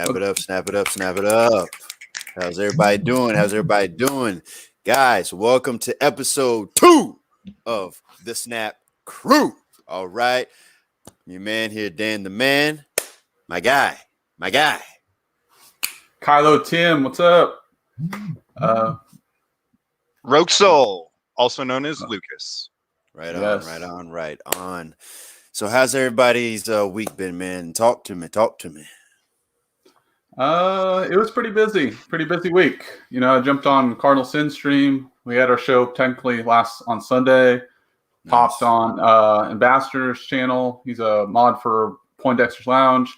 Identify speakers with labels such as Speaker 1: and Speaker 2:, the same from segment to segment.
Speaker 1: Snap it up, snap it up, snap it up. How's everybody doing? How's everybody doing? Guys, welcome to episode 2 of the Snap Crew. All right. Your man here, Dan the Man. My guy.
Speaker 2: Kylo Tim, what's up?
Speaker 3: Rogue Soul, also known as Lucas.
Speaker 1: Right
Speaker 2: Yes.
Speaker 1: right on. So how's everybody's week been, man? Talk to me.
Speaker 2: It was pretty busy week. You know, I jumped on Cardinal Sin stream. We had our show technically last on Sunday. Popped on Ambassador's channel. He's a mod for Poindexter's Lounge.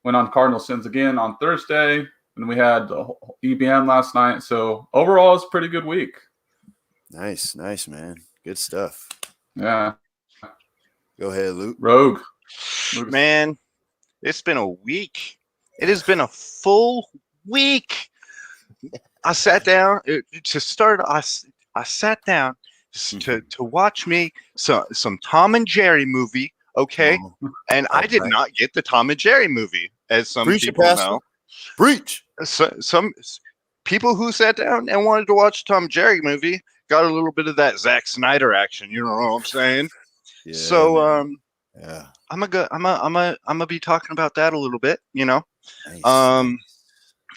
Speaker 2: Went on Cardinal Sins again on Thursday. And we had EBM last night. So overall, it's a pretty good week.
Speaker 1: Nice, man. Good stuff.
Speaker 2: Yeah.
Speaker 1: Go ahead, Luke.
Speaker 2: Rogue.
Speaker 3: Man, it's been a week. It has been a full week. I sat down to start. I sat down to watch me some Tom and Jerry movie. Okay, and I did not get the Tom and Jerry movie, as some people know.
Speaker 1: Preach.
Speaker 3: So, some people who sat down and wanted to watch the Tom and Jerry movie got a little bit of that Zack Snyder action. You know what I'm saying?
Speaker 1: Yeah,
Speaker 3: so,
Speaker 1: yeah.
Speaker 3: I'm gonna be talking about that a little bit. You know.
Speaker 1: Nice.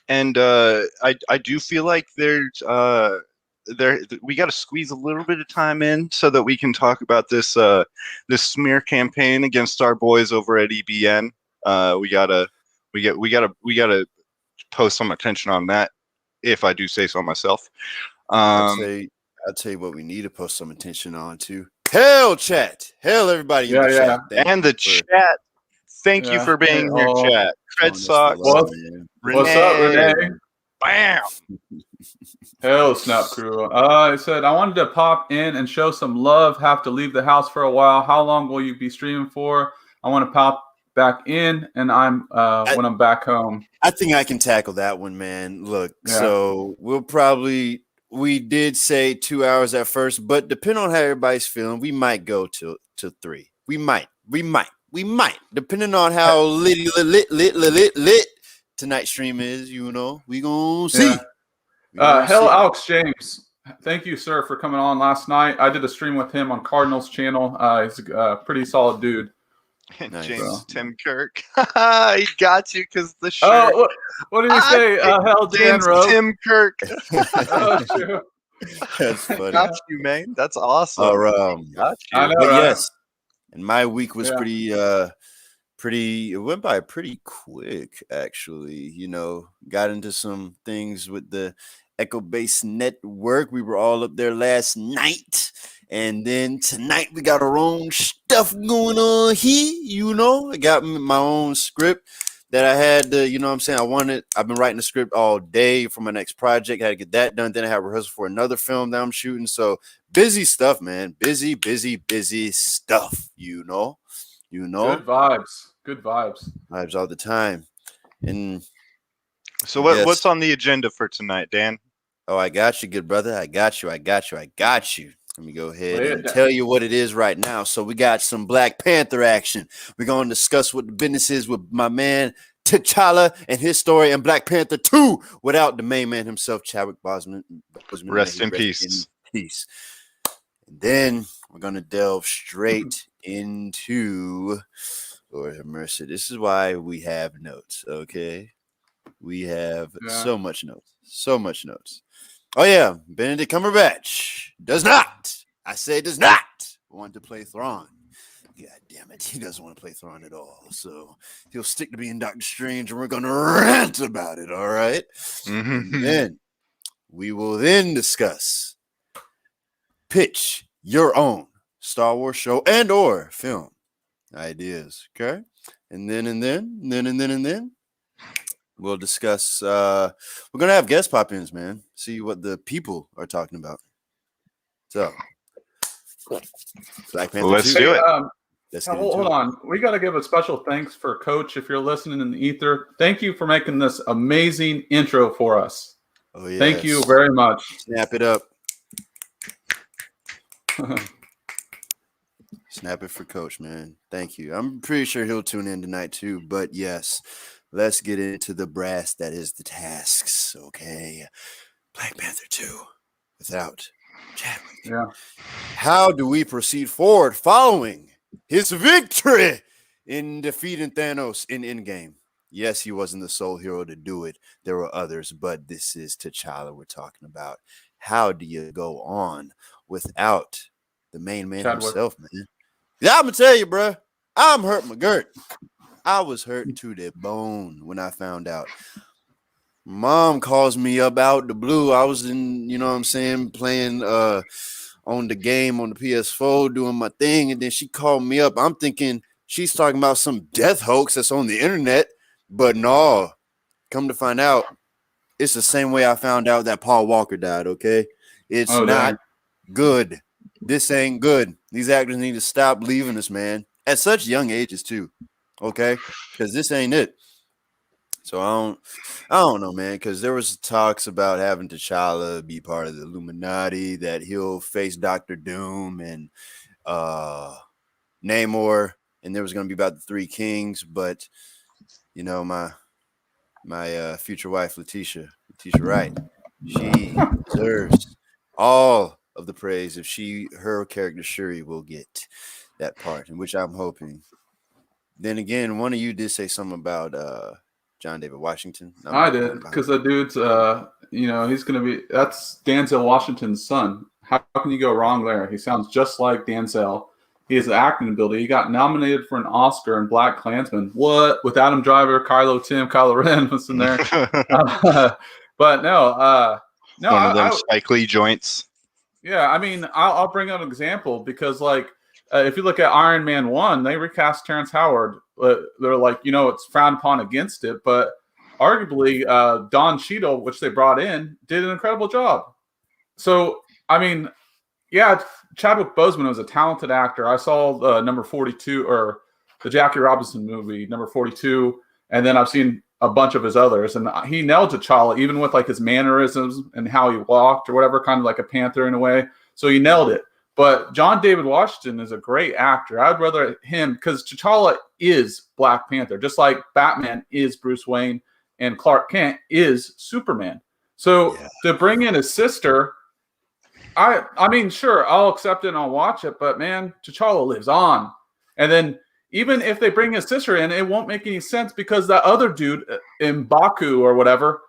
Speaker 3: And I do feel like we got to squeeze a little bit of time in so that we can talk about this smear campaign against our boys over at EBN. We gotta post some attention on that, if I do say so myself.
Speaker 1: I'll tell you what we need to post some attention on too. Hell, chat. Hell, everybody in the chat.
Speaker 3: And the chat. Thank you for being here, chat. Fred Sox.
Speaker 2: What's up, Renee?
Speaker 3: Bam.
Speaker 2: Hell, Snap Crew. I said I wanted to pop in and show some love. Have to leave the house for a while. How long will you be streaming for? I want to pop back in, and when I'm back home.
Speaker 1: I think I can tackle that one, man. Look, so we did say 2 hours at first, but depending on how everybody's feeling, we might go to 3. We might, depending on how lit tonight's stream is. You know, we gonna see.
Speaker 2: Alex James, thank you, sir, for coming on last night. I did a stream with him on Cardinals channel. He's a pretty solid dude.
Speaker 3: Nice. James Tim Kirk, he got you because the shirt.
Speaker 2: Oh, what did he say? Hell,
Speaker 3: James Tim Kirk.
Speaker 2: Oh, sure.
Speaker 1: That's funny.
Speaker 3: Got you, man. That's awesome.
Speaker 1: Got you.
Speaker 2: I know,
Speaker 1: but
Speaker 2: right?
Speaker 1: Yes, and my week was pretty. It went by pretty quick, actually. You know, got into some things with the Echo Base Network. We were all up there last night. And then tonight we got our own stuff going on here. You know, I got my own script that I had to, you know what I'm saying? I've been writing the script all day for my next project. I had to get that done. Then I had rehearsal for another film that I'm shooting. So busy stuff, man. Busy stuff, you know.
Speaker 2: Good vibes.
Speaker 1: Vibes all the time. And
Speaker 3: so what's on the agenda for tonight, Dan?
Speaker 1: Oh, I got you, good brother. I got you. Let me go ahead and tell you what it is right now. So we got some Black Panther action. We're going to discuss what the business is with my man T'Challa and his story and Black Panther 2 without the main man himself, Chadwick Boseman.
Speaker 3: Rest in peace.
Speaker 1: And then we're going to delve straight into, Lord have mercy, this is why we have notes, okay? We have so much notes. Oh, yeah, Benedict Cumberbatch does not want to play Thrawn. God damn it, he doesn't want to play Thrawn at all. So he'll stick to being Doctor Strange, and we're going to rant about it, all right?
Speaker 3: Mm-hmm.
Speaker 1: And then we will then discuss pitch your own Star Wars show and or film ideas, okay? And then we'll discuss. We're gonna have guest pop-ins, man. See what the people are talking about. So, Black Panther.
Speaker 3: Let's do it.
Speaker 2: Hold on. We got to give a special thanks for Coach. If you're listening in the ether, thank you for making this amazing intro for us.
Speaker 1: Oh yeah.
Speaker 2: Thank you very much.
Speaker 1: Snap it up. Snap it for Coach, man. Thank you. I'm pretty sure he'll tune in tonight too. But yes, let's get into the brass that is the tasks. Okay, Black Panther 2 without Chadwick.
Speaker 2: Yeah.
Speaker 1: How do we proceed forward following his victory in defeating Thanos in Endgame? Yes, he wasn't the sole hero to do it. There were others, but this is T'Challa we're talking about. How do you go on without the main man
Speaker 2: Chadwick.
Speaker 1: himself, man? Yeah, I'm gonna tell you, bro. I'm hurt my girt. I was hurt to the bone when I found out. Mom calls me up out the blue. I was in, you know what I'm saying, playing on the game on the PS4, doing my thing, and then she called me up. I'm thinking she's talking about some death hoax that's on the internet, but no. Come to find out, it's the same way I found out that Paul Walker died. Okay, it's not good. This ain't good. These actors need to stop leaving us, man, at such young ages too. Okay, because this ain't it. So I don't know, man, because there was talks about having T'Challa be part of the Illuminati, that he'll face Doctor Doom and Namor, and there was going to be about the Three Kings, but you know, my future wife Letitia Wright, she deserves all of the praise if her character Shuri will get that part, in which I'm hoping. Then again, one of you did say something about John David Washington.
Speaker 2: I did, because the dude's, he's going to be, that's Denzel Washington's son. How can you go wrong there? He sounds just like Denzel. He has the acting ability. He got nominated for an Oscar in Black Klansman. What? With Adam Driver, Kylo Tim, Kylo Ren was in there. But no.
Speaker 3: One of them Spike Lee joints.
Speaker 2: Yeah, I mean, I'll bring up an example because, if you look at Iron Man 1, they recast Terrence Howard. They're like, it's frowned upon against it, but arguably Don Cheadle, which they brought in, did an incredible job. So, I mean, yeah, Chadwick Boseman was a talented actor. I saw number 42, or the Jackie Robinson movie, number 42, and then I've seen a bunch of his others, and he nailed T'Challa, even with his mannerisms and how he walked or whatever, kind of like a panther in a way. So he nailed it. But John David Washington is a great actor. I'd rather him, because T'Challa is Black Panther, just like Batman is Bruce Wayne and Clark Kent is Superman. So to bring in his sister, I mean, sure, I'll accept it and I'll watch it, but man, T'Challa lives on. And then even if they bring his sister in, it won't make any sense because that other dude in Baku or whatever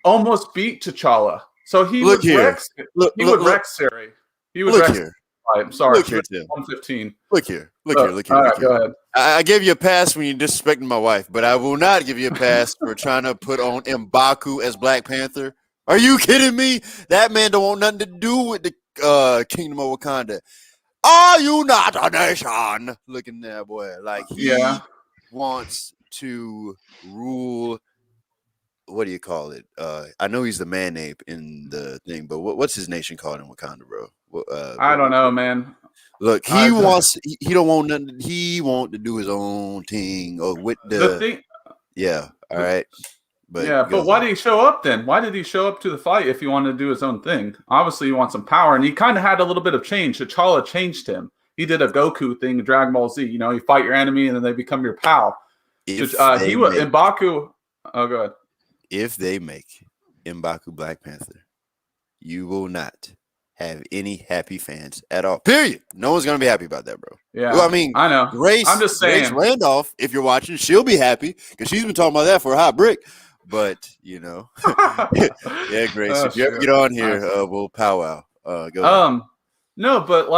Speaker 2: almost beat T'Challa. So he would wreck Siri. He would wreck Siri. I'm sorry.
Speaker 1: Look here, Tim.
Speaker 2: 115.
Speaker 1: Look here.
Speaker 2: All right, go ahead.
Speaker 1: I gave you a pass when you're disrespecting my wife, but I will not give you a pass for trying to put on M'Baku as Black Panther. Are you kidding me? That man don't want nothing to do with the Kingdom of Wakanda. Are you not a nation? Looking at that boy. Like, he wants to rule. What do you call it? I know he's the man ape in the thing, but what's his nation called in Wakanda, bro?
Speaker 2: I don't know, man.
Speaker 1: Look, he wants. He don't want nothing. He want to do his own thing, or with the thing. Yeah. All right.
Speaker 2: But why did he show up then? Why did he show up to the fight if he wanted to do his own thing? Obviously, he wants some power, and he kind of had a little bit of change. T'Challa changed him. He did a Goku thing in Dragon Ball Z. You fight your enemy, and then they become your pal. He was M'Baku. Oh, go ahead.
Speaker 1: If they make M'Baku Black Panther, you will not have any happy fans at all. Period. No one's gonna be happy about that, bro.
Speaker 2: Yeah,
Speaker 1: well, I mean,
Speaker 2: I know. I'm just saying.
Speaker 1: Grace Randolph, if you're watching, she'll be happy because she's been talking about that for a hot brick. But yeah, Grace, if you ever get on here, we'll powwow. Go ahead.
Speaker 2: No, but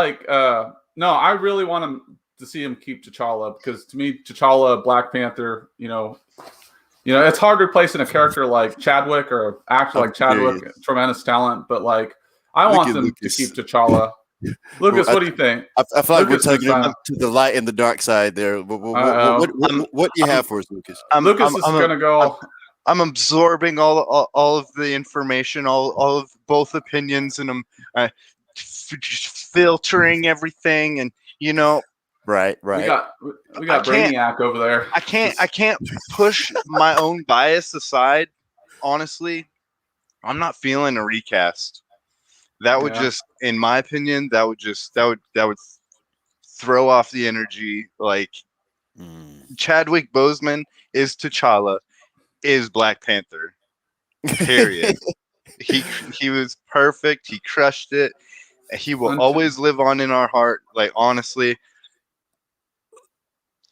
Speaker 2: no, I really want him to see him keep T'Challa because to me, T'Challa, Black Panther, it's hard replacing a character like Chadwick or an actor like Chadwick, tremendous talent, but I want them to keep T'Challa. Lucas, what do you think?
Speaker 1: I feel like we're taking it to the light and the dark side there. What do you have for us, Lucas?
Speaker 2: Lucas is going to go.
Speaker 3: I'm absorbing all of the information, all of both opinions, and I'm filtering everything, and
Speaker 1: Right.
Speaker 2: We got Brainiac over there.
Speaker 3: I can't push my own bias aside. Honestly, I'm not feeling a recast. That would just, in my opinion, that would throw off the energy. Chadwick Boseman is T'Challa. is Black Panther. Period. He was perfect. He crushed it. He will always live on in our heart. Like, honestly,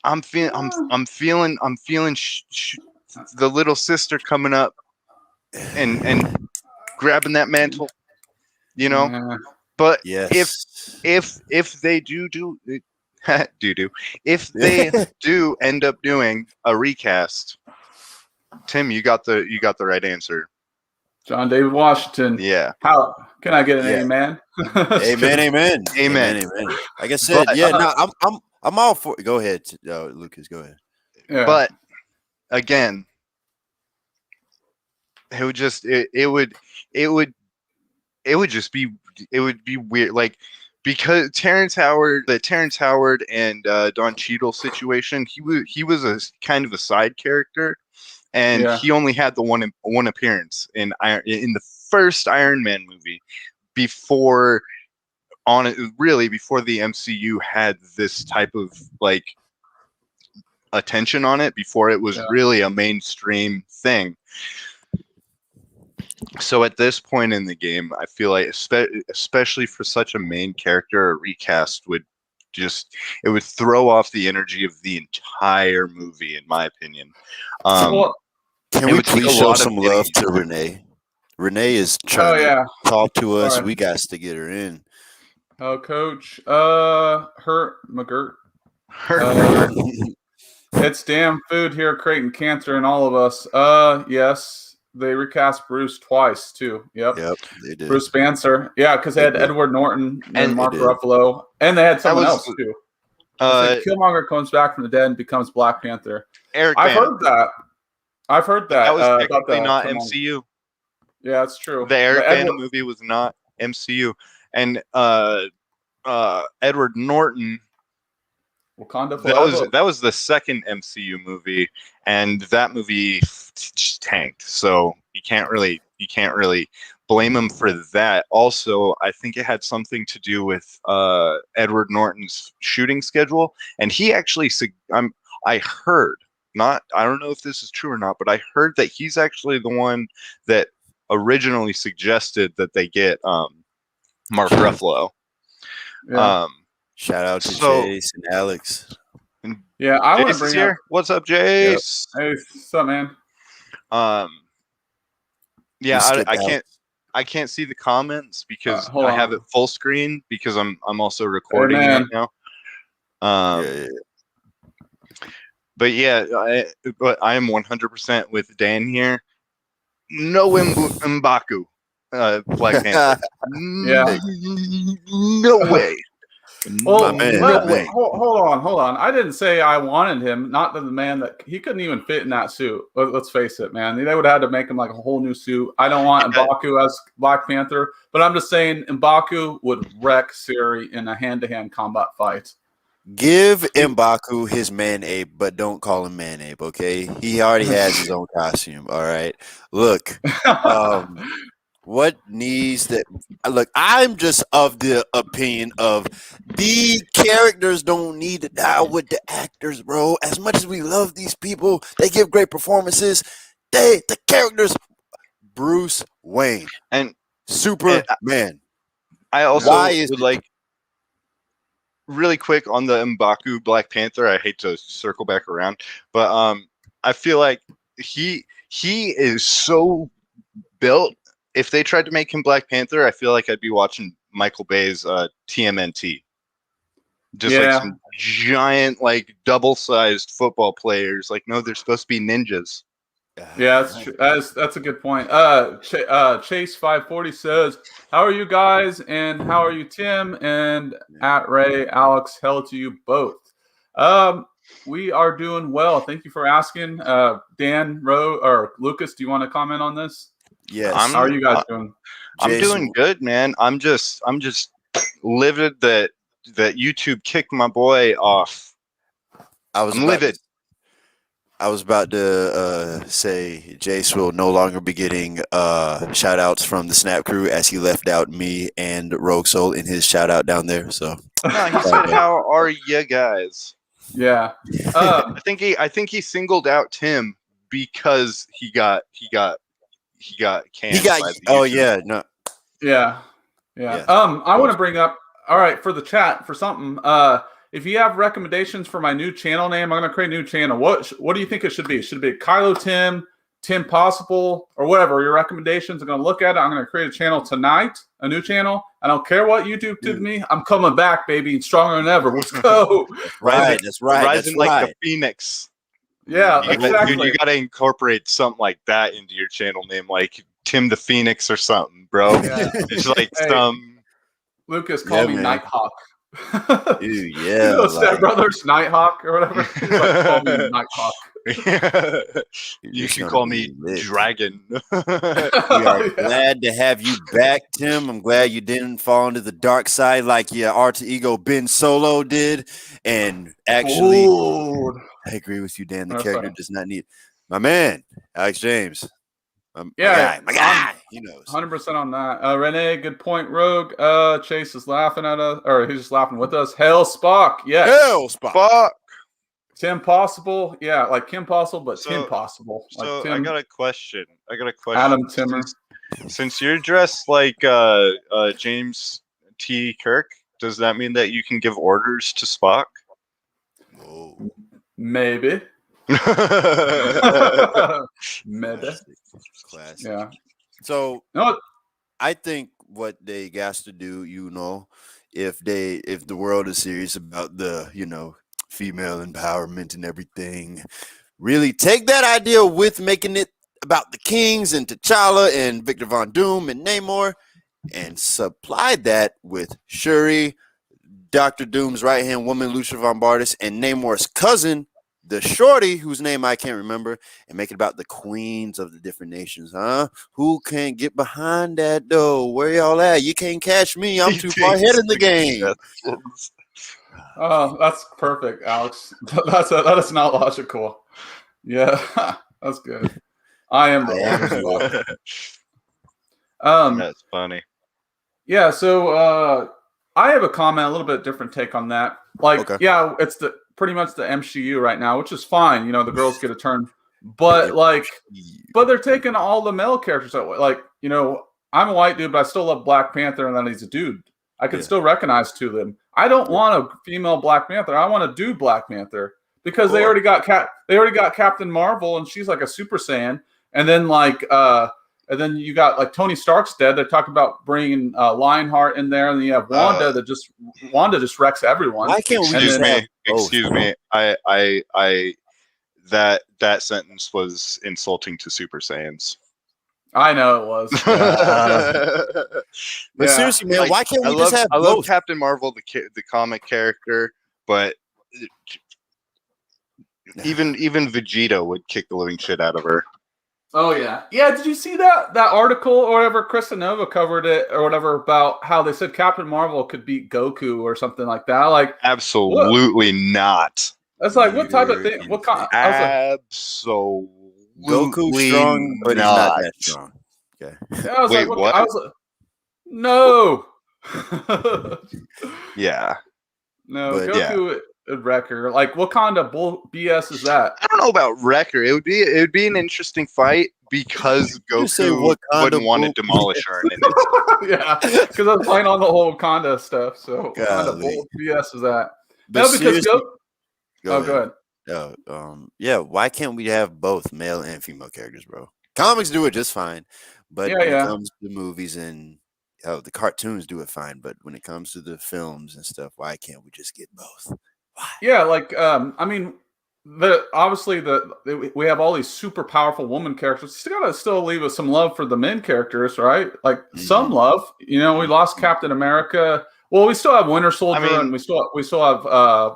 Speaker 3: I'm feeling the little sister coming up and grabbing that mantle, you know. But
Speaker 1: Yes.
Speaker 3: if they do if they do end up doing a recast, Tim, you got the right answer.
Speaker 2: John David Washington.
Speaker 3: Yeah.
Speaker 2: How can I get an amen?
Speaker 1: Amen.
Speaker 3: Amen.
Speaker 1: Like I said,
Speaker 3: But,
Speaker 1: I'm all for. Go ahead, Lucas. Go ahead.
Speaker 2: Yeah.
Speaker 3: But again, it would just it would just be weird, like, because Terrence Howard and Don Cheadle situation, he was a kind of a side character, and he only had the one appearance in the first Iron Man movie before the MCU had this type of like attention on it, before it was really a mainstream thing. So at this point in the game, I feel like, especially for such a main character, a recast would throw off the energy of the entire movie, in my opinion.
Speaker 1: Can we please show some love to Renee? Renee is trying to talk to us. Right. We got to get her in.
Speaker 2: Oh, Coach, McGirt. It's damn food here creating cancer in all of us. Yes. They recast Bruce twice too. Yep,
Speaker 1: they did.
Speaker 2: Bruce Banner. Yeah, because they had Edward Norton and Mark Ruffalo, and they had someone else too. Killmonger comes back from the dead and becomes Black Panther. I've heard that.
Speaker 3: That was technically not MCU.
Speaker 2: Yeah, that's true.
Speaker 3: The Eric Bana movie was not MCU, and Edward Norton.
Speaker 2: Wakanda Forever.
Speaker 3: That was the second MCU movie, and that movie just tanked. So you can't really blame him for that. Also, I think it had something to do with Edward Norton's shooting schedule, and he actually I heard, I don't know if this is true or not, but I heard that he's actually the one that originally suggested that they get Mark Ruffalo.
Speaker 2: Yeah.
Speaker 1: Shout out to Jace and Alex.
Speaker 2: Yeah, I want to bring
Speaker 3: here. What's up, Jace?
Speaker 2: Yep. Hey, what's up, man?
Speaker 3: Yeah, I can't see the comments because I have it full screen because I'm also recording right now. But yeah, I am 100% with Dan here. No M'Baku, Black Panther. No way.
Speaker 2: Well, hold on. I didn't say I wanted him. Not the man that he couldn't even fit in that suit. Let's face it, man. They would have had to make him like a whole new suit. I don't want M'Baku as Black Panther, but I'm just saying M'Baku would wreck Siri in a hand-to-hand combat fight.
Speaker 1: Give M'Baku his man ape, but don't call him man ape, okay? He already has his own costume. All right. Look. What needs that? Look, I'm just of the opinion of the characters don't need to die with the actors, bro. As much as we love these people, they give great performances. The characters, Bruce Wayne
Speaker 3: and
Speaker 1: Superman.
Speaker 3: I also would like really quick on the M'Baku Black Panther. I hate to circle back around, but I feel like he is so built. If they tried to make him Black Panther, I feel like I'd be watching Michael Bay's TMNT. Just like some giant, like double-sized football players. Like, no, they're supposed to be ninjas.
Speaker 2: Yeah, that's true. That's a good point. Chase 540 says, "How are you guys? And how are you, Tim? And at Ray, Alex, hell to you both. We are doing well. Thank you for asking. Dan, or Lucas, do you want to comment on this?
Speaker 1: Yes.
Speaker 2: How are you guys doing?
Speaker 3: I'm doing good, man. I'm just livid that YouTube kicked my boy off. I'm livid.
Speaker 1: I was about to say Jace will no longer be getting shout outs from the Snap crew as he left out me and Rogue Soul in his shout out down there. So
Speaker 3: no, he said, "How are you guys?"
Speaker 2: Yeah.
Speaker 3: I think he singled out Tim because he got canned.
Speaker 1: He got.
Speaker 3: by the
Speaker 1: Oh
Speaker 3: YouTube.
Speaker 1: yeah, no.
Speaker 2: Yeah. I want to bring up. All right, for the chat for something. If you have recommendations for my new channel name, I'm going to create a new channel. What do you think it should be? Should it be Kylo Tim, Tim Possible, or whatever your recommendations? I'm going to look at it. I'm going to create a channel tonight, a new channel. I don't care what YouTube did to me. I'm coming back, baby, stronger than ever. Let's go.
Speaker 1: Right. That's right.
Speaker 3: Rising like the phoenix.
Speaker 2: Yeah,
Speaker 3: you got to incorporate something like that into your channel name, like Tim the Phoenix or something, bro.
Speaker 2: Yeah.
Speaker 3: It's like some
Speaker 2: Lucas called me Nighthawk.
Speaker 1: Dude, yeah,
Speaker 2: you know, Step Brothers, Nighthawk or whatever. He's like, call me Nighthawk.
Speaker 3: You can call me Dragon.
Speaker 1: We are glad to have you back, Tim. I'm glad you didn't fall into the dark side like your alter ego Ben Solo did. And actually, I agree with you, Dan. The character does not need my man, Alex James. My guy. He knows.
Speaker 2: 100% on that. Renee, good point. Rogue. Chase is laughing at us, or he's just laughing with us. Hell Spock. Yes.
Speaker 1: Hell Spock.
Speaker 2: Tim Possible. Yeah, like Kim Possible, but Tim Possible. Like
Speaker 3: so
Speaker 2: Tim,
Speaker 3: I got a question.
Speaker 2: Adam Timmer.
Speaker 3: Since you're dressed like James T. Kirk, does that mean that you can give orders to Spock?
Speaker 1: Whoa.
Speaker 2: Maybe. Maybe.
Speaker 1: Classic.
Speaker 2: Yeah.
Speaker 1: So
Speaker 2: no,
Speaker 1: I think what they got to do, if the world is serious about the, female empowerment and everything, really take that idea with making it about the kings and T'Challa and Victor Von Doom and Namor and supply that with Shuri, Dr. Doom's right-hand woman, Lucia Von Bardis, and Namor's cousin, the shorty, whose name I can't remember, and make it about the queens of the different nations, huh? Who can get behind that, though? Where y'all at? You can't catch me. I'm too far ahead in the game.
Speaker 2: Oh, that's perfect, Alex. That is not logical. Yeah, that's good. I am the
Speaker 3: That's funny.
Speaker 2: Yeah, so I have a comment, a little bit different take on that. Like, yeah, it's pretty much the MCU right now, which is fine. The girls get a turn, but they're taking all the male characters out. Like, I'm a white dude, but I still love Black Panther, and then he's a dude. I can still recognize two of them. I don't want a female Black Panther. I want a dude Black Panther because they already got Captain Marvel, and she's like a Super Saiyan. And then and then you got like Tony Stark's dead. They're talking about bringing Lionheart in there, and then you have Wanda Wanda just wrecks everyone.
Speaker 1: Why can't we?
Speaker 3: Excuse me. I that sentence was insulting to Super Saiyans.
Speaker 2: I know it was.
Speaker 1: But seriously, man, why can't we just have both?
Speaker 3: I love Captain Marvel, the comic character, but even Vegeta would kick the living shit out of her.
Speaker 2: Oh yeah. Did you see that article or whatever? Chris Nova covered it or whatever about how they said Captain Marvel could beat Goku or something like that? Like,
Speaker 3: absolutely not.
Speaker 2: That's like what type of thing? What kind?
Speaker 3: Absolutely.
Speaker 1: Goku's strong, but he's not that strong. Okay.
Speaker 2: Yeah, I was
Speaker 3: Wait,
Speaker 2: like,
Speaker 3: what?
Speaker 2: I was like, no.
Speaker 3: Yeah.
Speaker 2: No, but Goku would wreck her. Like, what kind of BS is that?
Speaker 3: I don't know about wrecker. It would be an interesting fight because Goku wouldn't want to demolish her.
Speaker 2: Yeah, because I was playing on the whole Wakanda stuff. So what kind of BS is that? No, because go ahead.
Speaker 1: Why can't we have both male and female characters, bro? Comics do it just fine, but when it comes to movies and the cartoons do it fine, but when it comes to the films and stuff, why can't we just get both? Why?
Speaker 2: Yeah, like I mean, obviously we have all these super powerful woman characters. You gotta leave us some love for the men characters, right? Like some love. We lost Captain America. Well, we still have Winter Soldier, and we still have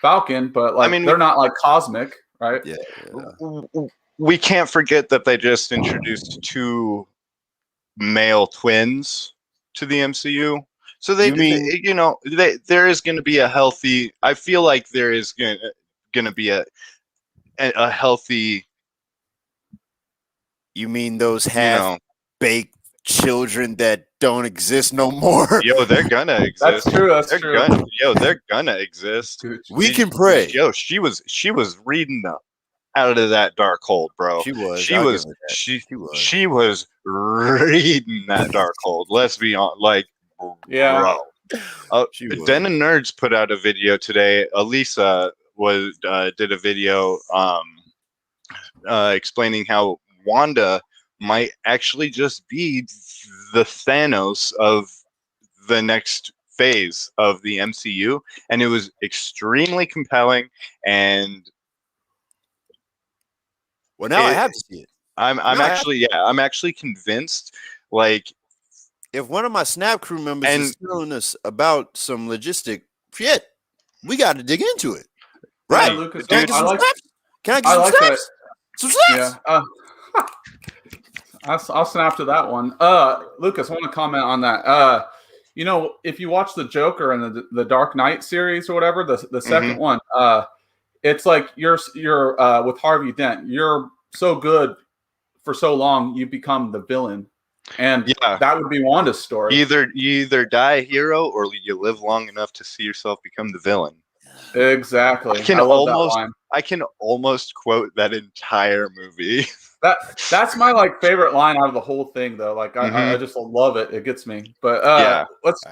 Speaker 2: Falcon, but they're not like cosmic, right?
Speaker 1: Yeah.
Speaker 3: We can't forget that they just introduced 2 male twins to the MCU. So there is going to be a healthy. I feel like there is going to be a healthy.
Speaker 1: You mean those half-baked children that don't exist no more?
Speaker 3: Yo, they're gonna exist.
Speaker 2: That's true. That's true.
Speaker 3: They're gonna exist.
Speaker 1: We can pray.
Speaker 3: Yo, she was reading the out of that dark hole, bro.
Speaker 1: She was.
Speaker 3: She
Speaker 1: I'll
Speaker 3: was.
Speaker 1: give her that.
Speaker 3: She was reading that dark hole. Let's be honest, like,
Speaker 2: Yeah.
Speaker 3: bro. Den of Nerds put out a video today. Elisa did a video explaining how Wanda might actually just be the Thanos of the next phase of the MCU, and it was extremely compelling. And
Speaker 1: well, now I have to see it.
Speaker 3: I'm actually convinced. Like,
Speaker 1: if one of my Snap crew members is telling us about some logistic shit, we got to dig into it. Right,
Speaker 2: yeah, Lucas,
Speaker 1: Can I get some snaps? Can I get some snaps? Some snaps?
Speaker 2: Yeah. I'll snap to that one. Lucas, I want to comment on that. You know, if you watch the Joker and the Dark Knight series or whatever, the second one, it's like you're with Harvey Dent. You're so good for so long, you become the villain, and that would be Wanda's story.
Speaker 3: You either die a hero or you live long enough to see yourself become the villain.
Speaker 2: Exactly.
Speaker 3: I can almost quote that entire movie.
Speaker 2: That's my favorite line out of the whole thing, though. Like I just love it. It gets me. But let's.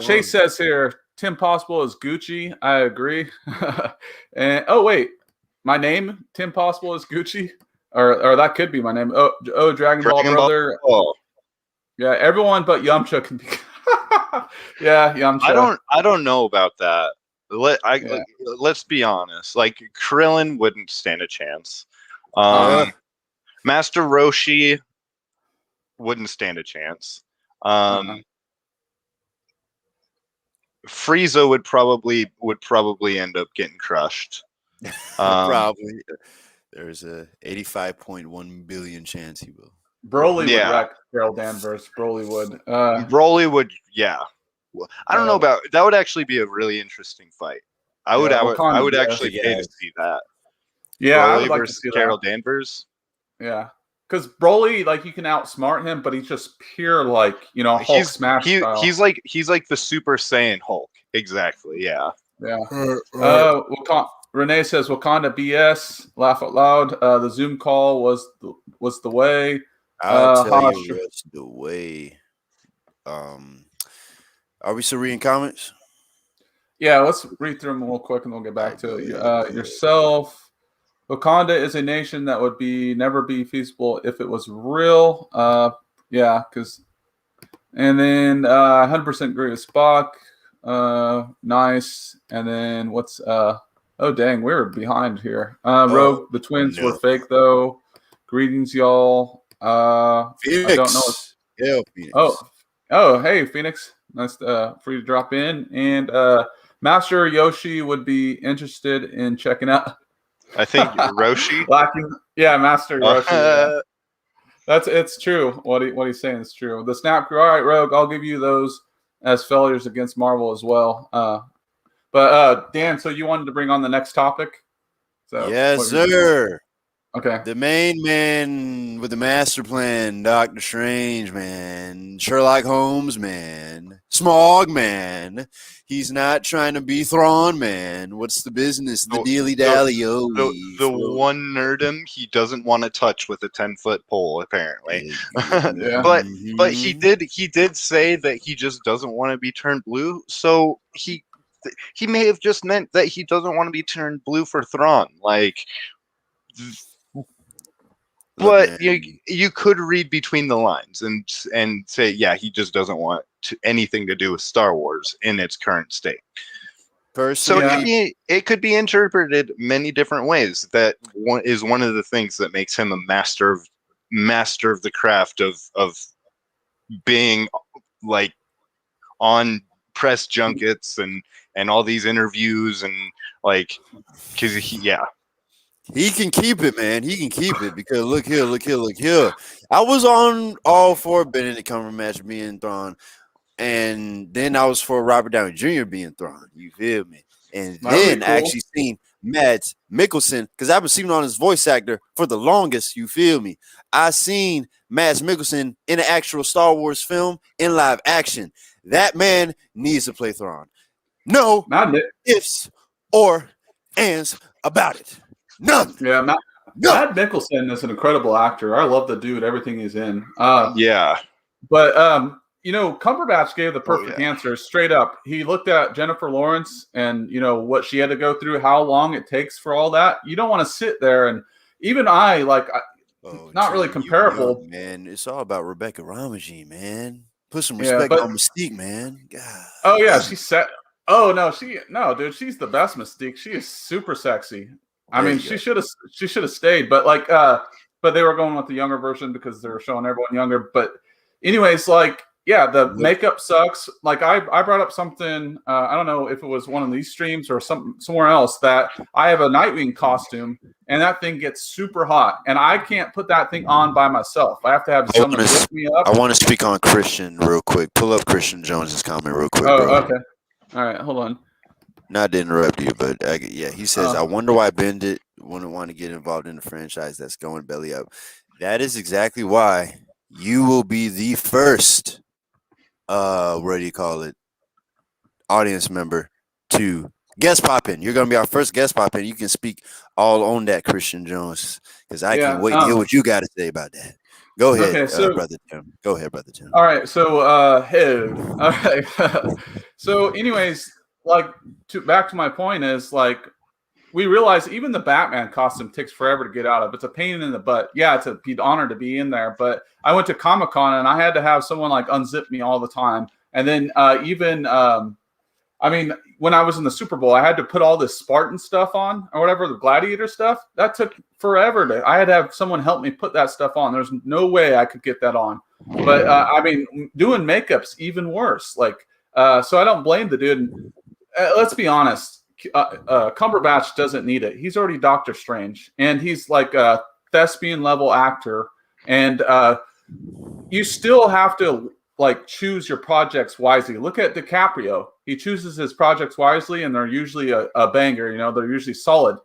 Speaker 2: Chase says here, Tim Possible is Gucci. I agree. And wait, my name Tim Possible is Gucci, or that could be my name. Dragon Ball brother. Yeah, everyone but Yamcha can be. Yeah, Yamcha.
Speaker 3: I don't know about that. Let's be honest. Like, Krillin wouldn't stand a chance. Master Roshi wouldn't stand a chance. Frieza would probably end up getting crushed.
Speaker 1: Probably. There's a 85.1 billion chance he will.
Speaker 2: Broly would wreck Carol Danvers. Broly would.
Speaker 3: Broly would, yeah. Well, I don't know about that. Would actually be a really interesting fight. I would actually pay to see that.
Speaker 2: Yeah,
Speaker 3: Broly
Speaker 2: I would like
Speaker 3: versus
Speaker 2: to see
Speaker 3: Carol
Speaker 2: that.
Speaker 3: Danvers.
Speaker 2: Yeah, because Broly, you can outsmart him, but he's just pure Hulk smash style.
Speaker 3: He's like the Super Saiyan Hulk. Exactly. Yeah.
Speaker 2: Yeah. Renee says Wakanda BS. Laugh out loud. The Zoom call was the way.
Speaker 1: I'll tell you what's the way. Are we still reading comments?
Speaker 2: Yeah, let's read through them real quick and we'll get back to it. Yourself. Wakanda is a nation that would never be feasible if it was real. Yeah, because. And then 100% agree with Spock. Nice. And then what's oh dang, we were behind here. Rogue, the twins were fake though. Greetings, y'all.
Speaker 1: Phoenix.
Speaker 2: I don't know.
Speaker 1: Yeah, Phoenix.
Speaker 2: Oh, hey, Phoenix. Nice for you to drop in. And Master Yoshi would be interested in checking out.
Speaker 3: I think Roshi.
Speaker 2: Master Roshi. Yeah. It's true. What he's saying is true. The Snap Crew. All right, Rogue. I'll give you those as failures against Marvel as well. But Dan, so you wanted to bring on the next topic? So
Speaker 1: yes, sir.
Speaker 2: Okay.
Speaker 1: The main man with the master plan, Doctor Strange, man. Sherlock Holmes, man. Smog, man. He's not trying to be Thrawn, man. What's the business? The dilly-dally.
Speaker 3: The one nerdum he doesn't want to touch with a 10-foot pole, apparently.
Speaker 2: Yeah.
Speaker 3: But he did say that he just doesn't want to be turned blue. So he may have just meant that he doesn't want to be turned blue for Thrawn. But you could read between the lines and say, yeah, he just doesn't want anything to do with Star Wars in its current state.
Speaker 1: Personally,
Speaker 3: it could be interpreted many different ways. That is one of the things that makes him a master of the craft of being on press junkets and all these interviews and because
Speaker 1: he can keep it, man. He can keep it because look here. I was on all for Benedict Cumberbatch being Thrawn, and then I was for Robert Downey Jr. being Thrawn. You feel me? And then I actually seen Mads Mikkelsen because I've been seeing on his voice actor for the longest. You feel me? I seen Mads Mikkelsen in an actual Star Wars film in live action. That man needs to play Thrawn. No ifs or ands about it. Nothing.
Speaker 2: Yeah,
Speaker 1: Nothing.
Speaker 2: Matt Mickelson is an incredible actor. I love the dude, everything he's in.
Speaker 3: Yeah.
Speaker 2: But Cumberbatch gave the perfect
Speaker 3: yeah.
Speaker 2: answer straight up. He looked at Jennifer Lawrence and what she had to go through, how long it takes for all that. You don't want to sit there, and even not really
Speaker 1: Tim, you
Speaker 2: comparable.
Speaker 1: young, man. It's all about Rebecca Ramajee, man. Put some
Speaker 2: Yeah,
Speaker 1: respect
Speaker 2: but
Speaker 1: on Mystique, man. God.
Speaker 2: oh yeah, she said. Oh no, dude, she's the best Mystique. She is super sexy. I
Speaker 1: There
Speaker 2: mean,
Speaker 1: you go.
Speaker 2: she should have stayed, but but they were going with the younger version because they were showing everyone younger. But anyways, the makeup sucks. Like I brought up something. I don't know if it was one of these streams or somewhere else that I have a Nightwing costume, and that thing gets super hot, and I can't put that thing on by myself. I have to have someone lift me up.
Speaker 1: I want to speak on Christian real quick. Pull up Christian Jones's comment real quick,
Speaker 2: Oh,
Speaker 1: bro.
Speaker 2: okay. All right, hold on.
Speaker 1: Not to interrupt you, but he says, I wonder why Bendit wouldn't want to get involved in the franchise that's going belly up. That is exactly why you will be the first, what do you call it, audience member to guest pop in. You're going to be our first guest pop in. You can speak all on that, Christian Jones, because I can't wait to hear what you got to say about that. Go ahead, Brother Tim. Go ahead, Brother Tim.
Speaker 2: All right, so all right. So anyways, back to my point is we realize even the Batman costume takes forever to get out of. It's a pain in the butt. Yeah, it's an honor to be in there, but I went to Comic-Con and I had to have someone unzip me all the time. And then when I was in the Super Bowl, I had to put all this Spartan stuff on or whatever, the gladiator stuff. That took forever. I had to have someone help me put that stuff on. There's no way I could get that on. But doing makeup's even worse. So I don't blame the dude. Let's be honest. Cumberbatch doesn't need it. He's already Doctor Strange, and he's like a thespian level actor. And you still have to choose your projects wisely. Look at DiCaprio. He chooses his projects wisely, and they're usually a banger. They're usually solid.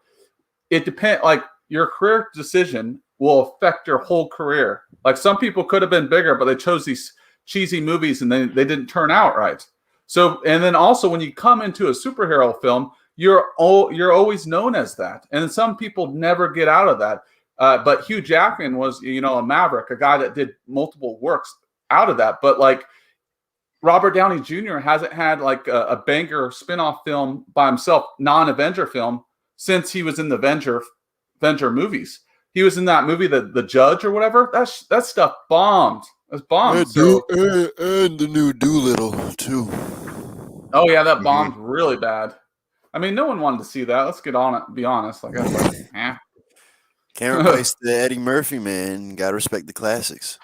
Speaker 2: It depends. Your career decision will affect your whole career. Some people could have been bigger, but they chose these cheesy movies, and they didn't turn out right. So, and then also when you come into a superhero film, you're always known as that, and some people never get out of that. But Hugh Jackman was, a maverick, a guy that did multiple works out of that. But Robert Downey Jr. hasn't had a banger spinoff film by himself, non-Avenger film, since he was in the Avenger movies. He was in that movie, the Judge or whatever. That stuff bombed. It's bombed.
Speaker 1: And the new Doolittle too.
Speaker 2: Oh yeah, that bombed really bad. I mean, no one wanted to see that. Let's get on it. Be honest. Can't
Speaker 1: replace the Eddie Murphy, man. Gotta respect the classics.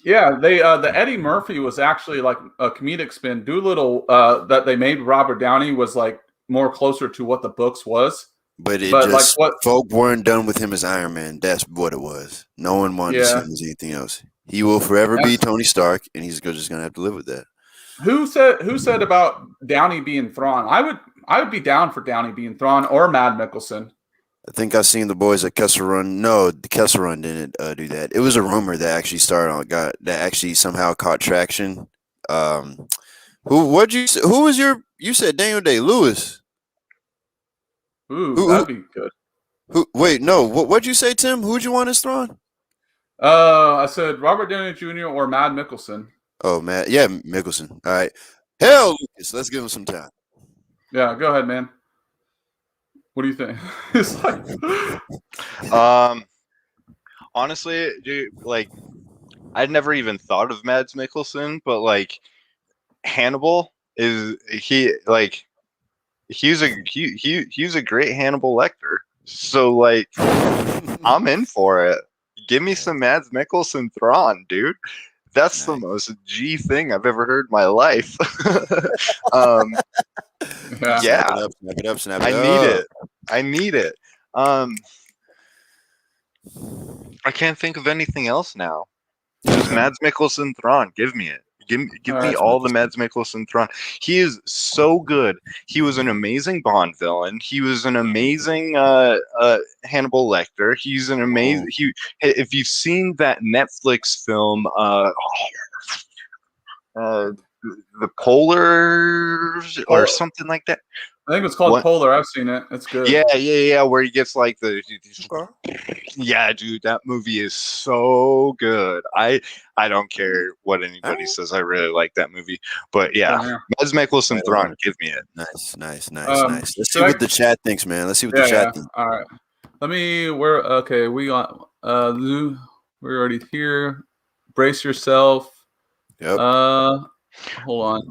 Speaker 2: Yeah, the Eddie Murphy was actually a comedic spin. Doolittle that they made Robert Downey was more closer to what the books was.
Speaker 1: But folk weren't done with him as Iron Man. That's what it was. No one wanted to see him as anything else. He will forever be Tony Stark, and he's just gonna have to live with that.
Speaker 2: Who said about Downey being Thrawn? I would be down for Downey being Thrawn or Mad Mickelson.
Speaker 1: I think I've seen the boys at Kessel Run. No, the Kessel Run didn't do that. It was a rumor that actually that actually somehow caught traction. Who was you said Daniel Day-Lewis?
Speaker 2: Ooh, that'd be good.
Speaker 1: Wait, no. What'd you say, Tim? Who'd you want as Thrawn?
Speaker 2: I said Robert Downey Jr. or Mad Mickelson.
Speaker 1: Oh, man. Yeah, Mickelson. All right. Hell, Lucas, let's give him some time.
Speaker 2: Yeah, go ahead, man. What do you think? It's
Speaker 3: honestly, dude, I'd never even thought of Mads Mikkelsen, but Hannibal he's a great Hannibal Lecter. So I'm in for it. Give me some Mads Mikkelsen Thrawn, dude. That's the most G thing I've ever heard in my life.
Speaker 1: Yeah. Snap it up.
Speaker 3: I need it. I can't think of anything else now. Just Mads Mikkelsen Thrawn. Give me it. Give me all the Mads Mikkelsen Thrawn. He is so good. He was an amazing Bond villain. He was an amazing Hannibal Lecter. He's an amazing. If you've seen that Netflix film, The Polar or something like that.
Speaker 2: I think it's called
Speaker 3: What?
Speaker 2: Polar. I've seen it. It's good.
Speaker 3: Yeah. Where he gets like the.
Speaker 1: Okay.
Speaker 3: Yeah, dude, that movie is so good. I don't care what anybody
Speaker 1: Alright.
Speaker 3: says. I really like that movie. But yeah,
Speaker 2: Yeah.
Speaker 3: Mads Mikkelsen
Speaker 1: Right
Speaker 3: Thrawn,
Speaker 1: on.
Speaker 3: give me it.
Speaker 1: Nice.
Speaker 2: Should
Speaker 1: Let's see
Speaker 2: I-
Speaker 1: what the chat thinks, man. Let's see what the
Speaker 2: Yeah.
Speaker 1: chat thinks.
Speaker 2: All right. Let me. Okay. We got Lou. We're already here. Brace yourself.
Speaker 1: Yep.
Speaker 2: Hold on.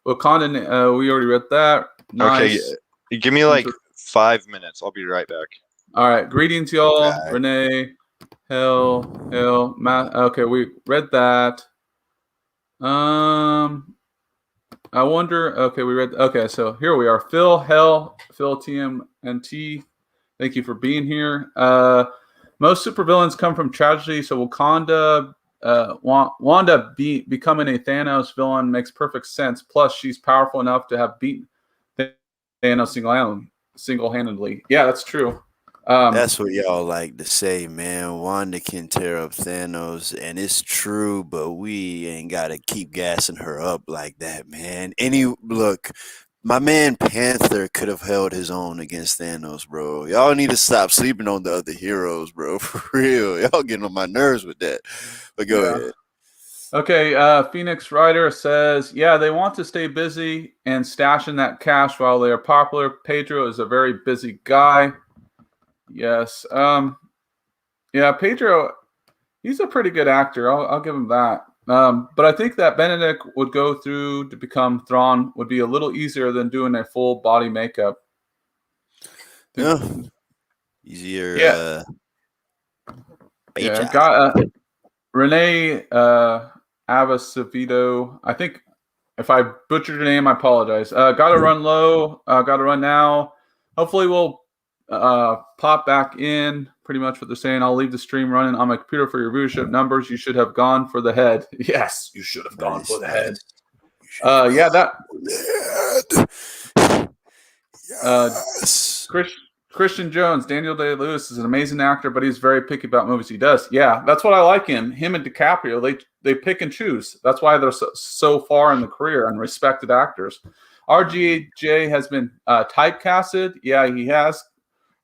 Speaker 2: Wakanda. We already read that. Nice.
Speaker 3: Okay, give me like 5 minutes. I'll be right back.
Speaker 2: All right. Greetings, y'all.
Speaker 1: Right.
Speaker 2: Renee. Hell. Matt. Okay, we read that. I wonder. Okay, we read. Okay, so here we are. Phil, TMNT. Thank you for being here. Most supervillains come from tragedy, so Wakanda, Wanda becoming a Thanos villain makes perfect sense. Plus, she's powerful enough to have beaten Thanos single-handedly. Yeah, that's true.
Speaker 1: That's what y'all like to say, man. Wanda can tear up Thanos, and it's true, but we ain't gotta keep gassing her up like that, man. Look, my man Panther could have held his own against Thanos, bro. Y'all need to stop sleeping on the other heroes, bro. For real. Y'all getting on my nerves with that. But go ahead.
Speaker 2: Okay, Phoenix Rider says, yeah, they want to stay busy and stashing that cash while they are popular. Pedro is a very busy guy. Yes. Yeah, Pedro, he's a pretty good actor. I'll give him that. But I think that Benedict would go through to become Thrawn would be a little easier than doing a full body makeup.
Speaker 1: Yeah. Easier.
Speaker 2: Yeah.
Speaker 1: Yeah.
Speaker 2: Got Renee Avacevito. I think if I butchered your name, I apologize. Gotta run low. Gotta run now. Hopefully we'll pop back in. Pretty much what they're saying. I'll leave the stream running on my computer for your viewership numbers. You should have gone for the head. Yes, you should have gone for the head. Yeah, that.
Speaker 1: Yes.
Speaker 2: Christian Jones, Daniel Day-Lewis is an amazing actor, but he's very picky about movies he does. Yeah, that's what I like him. Him and DiCaprio, they pick and choose. That's why they're so far in the career and respected actors. RGJ has been typecasted. Yeah, he has.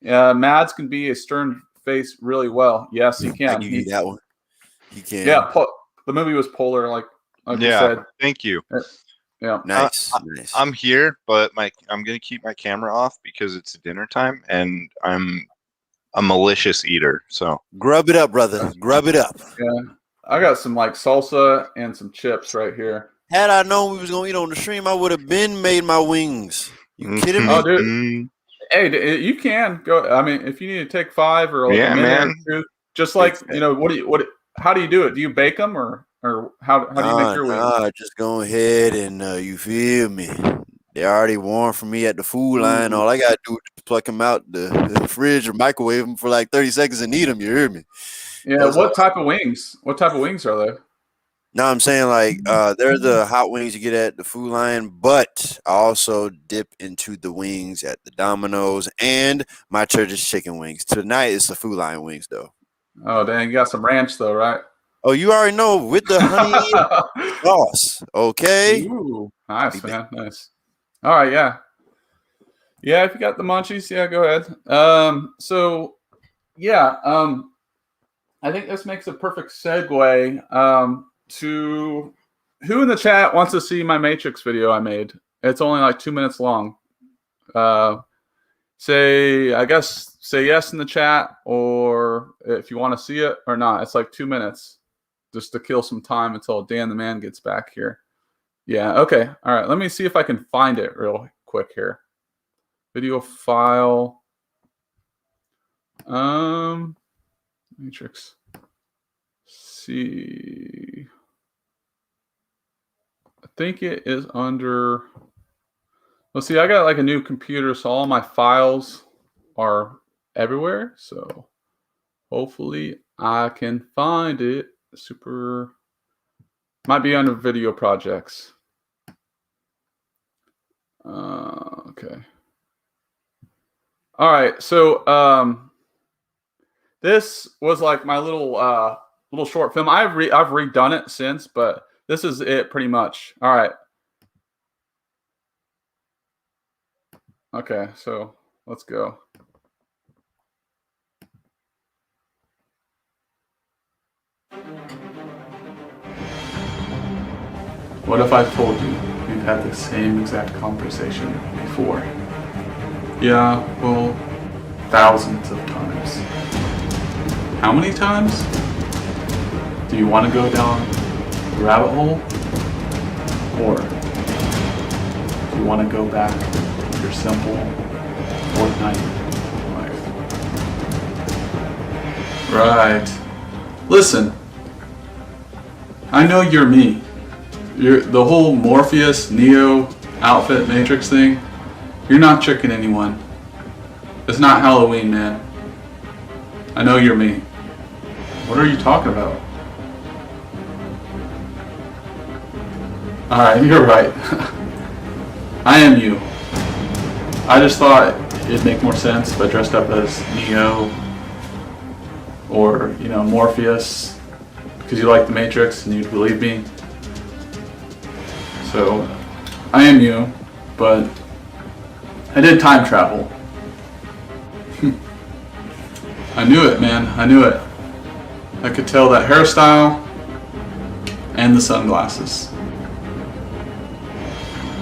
Speaker 2: Mads can be a stern face really well. Yes, he can.
Speaker 1: I give you that one. He can.
Speaker 2: Yeah, the movie was Polar, like you said.
Speaker 3: Thank you.
Speaker 2: Yeah,
Speaker 1: nice.
Speaker 3: I'm here, but I'm gonna keep my camera off because it's dinner time, and I'm a malicious eater. So
Speaker 1: grub it up, brother. Grub it up.
Speaker 2: Yeah, I got some like salsa and some chips right here.
Speaker 1: Had I known we was gonna eat on the stream, I would have been made my wings. You kidding me?
Speaker 2: Oh, dude. Hey, you can go. I mean, if you need to take 5 or like a minute or two, just like how do you do it? Do you bake them or how do you make your wings?
Speaker 1: Just go ahead and you feel me. They already warm for me at the food line. All I gotta do is pluck them out the fridge or microwave them for like 30 seconds and eat them. You hear me?
Speaker 2: Yeah. What type of wings? What type of wings are they?
Speaker 1: No, I'm saying like they're the hot wings you get at the food line, but I also dip into the wings at the Domino's and my church's chicken wings. Tonight it's the food line wings though.
Speaker 2: Oh dang, you got some ranch though, right?
Speaker 1: Oh, you already know with the honey sauce. Okay.
Speaker 2: Ooh, nice, man. Nice. All right, yeah. Yeah, if you got the munchies, yeah, go ahead. So yeah, I think this makes a perfect segue to who in the chat wants to see my Matrix video I made. It's only like 2 minutes long. Say yes in the chat, or if you want to see it or not. It's like 2 minutes just to kill some time until Dan the Man gets back here. Yeah, okay. All right, let me see if I can find it real quick here. Video file. Matrix. See. I think it is under. Well, see, I got like a new computer, so all my files are everywhere. So hopefully I can find it. Super. Might be under video projects. Okay. All right. So this was like my little short film. I've redone it since, but this is it pretty much. All right. Okay, so let's go. What if I told you we've had the same exact conversation before? Yeah, well, thousands of times. How many times? Do you want to go down the rabbit hole? Or do you want to go back to your simple Fortnite life? Right. Listen, I know you're me. You're the whole Morpheus, Neo, outfit, Matrix thing. You're not tricking anyone. It's not Halloween, man. I know you're me. What are you talking about? Alright, you're right. I am you. I just thought it'd make more sense if I dressed up as Neo or, Morpheus because you like the Matrix and you'd believe me. So, I am you, but I did time travel. I knew it, man. I knew it. I could tell that hairstyle and the sunglasses.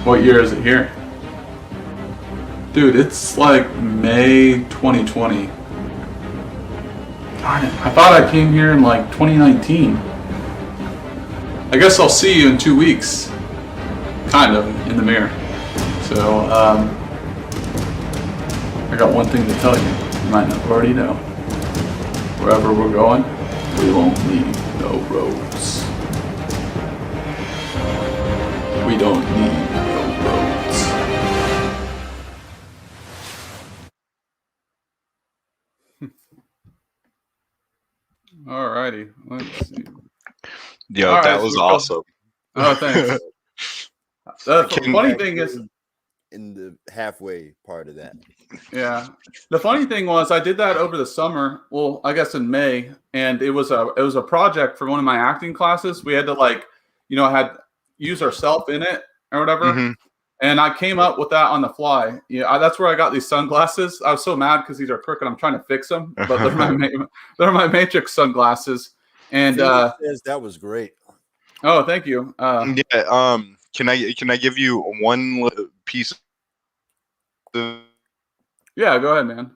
Speaker 2: What year is it here? Dude, it's like May 2020. Darn it. I thought I came here in like 2019. I guess I'll see you in 2 weeks. Kind of, in the mirror. So, I got one thing to tell you. You might not already know. Wherever we're going, we won't need no roads. We don't need no roads. Alrighty, let's see.
Speaker 3: Yo,
Speaker 2: All
Speaker 3: that
Speaker 2: right,
Speaker 3: was
Speaker 2: so
Speaker 3: awesome.
Speaker 2: Oh, thanks. The funny thing is,
Speaker 1: in the halfway part of that.
Speaker 2: yeah. The funny thing was, I did that over the summer. Well, I guess in May, and it was a project for one of my acting classes. We had to had use ourself in it or whatever.
Speaker 3: Mhm.
Speaker 2: And I came up with that on the fly. Yeah, that's where I got these sunglasses. I was so mad because these are crooked. I'm trying to fix them, but they're my Matrix sunglasses. And
Speaker 1: Felix says that was great.
Speaker 2: oh, thank you.
Speaker 3: Yeah. Can I give you one piece of
Speaker 2: Yeah, go ahead, man.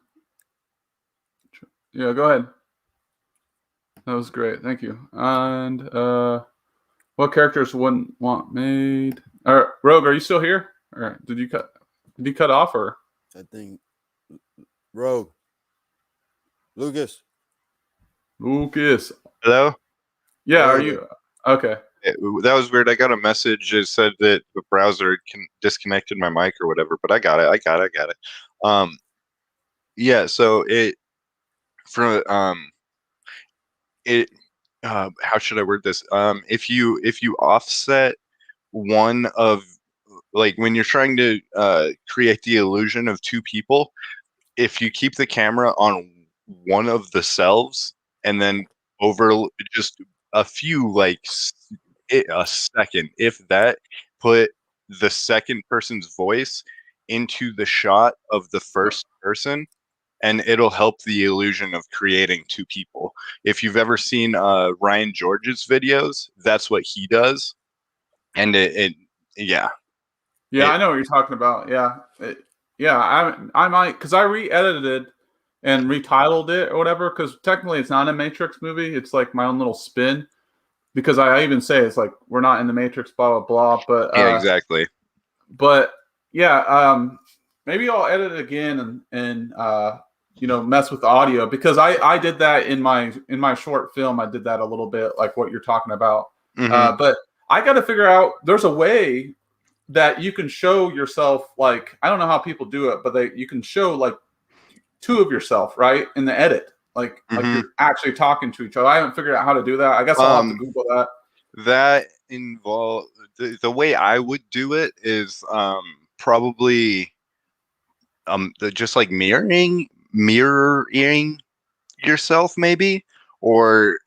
Speaker 2: Yeah, go ahead. That was great. Thank you. And what characters wouldn't want made? Rogue, are you still here? Or did you cut off or?
Speaker 1: I think Rogue. Lucas.
Speaker 3: Hello?
Speaker 2: Yeah, are you okay?
Speaker 3: That was weird. I got a message. It said that the browser disconnected my mic or whatever, but I got it. Yeah. So how should I word this? If you offset one of, like, when you're trying to create the illusion of two people, if you keep the camera on one of the selves and then over just a few, like a second, if that, put the second person's voice into the shot of the first person, and it'll help the illusion of creating two people. If you've ever seen Ryan George's videos, that's what he does. And yeah.
Speaker 2: I know what you're talking about. Yeah, I might, because I re-edited and retitled it or whatever, because technically it's not a Matrix movie. It's like my own little spin, because I even say it's like we're not in the Matrix, blah blah blah. But
Speaker 3: yeah, exactly.
Speaker 2: But yeah, maybe I'll edit it again and mess with the audio, because I did that in my short film. I did that a little bit, like what you're talking about.
Speaker 3: Mhm.
Speaker 2: But I got to figure out, there's a way that you can show yourself, like, I don't know how people do it, but you can show like two of yourself, right, in the edit, like you're actually talking to each other. I haven't figured out how to do that. I guess I'll have to Google that.
Speaker 3: That involve the way I would do it is probably just like mirroring yourself, maybe, or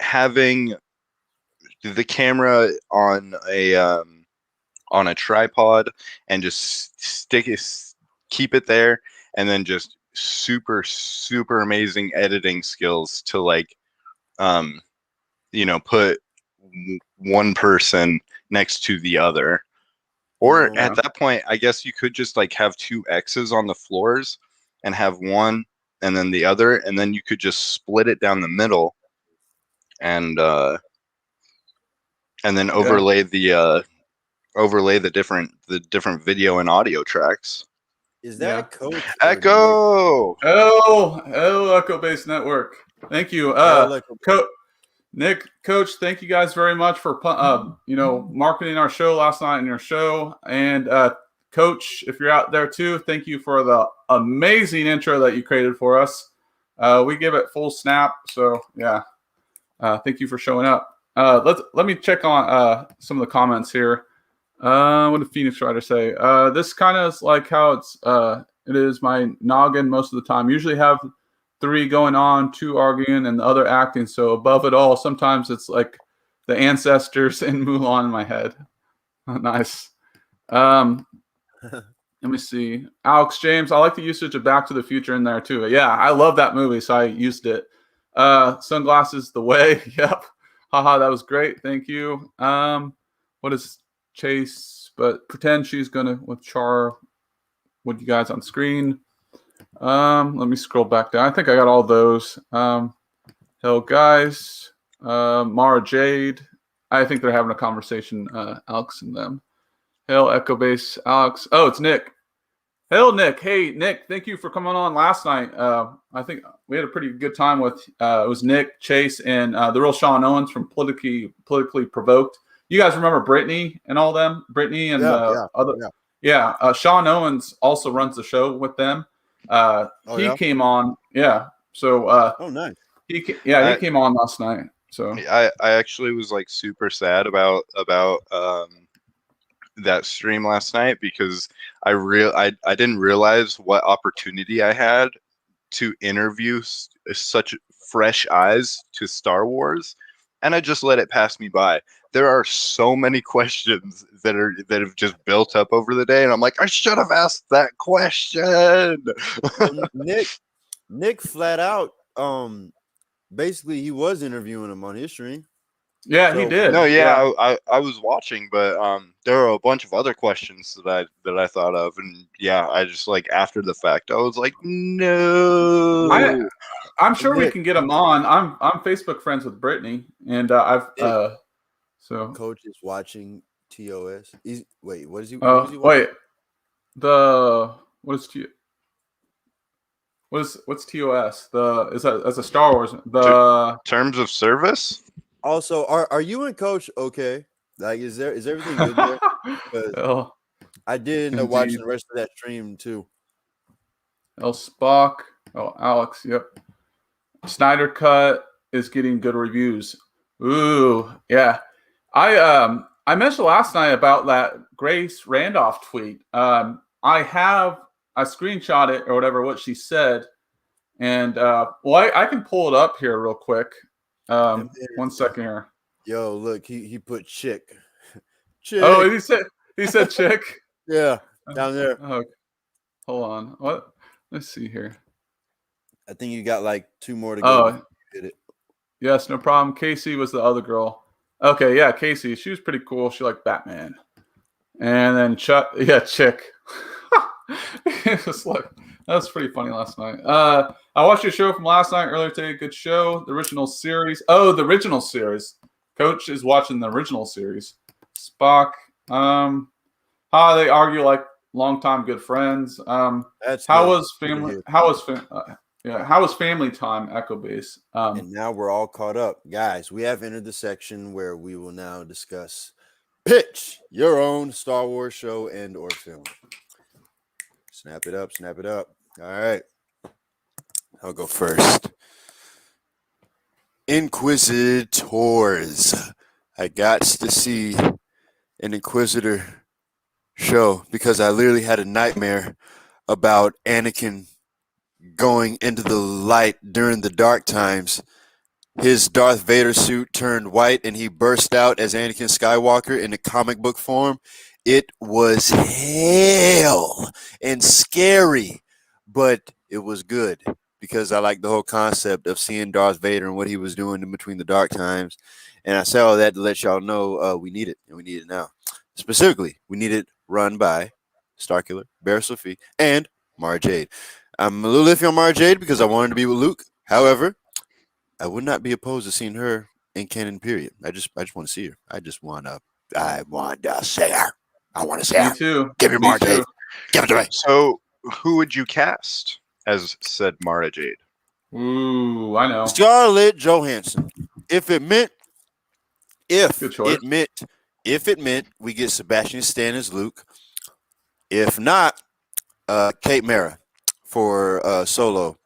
Speaker 3: having the camera on a tripod and just keep it there, and then just super, super amazing editing skills to like, put one person next to the other. Or at that point, I guess you could just like have two X's on the floors and have one and then the other, and then you could just split it down the middle and then overlay the different video and audio tracks.
Speaker 1: Is that Coach?
Speaker 3: Echo?
Speaker 2: Echo Base Network. Thank you. Coach, thank you guys very much for marketing our show last night in your show. And Coach, if you're out there too, thank you for the amazing intro that you created for us. We give it full snap. So yeah, thank you for showing up. Let me check on some of the comments here. What did Phoenix Rider say? This kind of is like how it is my noggin most of the time. Usually have 3 going on, 2 arguing, and the other acting. So above it all, sometimes it's like the ancestors in Mulan in my head. Nice. Let me see. Alex James, I like the usage of Back to the Future in there too. Yeah, I love that movie, so I used it. Sunglasses the way. Yep. Haha, that was great. Thank you. What is Chase? But pretend she's gonna with Char with you guys on screen. Let me scroll back down. I think I got all those. Hell, guys. Mara Jade. I think they're having a conversation, Alex and them. Hell, Echo Base, Alex. Oh, it's Nick. Hell, Nick. Hey, Nick, thank you for coming on last night. I think we had a pretty good time with, it was Nick, Chase, and the real Sean Owens from Politically Provoked. You guys remember Brittany and all them? Brittany and other. Yeah. Sean Owens also runs the show with them. He came on. Yeah. So.
Speaker 1: Nice.
Speaker 2: He came on last night. So
Speaker 3: I actually was like super sad about that stream last night because I didn't realize what opportunity I had to interview such fresh eyes to Star Wars, and I just let it pass me by. There are so many questions that have just built up over the day, and I'm like, I should have asked that question.
Speaker 1: Nick flat out, basically he was interviewing him on his stream.
Speaker 2: Yeah, he did.
Speaker 3: No, I was watching, but there were a bunch of other questions that I thought of, and yeah, I just like after the fact, I was like, no.
Speaker 2: I'm sure we can get him on. I'm Facebook friends with Brittany, and so
Speaker 1: Coach is watching TOS. Wait, what is he?
Speaker 2: Wait, what's TOS? Is that as a Star Wars? The
Speaker 3: terms of service.
Speaker 1: Also, are you and Coach okay? Like, is everything good there? I did end up watching the rest of that stream too.
Speaker 2: El Spock. Oh, Alex. Yep. Snyder Cut is getting good reviews. Ooh, yeah. I mentioned last night about that Grace Randolph tweet. I screenshot it or whatever what she said, and I can pull it up here real quick. 1 second here.
Speaker 1: Yo, look, he put chick.
Speaker 2: Oh, he said chick.
Speaker 1: Yeah, down there.
Speaker 2: Oh, hold on. What? Let's see here.
Speaker 1: I think you got like 2 more to go.
Speaker 2: Oh,
Speaker 1: did it. Yes,
Speaker 2: no problem. Casey was the other girl. Okay, yeah, Casey. She was pretty cool. She liked Batman. And then chick. It's like, that was pretty funny last night. I watched your show from last night, earlier today. Good show. The original series. Oh, the original series. Coach is watching the original series. Spock. They argue like longtime good friends. How was family? How was family time? Echo Base.
Speaker 1: And now we're all caught up, guys. We have entered the section where we will now discuss pitch your own Star Wars show and or film. Snap it up. All right. I'll go first. Inquisitors. I got to see an Inquisitor show because I literally had a nightmare about Anakin going into the light during the dark times. His Darth Vader suit turned white and he burst out as Anakin Skywalker in the comic book form. It was hell and scary, but it was good because I like the whole concept of seeing Darth Vader and what he was doing in between the dark times. And I say all that to let y'all know we need it, and we need it now. Specifically, we need it run by Starkiller, Bear Sophie, and Mara Jade. I'm a little iffy on Mara Jade because I wanted to be with Luke. However, I would not be opposed to seeing her in canon. Period. I just want to see her. I want to see her. I want to see her.
Speaker 2: Me too.
Speaker 1: Give me Mara Jade. Give it to me.
Speaker 3: So, who would you cast as said Mara Jade?
Speaker 2: Ooh, I know.
Speaker 1: Scarlett Johansson. If it meant we get Sebastian Stan as Luke. If not, Kate Mara for solo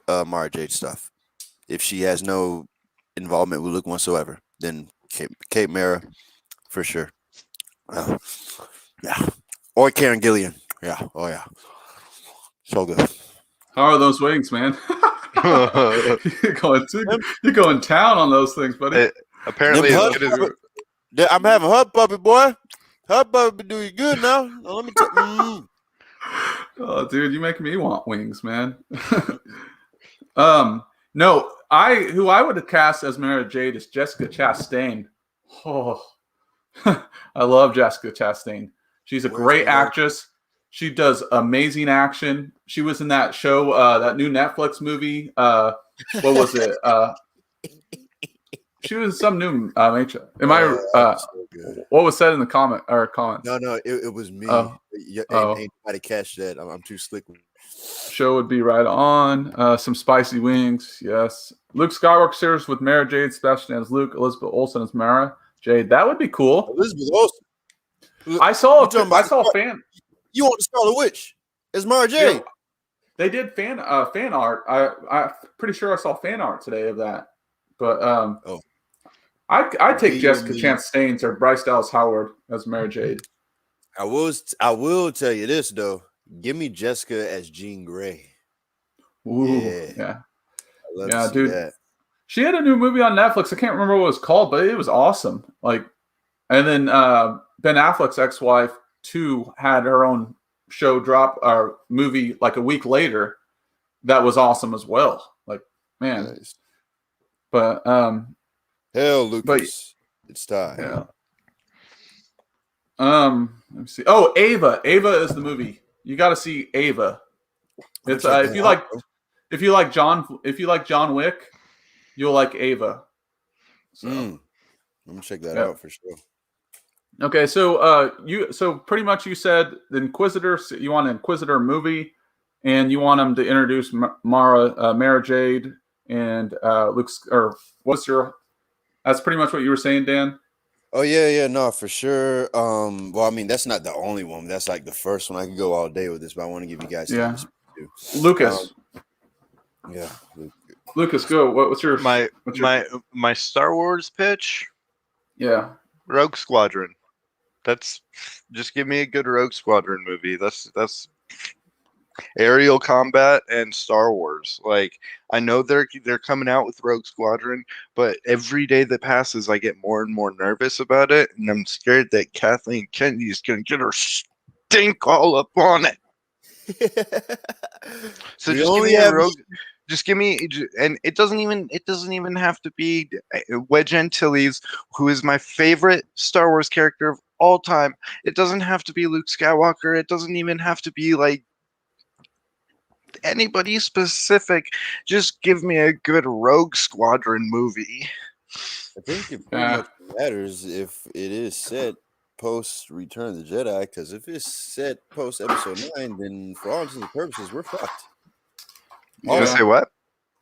Speaker 1: Mara Jade stuff. If she has no involvement with Luke whatsoever, then Kate Mara for sure. Yeah. Or Karen Gillian. Yeah. Oh yeah. So good.
Speaker 2: How are those wings, man? You're going town on those things, buddy.
Speaker 3: Apparently,
Speaker 1: I'm having Hub Puppy, boy. Hub Puppy do you good now. Let me tell
Speaker 2: Oh, dude, you make me want wings, man. No, who I would have cast as Mara Jade is Jessica Chastain. Oh, I love Jessica Chastain. She's a great actress. She does amazing action. She was in that show, that new Netflix movie. What was it? She was in some new. What was said in the comments?
Speaker 1: No, it was me. Ain't nobody catch that. I'm too slick.
Speaker 2: Show would be right on. Some spicy wings, yes. Luke Skywalker series with Mara Jade, Sebastian as Luke, Elizabeth Olsen as Mara Jade. That would be cool.
Speaker 1: Elizabeth Olsen.
Speaker 2: I saw a fan.
Speaker 1: You want the Scarlet Witch? It's Mara Jade.
Speaker 2: Yeah, they did fan art. I'm pretty sure I saw fan art today of that. But I'd take Jessica Chastain or Bryce Dallas Howard as Mara Jade.
Speaker 1: I will tell you this though. Give me Jessica as Jean Grey.
Speaker 2: Ooh,
Speaker 1: yeah. I love to see
Speaker 2: dude.
Speaker 1: that.
Speaker 2: She had a new movie on Netflix. I can't remember what it was called, but it was awesome. And then Ben Affleck's ex-wife too had her own show drop or movie like a week later. That was awesome as well. Like, man.
Speaker 1: Nice.
Speaker 2: But
Speaker 1: hell, Lucas, it's time.
Speaker 2: Yeah. Let me see. Oh, Ava. Ava is the movie. You got to see Ava. It's if you like John Wick, you'll like Ava. So.
Speaker 1: I'm gonna check that out for sure.
Speaker 2: Okay, so pretty much you said the Inquisitor. You want an Inquisitor movie, and you want them to introduce Mara Jade and Luke's. Or what's your? That's pretty much what you were saying, Dan.
Speaker 1: Oh yeah, no, for sure. Well, I mean, that's not the only one. That's like the first one. I could go all day with this, but I want to give you guys time to speak to.
Speaker 2: Lucas. Lucas, go. What's your
Speaker 3: my Star Wars pitch?
Speaker 2: Yeah,
Speaker 3: Rogue Squadron. That's just give me a good Rogue Squadron movie. That's aerial combat and Star Wars. Like, I know they're coming out with Rogue Squadron, but every day that passes, I get more and more nervous about it, and I'm scared that Kathleen Kennedy is going to get her stink all up on it. So just give me a Rogue. Just give me, and it doesn't even have to be Wedge Antilles, who is my favorite Star Wars character of all time. It doesn't have to be Luke Skywalker. It doesn't even have to be like anybody specific. Just give me a good Rogue Squadron movie.
Speaker 1: I think it pretty much matters if it is set post Return of the Jedi, because if it's set post Episode 9, then for all intents and purposes, we're fucked.
Speaker 3: You gonna say what?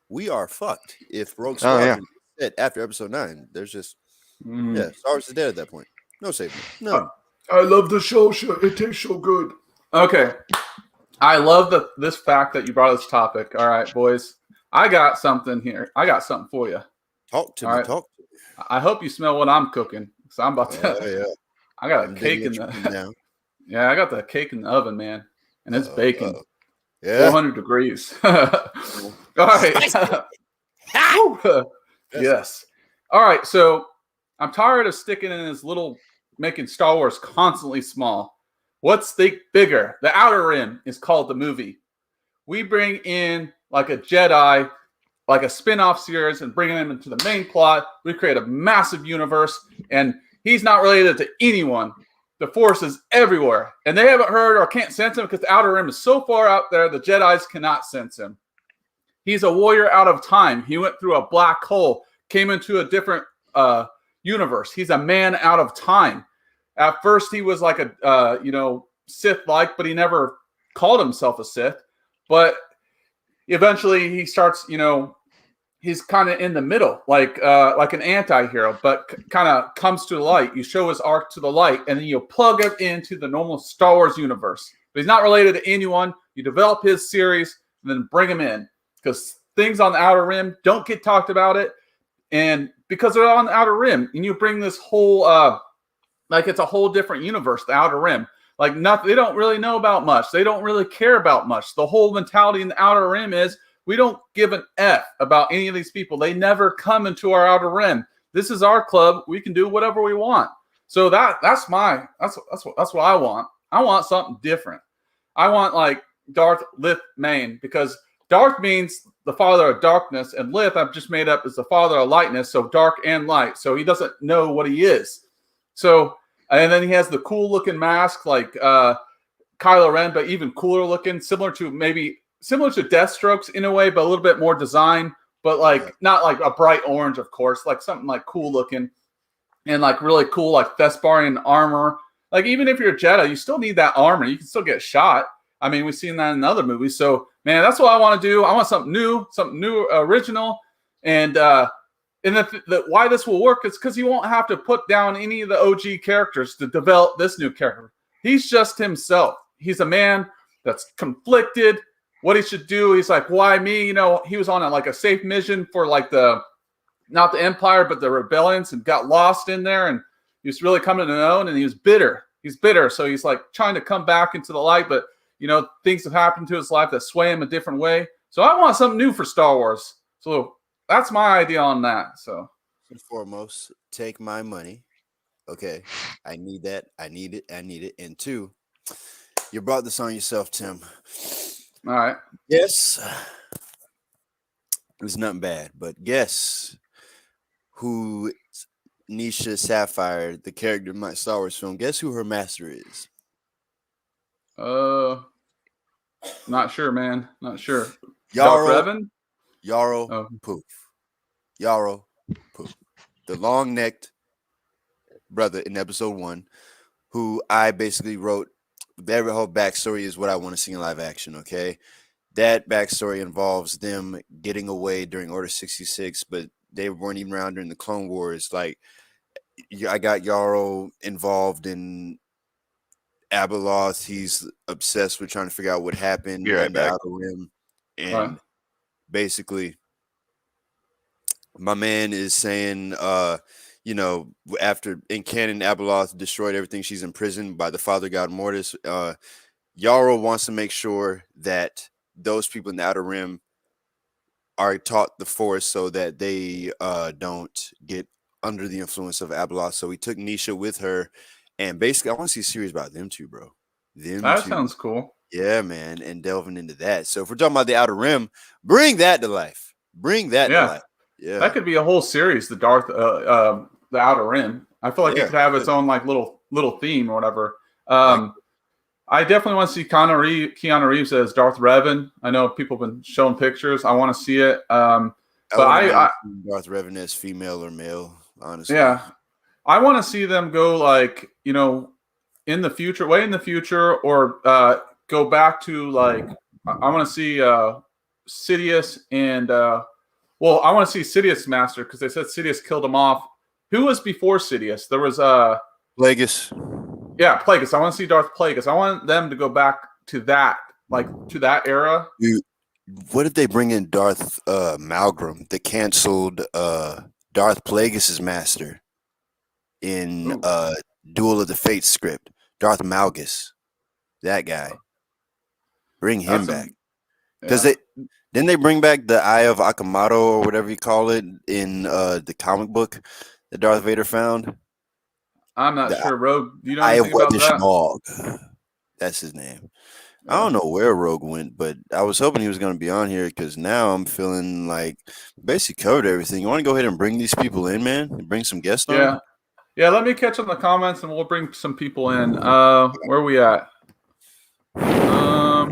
Speaker 1: We are fucked if Rogue Squadron is set after Episode 9. There's just Star Wars is dead at that point. No saving. No.
Speaker 2: I love the show. It tastes so good. Okay. I love this fact that you brought this topic. All right, boys. I got something here. I got something for you.
Speaker 1: Talk to me.
Speaker 2: Right.
Speaker 1: Talk to me.
Speaker 2: I hope you smell what I'm cooking. So I'm about to. I got a cake in the. Yeah, I got the cake in the oven, man, and it's baking. 400 degrees. All right. Yes. All right. So I'm tired of sticking in this little making Star Wars constantly small. What's bigger? The Outer Rim is called the movie. We bring in like a Jedi, like a spin-off series, and bring him into the main plot. We create a massive universe, and he's not related to anyone. The Force is everywhere, and they haven't heard or can't sense him because the Outer Rim is so far out there, the Jedis cannot sense him. He's a warrior out of time. He went through a black hole, came into a different universe. He's a man out of time. At first, he was like a Sith-like, but he never called himself a Sith. But eventually, he starts, he's kind of in the middle, like an anti-hero, but kind of comes to the light. You show his arc to the light, and then you plug it into the normal Star Wars universe. But he's not related to anyone. You develop his series, and then bring him in. Because things on the Outer Rim don't get talked about it. And because they're on the Outer Rim, and you bring this whole, it's a whole different universe, the Outer Rim. Like, nothing, they don't really know about much. They don't really care about much. The whole mentality in the Outer Rim is, we don't give an F about any of these people. They never come into our Outer Rim. This is our club. We can do whatever we want. So that's what I want. I want something different. I want like Darth Lith Main, because Darth means the father of darkness, and Lith I've just made up is the father of lightness, so dark and light. So he doesn't know what he is. So, and then he has the cool looking mask like Kylo Ren, but even cooler looking, similar to Deathstroke's in a way, but a little bit more design, but like not like a bright orange, of course, like something like cool looking and like really cool, like Thesparian armor. Like even if you're a Jedi, you still need that armor. You can still get shot. I mean, we've seen that in other movies. So man, that's what I want to do. I want something new, original. And why this will work is because you won't have to put down any of the OG characters to develop this new character. He's just himself. He's a man that's conflicted. What he should do, he's like, why me? He was on a safe mission for like not the Empire, but the rebellions, and got lost in there, and he was really coming to know, and he was bitter. He's bitter, so he's like trying to come back into the light, but things have happened to his life that sway him a different way. So I want something new for Star Wars. So that's my idea on that. So
Speaker 1: first and foremost, take my money. Okay, I need that. I need it. And two, you brought this on yourself, Tim.
Speaker 2: All right.
Speaker 1: Yes. It was nothing bad, but guess who Nisha Sapphire, the character in my Star Wars film, guess who her master is?
Speaker 2: Not sure, man. Not sure.
Speaker 1: Yarrow
Speaker 2: Oh.
Speaker 1: Poof. Yarrow Poof. The long-necked brother in episode 1, who I basically wrote. Their whole backstory is what I want to see in live action, okay? That backstory involves them getting away during Order 66, but they weren't even around during the Clone Wars. Like, I got Yarrow involved in Abeloth. He's obsessed with trying to figure out what happened in the Outer Rim. And basically, my man is saying, after in canon, Abeloth destroyed everything. She's imprisoned by the Father God Mortis. Yarrow wants to make sure that those people in the Outer Rim are taught the Force so that they don't get under the influence of Abeloth. So he took Nisha with her, and basically, I want to see a series about them two, bro.
Speaker 2: That sounds cool.
Speaker 1: Yeah, man, and delving into that. So if we're talking about the Outer Rim, bring that to life. Bring that to life. Yeah,
Speaker 2: that could be a whole series. The Outer Rim. I feel like it could have its own like little theme or whatever. I definitely want to see Keanu Reeves as Darth Revan. I know people have been showing pictures. I want to see it. But I
Speaker 1: Darth Revan as female or male, honestly.
Speaker 2: Yeah, I want to see them go like in the future, way in the future, or go back to like I want to see Sidious and I want to see Sidious Master, because they said Sidious killed him off. Who was before Sidious? There was
Speaker 1: Plagueis.
Speaker 2: Yeah, Plagueis. I want to see Darth Plagueis. I want them to go back to that, to that era.
Speaker 1: Dude, what if they bring in Darth Malgrim, the canceled Darth Plagueis' master in Duel of the Fates script? Darth Malgus, that guy. Bring him back. Because didn't they bring back the Eye of Akamado or whatever you call it in the comic book that Darth Vader found?
Speaker 2: I'm not sure. Rogue, do you know
Speaker 1: I
Speaker 2: anything about
Speaker 1: the
Speaker 2: that?
Speaker 1: Schmog. That's his name. I don't know where Rogue went, but I was hoping he was going to be on here because now I'm feeling like basically covered everything. You want to go ahead and bring these people in, man? Bring some guests on?
Speaker 2: Yeah. Yeah, let me catch on the comments and we'll bring some people in. Where are we at? Hold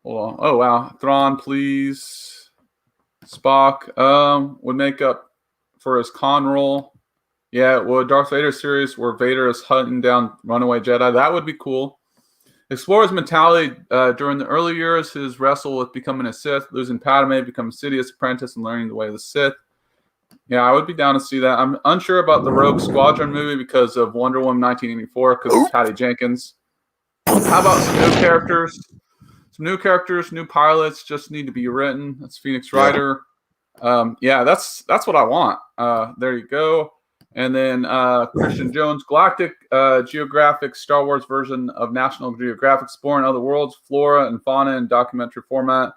Speaker 2: on. Oh, wow. Thrawn, please. Spock would make up for his Khan role. Yeah, well, Darth Vader series where Vader is hunting down runaway Jedi. That would be cool. Explore his mentality during the early years, his wrestle with becoming a Sith, losing Padme, becoming Sidious's apprentice, and learning the way of the Sith. Yeah, I would be down to see that. I'm unsure about the Rogue Squadron movie because of Wonder Woman 1984 because of Patty Jenkins. How about some new characters? Some new characters, new pilots just need to be written. That's Phoenix Rider. Yeah, that's what I want. There you go. And then Christian Jones, Galactic Geographic Star Wars version of National Geographic exploring other worlds, flora and fauna in documentary format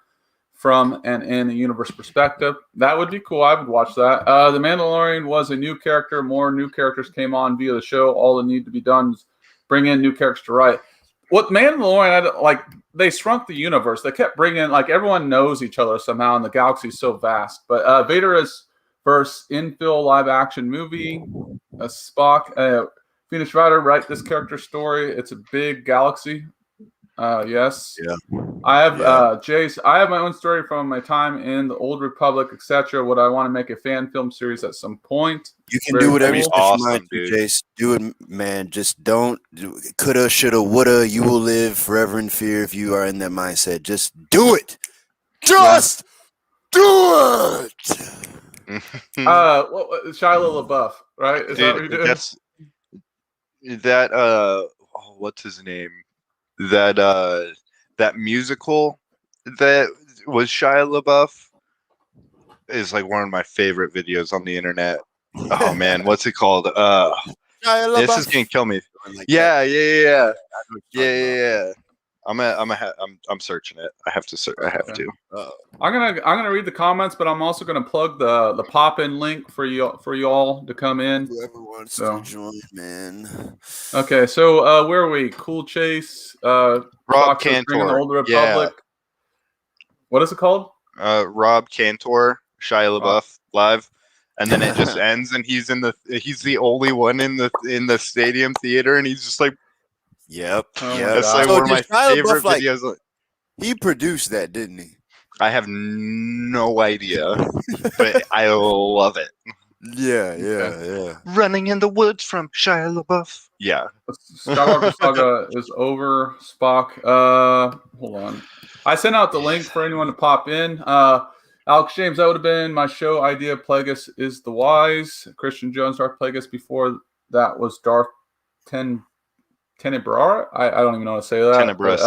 Speaker 2: from and in a universe perspective. That would be cool. I would watch that. The Mandalorian was a new character. More new characters came on via the show. All that need to be done is bring in new characters to write. What Mandalorian, they shrunk the universe. They kept bringing in, everyone knows each other somehow, and the galaxy is so vast. But Vader is first infill live action movie. Spock, Phoenix Rider, write this character story. It's a big galaxy. Yes.
Speaker 1: Yeah.
Speaker 2: I have Jace. I have my own story from my time in the Old Republic, etc. Would I want to make a fan film series at some point?
Speaker 1: You can do whatever you
Speaker 3: awesome,
Speaker 1: mind, Jace. Do it, man. Just don't. Coulda, shoulda, woulda. You will live forever in fear if you are in that mindset. Just do it. Just do it.
Speaker 2: Shia LaBeouf, right? Is that what you're doing?
Speaker 3: What's his name? That musical that was Shia LaBeouf is one of my favorite videos on the internet. Oh man, what's it called? This is gonna kill me. Yeah. I'm searching it. I have to search. I have to.
Speaker 2: I'm gonna read the comments, but I'm also gonna plug the pop-in link for you all to come in.
Speaker 1: Whoever wants to join, man.
Speaker 2: Okay, so where are we? Cool Chase,
Speaker 3: Rob Cantor,
Speaker 2: the Old Republic. Yeah. What is it called?
Speaker 3: Rob Cantor, Shia LaBeouf live, and then it just ends, and he's the only one in the stadium theater, and he's just like.
Speaker 1: Yep.
Speaker 3: That's one of my favorite videos.
Speaker 1: He produced that, didn't he?
Speaker 3: I have no idea, but I love it.
Speaker 1: Yeah.
Speaker 3: Running in the woods from Shia LaBeouf. Yeah.
Speaker 2: Skywalker Saga is over. Spock. Hold on. I sent out the link for anyone to pop in. Alex James, that would have been my show idea. Plagueis is the wise. Christian Jones, Darth Plagueis. Before that was Darth Tenebrar? I don't even know how to say that.
Speaker 3: Tenebrous.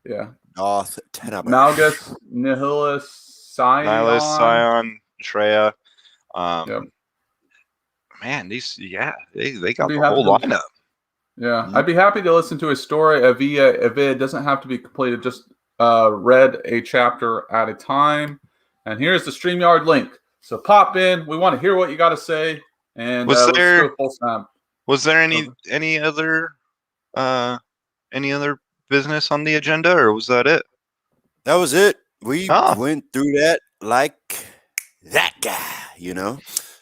Speaker 2: Yeah.
Speaker 1: Darth Tenebrar.
Speaker 2: Malgus, Nihilus, Scion.
Speaker 3: Shreya.
Speaker 2: Yep.
Speaker 3: Man, they got the whole lineup.
Speaker 2: Yeah. Mm-hmm. I'd be happy to listen to a story via a vid. It doesn't have to be completed, just read a chapter at a time. And here's the StreamYard link. So pop in. We want to hear what you got to say. And
Speaker 3: was there any other business on the agenda, or was that it?
Speaker 1: That was it. We went through that like that guy,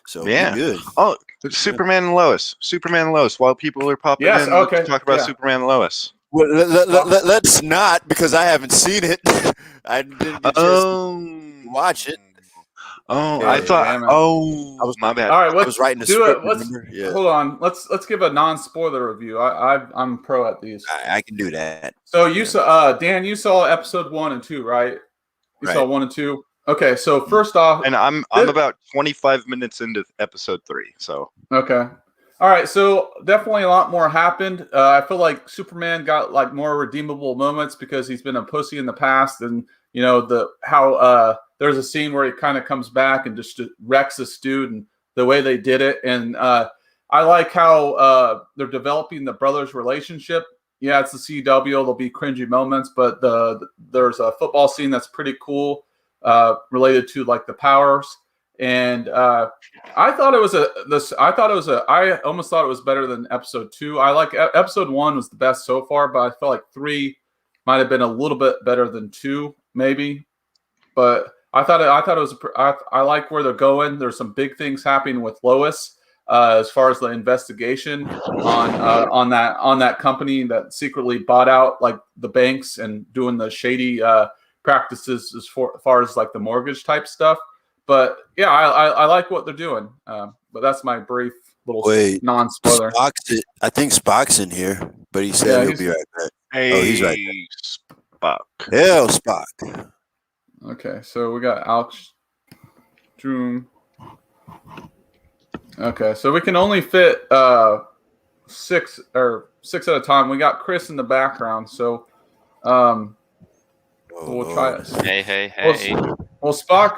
Speaker 1: So
Speaker 3: yeah,
Speaker 1: good.
Speaker 3: Oh, Superman and Lois. While people are popping in, let's talk about Superman and Lois.
Speaker 1: Well, let's not, because I haven't seen it. I didn't get to watch it.
Speaker 3: Oh, I thought. I was my bad.
Speaker 2: All right,
Speaker 1: I was writing the script.
Speaker 2: Hold on. Let's give a non-spoiler review. I'm pro at these.
Speaker 1: I can do that.
Speaker 2: So you saw Dan. You saw episode 1 and 2, right? You saw 1 and 2. Okay, so first off,
Speaker 3: and I'm about 25 minutes into episode 3. So
Speaker 2: okay. All right, so definitely a lot more happened. I feel like Superman got more redeemable moments because he's been a pussy in the past, and there's a scene where he kind of comes back and just wrecks this dude, and the way they did it. And I like how they're developing the brothers' relationship. Yeah, it's the CW. There'll be cringy moments, but there's a football scene that's pretty cool related to the powers. and I thought it was I almost thought it was better than episode 2. I like episode 1 was the best so far, but I felt like 3 might have been a little bit better than 2, maybe. But I thought it was. I like where they're going. There's some big things happening with Lois as far as the investigation on that company that secretly bought out like the banks and doing the shady practices as far as like the mortgage type stuff. But yeah, I like what they're doing. But that's my brief little non-spoiler.
Speaker 1: I think Spock's in here, but he said he'll be right back.
Speaker 3: Hey,
Speaker 1: he's right
Speaker 3: there. Spock.
Speaker 1: Hell, Spock.
Speaker 2: Okay, so we got Alex Droom. Okay, so we can only fit 6 at a time. We got Chris in the background, so we'll try it.
Speaker 3: Hey.
Speaker 2: Well, Spock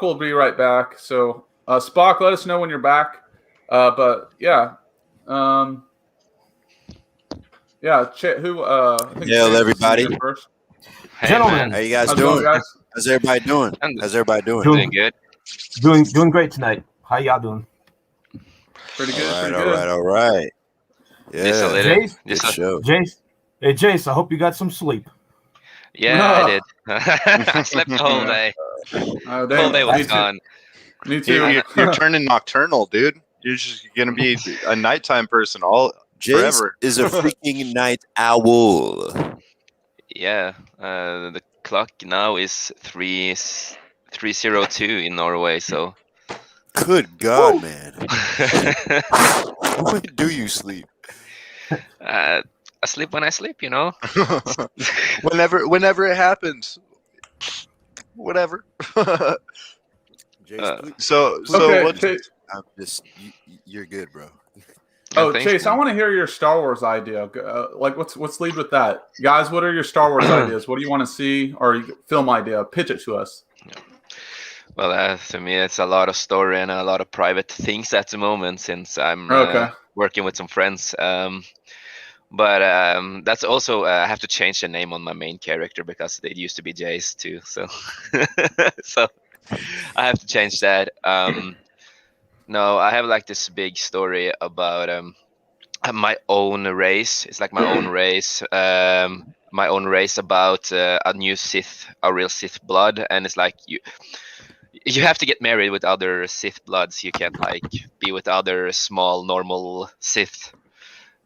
Speaker 2: will be right back. So Spock, let us know when you're back. But yeah,
Speaker 1: Hello, everybody.
Speaker 3: Hey,
Speaker 4: gentlemen,
Speaker 1: how you guys doing? How's everybody doing?
Speaker 3: Doing good.
Speaker 4: Doing great tonight. How y'all doing?
Speaker 2: Pretty good.
Speaker 1: All right. Yeah.
Speaker 4: Jace, hey Jace, I hope you got some sleep.
Speaker 3: Yeah, I did. I slept the whole day. The whole day was gone.
Speaker 2: Me too.
Speaker 3: You're turning nocturnal, dude. You're just gonna be a nighttime person forever.
Speaker 1: Is a freaking night owl.
Speaker 5: Yeah, the clock now is 3:02 in Norway. So,
Speaker 1: good God, man! When do you sleep?
Speaker 5: I sleep when I sleep.
Speaker 3: Whenever it happens. Whatever.
Speaker 1: You're good, bro.
Speaker 2: Chase, I want to hear your Star Wars idea. Let's lead with that, guys. What are your Star Wars ideas? What do you want to see, or film idea? Pitch it to us.
Speaker 5: Well, to me, it's a lot of story and a lot of private things at the moment, since I'm working with some friends. But that's also I have to change the name on my main character because it used to be Jace too. So, so I have to change that. No, I have like this big story about my own race. It's like my own race. My own race about a real Sith blood, and it's like you have to get married with other Sith bloods. You can't like be with other small normal Sith.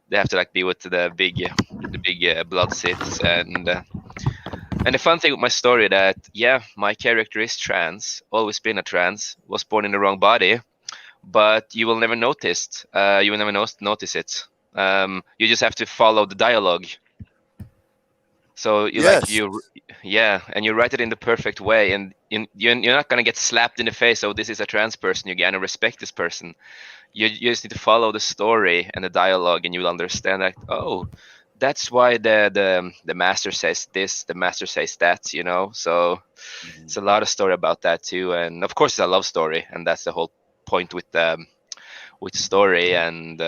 Speaker 5: They have to like be with the big blood Siths, and the fun thing with my story that my character is trans, always been a trans, was born in the wrong body. But you will never notice. You will never notice it. You just have to follow the dialogue. So and you write it in the perfect way, and you're not gonna get slapped in the face. Oh, this is a trans person. You're gonna respect this person. You just need to follow the story and the dialogue, and you will understand that. Oh, that's why the master says this, the master says that. So it's a lot of story about that too, and of course it's a love story, and that's the whole point with story, and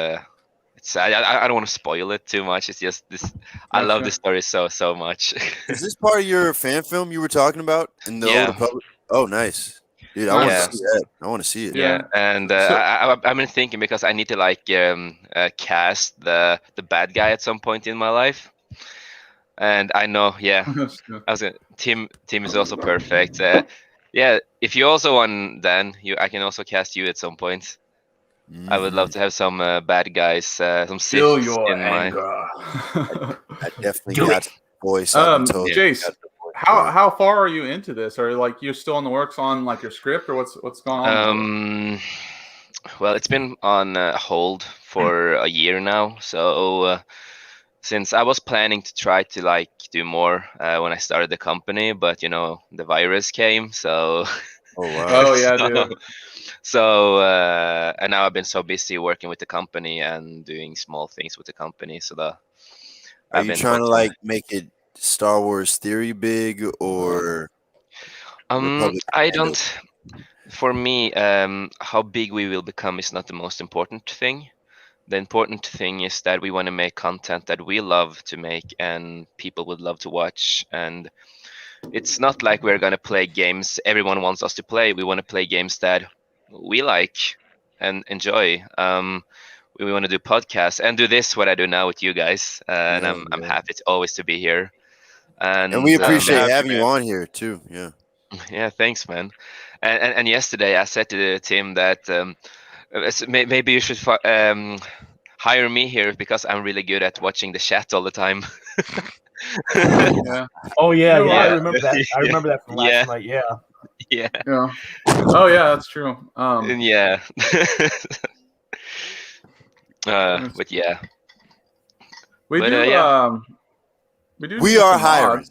Speaker 5: it's I don't want to spoil it too much. It's just this. I love this story so much.
Speaker 1: Is this part of your fan film you were talking about in the older public? Oh, nice, dude! I want to see that. I want to see it.
Speaker 5: Yeah, and I've been thinking because I need to like cast the bad guy at some point in my life. And I know, Tim is also perfect. If you also want, then I can also cast you at some point. I would love to have some bad guys, some Siths in my.
Speaker 1: I definitely got the voice.
Speaker 2: Jace, how far are you into this? Are like you're still in the works on like your script, or what's going on?
Speaker 5: Well, it's been on hold for a year now, so. Since I was planning to try to like do more when I started the company, but the virus came, so.
Speaker 1: Oh wow!
Speaker 2: Oh yeah, dude.
Speaker 5: So and now I've been so busy working with the company and doing small things with the company, so
Speaker 1: Are you trying to like make it Star Wars theory big or?
Speaker 5: I don't. For me, how big we will become is not the most important thing. The important thing is that we want to make content that we love to make and people would love to watch. And it's not like we're gonna play games everyone wants us to play. We want to play games that we like and enjoy. We want to do podcasts and do this what I do now with you guys, and I'm happy to always to be here.
Speaker 1: And we appreciate having you on here too. Yeah.
Speaker 5: Yeah, thanks, man. And yesterday I said to Tim that maybe you should hire me here because I'm really good at watching the chat all the time.
Speaker 2: Yeah.
Speaker 4: Oh yeah, yeah. I remember that. I remember that from last night. Yeah.
Speaker 5: Yeah.
Speaker 2: Yeah. Oh yeah, that's true.
Speaker 5: Yeah. But yeah.
Speaker 2: We do.
Speaker 1: We are hiring.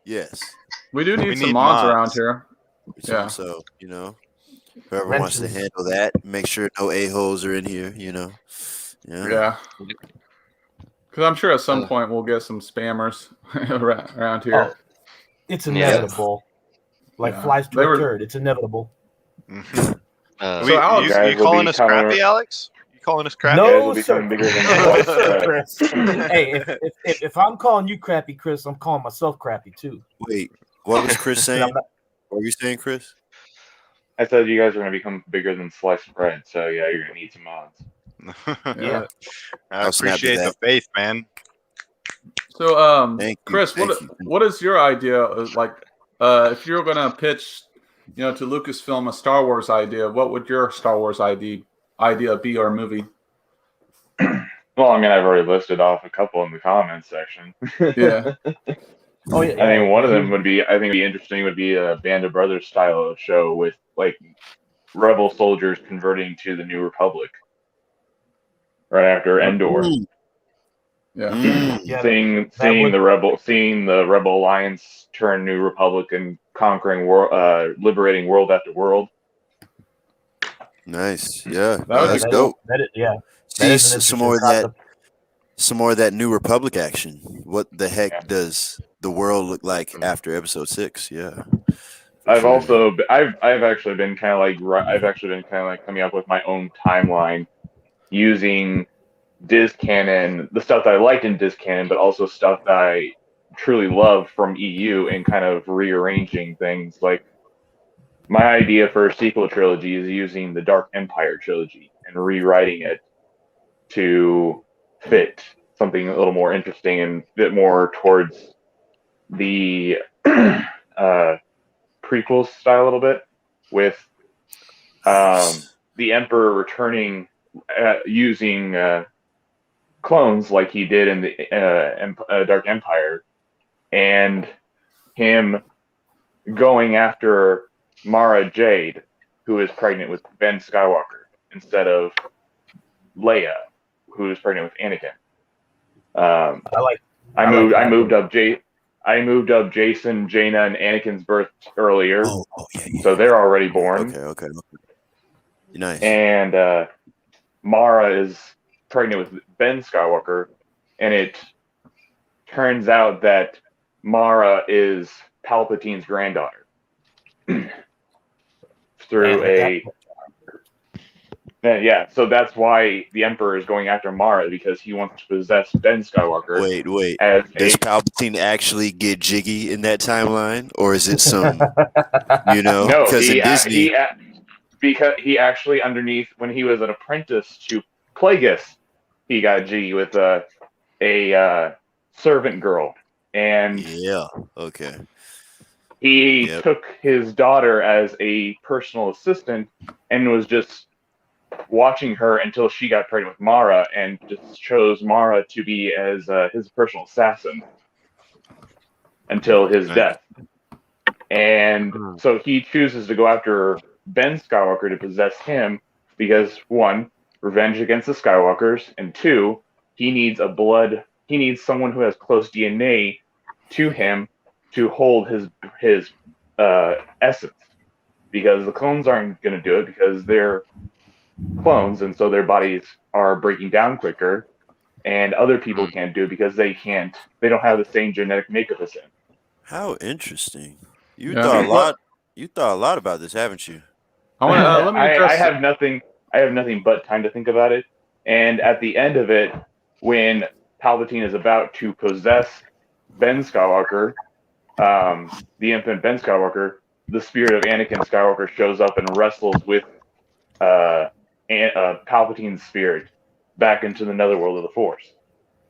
Speaker 1: Yes.
Speaker 2: We do need some mods around here.
Speaker 1: Yeah. So, you know, whoever wants to handle that, make sure no a-holes are in here, you know.
Speaker 2: Yeah. Because I'm sure at some point we'll get some spammers around here.
Speaker 4: Oh, it's inevitable. Like flies to a turd. It's inevitable.
Speaker 3: So Alex, are you calling us crappy, Alex? You calling us crappy?
Speaker 4: No, sir. Chris. Hey, if I'm calling you crappy, Chris, I'm calling myself crappy too.
Speaker 1: Wait, what was Chris saying? What were you saying, Chris?
Speaker 6: I said you guys are going to become bigger than sliced bread, so yeah, you're going to need some mods.
Speaker 3: Yeah. I appreciate the faith, man.
Speaker 2: So, Chris, what is your idea? Like, if you're going to pitch, to Lucasfilm a Star Wars idea, what would your Star Wars idea be or movie?
Speaker 6: Well, I mean, I've already listed off a couple in the comments section.
Speaker 2: Yeah.
Speaker 6: Oh, yeah. I think one of them would be interesting would be a Band of Brothers style of show with like rebel soldiers converting to the New Republic right after Endor.
Speaker 2: Yeah.
Speaker 6: Seeing the Rebel Alliance turn New Republic and conquering liberating world after world.
Speaker 1: Nice. Yeah. That's dope. See some more of that New Republic action. What the heck does the world look like after Episode 6? Yeah.
Speaker 6: I've actually been kind of like coming up with my own timeline using Diz Canon, the stuff that I liked in Diz Canon, but also stuff that I truly love from EU, and kind of rearranging things. Like my idea for a sequel trilogy is using the Dark Empire trilogy and rewriting it to fit something a little more interesting and a bit more towards the prequel style a little bit, with the Emperor returning using clones like he did in the Dark Empire, and him going after Mara Jade, who is pregnant with Ben Skywalker, instead of Leia, who is pregnant with Anakin. I moved up Jason, Jaina, and Anakin's birth earlier, so they're already born.
Speaker 1: Okay. Nice.
Speaker 6: And Mara is pregnant with Ben Skywalker, and it turns out that Mara is Palpatine's granddaughter through so that's why the Emperor is going after Mara, because he wants to possess Ben Skywalker.
Speaker 1: Wait. Does Palpatine actually get jiggy in that timeline, or is it some,
Speaker 6: No,
Speaker 1: because in Disney,
Speaker 6: because he actually, underneath, when he was an apprentice to Plagueis, he got jiggy with a servant girl, and he took his daughter as a personal assistant and was just watching her until she got pregnant with Mara, and just chose Mara to be as his personal assassin until his death. And so he chooses to go after Ben Skywalker to possess him because, one, revenge against the Skywalkers, and two, he needs someone who has close DNA to him to hold his essence, because the clones aren't going to do it because they're clones, and so their bodies are breaking down quicker, and other people can't do it because they don't have the same genetic makeup as him.
Speaker 1: How interesting. You thought a lot about this, haven't you?
Speaker 6: I have nothing but time to think about it. And at the end of it, when Palpatine is about to possess Ben Skywalker, the infant Ben Skywalker, the spirit of Anakin Skywalker shows up and wrestles with Palpatine's spirit back into the netherworld of the Force.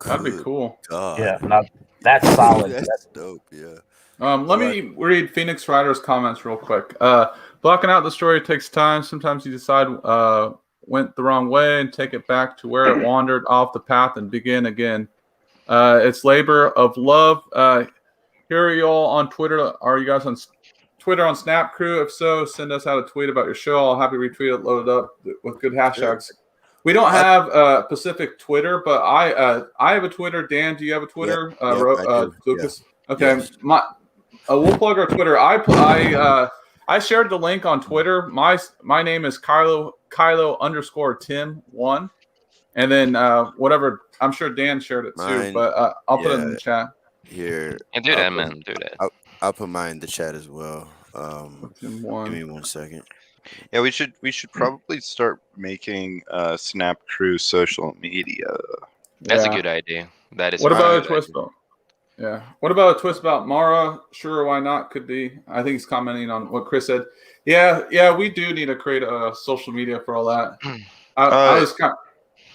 Speaker 2: That'd be cool.
Speaker 1: God.
Speaker 4: Yeah, no, that's solid.
Speaker 1: That's dope. Yeah.
Speaker 2: Let me read Phoenix Rider's comments real quick. Blocking out the story takes time. Sometimes you decide went the wrong way and take it back to where it wandered off the path and begin again. It's labor of love. Here are you all on Twitter. Are you guys on Twitter on Snap Crew? If so, send us out a tweet about your show. I'll happy retweet it, load it up with good hashtags. Sure. We don't have Pacific Twitter, but I have a Twitter. Dan, do you have a Twitter? Lucas. Yeah. Okay, yes. We'll plug our Twitter. I shared the link on Twitter. My name is Kylo_Tim1, and then whatever. I'm sure Dan shared it too, but I'll put it in the chat.
Speaker 1: Here,
Speaker 5: and do that, man. Do that.
Speaker 1: I'll put mine in the chat as well. Give me 1 second.
Speaker 3: Yeah, we should probably start making Snap Crew social media.
Speaker 5: That's a good idea. That is.
Speaker 2: What about a twist though? Yeah. What about a twist about Mara? Sure, why not? Could be. I think he's commenting on what Chris said. Yeah, we do need to create a social media for all that. I was kind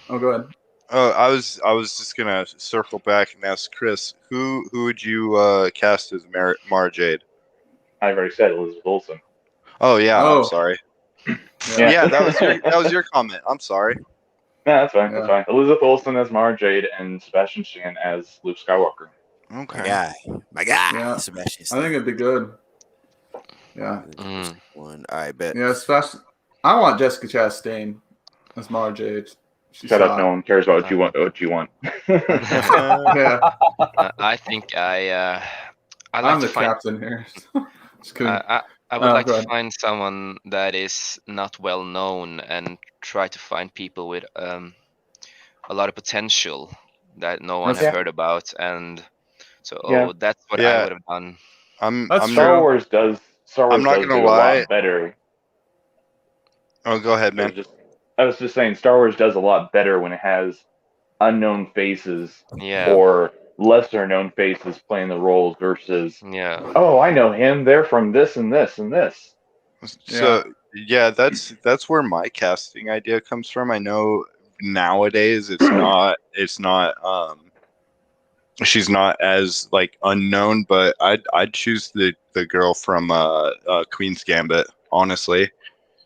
Speaker 2: of, go ahead.
Speaker 3: I was just gonna circle back and ask Chris, who would you cast as Mara Jade?
Speaker 6: I've already said Elizabeth Olsen.
Speaker 3: Oh yeah, I'm sorry. Yeah, that was your comment. I'm sorry.
Speaker 6: No, that's fine. That's fine. Elizabeth Olsen as Mara Jade and Sebastian Stan as Luke Skywalker.
Speaker 3: Okay.
Speaker 1: My guy.
Speaker 2: Yeah.
Speaker 1: Sebastian
Speaker 2: Stan. I think it'd be good. Yeah.
Speaker 1: One. I bet.
Speaker 2: Yeah, Sebastian. I want Jessica Chastain as Mara Jade.
Speaker 6: Shut up! No one cares about what you want.
Speaker 2: Yeah.
Speaker 5: I think I'm
Speaker 2: the captain here. Just kidding.
Speaker 5: I would like to find someone that is not well known and try to find people with a lot of potential that no one has heard about, and so that's what I would have done.
Speaker 6: Star Wars does a lot better.
Speaker 3: Oh, go ahead, man.
Speaker 6: I was just saying, Star Wars does a lot better when it has unknown faces or lesser known faces playing the roles versus oh, I know him, they're from this and this and this.
Speaker 3: So that's where my casting idea comes from. I know nowadays it's not she's not as like unknown, but I'd choose the girl from Queen's Gambit, honestly.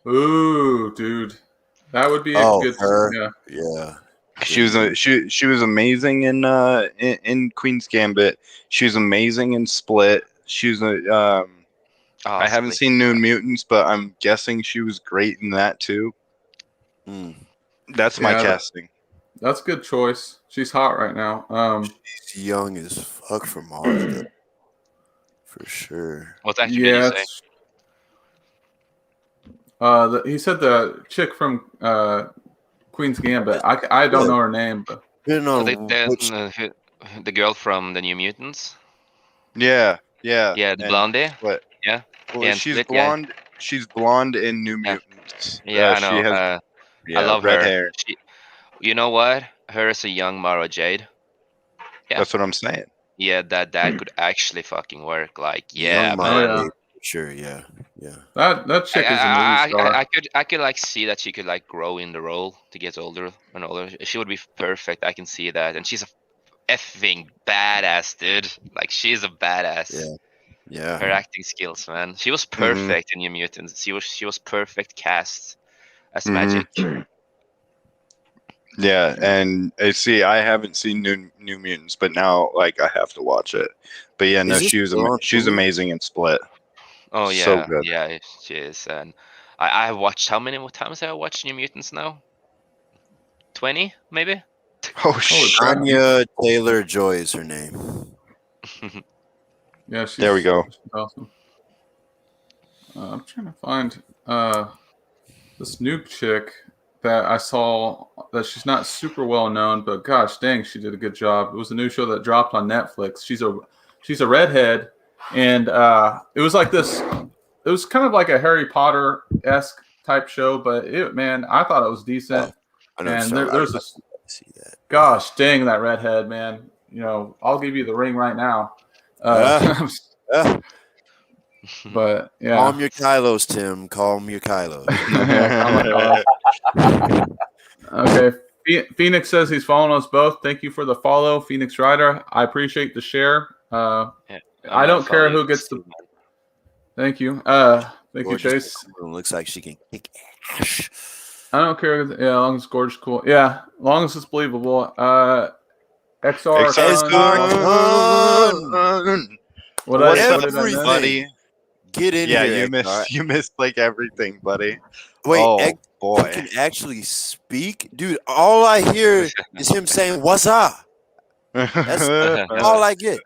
Speaker 2: Ooh, dude. That would be a good
Speaker 1: her. Yeah.
Speaker 3: She was amazing in Queen's Gambit. She was amazing in Split. She was I haven't seen New Mutants, but I'm guessing she was great in that too. That's my casting.
Speaker 2: That's a good choice. She's hot right now.
Speaker 1: She's young as fuck for Martha. For sure.
Speaker 5: What's that you say?
Speaker 2: He said the chick from Queen's Gambit. I don't know her name, but
Speaker 5: the girl from the New Mutants.
Speaker 3: Yeah,
Speaker 5: the blondie.
Speaker 3: What?
Speaker 5: Yeah.
Speaker 3: Well, she's blonde. Yeah. She's blonde in New Mutants.
Speaker 5: Yeah, I know.
Speaker 3: She has,
Speaker 5: I love
Speaker 3: red
Speaker 5: her.
Speaker 3: Hair.
Speaker 5: You know what? Her as a young Mara Jade.
Speaker 3: Yeah. That's what I'm saying.
Speaker 5: Yeah, that could actually fucking work. Like, man.
Speaker 1: Sure, yeah.
Speaker 2: That chick is a movie star.
Speaker 5: I could like see that she could like grow in the role to get older and older. She would be perfect. I can see that, and she's a effing badass, dude. Like, she's a badass.
Speaker 1: Yeah.
Speaker 5: Her acting skills, man. She was perfect in New Mutants. She was perfect cast as Magic.
Speaker 3: Yeah, and see, I haven't seen New Mutants, but now like I have to watch it. But yeah, no, she's amazing in Split.
Speaker 5: Oh yeah,
Speaker 3: so good.
Speaker 5: Yeah, she is. And I have watched, how many more times have I watched New Mutants now? 20 maybe.
Speaker 3: Oh shit!
Speaker 1: Anya Taylor-Joy is her name.
Speaker 2: Yeah,
Speaker 3: there we go.
Speaker 2: Awesome. I'm trying to find this new chick that I saw that she's not super well known, but gosh dang, she did a good job. It was a new show that dropped on Netflix. She's a redhead, and it was like this. It was kind of like a Harry Potter-esque type show, but I thought it was decent. And there's this.
Speaker 1: See that.
Speaker 2: Gosh dang, that redhead, man. You know, I'll give you the ring right now. But yeah.
Speaker 1: Calm your Kylos, Tim. Calm your Kylos.
Speaker 2: Okay. Phoenix says he's following us both. Thank you for the follow, Phoenix Rider. I appreciate the share. I don't care who gets the. Thank you. Thank you, Chase.
Speaker 1: Looks like she can kick ass.
Speaker 2: I don't care. Yeah, as long as it's gorgeous, cool. Yeah, as long as it's believable. XR. What did I miss?
Speaker 3: Buddy?
Speaker 1: Get in here.
Speaker 3: You missed like everything, buddy.
Speaker 1: Wait,
Speaker 3: boy,
Speaker 1: you can actually speak, dude. All I hear is him saying "What's up." That's all I get.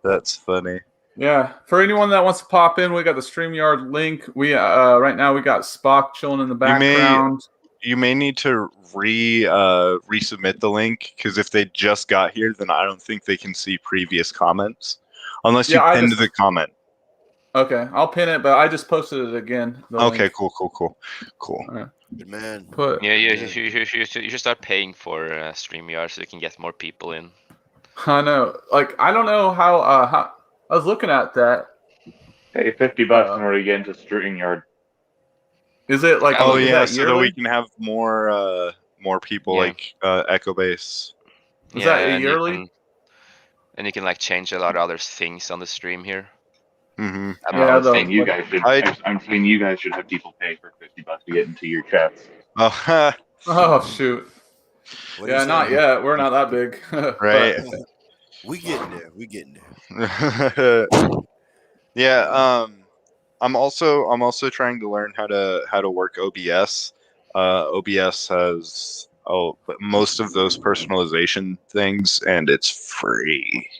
Speaker 3: That's funny.
Speaker 2: Yeah, for anyone that wants to pop in, we got the StreamYard link. We right now we got Spock chilling in the background.
Speaker 3: You may need to resubmit the link, because if they just got here, then I don't think they can see previous comments unless you pinned the comment.
Speaker 2: Okay, I'll pin it, but I just posted it again.
Speaker 3: Okay,
Speaker 2: link.
Speaker 3: cool.
Speaker 2: Right.
Speaker 1: Good man.
Speaker 5: You should start paying for StreamYard so you can get more people in.
Speaker 2: I know. Like, I don't know how I was looking at that.
Speaker 6: Pay $50 in order to get into StreamYard.
Speaker 2: Is it like?
Speaker 3: Oh
Speaker 2: is
Speaker 3: yeah,
Speaker 2: that
Speaker 3: so that we can have more people like Echo Base.
Speaker 2: Is that a yearly?
Speaker 5: And you can like change a lot of other things on the stream here.
Speaker 3: Mm-hmm.
Speaker 6: I'm saying you guys should have people pay for $50 to get into your chats.
Speaker 2: Oh shoot! Yeah, not yet. We're not that big,
Speaker 3: right?
Speaker 1: We getting there.
Speaker 3: Yeah. I'm also trying to learn how to work OBS. OBS has most of those personalization things, and it's free.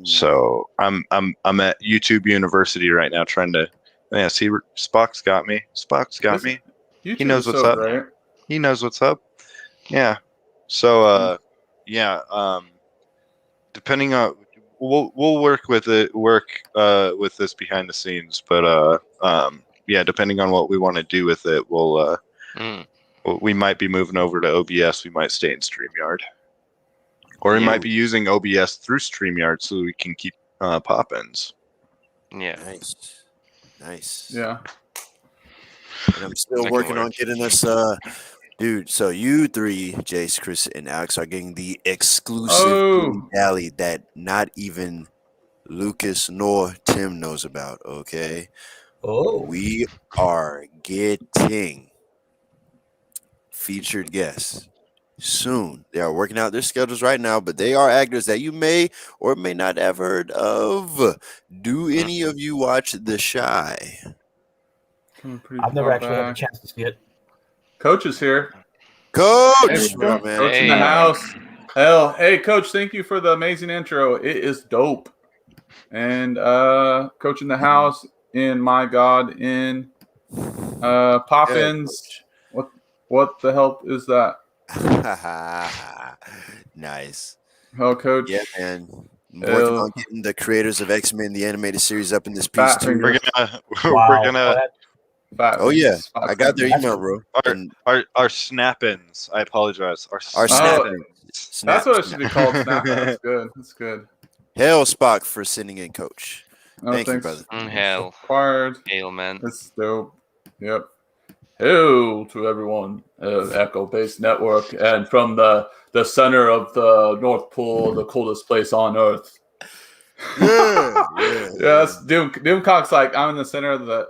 Speaker 3: So I'm at YouTube University right now trying to. Yeah, see, Spock's got me.
Speaker 2: YouTube
Speaker 3: he knows what's up.
Speaker 2: Great.
Speaker 3: He knows what's up. Yeah. So depending on we'll work with this behind the scenes, but yeah, depending on what we want to do with it, we might be moving over to OBS. We might stay in StreamYard, or we might be using OBS through StreamYard so we can keep pop-ins.
Speaker 5: Yeah.
Speaker 1: Nice.
Speaker 2: Yeah.
Speaker 1: And I'm still working on getting us dude, so you three, Jace, Chris, and Alex, are getting the exclusive galley that not even Lucas nor Tim knows about, okay?
Speaker 4: Oh.
Speaker 1: We are getting featured guests soon. They are working out their schedules right now, but they are actors that you may or may not have heard of. Do any of you watch The Shy?
Speaker 4: I've never actually had a chance to see it.
Speaker 2: Coach is here.
Speaker 1: Coach!
Speaker 2: Coach in the house. Hell, hey, Coach, thank you for the amazing intro. It is dope. And Coach in the house, in My God, in Pop-ins. What the hell is that?
Speaker 1: Nice.
Speaker 2: Oh, Coach.
Speaker 1: Yeah, man. I'm working on getting the creators of X-Men, the animated series, up in this piece, too.
Speaker 3: We're gonna
Speaker 1: Oh yeah, I got their email, bro.
Speaker 3: Our snap-ins. I apologize.
Speaker 1: Our snap-ins.
Speaker 2: That's what it should be called. Snap. That's good. That's good.
Speaker 1: Hail Spock for sending in, Coach. Thank you, brother.
Speaker 5: Hail.
Speaker 2: Hail,
Speaker 5: man.
Speaker 2: That's dope. Yep. Hail to everyone of Echo Base Network, and from the center of the North Pole, the coldest place on Earth.
Speaker 1: Yeah.
Speaker 2: That's Doomcock's like, I'm in the center of the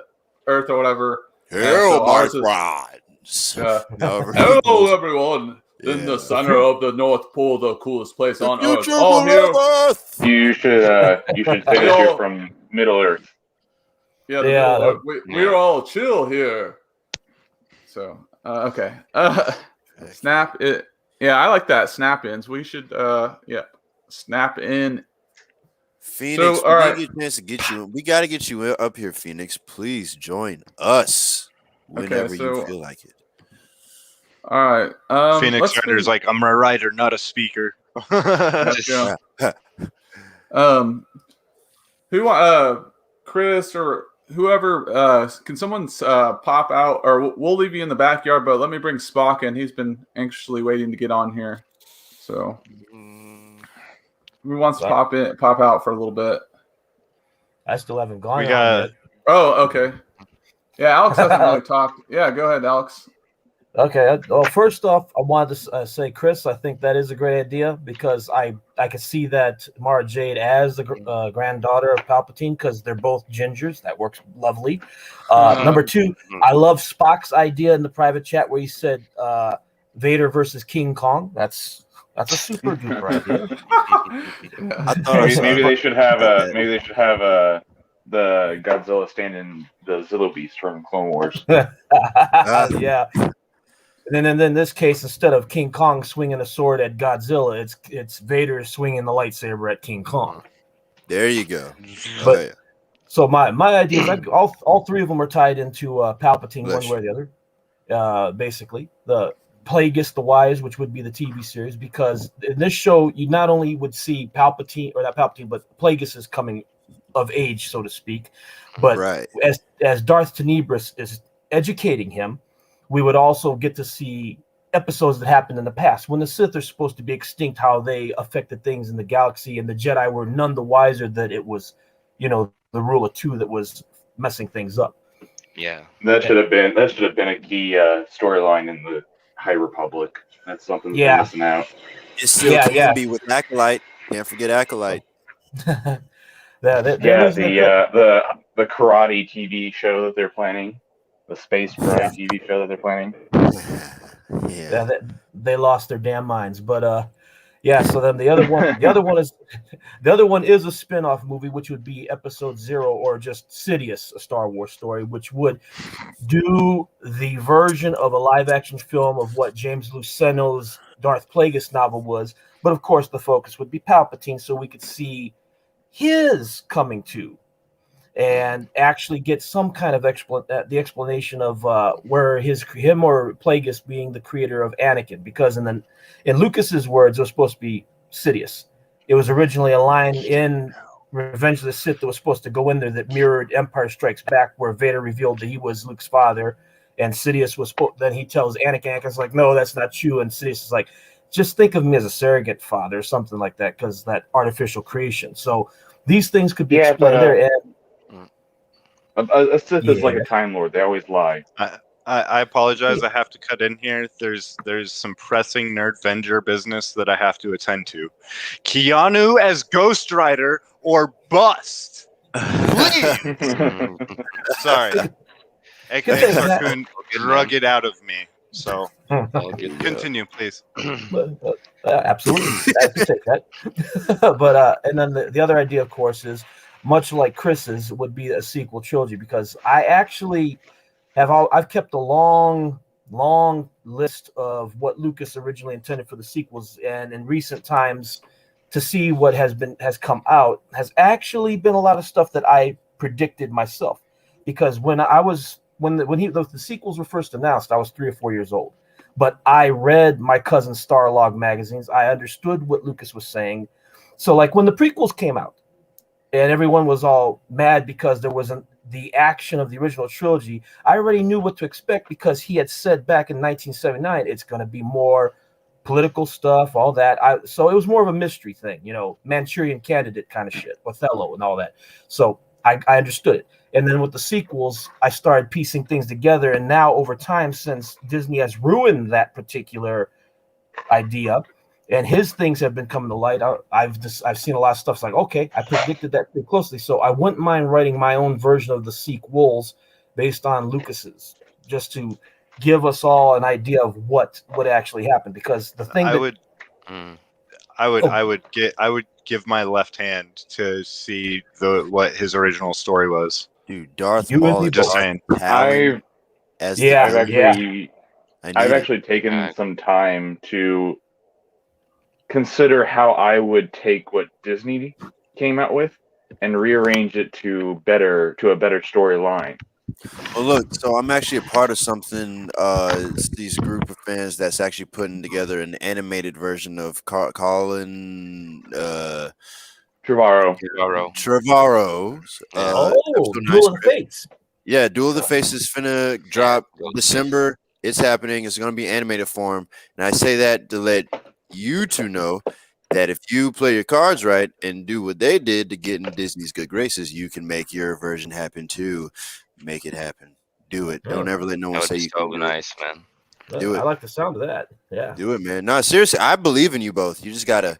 Speaker 2: Earth or whatever.
Speaker 1: Hail, Marthrons.
Speaker 2: Hello, everyone. In the center of the North Pole, the coolest place on Earth. All here.
Speaker 6: You should say that you're from Middle Earth.
Speaker 2: Yeah. We're all chill here. So okay. Snap it. Yeah, I like that. Snap-ins. We should snap in.
Speaker 1: Phoenix,
Speaker 2: so, all right.
Speaker 1: We got to get you up here, Phoenix. Please join us whenever you feel like it.
Speaker 2: All right.
Speaker 3: Phoenix Rider's like, I'm a writer, not a speaker. Chris or whoever, can someone pop out, or we'll leave you in the backyard, but let me bring Spock in. He's been anxiously waiting to get on here. So who wants to pop out for a little bit?
Speaker 4: I still haven't gone
Speaker 3: We
Speaker 4: on
Speaker 3: got
Speaker 4: yet.
Speaker 2: Oh, okay. Yeah, Alex hasn't really talked. Yeah, go ahead, Alex.
Speaker 4: Okay. Well, first off, I wanted to say, Chris, I think that is a great idea because I could see that Mara Jade as the granddaughter of Palpatine because they're both gingers. That works lovely. Number two, I love Spock's idea in the private chat where he said Vader versus King Kong. That's a super duper idea.
Speaker 1: I thought I saw
Speaker 6: Maybe they should have
Speaker 1: that.
Speaker 6: the Godzilla stand in the Zillo Beast from Clone Wars.
Speaker 4: Yeah. And then in this case, instead of King Kong swinging a sword at Godzilla, it's Vader swinging the lightsaber at King Kong.
Speaker 1: There you go.
Speaker 4: But so my idea is all three of them are tied into Palpatine one way or the other. Basically, the Plagueis the Wise, which would be the TV series, because in this show you not only would see Palpatine or not Palpatine, but Plagueis is coming of age, so to speak. But as Darth Tenebris is educating him, we would also get to see episodes that happened in the past when the Sith are supposed to be extinct, how they affected things in the galaxy, and the Jedi were none the wiser that it was, the rule of two that was messing things up.
Speaker 5: Yeah,
Speaker 6: that should have been a key storyline in the High Republic. That's something that they're missing out.
Speaker 1: It still can be with Acolyte. Can't forget Acolyte.
Speaker 6: The karate TV show that they're planning. The space karate TV show that they're planning.
Speaker 4: Yeah, they lost their damn minds. But so then the other one is a spin-off movie, which would be Episode 0 or just Sidious, a Star Wars story, which would do the version of a live-action film of what James Luceno's Darth Plagueis novel was. But of course, the focus would be Palpatine, so we could see his coming to. And actually get some kind of the explanation of where him or Plagueis being the creator of Anakin, because in Lucas's words, it was supposed to be Sidious. It was originally a line in Revenge of the Sith that was supposed to go in there that mirrored Empire Strikes Back, where Vader revealed that he was Luke's father, and Sidious was. Then he tells Anakin's like, "No, that's not you," and Sidious is like, "Just think of me as a surrogate father," or something like that, because that artificial creation. So these things could be explained there. And
Speaker 6: a Sith is like a Time Lord. They always lie.
Speaker 3: I apologize. I have to cut in here. There's some pressing Nerdvenger business that I have to attend to. Keanu as Ghost Rider or bust. Please. Sorry. AKA Cartoon drug it out of me. So continue, please.
Speaker 4: Absolutely. I have to take that. But and then the other idea, of course, is much like Chris's, would be a sequel trilogy, because I actually I've kept a long list of what Lucas originally intended for the sequels, and in recent times, to see what has come out, has actually been a lot of stuff that I predicted myself. Because when the sequels were first announced, I was 3 or 4 years old. But I read my cousin's Starlog magazines. I understood what Lucas was saying. So like when the prequels came out, and everyone was all mad because there wasn't the action of the original trilogy, I already knew what to expect, because he had said back in 1979 it's going to be more political stuff, all that. So it was more of a mystery thing, Manchurian Candidate kind of shit, Othello and all that. So I understood it. And then with the sequels, I started piecing things together. And now over time, since Disney has ruined that particular idea, and his things have been coming to light, I've seen a lot of stuff. It's like, okay, I predicted that pretty closely, so I wouldn't mind writing my own version of the sequels based on Lucas's, just to give us all an idea of what actually happened. Because the thing
Speaker 3: I would give my left hand to see what his original story was.
Speaker 1: Dude, Darth Maul,
Speaker 3: just saying.
Speaker 6: I've actually taken some time to consider how I would take what Disney came out with and rearrange it to a better storyline.
Speaker 1: Well, look, so I'm actually a part of something. It's these group of fans that's actually putting together an animated version of Colin
Speaker 6: Trevorrow.
Speaker 4: Duel of the Fates.
Speaker 1: Yeah, Duel of the Fates is finna drop December. It's happening. It's going to be animated form. And I say that to let you two know that if you play your cards right and do what they did to get in Disney's good graces, you can make your version happen too. Make it happen. Do it. Don't ever let no one
Speaker 5: That
Speaker 1: say
Speaker 5: would be
Speaker 1: you
Speaker 5: so
Speaker 1: can do
Speaker 5: nice, man.
Speaker 1: Do it.
Speaker 4: I like the sound of that. Yeah.
Speaker 1: Do it, man. No, seriously, I believe in you both. You just gotta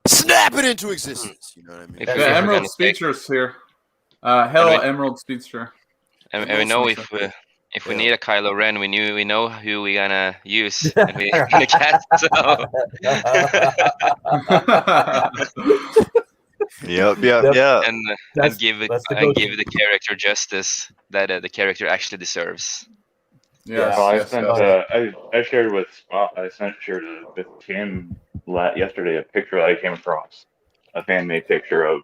Speaker 1: snap it into existence. You know what I mean?
Speaker 5: If
Speaker 2: The
Speaker 5: we're
Speaker 2: Emerald
Speaker 5: gonna take-
Speaker 2: Speedster's here. Hell, Emerald Speedster.
Speaker 5: And
Speaker 1: Emerald
Speaker 5: we know
Speaker 1: Speedster.
Speaker 5: if we
Speaker 1: Yeah.
Speaker 5: need a Kylo Ren, we know who we're gonna use and we're gonna get. So.
Speaker 3: Yep.
Speaker 5: And give the character justice that the character actually deserves.
Speaker 2: Yes,
Speaker 6: Well,
Speaker 2: yes,
Speaker 6: I shared with Tim yesterday a picture that I came across, a fan made picture of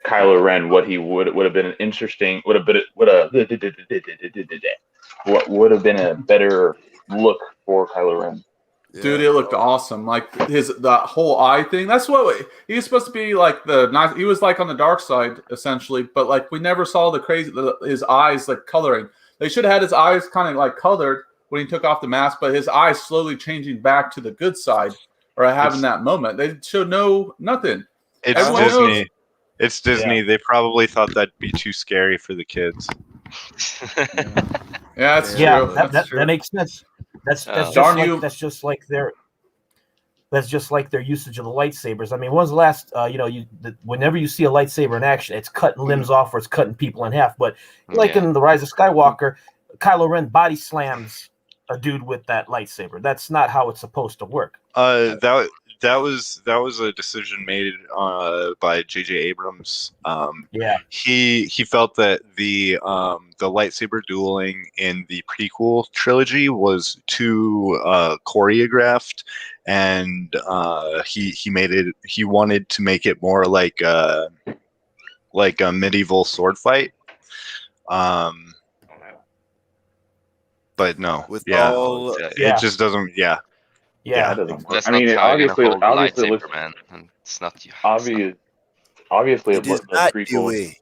Speaker 6: Kylo Ren. What he would have been an interesting what would have been a better look for Kylo Ren.
Speaker 2: Dude, it looked awesome. Like the whole eye thing. That's what he was supposed to be like. He was like on the dark side essentially, but like we never saw his eyes like coloring. They should have had his eyes kind of like colored when he took off the mask, but his eyes slowly changing back to the good side or having that moment. They showed nothing.
Speaker 3: It's
Speaker 2: Everyone
Speaker 3: Disney.
Speaker 2: knows.
Speaker 3: It's Disney. They probably thought that'd be too scary for the kids.
Speaker 2: Yeah, that's true.
Speaker 4: That makes sense. That's just like their usage of the lightsabers. I mean, when's the last whenever you see a lightsaber in action, it's cutting limbs off or it's cutting people in half. But in The Rise of Skywalker, Kylo Ren body slams a dude with that lightsaber. That's not how it's supposed to work.
Speaker 3: That was a decision made by J.J. Abrams. He felt that the lightsaber dueling in the prequel trilogy was too choreographed, and he wanted to make it more like a medieval sword fight. But no, it just doesn't. Yeah,
Speaker 6: that doesn't work.
Speaker 5: That's
Speaker 6: I mean,
Speaker 5: not how you're
Speaker 6: obviously,
Speaker 5: gonna hold
Speaker 6: obviously,
Speaker 5: lightsaber,
Speaker 6: looks,
Speaker 5: man. And it's not
Speaker 6: obviously,
Speaker 1: It
Speaker 6: the
Speaker 1: is not the
Speaker 6: prequel,
Speaker 1: way.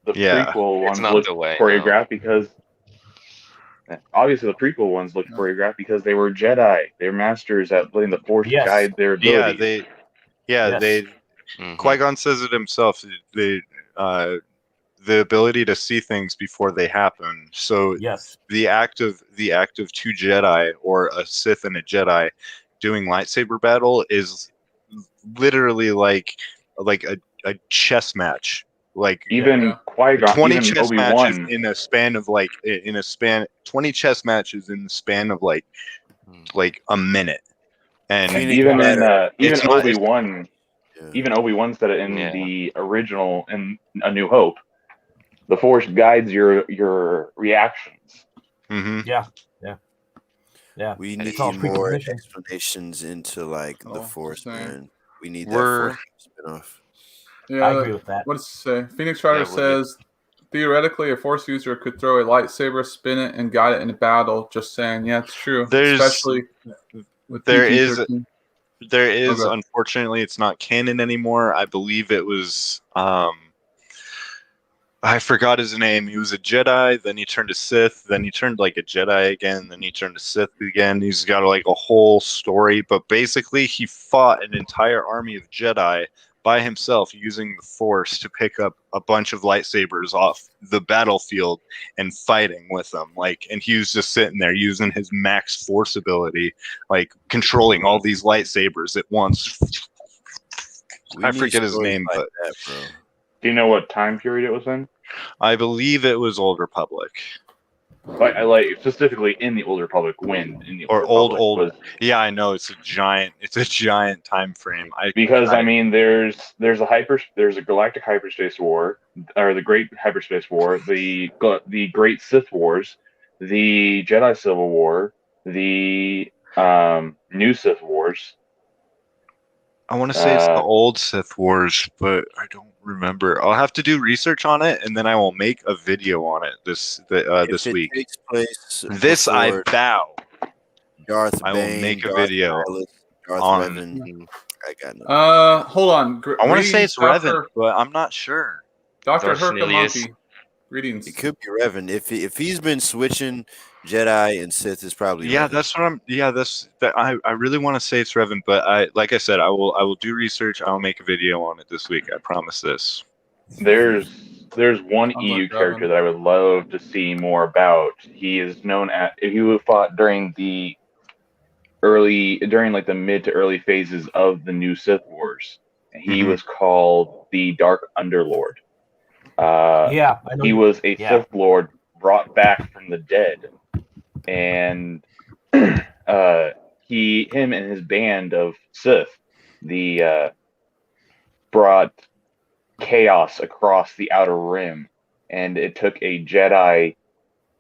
Speaker 6: prequel ones
Speaker 5: not
Speaker 6: looked
Speaker 5: the way,
Speaker 6: choreographed because obviously the prequel ones looked choreographed because they were Jedi. They're masters at letting the Force guide their abilities.
Speaker 3: Qui-Gon says it himself. The ability to see things before they happen. So the act of two Jedi or a Sith and a Jedi doing lightsaber battle is literally like a chess match. Like
Speaker 6: even Qui-Gon,
Speaker 3: 20
Speaker 6: even
Speaker 3: chess
Speaker 6: Obi-Wan.
Speaker 3: matches in a span of 20 chess matches in the span of like a minute. And
Speaker 6: even Obi-Wan, even Obi-Wan said it in the original in A New Hope. The Force guides your reactions.
Speaker 3: Mm-hmm.
Speaker 4: Yeah.
Speaker 1: We need more explanations into the Force, man. We need that Force spinoff.
Speaker 2: Yeah,
Speaker 4: I agree with that.
Speaker 2: What does it say? Phoenix Rider says, theoretically, a Force user could throw a lightsaber, spin it, and guide it in a battle. Just saying. Yeah, it's true. Especially with
Speaker 3: there is, unfortunately, it's not canon anymore. I believe it was... I forgot his name. He was a Jedi, then he turned to Sith, then he turned like a Jedi again, then he turned to Sith again. He's got like a whole story, but basically he fought an entire army of Jedi by himself using the Force to pick up a bunch of lightsabers off the battlefield and fighting with them. And he was just sitting there using his max Force ability, controlling all these lightsabers at once. I forget his name, but
Speaker 6: do you know what time period it was in?
Speaker 3: I believe it was Old Republic.
Speaker 6: Like specifically in the Old Republic
Speaker 3: Yeah, I know it's a giant time frame.
Speaker 6: There's a galactic hyperspace war, or the Great Hyperspace War, the Great Sith Wars, the Jedi Civil War, the New Sith Wars.
Speaker 3: I want to say it's the old Sith Wars, but I don't remember. I'll have to do research on it, and then I will make a video on it this week.
Speaker 1: Takes place
Speaker 3: this I vow.
Speaker 1: Darth
Speaker 3: I will
Speaker 1: Bane,
Speaker 3: make a
Speaker 1: Darth
Speaker 3: video
Speaker 1: on. I got no.
Speaker 2: Hold on.
Speaker 3: I want to say it's Revan, but I'm not sure.
Speaker 2: Dr. Herka Monkey. Greetings.
Speaker 1: It could be Revan if he's been switching Jedi and Sith is probably
Speaker 3: Yeah,
Speaker 1: Revan.
Speaker 3: that's what I'm. Yeah, I really want to say it's Revan, but like I said, I will do research. I'll make a video on it this week. I promise this.
Speaker 6: There's one
Speaker 2: Sounds
Speaker 6: EU
Speaker 2: like
Speaker 6: character
Speaker 2: Revan.
Speaker 6: that I would love to see more about. He is known as he fought during like the mid to early phases of the new Sith Wars. He was called the Dark Underlord.
Speaker 4: Yeah, I know.
Speaker 6: He was a
Speaker 4: Yeah.
Speaker 6: Sith Lord brought back from the dead, and him and his band of Sith, brought chaos across the Outer Rim, and it took a Jedi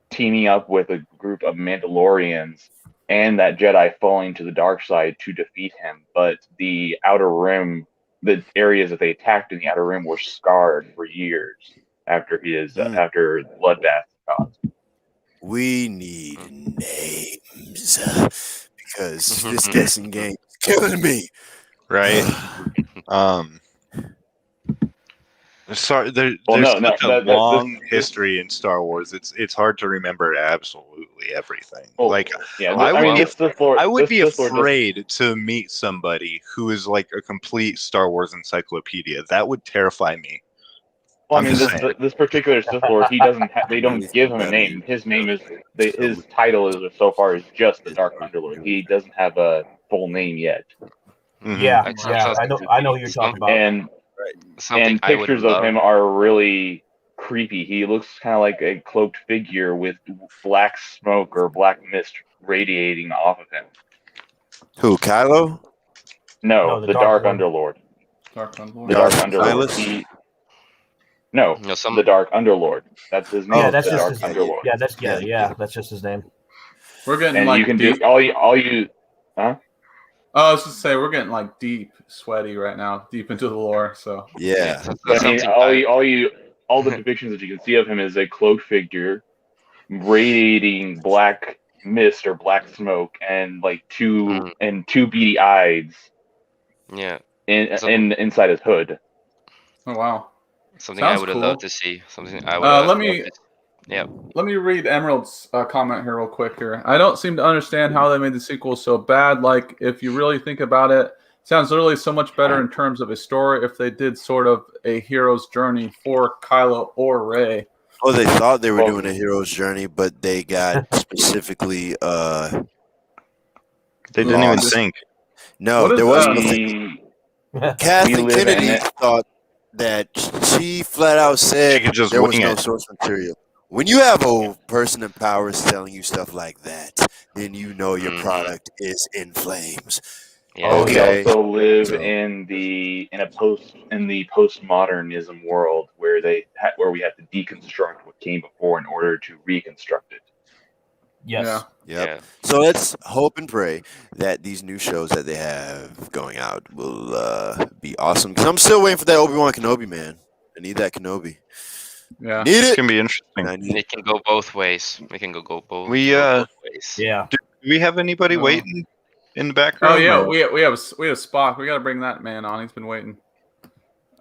Speaker 6: teaming up with a group of Mandalorians and that Jedi falling to the dark side to defeat him. But the Outer Rim, the areas that they attacked in the Outer Rim, were scarred for years after after bloodbath caused.
Speaker 1: We need names because this guessing game is killing me.
Speaker 3: Right. Sorry, there's such a long history in Star Wars. It's hard to remember absolutely everything. I would be afraid to meet somebody who is like a complete Star Wars encyclopedia. That would terrify me.
Speaker 6: Well, I mean, this particular Sith Lord, they don't give him a name. His name is his title is so far is just the Dark Underlord. He doesn't have a full name yet.
Speaker 3: Mm-hmm.
Speaker 4: Yeah, I know who you're talking about.
Speaker 6: And pictures of him are really creepy. He looks kind of like a cloaked figure with black smoke or black mist radiating off of him.
Speaker 1: Who, Kylo?
Speaker 6: No, the Dark Underlord.
Speaker 2: Dark Underlord.
Speaker 6: The Dark Underlord. The Dark Underlord. That's his name.
Speaker 4: Yeah, that's just
Speaker 6: Dark
Speaker 4: his
Speaker 6: Underlord.
Speaker 4: Yeah, that's just his name.
Speaker 2: We're getting
Speaker 6: and
Speaker 2: like
Speaker 6: you can
Speaker 2: deep.
Speaker 6: do all you. Huh?
Speaker 2: Oh, I was just say we're getting like deep, sweaty right now, deep into the lore. So
Speaker 1: yeah.
Speaker 6: I mean, all the depictions that you can see of him is a cloaked figure, radiating black mist or black smoke, and like two beady eyes.
Speaker 5: Yeah.
Speaker 6: Inside his hood.
Speaker 2: Oh wow.
Speaker 5: Something I would have loved to see. Something I would.
Speaker 2: Let me read Emerald's comment here real quick. Here, I don't seem to understand how they made the sequel so bad. Like, if you really think about it, sounds literally so much better in terms of a story if they did sort of a hero's journey for Kylo or Rey.
Speaker 1: Oh, they thought they were doing a hero's journey, but they got specifically.
Speaker 3: They didn't even think.
Speaker 1: No, there was no thinking. Kathleen Kennedy thought that she flat out said there was no source material. When you have a person in power telling you stuff like that, then you know your product is in flames.
Speaker 5: Yeah.
Speaker 6: Okay. We also live in the postmodernism world where we have to deconstruct what came before in order to reconstruct it.
Speaker 4: Yes.
Speaker 1: Yeah. So let's hope and pray that these new shows that they have going out will be awesome. Because I'm still waiting for that Obi-Wan Kenobi, man. I need that Kenobi.
Speaker 2: Yeah,
Speaker 1: need it.
Speaker 3: It's gonna be interesting.
Speaker 5: It can go both ways. We can go both
Speaker 3: both
Speaker 5: ways.
Speaker 4: Yeah.
Speaker 3: Do we have anybody waiting in the background?
Speaker 2: Oh yeah, we have Spock. We got to bring that man on. He's been waiting.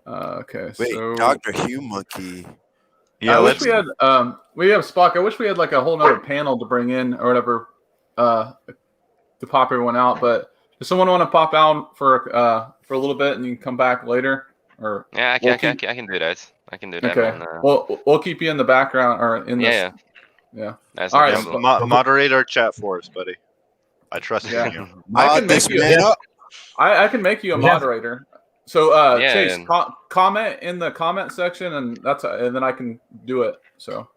Speaker 2: Okay.
Speaker 1: Wait,
Speaker 2: so
Speaker 1: Dr. Hugh Monkey.
Speaker 2: Yeah, I wish we had we have Spock. I wish we had like a whole nother panel to bring in or whatever to pop everyone out. But does someone want to pop out for a little bit and you can come back later? Or
Speaker 5: yeah, I can do that. I can do that.
Speaker 6: Okay.
Speaker 2: We'll keep you in the background or in this.
Speaker 5: Yeah.
Speaker 2: All right.
Speaker 3: Moderate our chat for us, buddy. I trust you.
Speaker 2: I can make you a moderator. So Chase, comment in the comment section, and then I can do it. So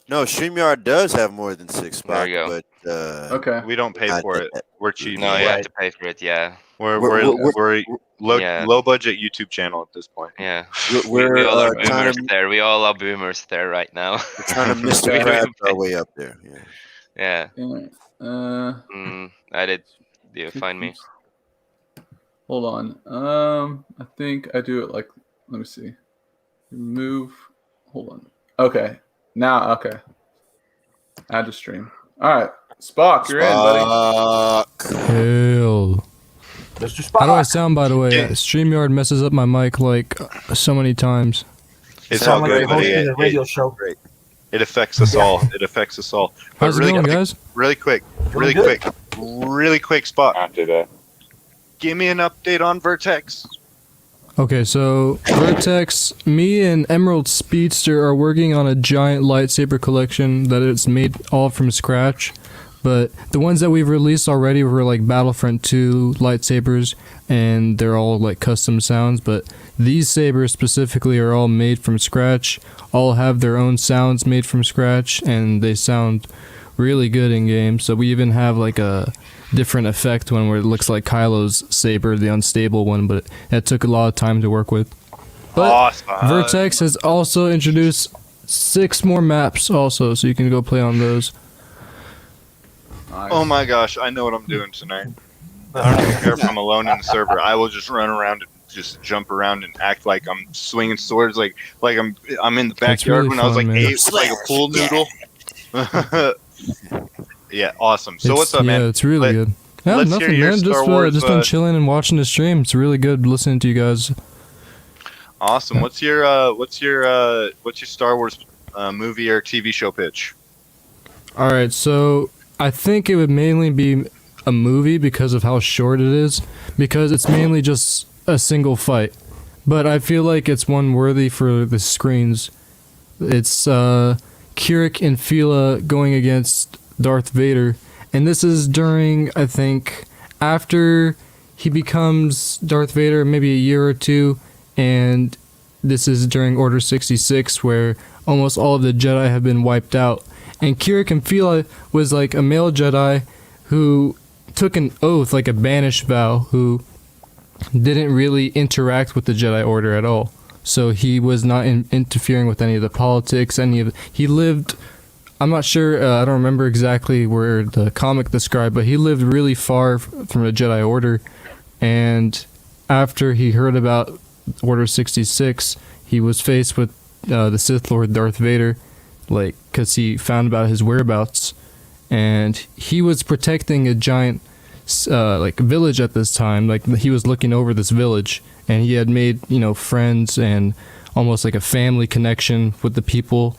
Speaker 1: no, StreamYard does have more than 6 spots.
Speaker 5: There you go.
Speaker 1: But
Speaker 2: okay,
Speaker 3: we don't pay for it. We're cheap.
Speaker 5: No, you have to pay for it. Yeah,
Speaker 3: we're low budget YouTube channel at this point.
Speaker 5: Yeah,
Speaker 1: we
Speaker 5: all are boomers there. We all are boomers there right now.
Speaker 1: We're trying to Mr. Krabs our way up there.
Speaker 5: Yeah. I did. Do you find me?
Speaker 2: Hold on. I think I do it like. Let me see. Remove. Hold on. Okay. Now. Okay. Add to stream. All right. Spock, you're in, buddy.
Speaker 7: Hell.
Speaker 4: Mr. Spock.
Speaker 7: How do I sound, by the way? StreamYard messes up my mic like so many times.
Speaker 3: It's all good, buddy.
Speaker 4: A radio show.
Speaker 1: Great.
Speaker 3: It affects us all. It affects us all. But
Speaker 7: How's it going, guys?
Speaker 3: Really quick, Spot.
Speaker 6: After that.
Speaker 3: Give me an update on Vertex.
Speaker 7: Okay, so Vertex, me and Emerald Speedster are working on a giant lightsaber collection that is made all from scratch. But the ones that we've released already were like Battlefront 2 lightsabers, and they're all like custom sounds. But these sabers specifically are all made from scratch, all have their own sounds made from scratch, and they sound really good in game. So we even have like a different effect one where it looks like Kylo's saber, the unstable one, but that took a lot of time to work with. But
Speaker 3: Awesome.
Speaker 7: Vertex has also introduced 6 more maps also, so you can go play on those.
Speaker 2: Nice.
Speaker 3: Oh my gosh, I know what I'm doing tonight. I don't even care if I'm alone in the server. I will just run around and just jump around and act like I'm swinging swords, like I'm in the backyard
Speaker 7: really
Speaker 3: when I was like
Speaker 7: fun, man.
Speaker 3: 8, like a pool noodle. Yeah, awesome. So what's up,
Speaker 7: yeah,
Speaker 3: man?
Speaker 7: it's really good. Yeah,
Speaker 3: let's hear
Speaker 7: nothing,
Speaker 3: your
Speaker 7: man.
Speaker 3: Star Wars,
Speaker 7: Just been chilling and watching the stream. It's really good listening to you guys.
Speaker 3: Awesome. What's your Star Wars movie or TV show pitch?
Speaker 7: All right, so I think it would mainly be a movie because of how short it is, because it's mainly just a single fight. But I feel like it's one worthy for the screens. It's Kirik and Fila going against Darth Vader, and this is during, I think, after he becomes Darth Vader, maybe a year or two, and this is during Order 66, where almost all of the Jedi have been wiped out. And Kirik and Fila was like a male Jedi who took an oath, like a banished vow, who didn't really interact with the Jedi Order at all. So he was not interfering with any of the politics, he lived, I'm not sure, I don't remember exactly where the comic described, but he lived really far from the Jedi Order. And after he heard about Order 66, he was faced with the Sith Lord Darth Vader, like, because he found about his whereabouts, and he was protecting a giant like village at this time. Like, he was looking over this village, and he had made, friends and almost like a family connection with the people.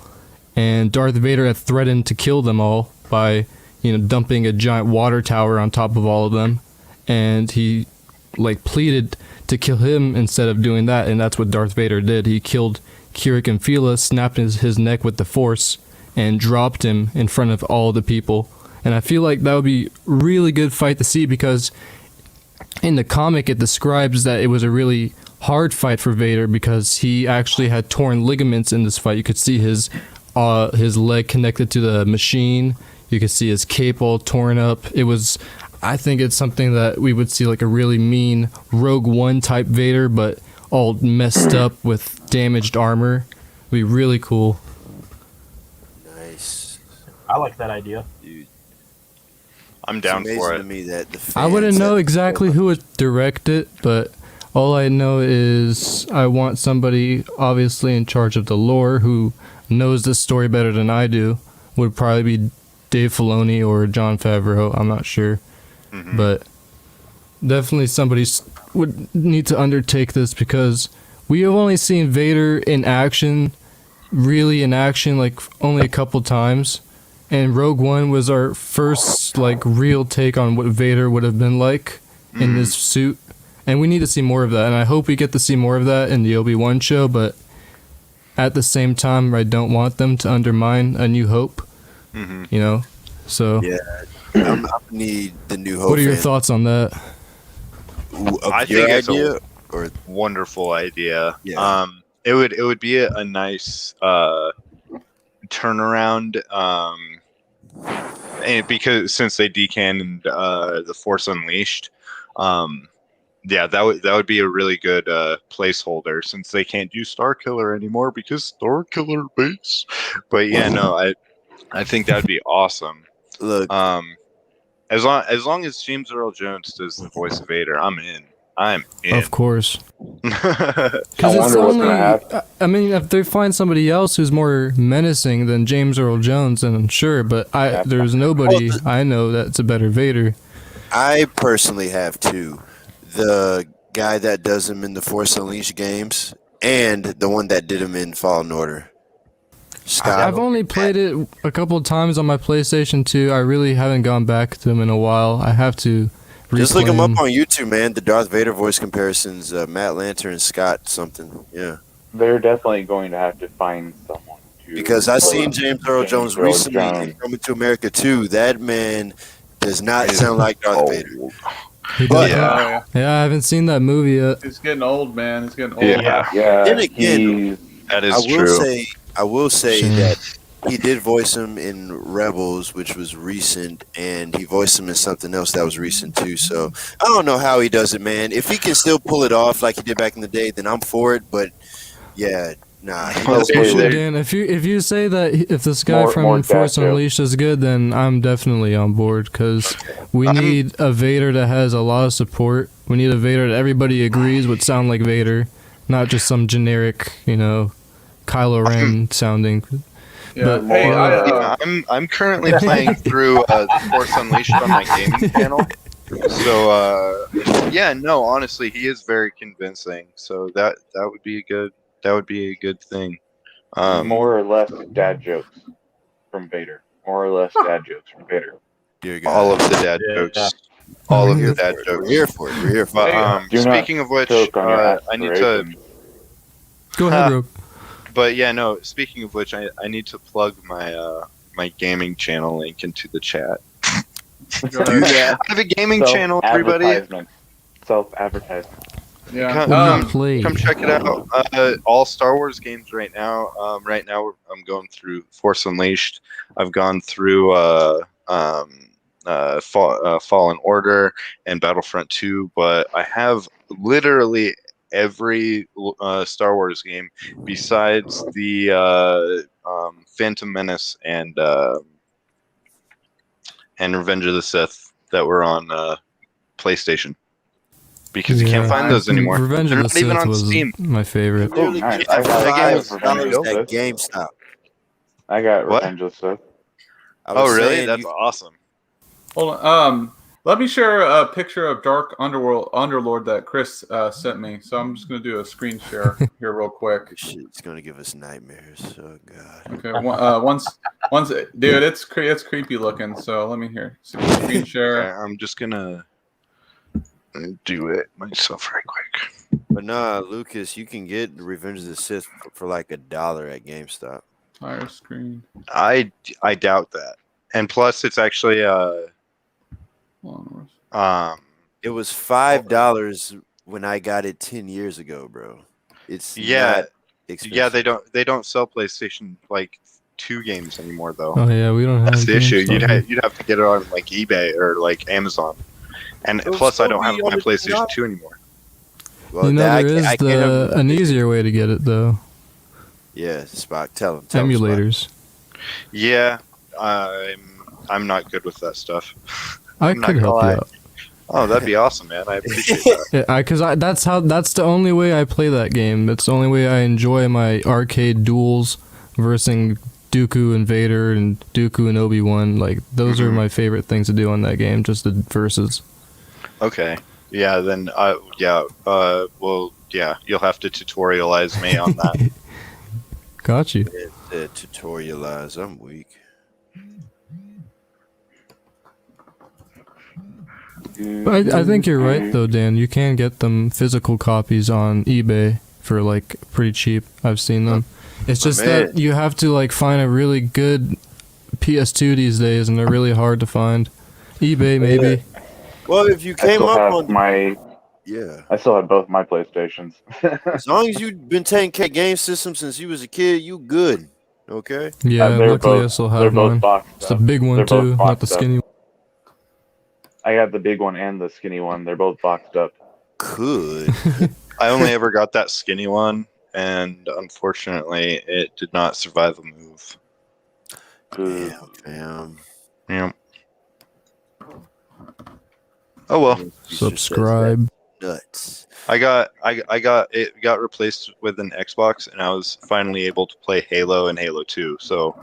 Speaker 7: And Darth Vader had threatened to kill them all by, dumping a giant water tower on top of all of them. And he, pleaded to kill him instead of doing that. And that's what Darth Vader did. He killed Kirik and Fila, snapped his neck with the Force, and dropped him in front of all the people. And I feel like that would be a really good fight to see, because in the comic it describes that it was a really hard fight for Vader, because he actually had torn ligaments in this fight. You could see his leg connected to the machine. You could see his cape all torn up. I think it's something that we would see like a really mean Rogue One type Vader, but all messed up with damaged armor. It'd be really cool.
Speaker 1: Nice.
Speaker 4: I like that idea.
Speaker 1: Dude.
Speaker 3: I'm down for it.
Speaker 1: To me that
Speaker 7: I wouldn't know exactly who would direct it, but all I know is I want somebody obviously in charge of the lore who knows the story better than I do. Would probably be Dave Filoni or Jon Favreau. I'm not sure. Mm-hmm. But definitely somebody would need to undertake this, because we have only seen Vader in action, really in action, like only a couple times. And Rogue One was our first real take on what Vader would have been like in this suit. And we need to see more of that. And I hope we get to see more of that in the Obi-Wan show, but at the same time, I don't want them to undermine A New Hope. Mm-hmm. So
Speaker 1: yeah, I need the New Hope.
Speaker 7: What are your thoughts on that?
Speaker 3: I think it's a wonderful idea.
Speaker 1: Yeah.
Speaker 3: It would be a nice turnaround. And because since they decanned the Force Unleashed, yeah, that would be a really good placeholder, since they can't do Starkiller anymore because Starkiller base. But yeah, no, I think that would be awesome.
Speaker 1: Look,
Speaker 3: as long as James Earl Jones does the voice of Vader, I'm in.
Speaker 7: Of course.
Speaker 6: I wonder what's gonna happen.
Speaker 7: I mean, if they find somebody else who's more menacing than James Earl Jones, then I'm sure. But there's nobody I know that's a better Vader.
Speaker 1: I personally have two. The guy that does him in the Force Unleashed games, and the one that did him in Fallen Order.
Speaker 7: I've only played it a couple of times on my PlayStation 2. I really haven't gone back to them in a while. I have to.
Speaker 1: Just look them up on YouTube, man. The Darth Vader voice comparisons, Matt Lantern and Scott something. Yeah.
Speaker 6: They're definitely going to have to find someone to.
Speaker 1: Because I seen James Earl Jones recently in Coming to America 2. That man does not sound like Darth Vader.
Speaker 7: But, yeah, I haven't seen that movie yet.
Speaker 2: He's getting old, man. He's getting old.
Speaker 6: Yeah.
Speaker 1: Then again,
Speaker 3: that is true.
Speaker 1: I will say that he did voice him in Rebels, which was recent, and he voiced him in something else that was recent too. So I don't know how he does it, man. If he can still pull it off like he did back in the day, then I'm for it. But yeah, nah.
Speaker 7: Dan, if you say that if this guy from Force Unleashed is good, then I'm definitely on board because we need a Vader that has a lot of support. We need a Vader that everybody agrees would sound like Vader, not just some generic, Kylo Ren sounding.
Speaker 2: Yeah,
Speaker 3: but hey, I'm currently playing through the Force Unleashed on my gaming channel. So honestly, he is very convincing. So that would be a good thing.
Speaker 6: More or less dad jokes from Vader. More or less dad jokes from Vader.
Speaker 3: All of the dad jokes. All of the dad jokes.
Speaker 1: We're here for it. We're here for it.
Speaker 3: Speaking of which, I need to.
Speaker 7: Go ahead, Rob.
Speaker 3: But yeah, no. Speaking of which, I need to plug my my gaming channel link into the chat. I have a gaming channel, everybody.
Speaker 6: Self-advertisement.
Speaker 2: Yeah.
Speaker 3: Come check it out. All Star Wars games right now. Right now, I'm going through Force Unleashed. I've gone through Fallen Order and Battlefront 2, but I have literally every Star Wars game besides the Phantom Menace and Revenge of the Sith that were on PlayStation. Because you can't find those anymore.
Speaker 7: Revenge of the Sith was
Speaker 3: Steam.
Speaker 7: My favorite.
Speaker 6: Oh, nice.
Speaker 1: I got
Speaker 6: $5
Speaker 1: at GameStop.
Speaker 6: I got Revenge of the Sith.
Speaker 3: Oh, really? That's awesome.
Speaker 2: Hold on. Let me share a picture of Dark Underlord that Chris sent me. So I'm just gonna do a screen share here real quick.
Speaker 1: Shit's gonna give us nightmares. Oh god.
Speaker 2: Okay. Once, dude, it's creepy looking. So let me screen share.
Speaker 3: Okay, I'm just gonna do it myself right quick.
Speaker 1: But nah, Lucas, you can get Revenge of the Sith for like $1 at GameStop.
Speaker 2: Entire screen.
Speaker 3: I doubt that. And plus, it's actually
Speaker 1: it was $5 when I got it 10 years ago, bro. It's not expensive.
Speaker 3: Yeah. They don't sell PlayStation 2 games anymore though.
Speaker 7: Oh yeah, we don't have.
Speaker 3: That's the issue. You'd have to get it on eBay or Amazon. And plus, I don't have my PlayStation 2 anymore.
Speaker 1: Well,
Speaker 7: there is an easier way to get it though.
Speaker 1: Yeah, Spock, tell him.
Speaker 7: Emulators.
Speaker 3: Yeah, I'm not good with that stuff.
Speaker 7: I could help you out.
Speaker 3: Oh, that'd be awesome, man. I appreciate that.
Speaker 7: Yeah, because that's the only way I play that game. It's the only way I enjoy my arcade duels versus Dooku and Vader and Dooku and Obi-Wan. Those are my favorite things to do on that game, just the versus.
Speaker 3: Okay. Yeah, then you'll have to tutorialize me on that.
Speaker 7: Got you.
Speaker 1: Tutorialize. I'm weak.
Speaker 7: But I think you're right though, Dan. You can get them physical copies on eBay for pretty cheap. I've seen them. It's just that you have to find a really good PS2 these days, and they're really hard to find. eBay maybe.
Speaker 1: Well, if you came up on
Speaker 6: I still have both my PlayStations.
Speaker 1: As long as you've been taking game systems since you was a kid, you good. Okay.
Speaker 7: Yeah, luckily I still have mine. It's the big one too, not the skinny one.
Speaker 6: I got the big one and the skinny one. They're both boxed up.
Speaker 1: Good.
Speaker 3: I only ever got that skinny one, and unfortunately, it did not survive a move.
Speaker 1: Damn.
Speaker 3: Yeah. Oh well.
Speaker 7: Subscribe.
Speaker 1: Nuts.
Speaker 3: I got it got replaced with an Xbox, and I was finally able to play Halo and Halo 2. So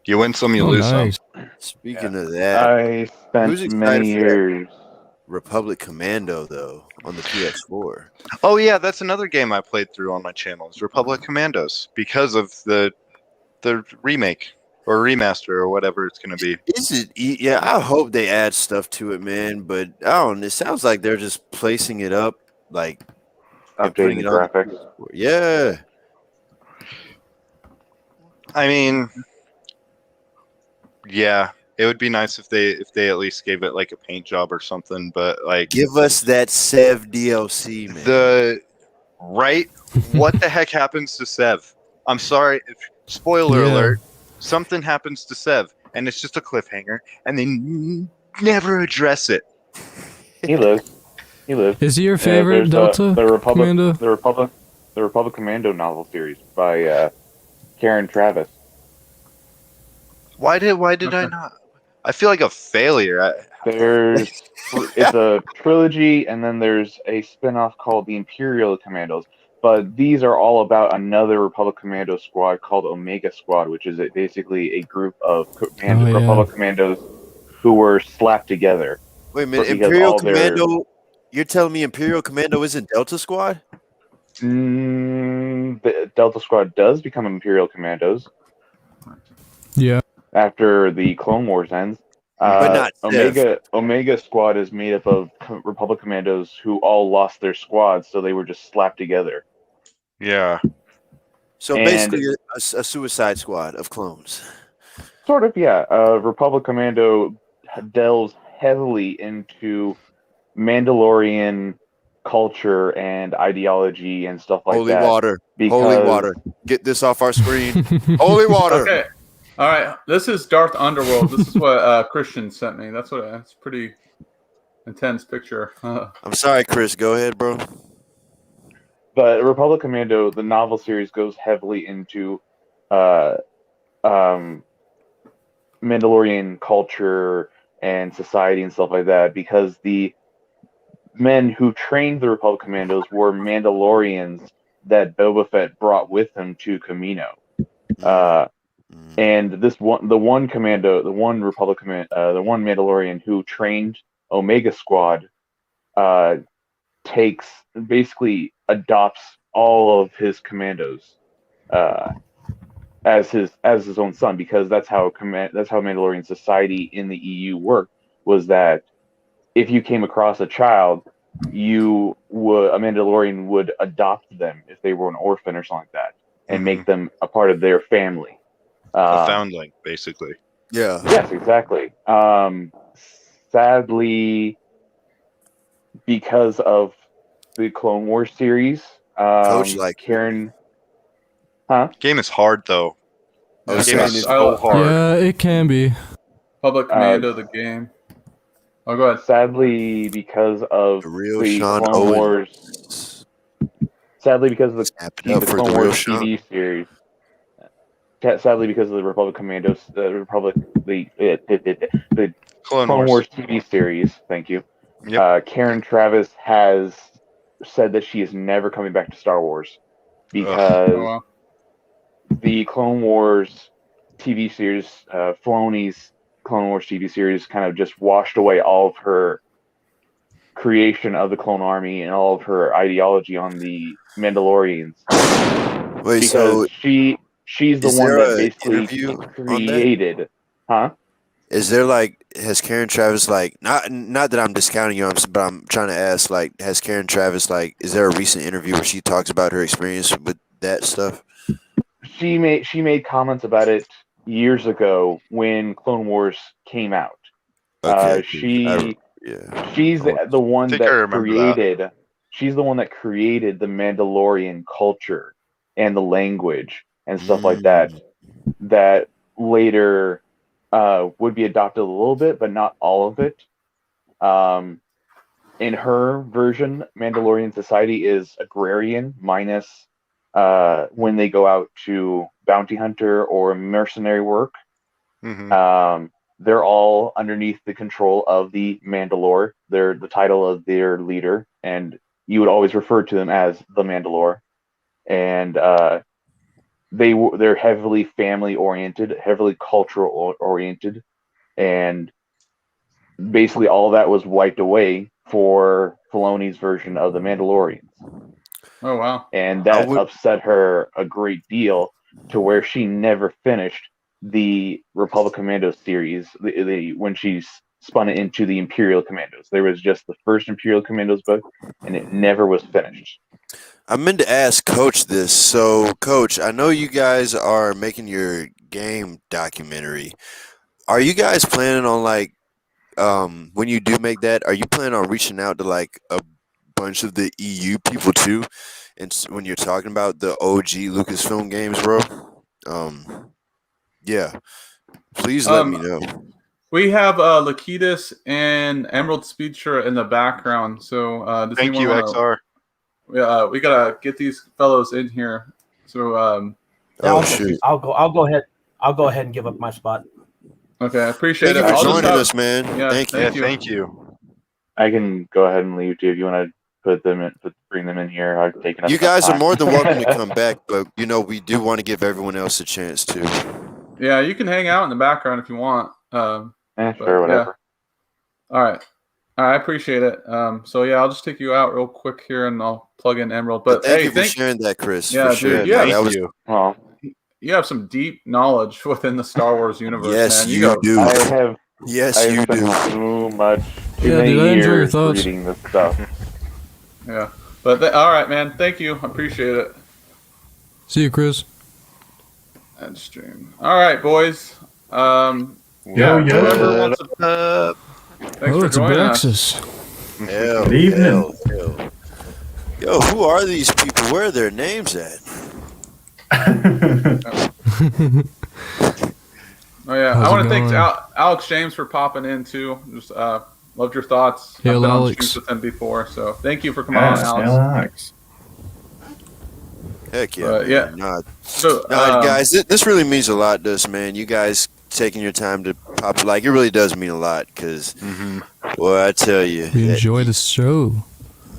Speaker 3: you win some, you lose some.
Speaker 1: Speaking of that,
Speaker 6: I spent many years.
Speaker 1: Republic Commando though on the PS4.
Speaker 3: Oh yeah, that's another game I played through on my channel. Is Republic Commandos because of the the remake or remaster or whatever it's going to be.
Speaker 1: Is it? Yeah, I hope they add stuff to it, man. But I don't. It sounds like they're just placing it up, like and putting
Speaker 6: Updating
Speaker 1: it
Speaker 6: the
Speaker 1: on.
Speaker 6: graphics.
Speaker 1: Yeah.
Speaker 3: I mean, yeah, it would be nice if they at least gave it like a paint job or something. But like,
Speaker 1: Give us that Sev DLC, man.
Speaker 3: What the heck happens to Sev? I'm sorry. Spoiler
Speaker 7: Yeah.
Speaker 3: alert. Something happens to Sev, and it's just a cliffhanger, and they never address it.
Speaker 6: He lives. He lives.
Speaker 7: Is he your favorite Delta
Speaker 6: the Republic,
Speaker 7: Commando?
Speaker 6: The Republic Commando novel series by Karen Travis.
Speaker 3: Why did I not? I feel like a failure.
Speaker 6: It's a trilogy, and then there's a spin-off called the Imperial Commandos. But these are all about another Republic Commando squad called Omega Squad, which is basically a group of Republic Commandos who were slapped together.
Speaker 1: Wait a minute, Imperial Commando. You're telling me Imperial Commando isn't Delta Squad?
Speaker 6: The Delta Squad does become Imperial Commandos.
Speaker 7: Yeah.
Speaker 6: After the Clone Wars ends.
Speaker 1: But not
Speaker 6: Omega Squad is made up of Republic Commandos who all lost their squads, so they were just slapped together.
Speaker 3: Yeah.
Speaker 1: So basically a suicide squad of clones.
Speaker 6: Sort of, yeah. Republic Commando delves heavily into Mandalorian culture and ideology and stuff like
Speaker 1: Holy
Speaker 6: that.
Speaker 1: Water. Holy water. Get this off our screen. Holy water.
Speaker 2: Okay. All right. This is Darth Underworld. This is what Christian sent me. That's a pretty intense picture.
Speaker 1: I'm sorry, Chris. Go ahead, bro.
Speaker 6: But Republic Commando, the novel series, goes heavily into Mandalorian culture and society and stuff like that, because the men who trained the Republic Commandos were Mandalorians that Boba Fett brought with him to Kamino. And the one Mandalorian who trained Omega Squad adopts all of his commandos as his own son, because that's how Mandalorian society in the EU worked, was that if you came across a child, a Mandalorian would adopt them if they were an orphan or something like that, and make them a part of their family.
Speaker 3: A foundling, basically.
Speaker 1: Yeah.
Speaker 6: Yes, exactly. Sadly, because of the Clone Wars series,
Speaker 1: Coach,
Speaker 6: Karen.
Speaker 3: Game is hard though.
Speaker 1: The
Speaker 3: game is so hard.
Speaker 7: Yeah, it can be.
Speaker 2: Public Commando, the game. Oh, go ahead.
Speaker 6: Sadly, because of the Clone Wars. Sadly, because of the Clone Wars TV series. Sadly, because of the Republic Commandos, the Clone Wars TV series. Thank you.
Speaker 3: Yep.
Speaker 6: Karen Travis has said that she is never coming back to Star Wars because the Clone Wars TV series, Filoni's Clone Wars TV series, kind of just washed away all of her creation of the Clone Army and all of her ideology on the Mandalorians.
Speaker 1: Wait,
Speaker 6: because
Speaker 1: so
Speaker 6: she's the one that basically created,
Speaker 1: has Karen Travis not that I'm discounting you, but I'm trying to ask, has Karen Travis is there a recent interview where she talks about her experience with that stuff?
Speaker 6: She made comments about it years ago when Clone Wars came out.
Speaker 1: Okay,
Speaker 6: she's the one that created. She's the one that created the Mandalorian culture and the language and stuff like that. That later would be adopted a little bit, but not all of it. In her version, Mandalorian society is agrarian, minus when they go out to bounty hunter or mercenary work. They're all underneath the control of the Mandalore. They're the title of their leader, and you would always refer to them as the Mandalore. And they're heavily family oriented, heavily cultural oriented, and basically all that was wiped away for Filoni's version of the Mandalorians.
Speaker 2: Oh wow!
Speaker 6: And that upset her a great deal. to where she never finished the Republic Commando series. When she spun it into the Imperial Commandos, there was just the first Imperial Commandos book, and it never was finished.
Speaker 1: I meant to ask Coach this. So, Coach, I know you guys are making your game documentary. Are you guys planning on like, when you do make that, are you planning on reaching out to like a bunch of the EU people too? And when you're talking about the OG Lucasfilm games, bro, yeah, please let me know.
Speaker 2: We have Lakitas and Emerald Speedster in the background. So
Speaker 3: thank you, XR.
Speaker 2: We gotta get these fellows in here. So
Speaker 1: shoot.
Speaker 4: I'll go ahead and give up my spot.
Speaker 2: Okay, I appreciate
Speaker 1: Thank
Speaker 2: it.
Speaker 1: you for joining us, man.
Speaker 2: Yeah,
Speaker 1: Thank you.
Speaker 6: I can go ahead and leave too if you want to bring them in here. I've taken up
Speaker 1: You guys
Speaker 6: time.
Speaker 1: are more than welcome to come back, but we do want to give everyone else a chance too.
Speaker 2: Yeah, you can hang out in the background if you want.
Speaker 6: Sure, whatever.
Speaker 2: Yeah. All right. I appreciate it. So yeah, I'll just take you out real quick here, and I'll plug in Emerald. But
Speaker 1: thank you for sharing that, Chris.
Speaker 2: Yeah,
Speaker 1: for sure.
Speaker 2: Dude, yeah,
Speaker 1: that was
Speaker 6: Well,
Speaker 2: you have some deep knowledge within the Star Wars universe.
Speaker 1: Yes,
Speaker 2: man.
Speaker 1: you do.
Speaker 6: I have.
Speaker 1: Yes,
Speaker 6: I have
Speaker 1: you
Speaker 6: spent
Speaker 1: do.
Speaker 6: too much.
Speaker 7: Yeah,
Speaker 6: many
Speaker 7: dude, I enjoy your
Speaker 6: years
Speaker 7: thoughts.
Speaker 6: reading this stuff.
Speaker 2: Yeah, but all right, man. Thank you. I appreciate it.
Speaker 7: See you, Chris.
Speaker 2: End stream. All right, boys. Whoever wants to. Thanks for
Speaker 7: it's
Speaker 2: joining us.
Speaker 7: Abraxas.
Speaker 1: Hell,
Speaker 8: Good evening.
Speaker 1: hell. Yo, who are these people? Where are their names at?
Speaker 2: Oh yeah,
Speaker 7: How's
Speaker 2: I want
Speaker 7: it
Speaker 2: to thank
Speaker 7: going?
Speaker 2: Alex James for popping in too. Just loved your thoughts.
Speaker 7: Hail
Speaker 2: I've been on
Speaker 7: Alex.
Speaker 2: streams with him before, so thank you for coming on, Alex.
Speaker 8: Alex.
Speaker 1: Heck yeah.
Speaker 2: But,
Speaker 1: man.
Speaker 2: yeah.
Speaker 1: Nah,
Speaker 2: So,
Speaker 1: guys, this really means a lot to us, man. You guys taking your time to pop, like, it really does mean a lot, because, well, I tell you.
Speaker 7: We enjoy the show.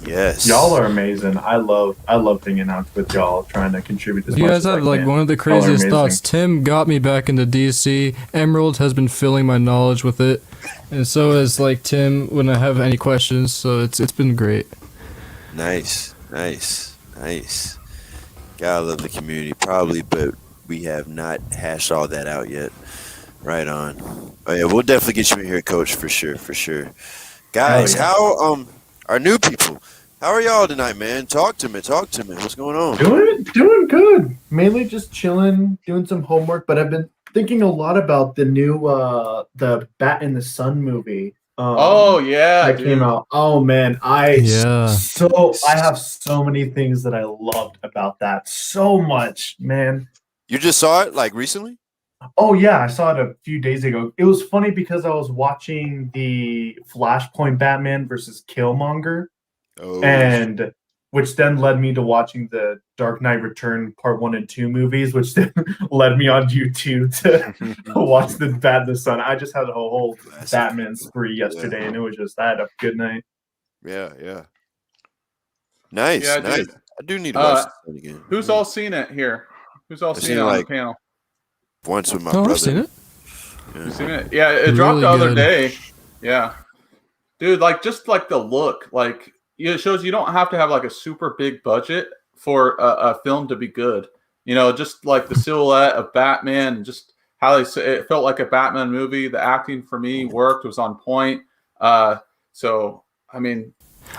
Speaker 1: Yes.
Speaker 8: Y'all are amazing. I love hanging out with y'all, trying to contribute as
Speaker 7: You
Speaker 8: much
Speaker 7: guys
Speaker 8: as I
Speaker 7: have like
Speaker 8: can.
Speaker 7: one of the
Speaker 8: Y'all are
Speaker 7: craziest
Speaker 8: amazing.
Speaker 7: thoughts. Tim got me back into DC. Emerald has been filling my knowledge with it, and so has like Tim when I have any questions. So it's been great.
Speaker 1: Nice. Gotta love the community, probably, but we have not hashed all that out yet. Right on. Oh yeah, we'll definitely get you in here, Coach, for sure. Guys,
Speaker 8: yeah.
Speaker 1: how our new people? How are y'all tonight, man? Talk to me. What's going on?
Speaker 8: Doing good. Mainly just chilling, doing some homework. But I've been thinking a lot about the new the Bat in the Sun movie.
Speaker 2: oh yeah,
Speaker 8: that came out. Oh man, I have so many things that I loved about that. So much, man.
Speaker 1: You just saw it like recently?
Speaker 8: Oh yeah, I saw it a few days ago. It was funny because I was watching the Flashpoint Batman versus Killmonger, and which then led me to watching the Dark Knight Return Part 1 and 2 movies, which then led me on YouTube to watch the Bat in the Sun. I just had a whole Batman spree yesterday, and it was just, I had a good night.
Speaker 1: Yeah. Nice.
Speaker 2: Yeah, dude.
Speaker 1: I do need to watch this again.
Speaker 2: Who's all seen it here? Who's all seen it on the panel?
Speaker 1: Once with my
Speaker 7: Oh,
Speaker 1: brother.
Speaker 7: I've seen it.
Speaker 1: Yeah.
Speaker 2: You seen it? Yeah, it dropped
Speaker 7: Really
Speaker 2: the other
Speaker 7: good.
Speaker 2: day. Yeah, dude, like just like the look, like it shows you don't have to have like a super big budget for a film to be good. You know, just like the silhouette of Batman, and just how it felt like a Batman movie. The acting for me worked; was on point. So I mean,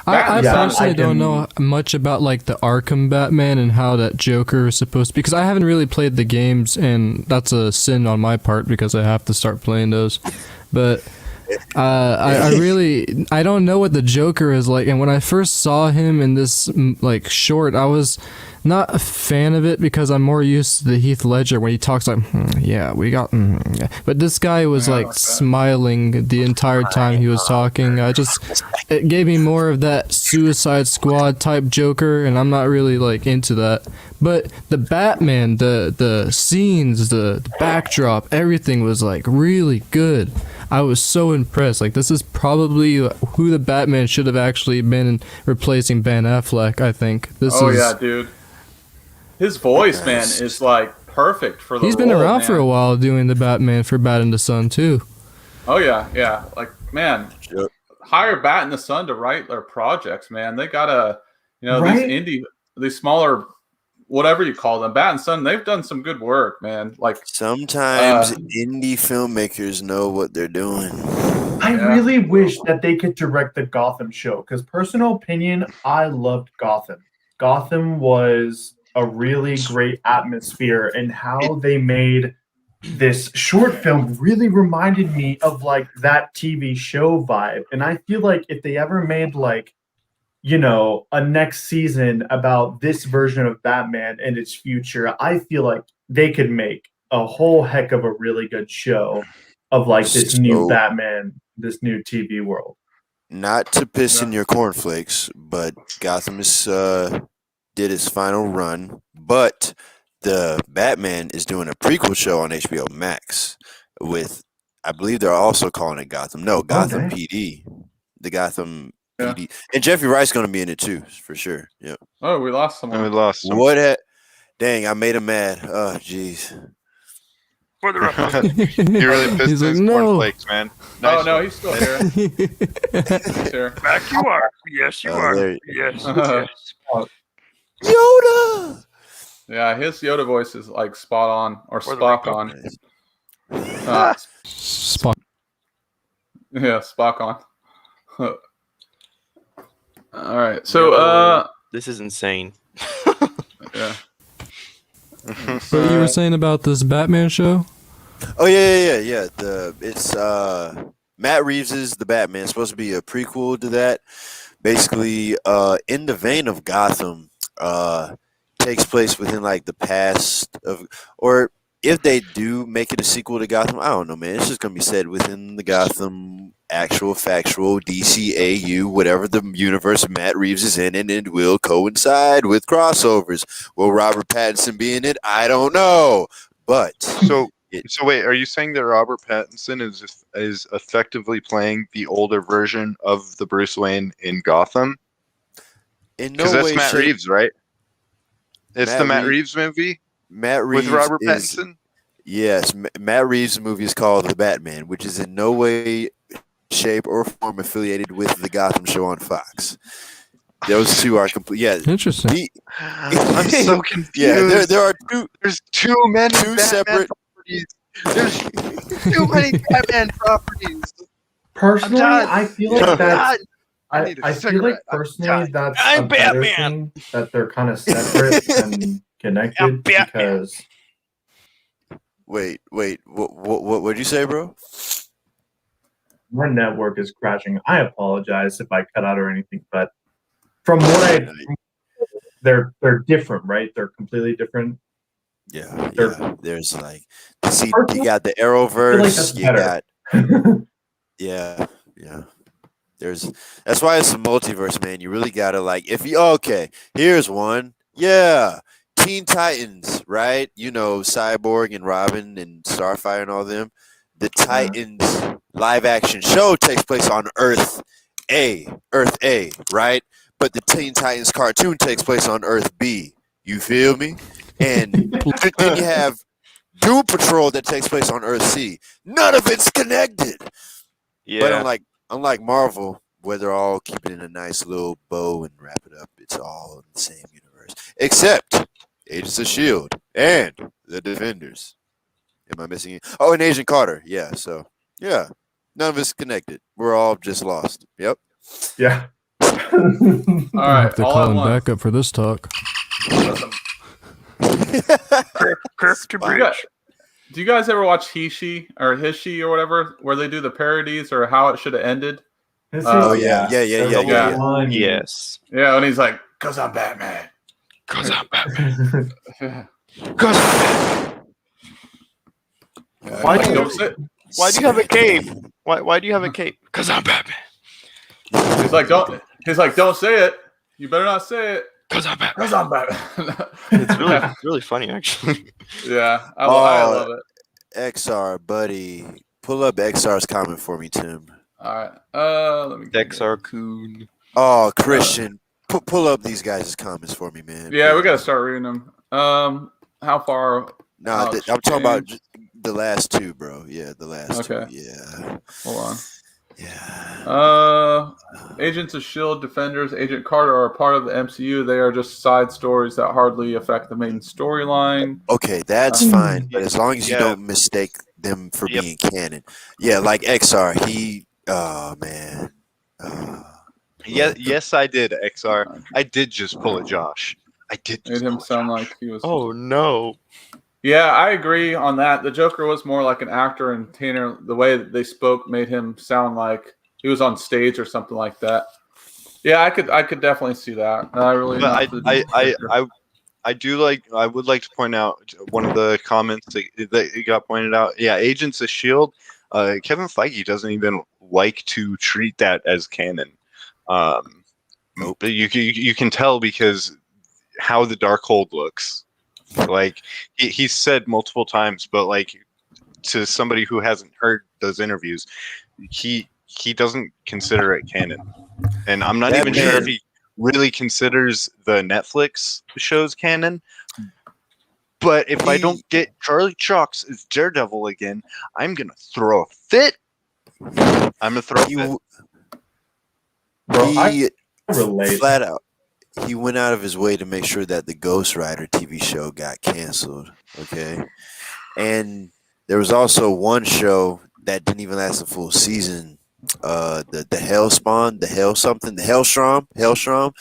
Speaker 7: I
Speaker 8: Yeah,
Speaker 7: personally
Speaker 8: I
Speaker 7: don't
Speaker 8: can-
Speaker 7: know much about like the Arkham Batman and how that Joker is supposed to, because I haven't really played the games, and that's a sin on my part because I have to start playing those. But I don't know what the Joker is like, and when I first saw him in this like short, I was not a fan of it because I'm more used to the Heath Ledger when he talks like, yeah, we got, yeah. But this guy was like smiling the entire time he was talking. It gave me more of that Suicide Squad type Joker, and I'm not really like into that. But the Batman, the scenes, the backdrop, everything was like really good. I was so impressed. Like, this is probably who the Batman should have actually been replacing Ben Affleck, I think.
Speaker 2: yeah, dude. His voice, man, is like perfect for the
Speaker 7: He's been
Speaker 2: role,
Speaker 7: around
Speaker 2: man.
Speaker 7: for a while doing the Batman for Bat in the Sun, too.
Speaker 2: Oh yeah. Like, man,
Speaker 1: Yep.
Speaker 2: hire Bat in the Sun to write their projects, man. They gotta,
Speaker 8: Right?
Speaker 2: these smaller whatever you call them, Bat and Son, they've done some good work, man. Like
Speaker 1: sometimes indie filmmakers know what they're doing.
Speaker 8: I really wish that they could direct the Gotham show because, personal opinion, I loved Gotham. Gotham was a really great atmosphere, and how they made this short film really reminded me of like that TV show vibe. And I feel like if they ever made like, you know, a next season about this version of Batman and its future, I feel like they could make a whole heck of a really good show of like this new Batman, this new TV world.
Speaker 1: Not to piss in your cornflakes, but Gotham is did its final run, but the Batman is doing a prequel show on HBO Max with, I believe they're also calling it Gotham. No, Gotham PD. The Gotham PD. And Jeffrey Wright's going to be in it too, for sure. Yep.
Speaker 2: Oh, we lost someone.
Speaker 3: We lost someone.
Speaker 1: What? Dang, I made him mad. Oh, jeez.
Speaker 3: For the record. He really pissed his cornflakes, man.
Speaker 2: Nice no, he's still here. He's here.
Speaker 3: Back you are. Yes, you are. Yes.
Speaker 1: Yoda!
Speaker 2: Yeah, his Yoda voice is like spot on or Spock on.
Speaker 7: Spock.
Speaker 2: Yeah, Spock on. All right, so
Speaker 9: this is insane.
Speaker 2: Yeah.
Speaker 7: So you were saying about this Batman show?
Speaker 1: Oh yeah. It's Matt Reeves' The Batman. It's supposed to be a prequel to that. Basically, in the vein of Gotham, takes place within like the past of, or if they do make it a sequel to Gotham, I don't know, man. It's just gonna be set within the Gotham actual factual DCAU, whatever the universe Matt Reeves is in, and it will coincide with crossovers. Will Robert Pattinson be in it? I don't know, but
Speaker 3: so wait, are you saying that Robert Pattinson is effectively playing the older version of the Bruce Wayne in Gotham? Because that's Matt Reeves, right? It's the Matt Reeves movie.
Speaker 1: Matt Reeves
Speaker 3: with Robert Pattinson.
Speaker 1: Yes, Matt Reeves' movie is called The Batman, which is in no way, shape, or form affiliated with the Gotham show on Fox. Those two are complete. Yeah,
Speaker 7: interesting.
Speaker 3: I'm so confused.
Speaker 1: Yeah, there are two.
Speaker 3: There's too many
Speaker 1: separate
Speaker 3: properties. There's too many Batman properties.
Speaker 8: Personally, I feel like that's. I feel like personally that's a better thing that they're kind of separate and connected because.
Speaker 1: Wait. What did you say, bro?
Speaker 8: My network is crashing. I apologize if I cut out or anything, but from what they're different, right? They're completely different.
Speaker 1: Yeah. There's like, see, you got the Arrowverse. You got. Yeah. That's why it's a multiverse, man. You really gotta like, if you here's one. Yeah. Teen Titans, right? You know, Cyborg and Robin and Starfire and all them. The Titans live action show takes place on Earth A, right? But the Teen Titans cartoon takes place on Earth B. You feel me? And then you have Doom Patrol that takes place on Earth C. None of it's connected.
Speaker 9: Yeah.
Speaker 1: But unlike Marvel, where they're all keeping in a nice little bow and wrap it up, it's all in the same universe. Except Agents of S.H.I.E.L.D. and the Defenders. Am I missing it? Oh, and Agent Carter. Yeah, so, yeah. None of it's connected. We're all just lost. Yep.
Speaker 8: Yeah.
Speaker 2: All right.
Speaker 7: They're calling back up for this talk.
Speaker 2: Do you guys ever watch He/She or His/She or whatever, where they do the parodies or how it should have ended?
Speaker 1: Oh, yeah.
Speaker 9: Yes.
Speaker 2: Yeah, and he's like, "'Cause I'm Batman.
Speaker 3: 'Cause I'm Batman.
Speaker 2: Why do
Speaker 9: you have a cape? Why do you have a cape?
Speaker 3: 'Cause I'm Batman.
Speaker 2: He's like, don't say it. You better not say it.
Speaker 3: 'Cause I'm Batman.
Speaker 2: 'Cause I'm Batman.
Speaker 9: It's really funny, actually.
Speaker 2: Yeah, I love it.
Speaker 1: XR, buddy. Pull up XR's comment for me, Tim.
Speaker 2: All right. Let me.
Speaker 9: XR Coon.
Speaker 1: Oh, Christian. Pull up these guys' comments for me, man.
Speaker 2: Yeah, we got to start reading them. How far?
Speaker 1: No, I'm talking about the last two, bro. Yeah, the last two. Yeah.
Speaker 2: Hold on.
Speaker 1: Yeah.
Speaker 2: Agents of S.H.I.E.L.D., Defenders, Agent Carter are a part of the MCU. They are just side stories that hardly affect the main storyline.
Speaker 1: Okay, that's fine, but as long as you don't mistake them for being canon. Yeah, like XR, oh man.
Speaker 3: Yes, I did, XR. I did just pull a Josh. I did just
Speaker 2: Made him
Speaker 3: pull a
Speaker 2: sound
Speaker 3: Josh.
Speaker 2: like he was.
Speaker 9: Oh no.
Speaker 2: Yeah, I agree on that. The Joker was more like an actor, and Tanner, the way that they spoke made him sound like he was on stage or something like that. Yeah, I could definitely see that. I really
Speaker 3: But
Speaker 2: not for the character.
Speaker 3: I would like to point out one of the comments that got pointed out. Yeah, Agents of S.H.I.E.L.D., Kevin Feige doesn't even like to treat that as canon. But you can tell because how the Darkhold looks. Like he's said multiple times, but like to somebody who hasn't heard those interviews, he doesn't consider it canon, and I'm not even sure if he really considers the Netflix shows canon. But if I don't get Charlie Chalks as Daredevil again, I'm gonna throw a fit. I'm gonna throw a fit.
Speaker 8: Bro, I relate.
Speaker 1: Flat out. He went out of his way to make sure that the Ghost Rider TV show got canceled. Okay. And there was also one show that didn't even last a full season. The Hellspawn, the Hellstrom.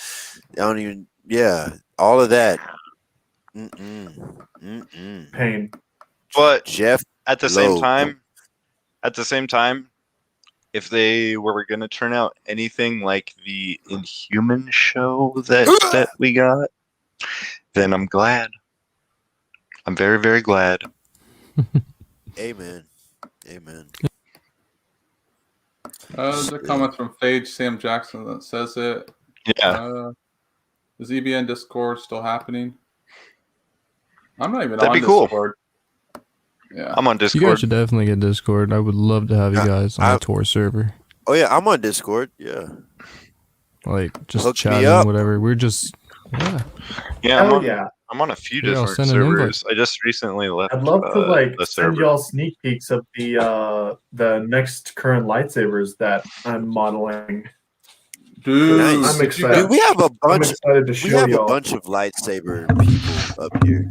Speaker 1: I don't even all of that.
Speaker 8: Pain.
Speaker 3: But
Speaker 1: Jeff
Speaker 3: at the same time, if they were going to turn out anything like the Inhuman show that we got, then I'm glad. I'm very, very glad.
Speaker 1: Amen.
Speaker 2: There's a comment from Phage Sam Jackson that says it.
Speaker 3: Yeah.
Speaker 2: Is EBN Discord still happening? I'm not even
Speaker 3: That'd
Speaker 2: on
Speaker 3: be cool.
Speaker 2: Discord. Yeah.
Speaker 3: I'm on Discord.
Speaker 7: You guys should definitely get Discord. I would love to have you guys on the tour server.
Speaker 1: Oh yeah, I'm on Discord. Yeah.
Speaker 7: Like just
Speaker 1: Hook me
Speaker 7: chatting,
Speaker 1: up.
Speaker 7: whatever. We're just
Speaker 3: I'm on a few
Speaker 7: Yeah, I'll
Speaker 3: different
Speaker 7: send an invite.
Speaker 3: servers. I just recently left.
Speaker 8: I'd love to
Speaker 3: the
Speaker 8: send
Speaker 3: server.
Speaker 8: y'all sneak peeks of the next current lightsabers that I'm modeling.
Speaker 2: Dude,
Speaker 1: Nice.
Speaker 8: I'm excited.
Speaker 1: Dude, we have a bunch.
Speaker 8: I'm excited to show y'all.
Speaker 1: A bunch of lightsaber people up here.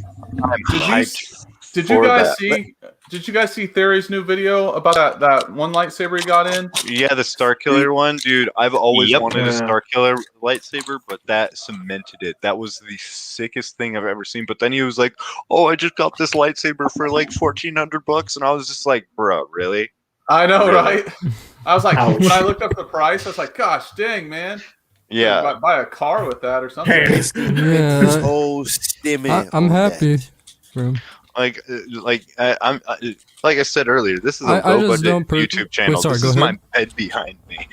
Speaker 2: Did you guys see? Did you guys see Theory's new video about that one lightsaber he got in?
Speaker 3: Yeah, the Starkiller one, dude. I've always wanted a Starkiller lightsaber, but that cemented it. That was the sickest thing I've ever seen. But then he was like, "Oh, I just got this lightsaber for like $1,400," and I was just like, "Bro, really?"
Speaker 2: I know,
Speaker 3: Really?
Speaker 2: right? I was like, when I looked up the price, I was like, "Gosh, dang, man!
Speaker 3: Yeah,
Speaker 2: buy a car with that or something."
Speaker 7: Yeah.
Speaker 1: This whole stimmy.
Speaker 7: I'm happy for him.
Speaker 3: like I'm like I said earlier, this is a
Speaker 7: I
Speaker 3: low
Speaker 7: just
Speaker 3: budget
Speaker 7: don't
Speaker 3: YouTube channel.
Speaker 7: Wait, sorry,
Speaker 3: this
Speaker 7: go
Speaker 3: is
Speaker 7: ahead.
Speaker 3: my bed behind me.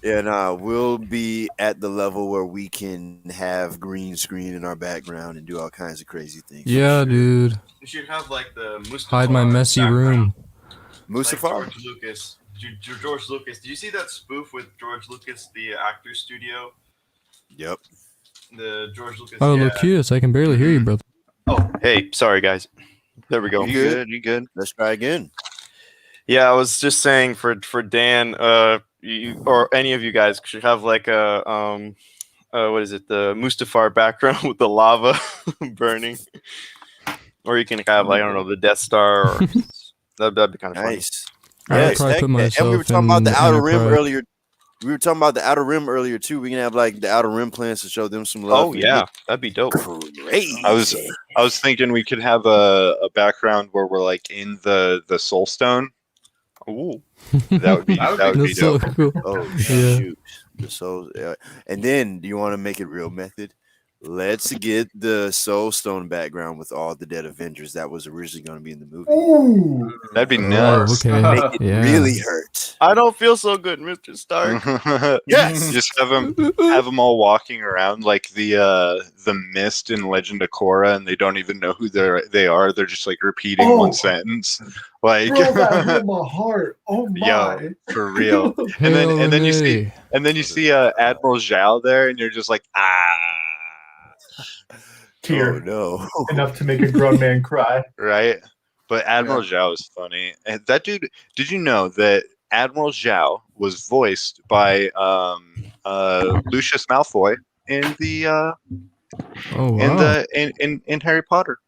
Speaker 1: Yeah, we'll be at the level where we can have green screen in our background and do all kinds of crazy things.
Speaker 7: Yeah, dude.
Speaker 10: You should have like the Mustafar
Speaker 7: Hide my messy
Speaker 10: background.
Speaker 7: room.
Speaker 1: Mustafar?
Speaker 10: Like George Lucas. George Lucas. Did you see that spoof with George Lucas, the actor studio?
Speaker 1: Yep.
Speaker 10: The George Lucas.
Speaker 7: Oh,
Speaker 10: yeah.
Speaker 7: Lucius, I can barely hear you, brother.
Speaker 9: Oh, hey, sorry guys. There we go.
Speaker 1: You good?
Speaker 3: You good?
Speaker 1: Let's try again.
Speaker 9: Yeah, I was just saying for Dan, you or any of you guys should have like a what is it? The Mustafar background with the lava burning, or you can have like I don't know the Death Star. Or, that'd be kind of
Speaker 1: Nice.
Speaker 7: I'd
Speaker 1: Yes,
Speaker 7: probably put myself
Speaker 1: and we were talking
Speaker 7: in
Speaker 1: about the Outer Rim
Speaker 7: Enterprise.
Speaker 1: earlier. We were talking about the Outer Rim earlier too. We can have like the Outer Rim plans to show them some love.
Speaker 9: Oh yeah, that'd be dope.
Speaker 1: Crazy.
Speaker 3: I was thinking we could have a background where we're like in the Soul Stone.
Speaker 9: Ooh,
Speaker 3: that would be
Speaker 7: That's so
Speaker 3: dope.
Speaker 7: cool.
Speaker 1: Oh
Speaker 7: Yeah.
Speaker 1: shoot. The soul, and then do you want to make it real method? Let's get the Soul Stone background with all the dead Avengers that was originally going to be in the movie.
Speaker 8: Ooh.
Speaker 3: That'd be
Speaker 7: Oh,
Speaker 3: nuts.
Speaker 7: okay.
Speaker 1: Make it
Speaker 7: Yeah.
Speaker 1: really hurt.
Speaker 9: I don't feel so good, Mr. Stark.
Speaker 1: Yes.
Speaker 3: Just have them all walking around like the Mist in Legend of Korra, and they don't even know who they are. They're just like repeating one sentence, like
Speaker 8: Bro, that hit my heart. Oh my.
Speaker 3: yo, for real. And
Speaker 7: Hail
Speaker 3: then you
Speaker 7: Renee.
Speaker 3: see Admiral Zhao there, and you're just like
Speaker 8: Tear.
Speaker 1: Oh no.
Speaker 8: Enough to make a grown man cry.
Speaker 3: right. But Admiral Zhao is funny. And that dude, did you know that Admiral Zhao was voiced by Lucius Malfoy in the in Harry Potter?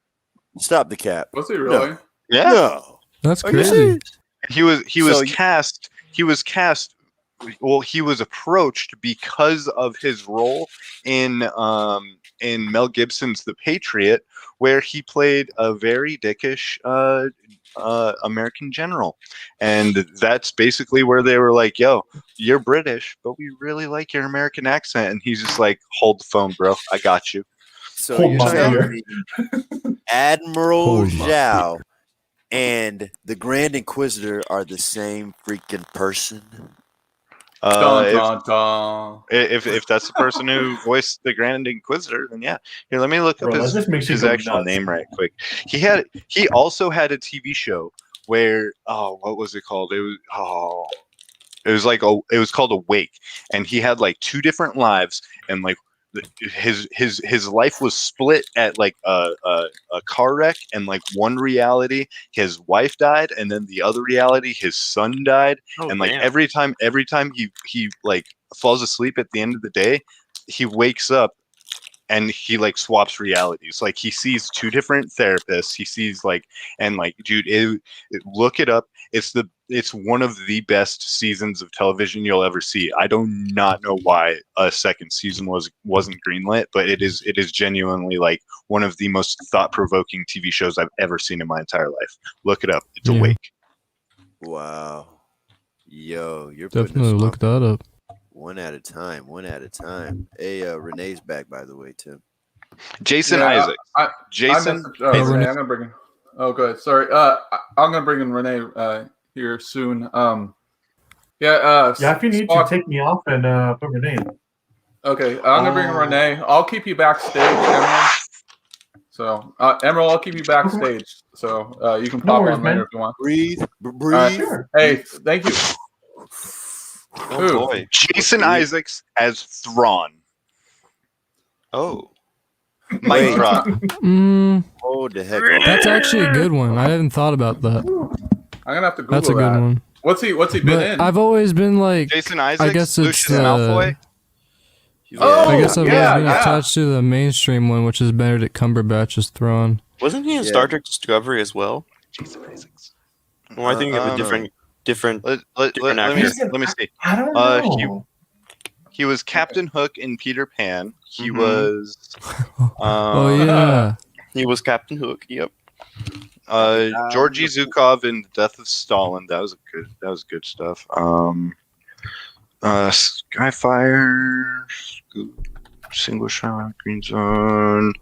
Speaker 1: Stop the cap.
Speaker 2: Was he really?
Speaker 1: No.
Speaker 3: Yeah.
Speaker 1: No.
Speaker 7: That's
Speaker 1: Are you
Speaker 7: crazy.
Speaker 1: serious?
Speaker 3: He was
Speaker 1: So
Speaker 3: cast. He was cast. Well, he was approached because of his role in Mel Gibson's The Patriot, where he played a very dickish American general, and that's basically where they were like, "Yo, you're British, but we really like your American accent," and he's just like, "Hold the phone, bro. I got you."
Speaker 1: So
Speaker 8: Hold
Speaker 1: you're
Speaker 8: my
Speaker 1: telling
Speaker 8: beer.
Speaker 1: me Admiral
Speaker 7: Hold my
Speaker 1: Zhao and the Grand Inquisitor are the same freaking person?
Speaker 2: Dun, dun, dun.
Speaker 3: If that's the person who voiced the Grand Inquisitor, then yeah. Here, let me look up
Speaker 8: Bro, that just makes you
Speaker 3: his
Speaker 8: go
Speaker 3: actual
Speaker 8: nuts.
Speaker 3: name right quick. He also had a TV show where what was it called? It was called Awake, and he had like two different lives, and like his life was split at like a car wreck, and like one reality his wife died, and then the other reality his son died, and like
Speaker 9: damn.
Speaker 3: every time he like falls asleep at the end of the day, he wakes up and he like swaps realities. Like he sees two different therapists. He sees like, and like, dude, look it up. It's one of the best seasons of television you'll ever see. I do not know why a second season wasn't greenlit, but it is genuinely like one of the most thought-provoking TV shows I've ever seen in my entire life. Look it up. It's
Speaker 7: Yeah.
Speaker 3: Awake.
Speaker 1: Wow. Yo, you're putting
Speaker 7: Definitely
Speaker 1: us
Speaker 7: look that up.
Speaker 1: one at a time. Hey, Renee's back, by the way, Tim.
Speaker 3: Jason Isaacs. Jason.
Speaker 2: Renee, I'm gonna bring in. Oh, good. Sorry. I'm gonna bring in Renee here soon.
Speaker 8: Yeah, if you need to take me off and put Renee in.
Speaker 2: Okay, I'm gonna bring in Renee. I'll keep you backstage, Emerald. So, Emerald, I'll keep you backstage. So you can pop on later if you want.
Speaker 1: Breathe.
Speaker 8: Sure.
Speaker 2: Hey, thank you.
Speaker 9: Oh boy.
Speaker 3: Jason Isaacs as Thrawn.
Speaker 9: Oh.
Speaker 3: Mic drop.
Speaker 1: Oh, the heck.
Speaker 7: That's actually a good one. I hadn't thought about that.
Speaker 2: I'm gonna have to Google
Speaker 7: That's a good
Speaker 2: that.
Speaker 7: one.
Speaker 2: What's he been
Speaker 7: But
Speaker 2: in?
Speaker 7: I've always been like,
Speaker 3: Jason Isaacs.
Speaker 7: I guess it's
Speaker 3: Lucius Malfoy.
Speaker 7: I guess I've
Speaker 2: yeah,
Speaker 7: always been
Speaker 2: yeah.
Speaker 7: attached to the mainstream one, which is Benedict Cumberbatch's Thrawn.
Speaker 9: Wasn't he in Star Trek Discovery as well?
Speaker 3: Jason Isaacs.
Speaker 9: Well, I think of a different
Speaker 3: Let me see.
Speaker 8: I don't know.
Speaker 3: He was Captain Hook in Peter Pan. He was.
Speaker 7: Oh yeah.
Speaker 9: He was Captain Hook. Yep.
Speaker 3: Georgy Zukov in The Death of Stalin. That was good stuff. Skyfire, Single Shot, Green Zone,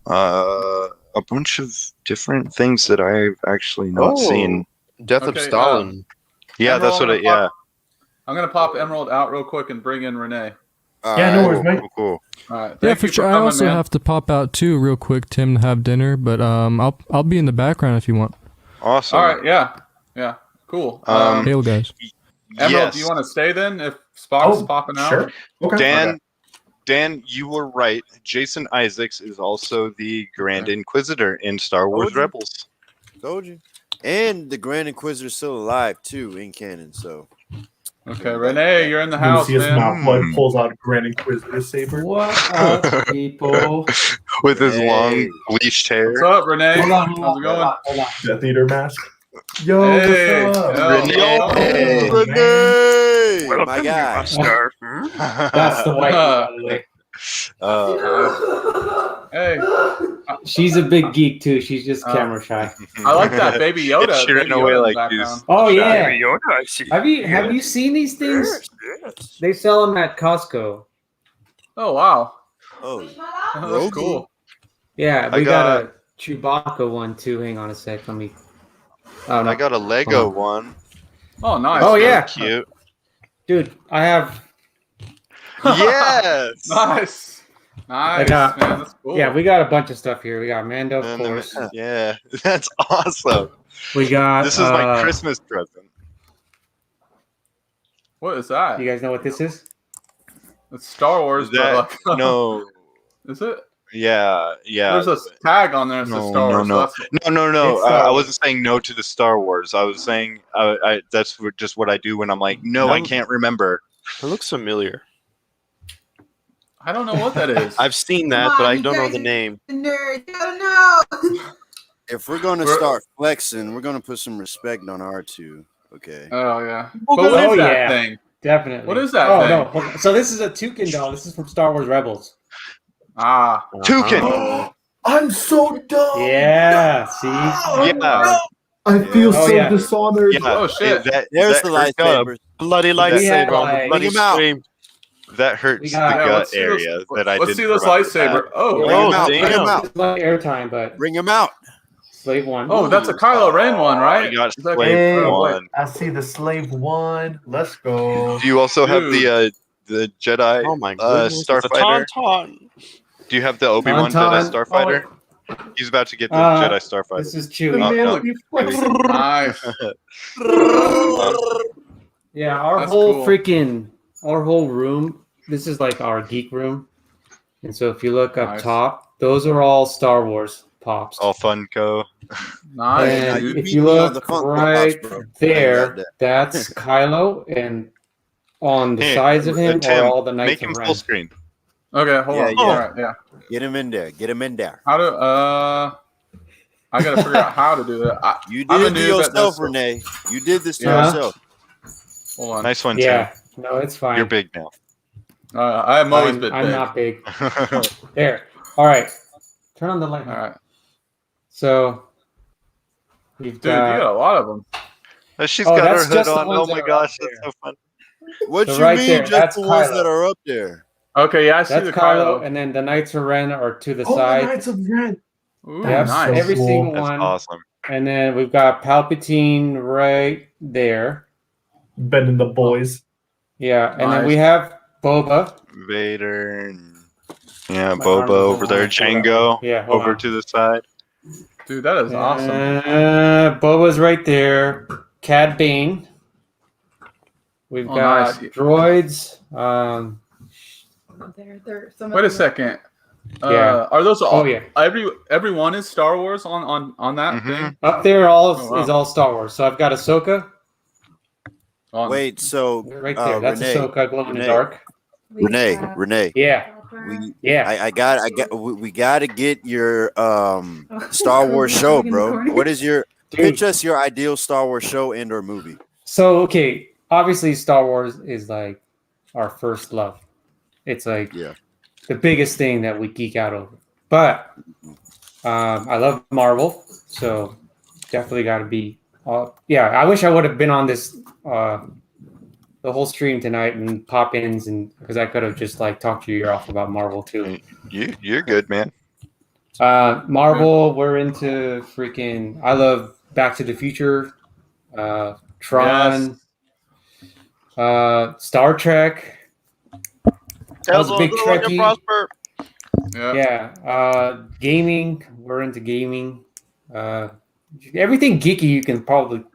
Speaker 3: a bunch of different things that I've actually not seen.
Speaker 9: Death of Stalin.
Speaker 3: Yeah,
Speaker 2: Emerald,
Speaker 3: that's what it. Yeah.
Speaker 2: I'm gonna pop Emerald out real quick and bring in Renee.
Speaker 8: Yeah, no worries, mate.
Speaker 3: Cool.
Speaker 2: All right.
Speaker 7: Yeah,
Speaker 2: Thank
Speaker 7: for
Speaker 2: you
Speaker 7: sure. I
Speaker 2: coming,
Speaker 7: also
Speaker 2: man.
Speaker 7: have to pop out too, real quick, Tim, to have dinner. But I'll be in the background if you want.
Speaker 3: Awesome.
Speaker 2: All right. Yeah. Cool.
Speaker 7: Hail, guys.
Speaker 2: Emerald,
Speaker 3: yes.
Speaker 2: do you want to stay then? If Spock's popping out.
Speaker 8: Sure. Okay.
Speaker 3: Dan, you were right. Jason Isaacs is also the Grand Inquisitor in Star Wars Rebels.
Speaker 1: Told you. And the Grand Inquisitor's still alive too in canon. So.
Speaker 2: Okay, Renee, you're in the
Speaker 8: House,
Speaker 2: house, man.
Speaker 8: Malfoy pulls out a Grand Inquisitor saber.
Speaker 11: What up, people?
Speaker 3: With his long bleached hair.
Speaker 2: What's up, Renee?
Speaker 11: Hold on,
Speaker 2: How's it going?
Speaker 11: Hold on.
Speaker 8: Death Eater mask. Yo,
Speaker 2: Hey,
Speaker 8: what's up?
Speaker 3: Renee.
Speaker 1: Renee, my guy.
Speaker 11: That's the white one, by the way.
Speaker 2: Hey,
Speaker 11: She's a big geek too. She's just camera shy.
Speaker 2: I like that Baby Yoda.
Speaker 3: She ran
Speaker 2: Baby
Speaker 3: away
Speaker 2: Yoda in the
Speaker 3: like
Speaker 2: background.
Speaker 3: these.
Speaker 11: Oh yeah.
Speaker 9: Yoda, I see.
Speaker 11: Have you seen these things? They sell them at Costco.
Speaker 2: Oh wow,
Speaker 1: Oh,
Speaker 2: that's cool.
Speaker 11: Yeah,
Speaker 3: I
Speaker 11: we got
Speaker 3: got-
Speaker 11: a Chewbacca one too. Hang on a sec. Let me. Oh, no.
Speaker 3: I got a Lego one.
Speaker 2: Oh nice.
Speaker 11: Oh yeah,
Speaker 3: Cute.
Speaker 11: dude. I have.
Speaker 3: Yes.
Speaker 2: Nice. Nice,
Speaker 11: got-
Speaker 2: man. That's cool.
Speaker 11: Yeah, we got a bunch of stuff here. We got Mando, of
Speaker 3: And
Speaker 11: course.
Speaker 3: yeah, that's awesome.
Speaker 11: We got.
Speaker 3: This is my Christmas present.
Speaker 2: What is that?
Speaker 11: You guys know what this is?
Speaker 2: It's Star Wars.
Speaker 3: Is that
Speaker 2: but like,
Speaker 3: no?
Speaker 2: Is it?
Speaker 3: Yeah.
Speaker 2: There's a tag on there that says Star Wars.
Speaker 3: No.
Speaker 11: It's
Speaker 3: I
Speaker 11: Star
Speaker 3: wasn't saying no to the Star Wars. I was saying that's just what I do when I'm like, no, I can't remember.
Speaker 9: It looks familiar.
Speaker 2: I don't know what that is.
Speaker 9: I've seen that, but I don't know the name.
Speaker 12: Nerd, I don't know.
Speaker 1: If we're going to start flexing, we're going to put some respect on R2. Okay.
Speaker 2: Oh yeah. But what is that thing?
Speaker 11: Definitely.
Speaker 2: What is that
Speaker 11: thing?
Speaker 2: No.
Speaker 11: Hold on. So this is a toucan doll. This is from Star Wars Rebels.
Speaker 2: Ah.
Speaker 3: Toucan.
Speaker 8: I'm so dumb.
Speaker 11: Yeah. See.
Speaker 3: Yeah.
Speaker 8: I feel so dishonored.
Speaker 3: Yeah.
Speaker 2: Oh shit.
Speaker 1: There's the lightsaber.
Speaker 9: Bloody lightsaber on the bloody screen.
Speaker 3: That hurts the gut area that I didn't.
Speaker 2: Let's see this lightsaber.
Speaker 1: Bring him out.
Speaker 11: It's like airtime, but
Speaker 1: bring him out.
Speaker 11: Slave one.
Speaker 2: Oh, that's a Kylo Ren one, right?
Speaker 3: You got Slave one.
Speaker 8: I see the Slave one. Let's go.
Speaker 3: Do you also have the Jedi?
Speaker 9: Oh my goodness.
Speaker 3: Starfighter.
Speaker 9: Tauntaun.
Speaker 3: Do you have the Obi-Wan Jedi Starfighter? He's about to get the Jedi Starfighter.
Speaker 11: This is Chewie.
Speaker 2: Nice.
Speaker 11: Yeah, our whole room. This is like our geek room, and so if you look up top, those are all Star Wars pops.
Speaker 3: All Funko.
Speaker 2: Nice.
Speaker 11: And if you look right there, that's Kylo, and on the sides of him are all the Knights
Speaker 3: Make him
Speaker 11: of Ren.
Speaker 3: full screen.
Speaker 2: Okay, hold on. All right, yeah.
Speaker 1: Get him in there. Get him in there.
Speaker 2: How do I gotta figure out how to do that.
Speaker 1: You did it yourself, Renee. You did this to yourself.
Speaker 2: Hold on.
Speaker 3: Nice one,
Speaker 11: Yeah,
Speaker 3: Tim.
Speaker 11: no, it's fine.
Speaker 3: You're big now.
Speaker 2: I'm always been big.
Speaker 11: I'm not big. There. All right. Turn on the light.
Speaker 2: All right.
Speaker 11: So, we've
Speaker 2: Dude, you got a lot of them.
Speaker 3: She's got her
Speaker 11: that's
Speaker 3: hood
Speaker 11: just the
Speaker 3: on.
Speaker 11: ones
Speaker 3: Oh
Speaker 11: that
Speaker 3: my
Speaker 11: are
Speaker 3: gosh,
Speaker 11: up
Speaker 3: that's so fun.
Speaker 1: What
Speaker 11: So
Speaker 1: you
Speaker 11: right
Speaker 1: mean?
Speaker 11: there,
Speaker 1: Just
Speaker 11: that's
Speaker 1: the ones
Speaker 11: Kylo.
Speaker 1: that are up there.
Speaker 2: Okay, yeah, I see the
Speaker 11: Kylo,
Speaker 2: Kylo.
Speaker 11: and then the Knights of Ren are to the
Speaker 8: Oh,
Speaker 11: side.
Speaker 8: the Knights of Ren.
Speaker 2: Ooh,
Speaker 11: Yep,
Speaker 2: nice.
Speaker 11: every single
Speaker 3: That's
Speaker 11: one.
Speaker 3: awesome.
Speaker 11: And then we've got Palpatine right there.
Speaker 8: Ben and the boys.
Speaker 11: Yeah, and then
Speaker 2: Nice.
Speaker 11: we have Boba.
Speaker 3: Vader and yeah,
Speaker 11: My
Speaker 3: Boba
Speaker 11: arm is
Speaker 3: over there.
Speaker 11: on.
Speaker 3: Django
Speaker 11: Yeah, hold
Speaker 3: over
Speaker 11: on.
Speaker 3: to the side.
Speaker 2: Dude, that is awesome.
Speaker 11: Boba's right there. Cad Bane. We've
Speaker 2: Oh,
Speaker 11: got
Speaker 2: nice.
Speaker 11: droids.
Speaker 2: Wait a second.
Speaker 11: Yeah.
Speaker 2: Are those all?
Speaker 11: Oh, yeah.
Speaker 2: Every one is Star Wars on that thing.
Speaker 11: Up there,
Speaker 2: wow.
Speaker 11: is all Star Wars. So I've got Ahsoka.
Speaker 1: Wait, so
Speaker 11: Right there. That's
Speaker 1: Renee,
Speaker 11: Ahsoka glowing in the dark.
Speaker 1: Renee.
Speaker 11: Yeah.
Speaker 1: We got to get your Star Wars show, bro. What is your pitch us your ideal Star Wars show and or movie?
Speaker 11: So okay, obviously Star Wars is like our first love. It's like the biggest thing that we geek out over. But I love Marvel, so definitely got to be. I wish I would have been on this the whole stream tonight and pop-ins, and because I could have just like talked your ear off about Marvel too.
Speaker 3: You're good, man.
Speaker 11: Marvel, we're into freaking. I love Back to the Future, Tron, Star Trek. I was a big Trekkie. Yeah. Gaming. We're into gaming. Everything geeky you can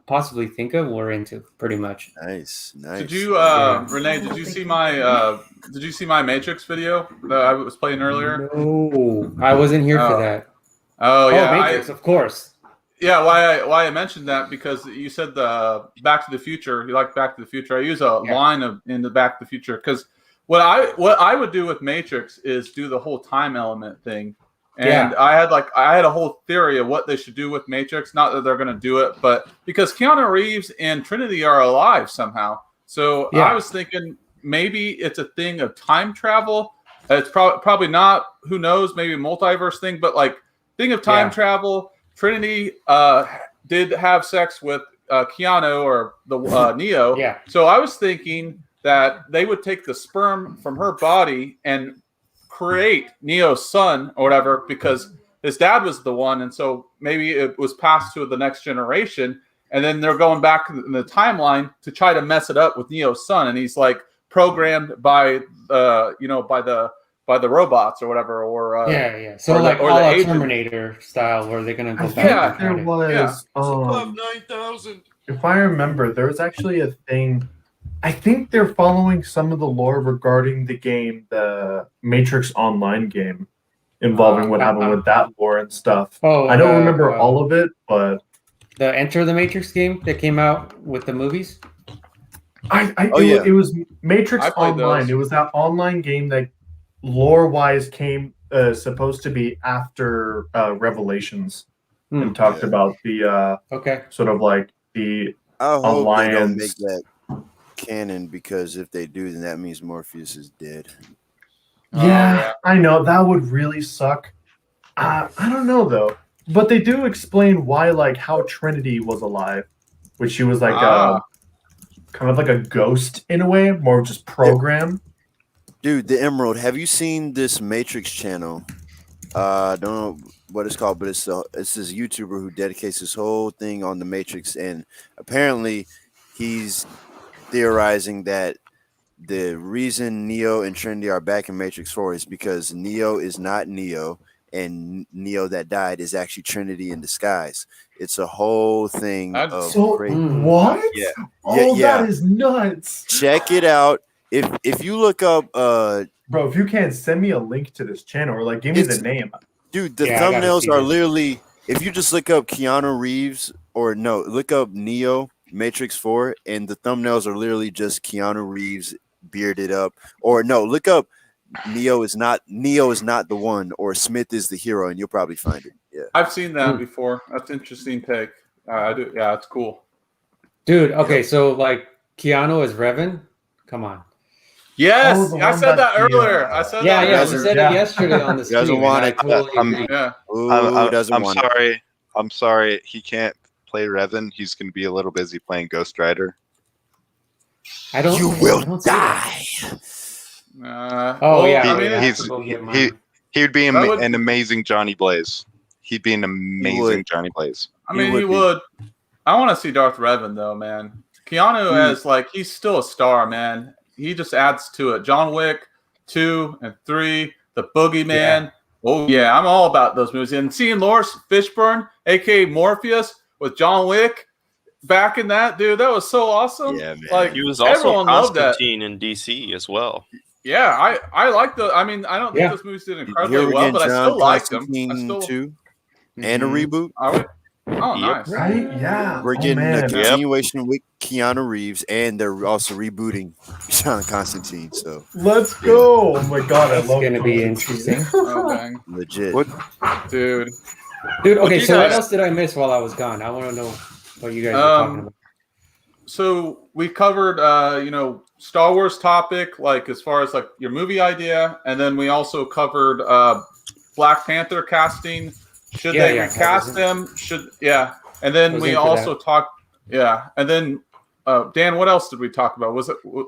Speaker 11: possibly think of, we're into pretty much.
Speaker 1: Nice.
Speaker 2: Did you, Renee? Did you see my Matrix video that I was playing earlier?
Speaker 11: No, I wasn't here for that.
Speaker 2: Oh yeah,
Speaker 11: Matrix, of course.
Speaker 2: Yeah, why I mentioned that because you said the Back to the Future. You like Back to the Future. I use a line in the Back to the Future because what I would do with Matrix is do the whole time element thing. And I had a whole theory of what they should do with Matrix. Not that they're going to do it, but because Keanu Reeves and Trinity are alive somehow. So I was thinking maybe it's a thing of time travel. It's probably not. Who knows? Maybe a multiverse thing, but like thing of time travel. Trinity did have sex with Keanu or the Neo.
Speaker 11: Yeah.
Speaker 2: So I was thinking that they would take the sperm from her body and create Neo's son or whatever, because his dad was the one, and so maybe it was passed to the next generation, and then they're going back in the timeline to try to mess it up with Neo's son, and he's like programmed by by the robots or whatever, or
Speaker 11: So
Speaker 2: or
Speaker 11: like
Speaker 2: or
Speaker 11: all
Speaker 2: agent.
Speaker 11: Terminator style, where they're gonna go back.
Speaker 8: There was
Speaker 10: Above 9,000.
Speaker 8: if I remember, there was actually a thing. I think they're following some of the lore regarding the game, the Matrix Online game. involving what happened with that lore and stuff.
Speaker 11: Oh,
Speaker 8: I don't remember all of it, but
Speaker 11: the Enter the Matrix game that came out with the movies.
Speaker 8: It was Matrix
Speaker 2: I played
Speaker 8: Online.
Speaker 2: those.
Speaker 8: It was that online game that lore-wise came supposed to be after Revelations and talked about the sort of like the
Speaker 1: I hope they don't make
Speaker 8: alliance.
Speaker 1: that canon, because if they do, then that means Morpheus is dead.
Speaker 8: Yeah, I know that would really suck. I don't know though, but they do explain why, like how Trinity was alive, which she was like kind of like a ghost in a way, more just programmed.
Speaker 1: Dude, the Emerald. Have you seen this Matrix channel? I don't know what it's called, but it's this YouTuber who dedicates his whole thing on the Matrix, and apparently he's theorizing that the reason Neo and Trinity are back in Matrix 4 is because Neo is not Neo, and Neo that died is actually Trinity in disguise. It's a whole thing of crazy.
Speaker 8: What?
Speaker 1: Yeah.
Speaker 8: That is nuts.
Speaker 1: Check it out. If you look up
Speaker 8: bro, if you can, send me a link to this channel or like give me the name.
Speaker 1: Dude, the thumbnails are literally, if you just look up Keanu Reeves look up Neo Matrix 4, and the thumbnails are literally just Keanu Reeves bearded up, or no, look up Neo is not the one, or Smith is the hero, and you'll probably find it. Yeah,
Speaker 2: I've seen that before. That's an interesting take. I do. Yeah, it's cool.
Speaker 11: Dude, okay, so like Keanu as Revan? Come on.
Speaker 2: Yes, I said that earlier. I said that earlier.
Speaker 11: Yeah, we said it yesterday on the stream.
Speaker 1: Doesn't want it.
Speaker 3: I'm sorry. I'm sorry. He can't play Revan. He's going to be a little busy playing Ghost Rider.
Speaker 1: You will die.
Speaker 3: He would be an amazing Johnny Blaze. He'd be an amazing Johnny Blaze.
Speaker 2: I mean, he would. I want to see Darth Revan though, man. Keanu as he's still a star, man. He just adds to it. John Wick 2 and 3, The Boogeyman. Yeah. Oh yeah, I'm all about those movies. And seeing Lawrence Fishburne, aka Morpheus, with John Wick back in that, dude, that was so awesome.
Speaker 9: Yeah, man.
Speaker 2: Like
Speaker 9: He was also
Speaker 2: everyone loved that.
Speaker 9: Constantine in DC as well.
Speaker 2: Yeah, I like the. I mean, I don't think those movies did incredibly well, but I still liked them.
Speaker 1: Too, and a reboot.
Speaker 2: Oh, nice.
Speaker 8: Right? Yeah.
Speaker 1: We're getting a continuation with Keanu Reeves, and they're also rebooting John Constantine. So
Speaker 8: let's go. Oh my god, I love it.
Speaker 11: It's gonna be interesting.
Speaker 1: Legit.
Speaker 2: Dude.
Speaker 11: Okay, so what else did I miss while I was gone? I want to know what you guys were talking about.
Speaker 2: So we covered Star Wars topic, like as far as like your movie idea, and then we also covered Black Panther casting. Should they recast them? And then we also talked. Yeah, and then Dan, what else did we talk about?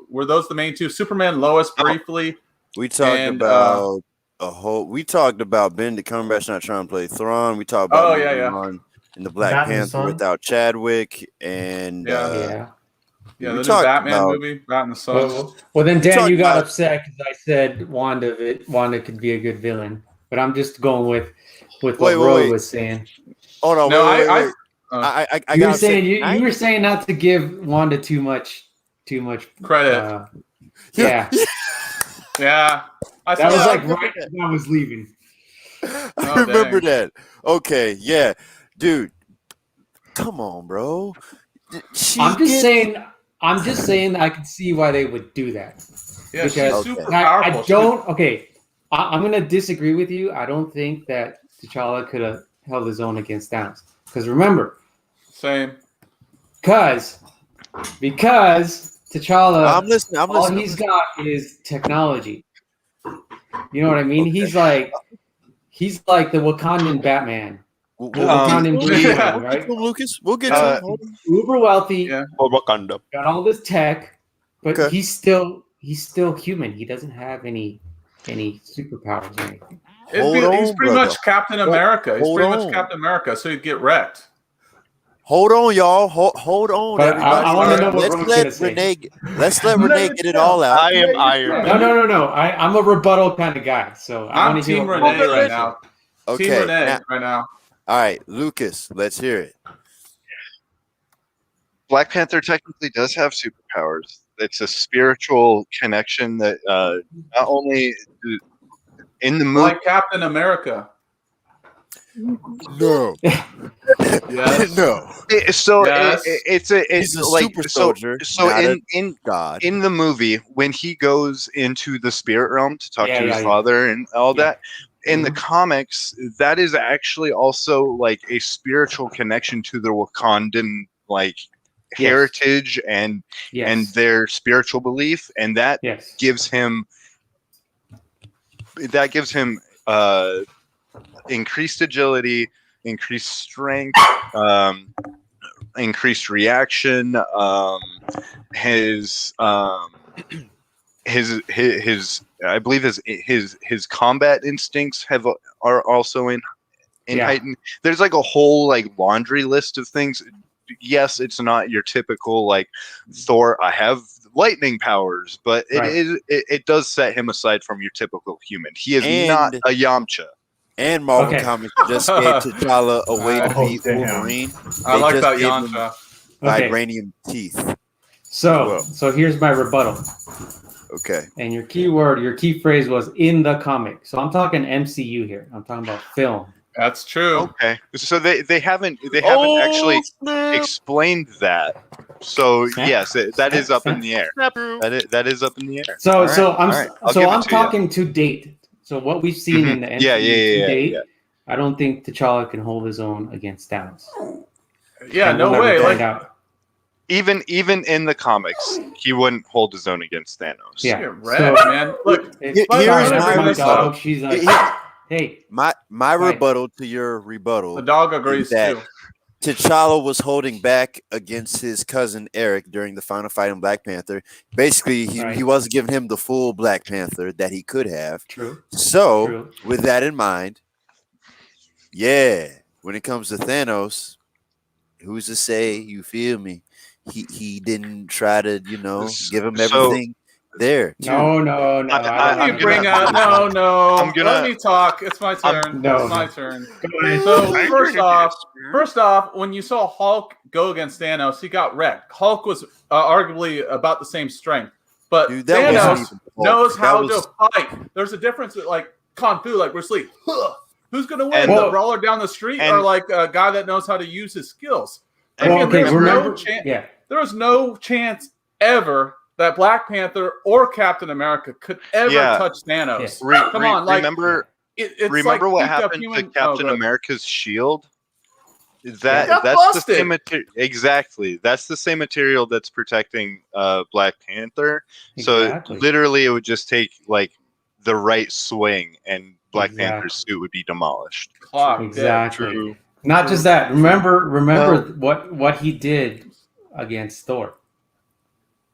Speaker 2: Were those the main two? Superman, Lois, briefly.
Speaker 1: We talked about We talked about Benedict Cumberbatch not trying to play Thrawn. We talked about in the Black Panther without Chadwick, and
Speaker 2: the new Batman movie, Bat in the Sun.
Speaker 11: Well, then Dan, you got upset because I said Wanda could be a good villain, but I'm just going with what Roy was saying.
Speaker 1: Oh no,
Speaker 2: no,
Speaker 1: wait.
Speaker 11: You were saying not to give Wanda too much
Speaker 2: credit.
Speaker 11: Yeah.
Speaker 2: Yeah.
Speaker 11: That was like right as I was leaving.
Speaker 1: I remember that. Okay, yeah. Dude, come on, bro.
Speaker 11: I'm just saying I can see why they would do that.
Speaker 2: Yeah, because she's super powerful.
Speaker 11: I don't. Okay, I'm gonna disagree with you. I don't think that T'Challa could have held his own against Thanos. Because remember, because T'Challa,
Speaker 1: I'm listening.
Speaker 11: all he's got is technology. You know what I mean? Okay. He's like the Wakandan Batman. Wakandan breed, right?
Speaker 1: Lucas, we'll get to
Speaker 11: uber wealthy.
Speaker 9: Yeah. Wakanda.
Speaker 11: Got all this tech, but he's still human. He doesn't have any superpowers or anything.
Speaker 2: He's pretty much Captain America. He's pretty much Captain America, so he'd get wrecked.
Speaker 1: Hold on, y'all. Hold on, everybody.
Speaker 11: I want to know what
Speaker 1: let's let Renee get it all out.
Speaker 9: I am Iron.
Speaker 11: No. I'm a rebuttal kind of guy, so
Speaker 2: I'm Team Renee right now.
Speaker 1: Okay,
Speaker 2: Team Renee right now.
Speaker 1: All right, Lucas, let's hear it.
Speaker 3: Black Panther technically does have superpowers. It's a spiritual connection that not only in the movie,
Speaker 2: like Captain America.
Speaker 1: No.
Speaker 2: Yes.
Speaker 1: No.
Speaker 3: It's
Speaker 1: He's a
Speaker 3: like
Speaker 1: super soldier.
Speaker 3: So
Speaker 1: not
Speaker 3: in
Speaker 1: God.
Speaker 3: in the movie, when he goes into the spirit realm to talk to his
Speaker 11: yeah.
Speaker 3: father and all that, in the
Speaker 11: Mhm.
Speaker 3: comics, that is actually also like a spiritual connection to the Wakandan heritage and their spiritual belief, and that gives him increased agility, increased strength, increased reaction. His I believe his combat instincts are also in heightened. There's like a whole laundry list of things. Yes, it's not your typical Thor. I have lightning powers, but it does set him aside from your typical human. He is not a Yamcha.
Speaker 1: And Marvel Comics just gave T'Challa a way to beat Wolverine.
Speaker 2: I like that
Speaker 1: gave him
Speaker 2: Yamcha.
Speaker 1: vibranium teeth.
Speaker 11: So here's my rebuttal.
Speaker 1: Okay.
Speaker 11: And your key phrase was in the comic. So I'm talking MCU here. I'm talking about film.
Speaker 2: That's true.
Speaker 3: Okay. So they haven't actually explained that. So yes, that is up in the air. That is up in the air.
Speaker 11: So
Speaker 3: right.
Speaker 11: I'm talking to date. So what we've seen in the MCU to date, I don't think T'Challa can hold his own against Thanos.
Speaker 2: Yeah, no way.
Speaker 3: Even in the comics, he wouldn't hold his own against Thanos.
Speaker 11: Yeah,
Speaker 2: man. Look,
Speaker 1: here's my
Speaker 11: dog. She's like, hey.
Speaker 1: My rebuttal to your rebuttal.
Speaker 2: The dog agrees too.
Speaker 1: T'Challa was holding back against his cousin Eric during the final fight in Black Panther. Basically, he wasn't giving him the full Black Panther that he could have.
Speaker 11: True.
Speaker 1: So, with that in mind, when it comes to Thanos, who's to say, you feel me? He didn't try to, give him everything there. Too.
Speaker 11: No.
Speaker 2: Let me talk. It's my turn. It's my turn. So first off, when you saw Hulk go against Thanos, he got wrecked. Hulk was arguably about the same strength, but Thanos knows how to fight. There's a difference with Kung Fu, like Bruce Lee. Who's going to win? The brawler down the street or a guy that knows how to use his skills? There was no chance ever that Black Panther or Captain America could ever touch Thanos. Come on,
Speaker 3: remember what happened to Captain America's shield? That's the same material. Exactly, that's the same material that's protecting Black Panther.
Speaker 11: Exactly.
Speaker 3: So literally, it would just take the right swing, and Black Panther's suit would be demolished.
Speaker 11: Exactly. Not just that. Remember what he did against Thor.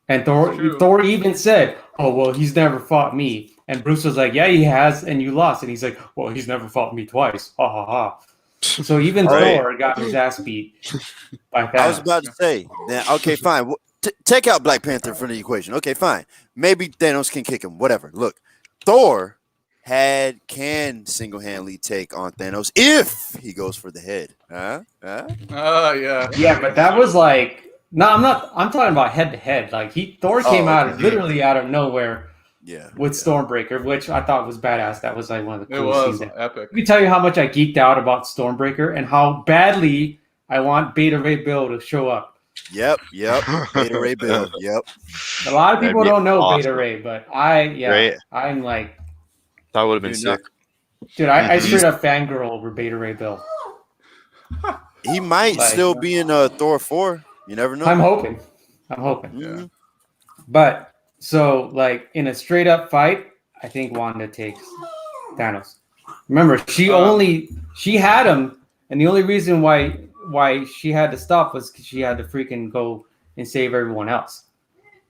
Speaker 11: And Thor even said, "Oh well, he's never fought me." And Bruce was like, "Yeah, he has, and you lost." And he's like, "Well, he's never fought me twice." Ha ha ha. So even Thor got his ass beat by Thanos.
Speaker 1: I was about to say, okay, fine. Take out Black Panther from the equation. Okay, fine. Maybe Thanos can kick him. Whatever. Look, Thor can single-handedly take on Thanos if he goes for the head.
Speaker 2: Yeah,
Speaker 11: but that was no, I'm talking about head to head. Thor came out literally out of nowhere with Stormbreaker, which I thought was badass. That was one of the coolest scenes.
Speaker 2: Epic.
Speaker 11: Let me tell you how much I geeked out about Stormbreaker and how badly I want Beta Ray Bill to show up.
Speaker 1: Yep. Beta Ray Bill. Yep.
Speaker 11: A lot of people don't know Beta Ray, but I'm
Speaker 9: that would have been sick.
Speaker 11: Dude, I straight up fangirl over Beta Ray Bill.
Speaker 1: He might still be in Thor 4. You never know.
Speaker 11: I'm hoping.
Speaker 1: Mm-hmm.
Speaker 11: But so in a straight up fight, I think Wanda takes Thanos. Remember, she had him, and the only reason why she had to stop was because she had to freaking go and save everyone else.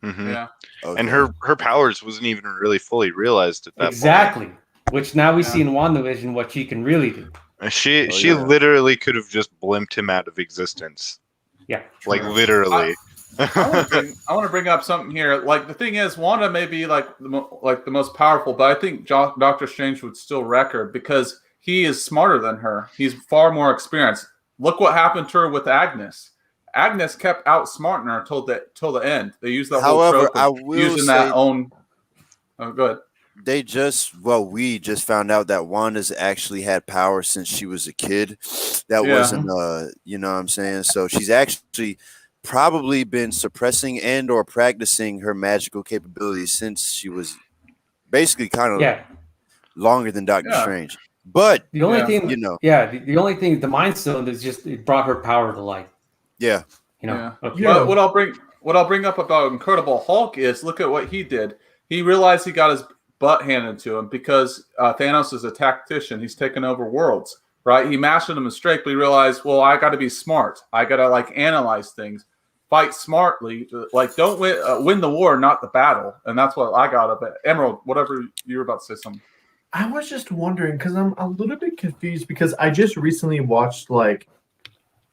Speaker 3: Mm-hmm. Yeah. Okay. And her powers wasn't even really fully realized at that point.
Speaker 11: Exactly. Which now we see in WandaVision what she can really do.
Speaker 3: She literally could have just blimped him out of existence.
Speaker 11: Yeah.
Speaker 3: Literally.
Speaker 2: I want to bring up something here. The thing is, Wanda may be the most powerful, but I think Doctor Strange would still wreck her because he is smarter than her. He's far more experienced. Look what happened to her with Agnes. Agnes kept outsmarting her till the end. They used the whole trope of using that own. Oh, good.
Speaker 1: we just found out that Wanda's actually had power since she was a kid. That wasn't you know what I'm saying? So she's actually probably been suppressing and or practicing her magical capabilities since she was basically kind of longer than Doctor Strange. But
Speaker 11: the only thing,
Speaker 1: you know,
Speaker 11: the only thing, the Mind Stone is just it brought her power to life.
Speaker 1: Yeah.
Speaker 11: You know.
Speaker 2: Okay. But what I'll bring up about Incredible Hulk is look at what he did. He realized he got his butt handed to him because Thanos is a tactician. He's taken over worlds, right? He mastered a mistake, but he realized, well, I got to be smart. I got to like analyze things, fight smartly. Like don't win the war, not the battle. And that's what I got of it. Emerald, whatever you were about to say something.
Speaker 8: I was just wondering because I'm a little bit confused because I just recently watched like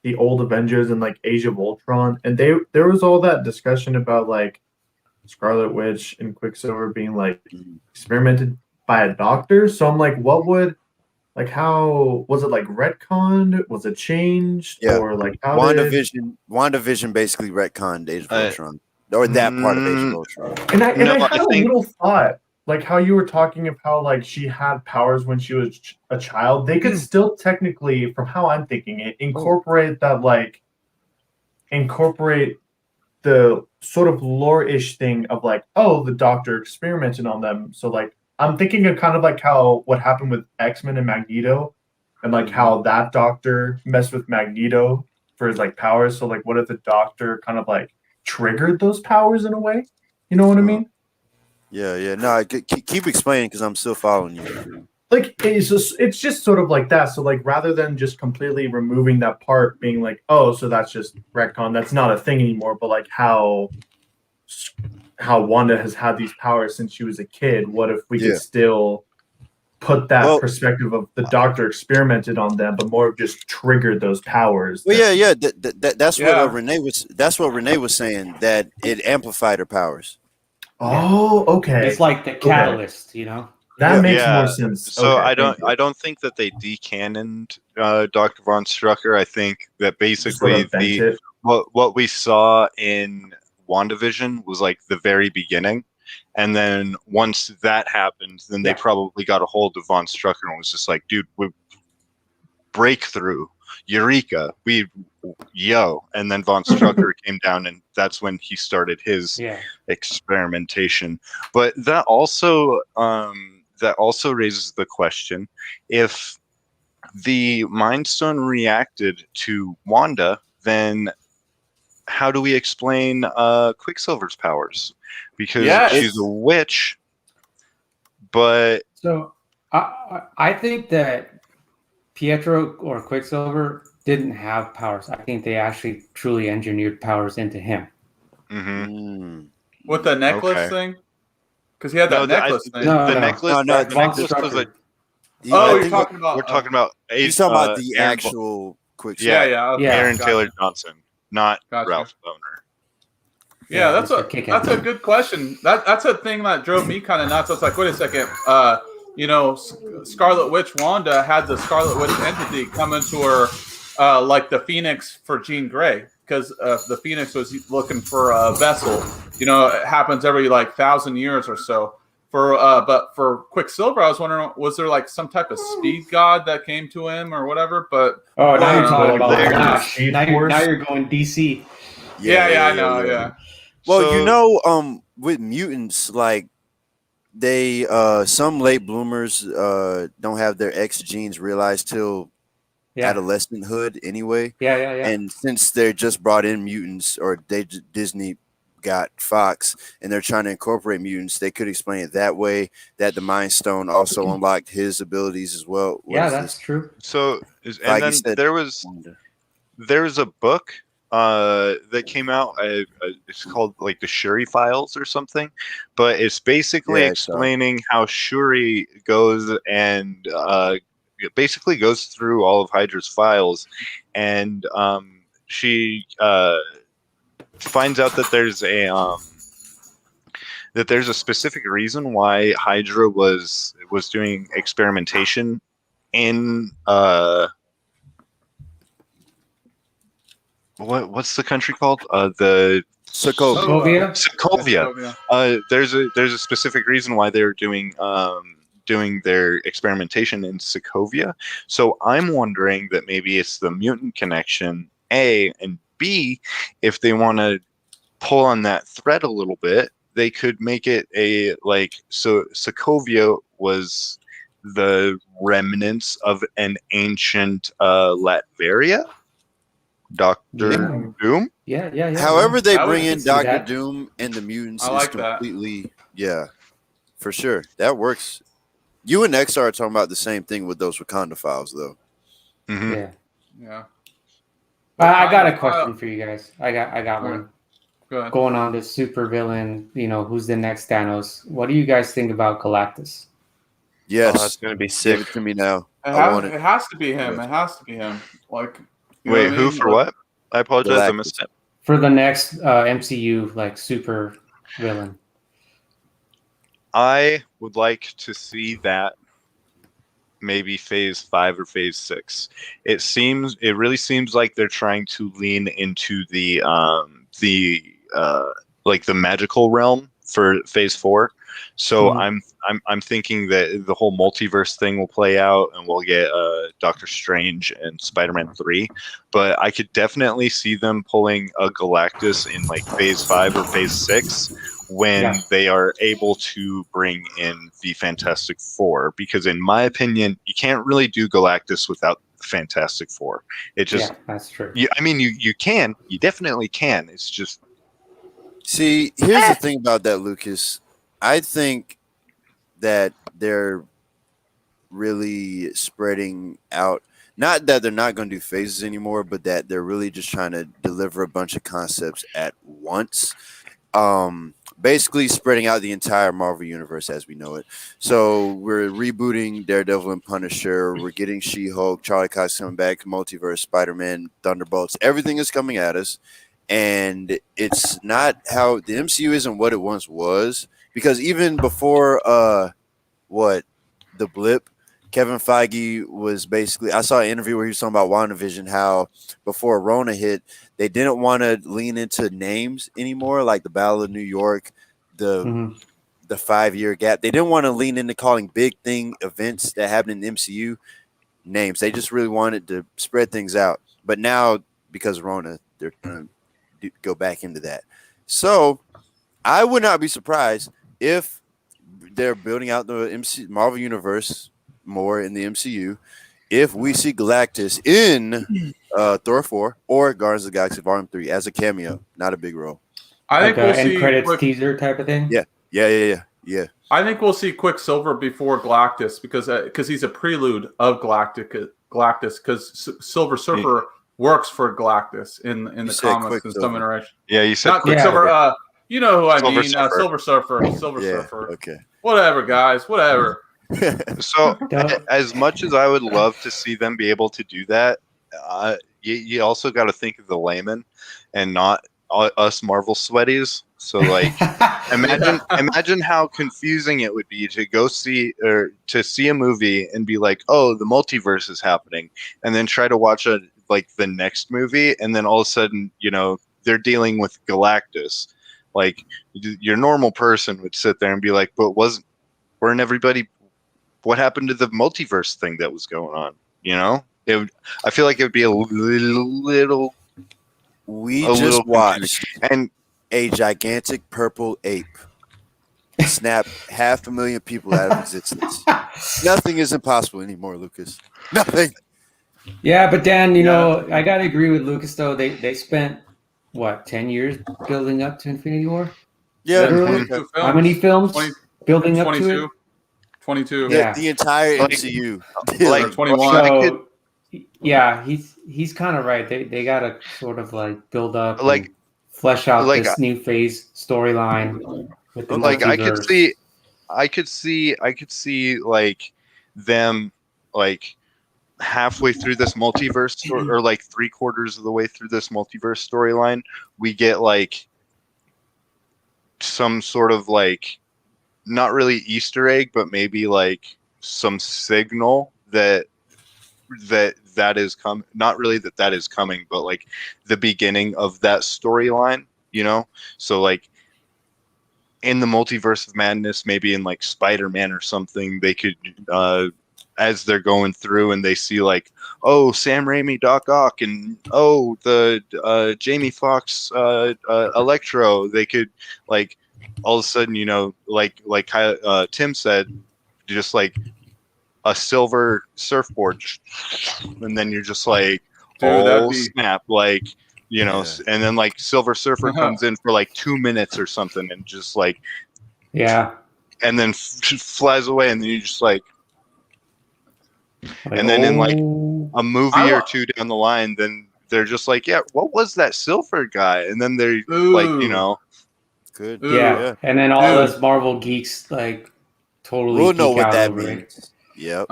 Speaker 8: the old Avengers and like Age of Ultron, and there was all that discussion about like Scarlet Witch and Quicksilver being like experimented by a doctor. So I'm like, how was it like retconned? Was it changed? Or like how
Speaker 1: WandaVision basically retconned Age of Ultron. Or that part of Age of Ultron.
Speaker 8: And I had a little thought, like how you were talking of how like she had powers when she was a child. They could still technically, from how I'm thinking it, incorporate the sort of lore-ish thing of like, oh, the doctor experimented on them. So like I'm thinking of kind of like how what happened with X-Men and Magneto, and like how that doctor messed with Magneto for his like powers. So like what if the doctor kind of like triggered those powers in a way? You know what I mean?
Speaker 1: Yeah. No, keep explaining because I'm still following you.
Speaker 8: Like it's just sort of like that. So like rather than just completely removing that part, being like, oh, so that's just retcon, that's not a thing anymore. But like how Wanda has had these powers since she was a kid. What if we could still put that perspective of the doctor experimented on them, but more of just triggered those powers?
Speaker 1: Well, yeah. That's what Renee was. That's what Renee was saying. That it amplified her powers.
Speaker 8: Oh, okay.
Speaker 11: It's like the catalyst, you know.
Speaker 8: That makes more sense.
Speaker 3: So I don't think that they decannoned Dr. Von Strucker. I think that basically what we saw in WandaVision was like the very beginning, and then once that happened, then they probably got a hold of Von Strucker and was just like, dude, breakthrough, eureka, and then Von Strucker came down, and that's when he started his experimentation. But that also raises the question: if the Mind Stone reacted to Wanda, then how do we explain Quicksilver's powers? Because she's a witch, but
Speaker 11: so I think that Pietro or Quicksilver didn't have powers. I think they actually truly engineered powers into him.
Speaker 2: With the necklace thing? Because he had that necklace thing.
Speaker 3: The necklace was a...
Speaker 2: We're talking about...
Speaker 1: He's talking about the actual Quicksilver.
Speaker 3: Aaron Taylor Johnson, not Ralph Boner.
Speaker 2: Yeah, that's a good question. That's a thing that drove me kind of nuts. I was like, wait a second. Scarlet Witch Wanda had the Scarlet Witch entity come into her like the Phoenix for Jean Grey, because the Phoenix was looking for a vessel. You know, it happens every like 1,000 years or so. But for Quicksilver, I was wondering, was there like some type of speed god that came to him or whatever? But
Speaker 11: now you're talking about Flash. Now you're going DC.
Speaker 2: Yeah, I know. Yeah.
Speaker 1: Well, with mutants, like they some late bloomers don't have their X genes realized till adolescenthood anyway.
Speaker 11: Yeah.
Speaker 1: And since they're just brought in mutants, or Disney got Fox, and they're trying to incorporate mutants, they could explain it that way, that the Mind Stone also unlocked his abilities as well.
Speaker 11: That's true.
Speaker 3: So, and then there's a book that came out. It's called like the Shuri Files or something, but it's basically explaining how Shuri goes and basically goes through all of Hydra's files, and she finds out that there's a specific reason why Hydra was doing experimentation in what's the country called? The Sokovia.
Speaker 2: Sokovia.
Speaker 3: There's a specific reason why they're doing their experimentation in Sokovia. So I'm wondering that maybe it's the mutant connection, A, and B, if they want to pull on that thread a little bit, they could make it so Sokovia was the remnants of an ancient Latveria. Dr. Doom?
Speaker 11: Yeah.
Speaker 1: However, they
Speaker 11: I
Speaker 1: bring
Speaker 11: would
Speaker 1: in
Speaker 11: see
Speaker 1: Dr.
Speaker 11: that.
Speaker 1: Doom and the mutants
Speaker 2: I
Speaker 1: is
Speaker 2: like that.
Speaker 1: completely, for sure. That works. You and X are talking about the same thing with those Wakanda files, though.
Speaker 11: Yeah.
Speaker 2: Yeah.
Speaker 11: I got a question for you guys. I got one.
Speaker 2: Go ahead.
Speaker 11: Going on this super villain, who's the next Thanos? What do you guys think about Galactus?
Speaker 1: Yes,
Speaker 9: that's gonna be sick.
Speaker 1: Give it to me now.
Speaker 2: It has to be him.
Speaker 1: Yeah.
Speaker 2: It has to be him. Like,
Speaker 3: wait, who for what? I apologize. I missed it.
Speaker 11: For the next MCU super villain.
Speaker 3: I would like to see that maybe phase 5 or phase 6. It really seems like they're trying to lean into the magical realm for phase 4. So I'm thinking that the whole multiverse thing will play out and we'll get Doctor Strange and Spider-Man 3. But I could definitely see them pulling a Galactus in like phase 5 or phase 6 when they are able to bring in the Fantastic Four, because in my opinion, you can't really do Galactus without the Fantastic Four. It just
Speaker 11: that's true.
Speaker 3: you definitely can. It's just
Speaker 1: See, here's the thing about that, Lucas. I think that they're really spreading out. Not that they're not going to do phases anymore, but that they're really just trying to deliver a bunch of concepts at once. Basically spreading out the entire Marvel universe as we know it. So we're rebooting Daredevil and Punisher. We're getting She-Hulk, Charlie Cox coming back, Multiverse, Spider-Man, Thunderbolts. Everything is coming at us. And it's not how the MCU isn't what it once was. Because even before the blip, Kevin Feige was basically, I saw an interview where he was talking about WandaVision, how before Rona hit, they didn't want to lean into names anymore, like the Battle of New York, the 5-year gap. They didn't want to lean into calling big thing events that happen in the MCU names. They just really wanted to spread things out. But now, because of Rona, they're going to go back into that. So I would not be surprised if they're building out the Marvel Universe more in the MCU if we see Galactus in Thor 4 or Guardians of the Galaxy Volume 3 as a cameo, not a big role.
Speaker 2: I think we'll see
Speaker 11: end credits teaser type of thing.
Speaker 1: Yeah.
Speaker 2: I think we'll see Quicksilver before Galactus because he's a prelude of Galactus because Silver Surfer works for Galactus in the comics in some iteration.
Speaker 3: Yeah, you said
Speaker 2: not Quicksilver. You know who I mean?
Speaker 3: Silver
Speaker 2: Surfer. Silver Surfer.
Speaker 1: Okay.
Speaker 2: Whatever, guys. Whatever.
Speaker 3: So, as much as I would love to see them be able to do that, you also got to think of the layman and not us Marvel sweaties. So, like, imagine how confusing it would be to go see or to see a movie and be like, "Oh, the multiverse is happening," and then try to watch the next movie, and then all of a sudden, they're dealing with Galactus. Like, your normal person would sit there and be like, "But weren't everybody? What happened to the multiverse thing that was going on?" I feel like it would be a little.
Speaker 1: We just watched a gigantic purple ape snap 500,000 people out of existence. Nothing is impossible anymore, Lucas. Nothing.
Speaker 11: Yeah, but Dan, I gotta agree with Lucas though. They spent 10 years building up to Infinity War?
Speaker 1: Yeah.
Speaker 11: Literally? How many films building up to it?
Speaker 2: 22.
Speaker 11: Yeah.
Speaker 1: The entire MCU.
Speaker 2: 21.
Speaker 11: So, he's kind of right. They gotta sort of build up, and flesh out this new phase storyline with the multiverse.
Speaker 3: I could see them halfway through this multiverse or 3/4 of the way through this multiverse storyline, we get some sort of not really Easter egg, but maybe some signal that is coming. Not really that is coming, but the beginning of that storyline. So like in the multiverse of madness, maybe in like Spider-Man or something, they could as they're going through and they see like, oh, Sam Raimi Doc Ock, and oh, the Jamie Foxx Electro, they could like all of a sudden, like Tim said, just like a silver surfboard, and then you're just like, oh snap, like, and then like Silver Surfer comes in for like 2 minutes or something, and just like, and then flies away, and then you're just like, and then in like a movie or two down the line, then they're just like, yeah, what was that silver guy? And then they're like,
Speaker 1: good.
Speaker 11: Yeah. And then all us Marvel geeks like totally
Speaker 1: we'll know what that
Speaker 11: over
Speaker 1: means.
Speaker 11: it.
Speaker 1: Yep.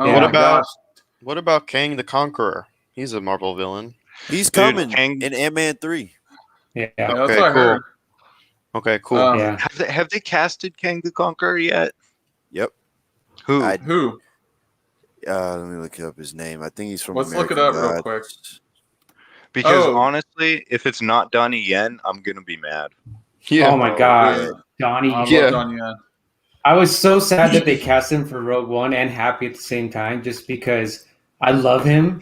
Speaker 9: What about Kang the Conqueror? He's a Marvel villain.
Speaker 1: He's coming in Ant-Man 3.
Speaker 11: Yeah.
Speaker 2: That's what I heard.
Speaker 9: Okay, cool.
Speaker 3: Have they casted Kang the Conqueror yet?
Speaker 1: Yep.
Speaker 2: Who?
Speaker 1: Let me look up his name. I think he's from.
Speaker 2: Let's
Speaker 1: American
Speaker 2: look it up
Speaker 1: Gods.
Speaker 2: real quick.
Speaker 3: Because honestly, if it's not Donnie Yen, I'm gonna be mad.
Speaker 11: Yeah. Oh my god, Donnie.
Speaker 2: I love Donnie Yen.
Speaker 11: I was so sad that they cast him for Rogue One and happy at the same time, just because I love him.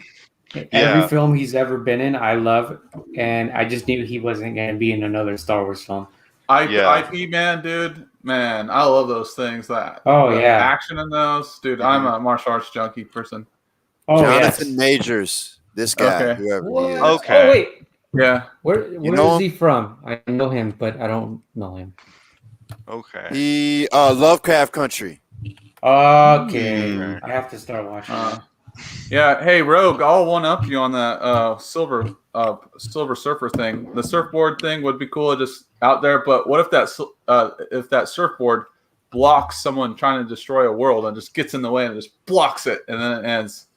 Speaker 11: Every film he's ever been in, I love, and I just knew he wasn't going to be in another Star Wars film.
Speaker 2: IP man, dude, man, I love those things. Action in those, dude. I'm a martial arts junkie person.
Speaker 11: Oh,
Speaker 1: Jonathan Majors, this guy, whoever he is.
Speaker 11: Okay. Oh wait,
Speaker 2: yeah.
Speaker 11: Where is he from? I know him, but I don't know him.
Speaker 3: Okay.
Speaker 1: He Lovecraft Country.
Speaker 11: Okay, I have to start watching.
Speaker 2: Yeah, hey Rogue, I'll one up you on that Silver Surfer thing. The surfboard thing would be cool, just out there. But what if that surfboard blocks someone trying to destroy a world and just gets in the way and just blocks it, and then it ends?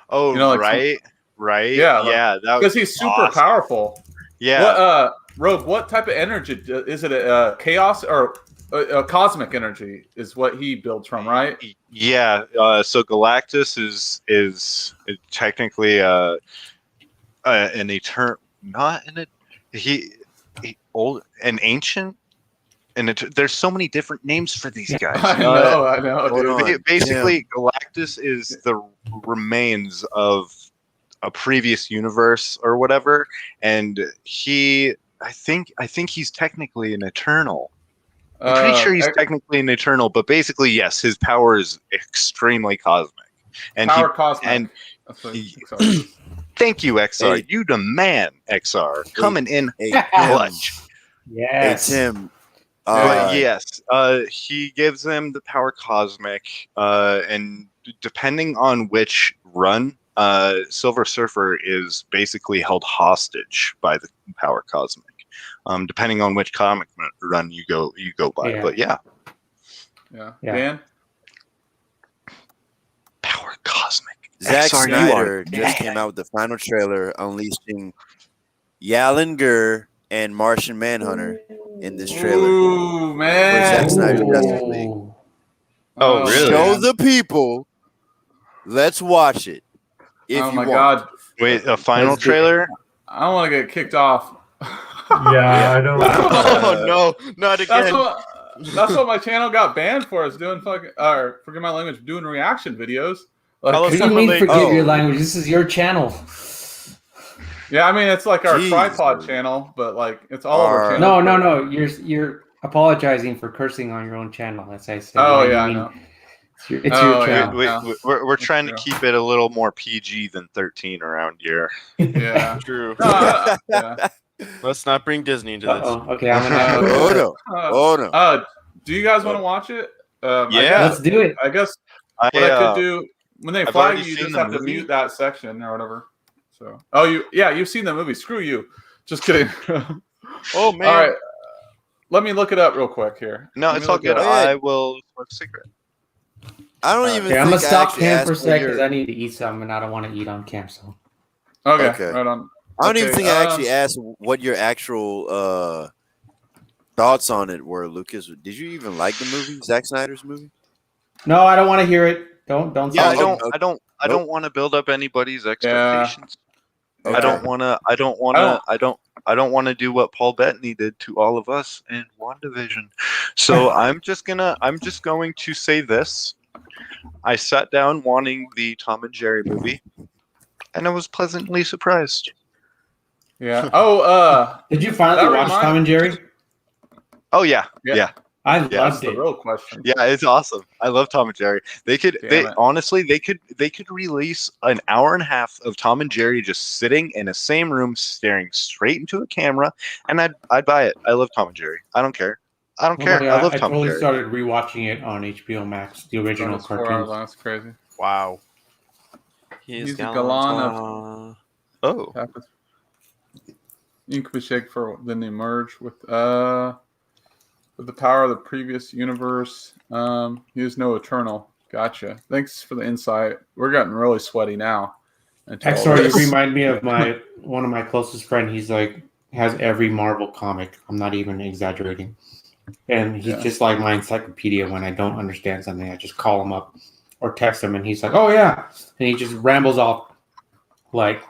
Speaker 3: Oh, right.
Speaker 2: Yeah, because he's super powerful.
Speaker 3: Yeah.
Speaker 2: Rogue, what type of energy is it? A chaos or a cosmic energy is what he builds from, right?
Speaker 3: Yeah. So Galactus is technically an eternal, not an ancient, and there's so many different names for these guys.
Speaker 2: I know.
Speaker 3: Dude. Basically, Galactus is the remains of a previous universe or whatever, and I think he's technically an Eternal. I'm pretty sure he's technically an Eternal, but basically, yes, his power is extremely cosmic. And
Speaker 2: cosmic.
Speaker 3: Thank you, XR. You the man, XR. Coming in clutch.
Speaker 11: Yes.
Speaker 1: Hey, Tim.
Speaker 3: Yes, he gives them the power cosmic, and depending on which run, Silver Surfer is basically held hostage by the power cosmic. Depending on which comic run you go by, but yeah.
Speaker 2: Dan?
Speaker 3: Power cosmic.
Speaker 1: Zack Snyder just came out with the final trailer unleashing Yalinger and Martian Manhunter in this trailer.
Speaker 2: Ooh, man.
Speaker 1: For Zack Snyder's Justice League.
Speaker 3: Oh, really?
Speaker 1: Show the people. Let's watch it.
Speaker 2: Oh my god!
Speaker 3: Wait, a final trailer?
Speaker 2: I don't want to get kicked off.
Speaker 8: Yeah, I don't.
Speaker 9: Oh no, not again.
Speaker 2: That's what my channel got banned for. Is doing forget my language, doing reaction videos.
Speaker 11: Like, what do you mean forget your language? This is your channel.
Speaker 2: Yeah, I mean it's like our tripod channel, but like it's all of our channels.
Speaker 11: No. You're apologizing for cursing on your own channel, as I said.
Speaker 2: Oh yeah, I know.
Speaker 11: It's your channel.
Speaker 3: We're trying to keep it a little more PG than 13 around here.
Speaker 2: Yeah,
Speaker 9: true.
Speaker 2: Yeah.
Speaker 9: Let's not bring Disney into this.
Speaker 11: Okay, I'm gonna.
Speaker 1: no.
Speaker 2: Do you guys want to watch it?
Speaker 3: Yeah,
Speaker 11: let's do it.
Speaker 2: I guess what I could do when they flag you just have to mute that section or whatever. So, you've seen the movie. Screw you. Just kidding.
Speaker 9: Oh man.
Speaker 2: All right, let me look it up real quick here.
Speaker 3: No, it's all good. I will. What's secret?
Speaker 1: I don't even.
Speaker 11: I'm gonna stop Cam for a sec because I need to eat something and I don't want to eat on Cam. So.
Speaker 2: Okay. Right on.
Speaker 1: I don't even think I actually asked what your actual thoughts on it were, Lucas. Did you even like the movie, Zack Snyder's movie?
Speaker 11: No, I don't want to hear it. Don't.
Speaker 3: Yeah, I don't want to build up anybody's expectations.
Speaker 2: Yeah.
Speaker 3: Okay. I don't want I don't want to do what Paul Bettany did to all of us in WandaVision. So I'm just going to say this. I sat down wanting the Tom and Jerry movie, and I was pleasantly surprised.
Speaker 2: Yeah. Oh,
Speaker 11: did you finally watch Tom and Jerry?
Speaker 3: Oh yeah.
Speaker 11: I loved
Speaker 2: That's
Speaker 11: it.
Speaker 2: the real question.
Speaker 3: Yeah, it's awesome. I love Tom and Jerry. They could honestly they could release an hour and a half of Tom and Jerry just sitting in the same room staring straight into a camera, and I'd buy it. I love Tom and Jerry. I don't care. I love
Speaker 11: I
Speaker 3: Tom and
Speaker 11: totally
Speaker 3: Jerry.
Speaker 11: started rewatching it on HBO Max, the original cartoons.
Speaker 2: That's crazy.
Speaker 9: Wow.
Speaker 2: He's a Galan of Ink was shake for then they merge with the power of the previous universe. He is no eternal. Gotcha. Thanks for the insight. We're getting really sweaty now.
Speaker 11: Sorry, you remind me of one of my closest friends. He's like has every Marvel comic. I'm not even exaggerating. And he's just like my encyclopedia. When I don't understand something, I just call him up or text him, and he's like, "Oh yeah," and he just rambles off like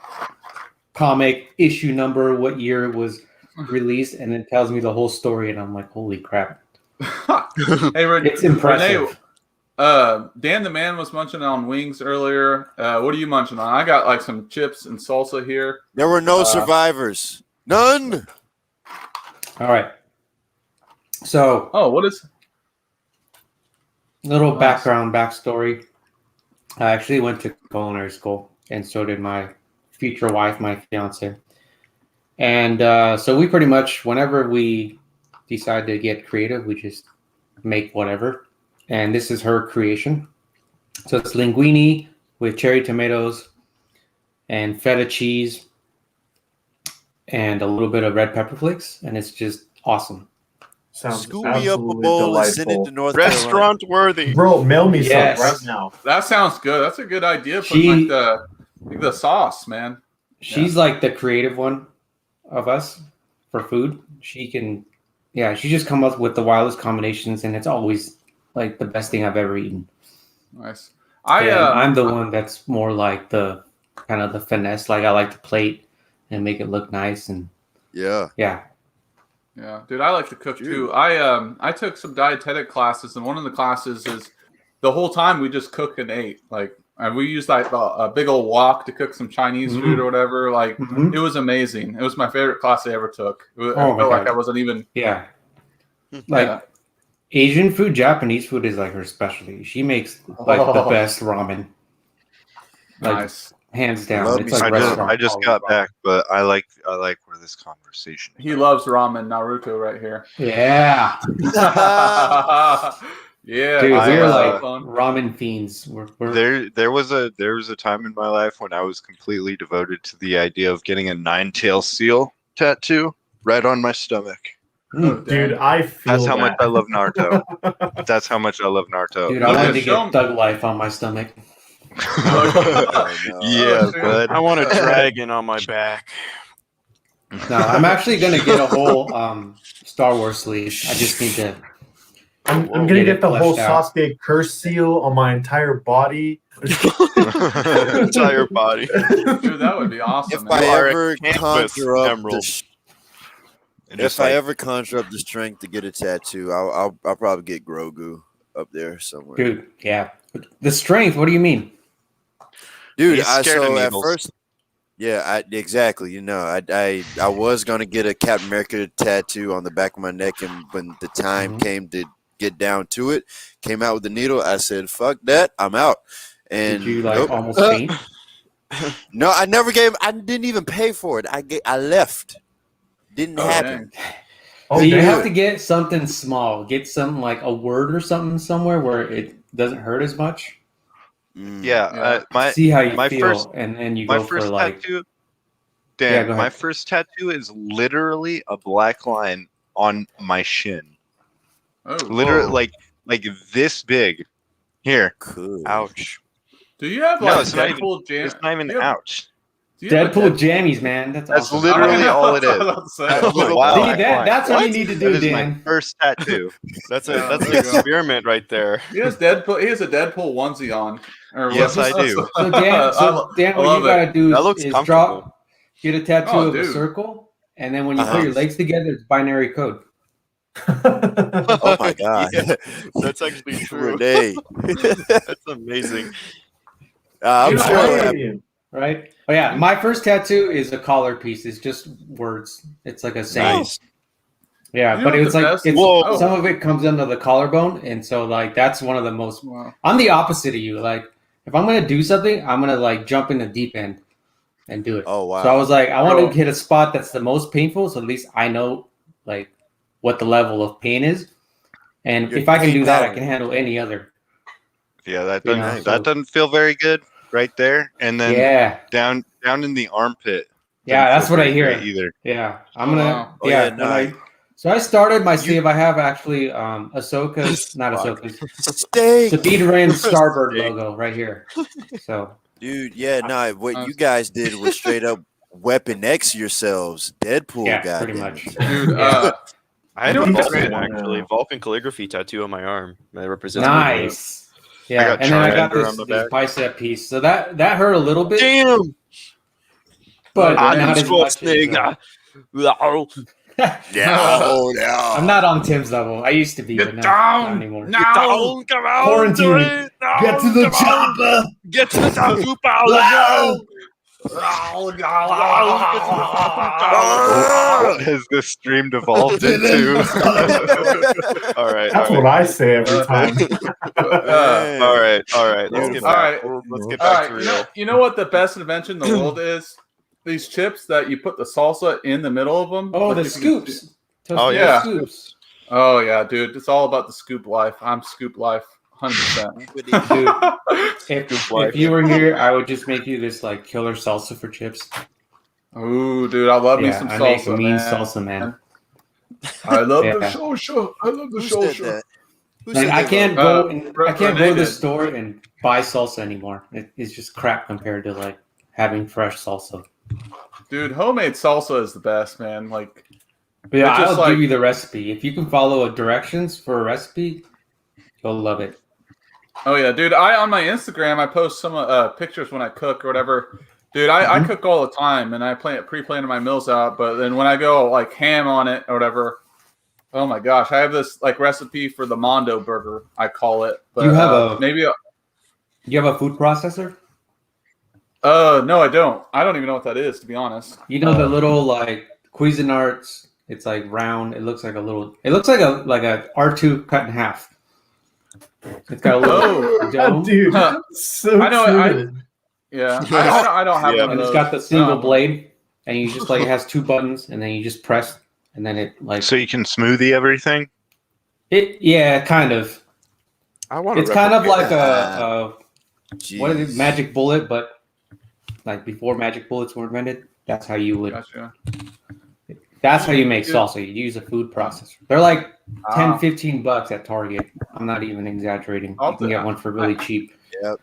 Speaker 11: comic issue number, what year it was released, and it tells me the whole story, and I'm like, "Holy crap!" It's impressive.
Speaker 2: Renee, Dan the Man was munching on wings earlier. What are you munching on? I got like some chips and salsa here.
Speaker 1: There were no survivors. None.
Speaker 11: All right. So,
Speaker 2: what is
Speaker 11: little backstory? I actually went to culinary school, and so did my future wife, my fiance. And so we pretty much, whenever we decide to get creative, we just make whatever. And this is her creation. So it's linguine with cherry tomatoes and feta cheese and a little bit of red pepper flakes, and it's just awesome.
Speaker 8: Sounds
Speaker 1: Scoop me up a bowl and send it to North
Speaker 9: Restaurant worthy.
Speaker 8: Bro, mail me some right now.
Speaker 2: That sounds good. That's a good idea. Put like the sauce, man.
Speaker 11: She's like the creative one of us for food. She just come up with the wildest combinations, and it's always like the best thing I've ever eaten.
Speaker 2: Nice.
Speaker 11: I'm the one that's more like the kind of the finesse. Like I like to plate and make it look nice, and yeah.
Speaker 2: Dude, I like to cook too. I took some dietetic classes, and one of the classes is the whole time we just cook and ate. Like we used like a big old wok to cook some Chinese food or whatever. Like it was amazing. It was my favorite class I ever took. I felt like I wasn't even
Speaker 11: like Asian food, Japanese food is like her specialty. She makes like the best ramen. Like,
Speaker 2: nice.
Speaker 11: Hands down. It's like
Speaker 3: I just got back, but I like where this conversation is.
Speaker 2: He loves ramen, Naruto right here.
Speaker 11: Yeah.
Speaker 2: Yeah.
Speaker 11: Dude, we're like ramen fiends.
Speaker 3: There was a time in my life when I was completely devoted to the idea of getting a 9-tail seal tattoo right on my stomach.
Speaker 8: Dude, I feel
Speaker 3: that's how much I love Naruto. That's how much I love Naruto.
Speaker 11: Dude, I wanted to get Thug Life on my stomach.
Speaker 3: Yeah, bud.
Speaker 9: I want a dragon on my back.
Speaker 11: No, I'm actually gonna get a whole Star Wars sleeve. I just need to.
Speaker 8: I'm gonna get the whole Sasuke curse seal on my entire body.
Speaker 9: Entire body.
Speaker 2: Dude, that would be awesome.
Speaker 1: If I ever conjure up the strength to get a tattoo, I'll probably get Grogu up there somewhere.
Speaker 11: Dude, yeah. The strength, what do you mean?
Speaker 1: Dude, at first, exactly. You know, I was gonna get a Captain America tattoo on the back of my neck, and when the time came to get down to it, came out with the needle. I said, "Fuck that, I'm out." And
Speaker 11: did you almost faint?
Speaker 1: No, I didn't even pay for it. I left. Didn't happen.
Speaker 11: So you have to get something small. Get something like a word or something somewhere where it doesn't hurt as much. See how you feel, and then you go for like.
Speaker 3: Tattoo, Dan, my first tattoo is literally a black line on my shin. Literally, like this big. Here.
Speaker 1: Cool.
Speaker 3: Ouch.
Speaker 2: Do you have like Deadpool jammies?
Speaker 3: It's not even ouch.
Speaker 11: Deadpool jammies, man. That's awesome.
Speaker 3: Literally all it is.
Speaker 11: That's what you need to do,
Speaker 3: that
Speaker 11: Dan.
Speaker 3: Is my first tattoo.
Speaker 9: That's an experiment right there.
Speaker 2: He has Deadpool. He has a Deadpool onesie on.
Speaker 3: Yes, I do.
Speaker 11: So Dan, what you gotta do is
Speaker 3: get
Speaker 11: get a tattoo of a circle, and then when you put your legs together, it's binary code.
Speaker 1: Oh my god,
Speaker 9: Yeah, that's actually true.
Speaker 1: Renee.
Speaker 9: That's amazing.
Speaker 1: I'm sure.
Speaker 11: Right? Oh yeah, my first tattoo is a collar piece. It's just words. It's like a saying.
Speaker 9: Nice.
Speaker 11: Yeah,
Speaker 2: You
Speaker 11: but
Speaker 2: know
Speaker 11: it's
Speaker 2: what the
Speaker 11: like
Speaker 2: best-
Speaker 11: it's
Speaker 2: Whoa.
Speaker 11: some of it comes under the collarbone, and so like that's one of the most.
Speaker 2: Wow.
Speaker 11: I'm the opposite of you. Like if I'm gonna do something, I'm gonna like jump in the deep end and do it.
Speaker 1: Oh wow.
Speaker 11: So I was like, I want
Speaker 2: Bro.
Speaker 11: to hit a spot that's the most painful, so at least I know like what the level of pain is, and
Speaker 1: You're
Speaker 11: if I can do that, I
Speaker 1: pain
Speaker 11: can handle any other.
Speaker 3: Yeah, that
Speaker 11: You
Speaker 3: doesn't
Speaker 11: know,
Speaker 3: that
Speaker 11: so-
Speaker 3: doesn't feel very good right there. And then
Speaker 11: Yeah,
Speaker 3: down in the armpit.
Speaker 11: yeah,
Speaker 3: doesn't
Speaker 11: that's
Speaker 3: feel
Speaker 11: what I
Speaker 3: very
Speaker 11: hear.
Speaker 3: great either.
Speaker 11: Yeah, I'm
Speaker 2: Oh,
Speaker 11: gonna.
Speaker 2: wow.
Speaker 1: Oh,
Speaker 11: yeah,
Speaker 1: yeah,
Speaker 11: when
Speaker 1: nah.
Speaker 11: so I started my
Speaker 1: You-
Speaker 11: sleeve. I have actually Ahsoka's, not
Speaker 1: Fuck.
Speaker 11: Ahsoka's,
Speaker 1: Steak.
Speaker 11: Sabine Wren's Starbird logo right here. So
Speaker 1: Dude, yeah, nah. What you guys did was straight up Weapon X yourselves. Deadpool,
Speaker 11: yeah,
Speaker 1: goddamn
Speaker 11: pretty much.
Speaker 1: it.
Speaker 2: Dude,
Speaker 11: Yeah.
Speaker 9: I have
Speaker 2: You
Speaker 9: a
Speaker 2: know what's
Speaker 9: Vulcan
Speaker 2: great?
Speaker 9: actually, Vulcan calligraphy tattoo on my arm. That represents my blue.
Speaker 11: Nice. Yeah,
Speaker 3: got
Speaker 11: and then I got
Speaker 9: Charmander on
Speaker 11: this
Speaker 9: the back.
Speaker 11: bicep piece. So that hurt a little bit,
Speaker 9: Damn!
Speaker 11: but
Speaker 2: Oh,
Speaker 11: not as much.
Speaker 1: Yeah, oh yeah.
Speaker 11: I'm not on Tim's level. I used to be, but
Speaker 2: Get
Speaker 11: not
Speaker 2: down
Speaker 11: anymore.
Speaker 2: now.
Speaker 9: Come on,
Speaker 11: Quarantine.
Speaker 9: do it. No,
Speaker 8: Get to the
Speaker 9: come on.
Speaker 8: chopper.
Speaker 9: Get to the tattoo parlor.
Speaker 3: What has this stream devolved into?
Speaker 9: All right.
Speaker 8: That's what I say every time.
Speaker 9: All right. Let's get
Speaker 2: All
Speaker 9: back.
Speaker 2: right.
Speaker 9: Let's get
Speaker 2: All
Speaker 9: back
Speaker 2: right,
Speaker 9: to real.
Speaker 2: you know what the best invention in the world is? These chips that you put the salsa in the middle of them.
Speaker 11: Oh,
Speaker 2: Like
Speaker 11: the
Speaker 2: if you can see-
Speaker 11: scoops.
Speaker 9: Oh,
Speaker 11: Toasted
Speaker 2: yeah.
Speaker 11: scoops.
Speaker 2: Oh yeah, dude, it's all about the scoop life. I'm scoop life, 100%.
Speaker 11: Dude, if you were here, I would just make you this like killer salsa for chips.
Speaker 2: Ooh, dude, I love me
Speaker 11: Yeah,
Speaker 2: some
Speaker 11: I make
Speaker 2: salsa,
Speaker 11: mean
Speaker 2: man.
Speaker 11: salsa, man.
Speaker 2: I love
Speaker 11: Yeah.
Speaker 2: the salsa. I love the
Speaker 1: Who said
Speaker 2: salsa.
Speaker 1: that? Who
Speaker 11: Like
Speaker 1: said
Speaker 11: I
Speaker 1: that?
Speaker 11: can't go, I can't
Speaker 2: Renee
Speaker 11: go to the
Speaker 2: did.
Speaker 11: store and buy salsa anymore. It's just crap compared to like having fresh salsa.
Speaker 2: Dude, homemade salsa is the best, man. Like,
Speaker 11: But yeah,
Speaker 2: It's just
Speaker 11: I'll
Speaker 2: like-
Speaker 11: give you the recipe. If you can follow directions for a recipe, you'll love it.
Speaker 2: oh yeah, dude. On my Instagram, I post some pictures when I cook or whatever. Dude, I cook all the time, and I pre-plan my meals out. But then when I go like ham on it or whatever, oh my gosh, I have this like recipe for the Mondo burger. I call it. But
Speaker 11: You have You have a food processor?
Speaker 2: No, I don't. I don't even know what that is, to be honest.
Speaker 11: You know the little like Cuisinarts. It's like round. It looks like a little. It looks like a R2 cut in half. It's got a little dome.
Speaker 8: Dude,
Speaker 2: Huh.
Speaker 8: so
Speaker 2: I know,
Speaker 8: true.
Speaker 2: Yeah, I don't have
Speaker 9: Yeah,
Speaker 2: one of
Speaker 11: And it's
Speaker 2: those.
Speaker 11: got the single
Speaker 2: No.
Speaker 11: blade, and you just like it has two buttons, and then you just press, and then it like
Speaker 3: So you can smoothie everything?
Speaker 11: it. Yeah, kind of.
Speaker 9: I want.
Speaker 11: It's kind of like
Speaker 1: that.
Speaker 11: a what is it? Magic bullet, but like before magic bullets were invented. That's how you would.
Speaker 2: Gotcha.
Speaker 11: That's how you make
Speaker 2: Dude.
Speaker 11: salsa. You use a food processor. They're like 10,
Speaker 2: Ah.
Speaker 11: 15 bucks at Target. I'm not even exaggerating.
Speaker 2: I'll
Speaker 11: You can
Speaker 2: do
Speaker 11: get
Speaker 2: that.
Speaker 11: one for really cheap.
Speaker 1: Yep.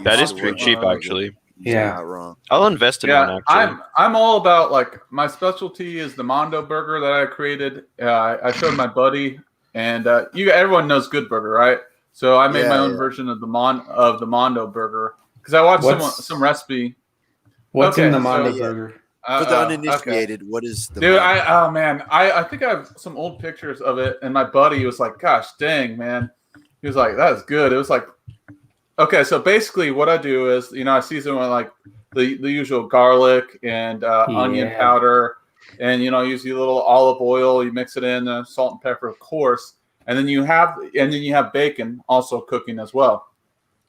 Speaker 9: That is
Speaker 1: Used to
Speaker 9: pretty
Speaker 1: work
Speaker 9: cheap,
Speaker 1: on it.
Speaker 9: actually.
Speaker 1: You're
Speaker 11: Yeah.
Speaker 1: not wrong.
Speaker 9: I'll invest in one.
Speaker 2: Yeah,
Speaker 9: Actually,
Speaker 2: I'm all about like my specialty is the Mondo burger that I created. I showed my buddy, and everyone knows Good Burger, right? So I made my own version of the Mondo burger because I watched some recipe.
Speaker 11: What's
Speaker 2: Okay,
Speaker 11: in the
Speaker 2: so-
Speaker 11: Mondo
Speaker 1: yeah.
Speaker 11: burger?
Speaker 1: For the
Speaker 2: Okay.
Speaker 1: uninitiated, what is the
Speaker 2: Dude,
Speaker 1: Mondo?
Speaker 2: I think I have some old pictures of it, and my buddy was like, "Gosh, dang, man," he was like, "That is good." It was like, okay, so basically, what I do is, I season with like the usual garlic and onion
Speaker 11: Yeah.
Speaker 2: powder, and use a little olive oil. You mix it in, salt and pepper, of course, and then you have bacon also cooking as well.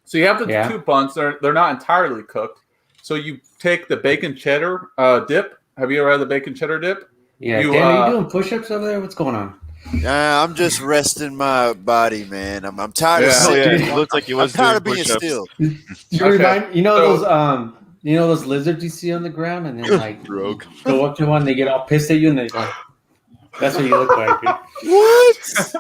Speaker 2: So you have the
Speaker 11: Yeah.
Speaker 2: two buns. They're not entirely cooked. So you take the bacon cheddar dip. Have you ever had the bacon cheddar dip?
Speaker 11: Yeah,
Speaker 2: You,
Speaker 11: Dan, are you doing push-ups over there? What's going on?
Speaker 1: I'm just resting my body, man. I'm tired of
Speaker 2: Yeah.
Speaker 1: sitting.
Speaker 9: It looks like he
Speaker 1: I'm
Speaker 9: was
Speaker 1: tired
Speaker 9: doing
Speaker 1: of being
Speaker 9: push-ups.
Speaker 1: still.
Speaker 11: You
Speaker 2: Okay.
Speaker 11: remind,
Speaker 2: So-
Speaker 11: those lizards you see on the ground, and then like
Speaker 9: Rogue.
Speaker 11: go up to one, they get all pissed at you, and they like, that's what you look like. Dude.
Speaker 1: What?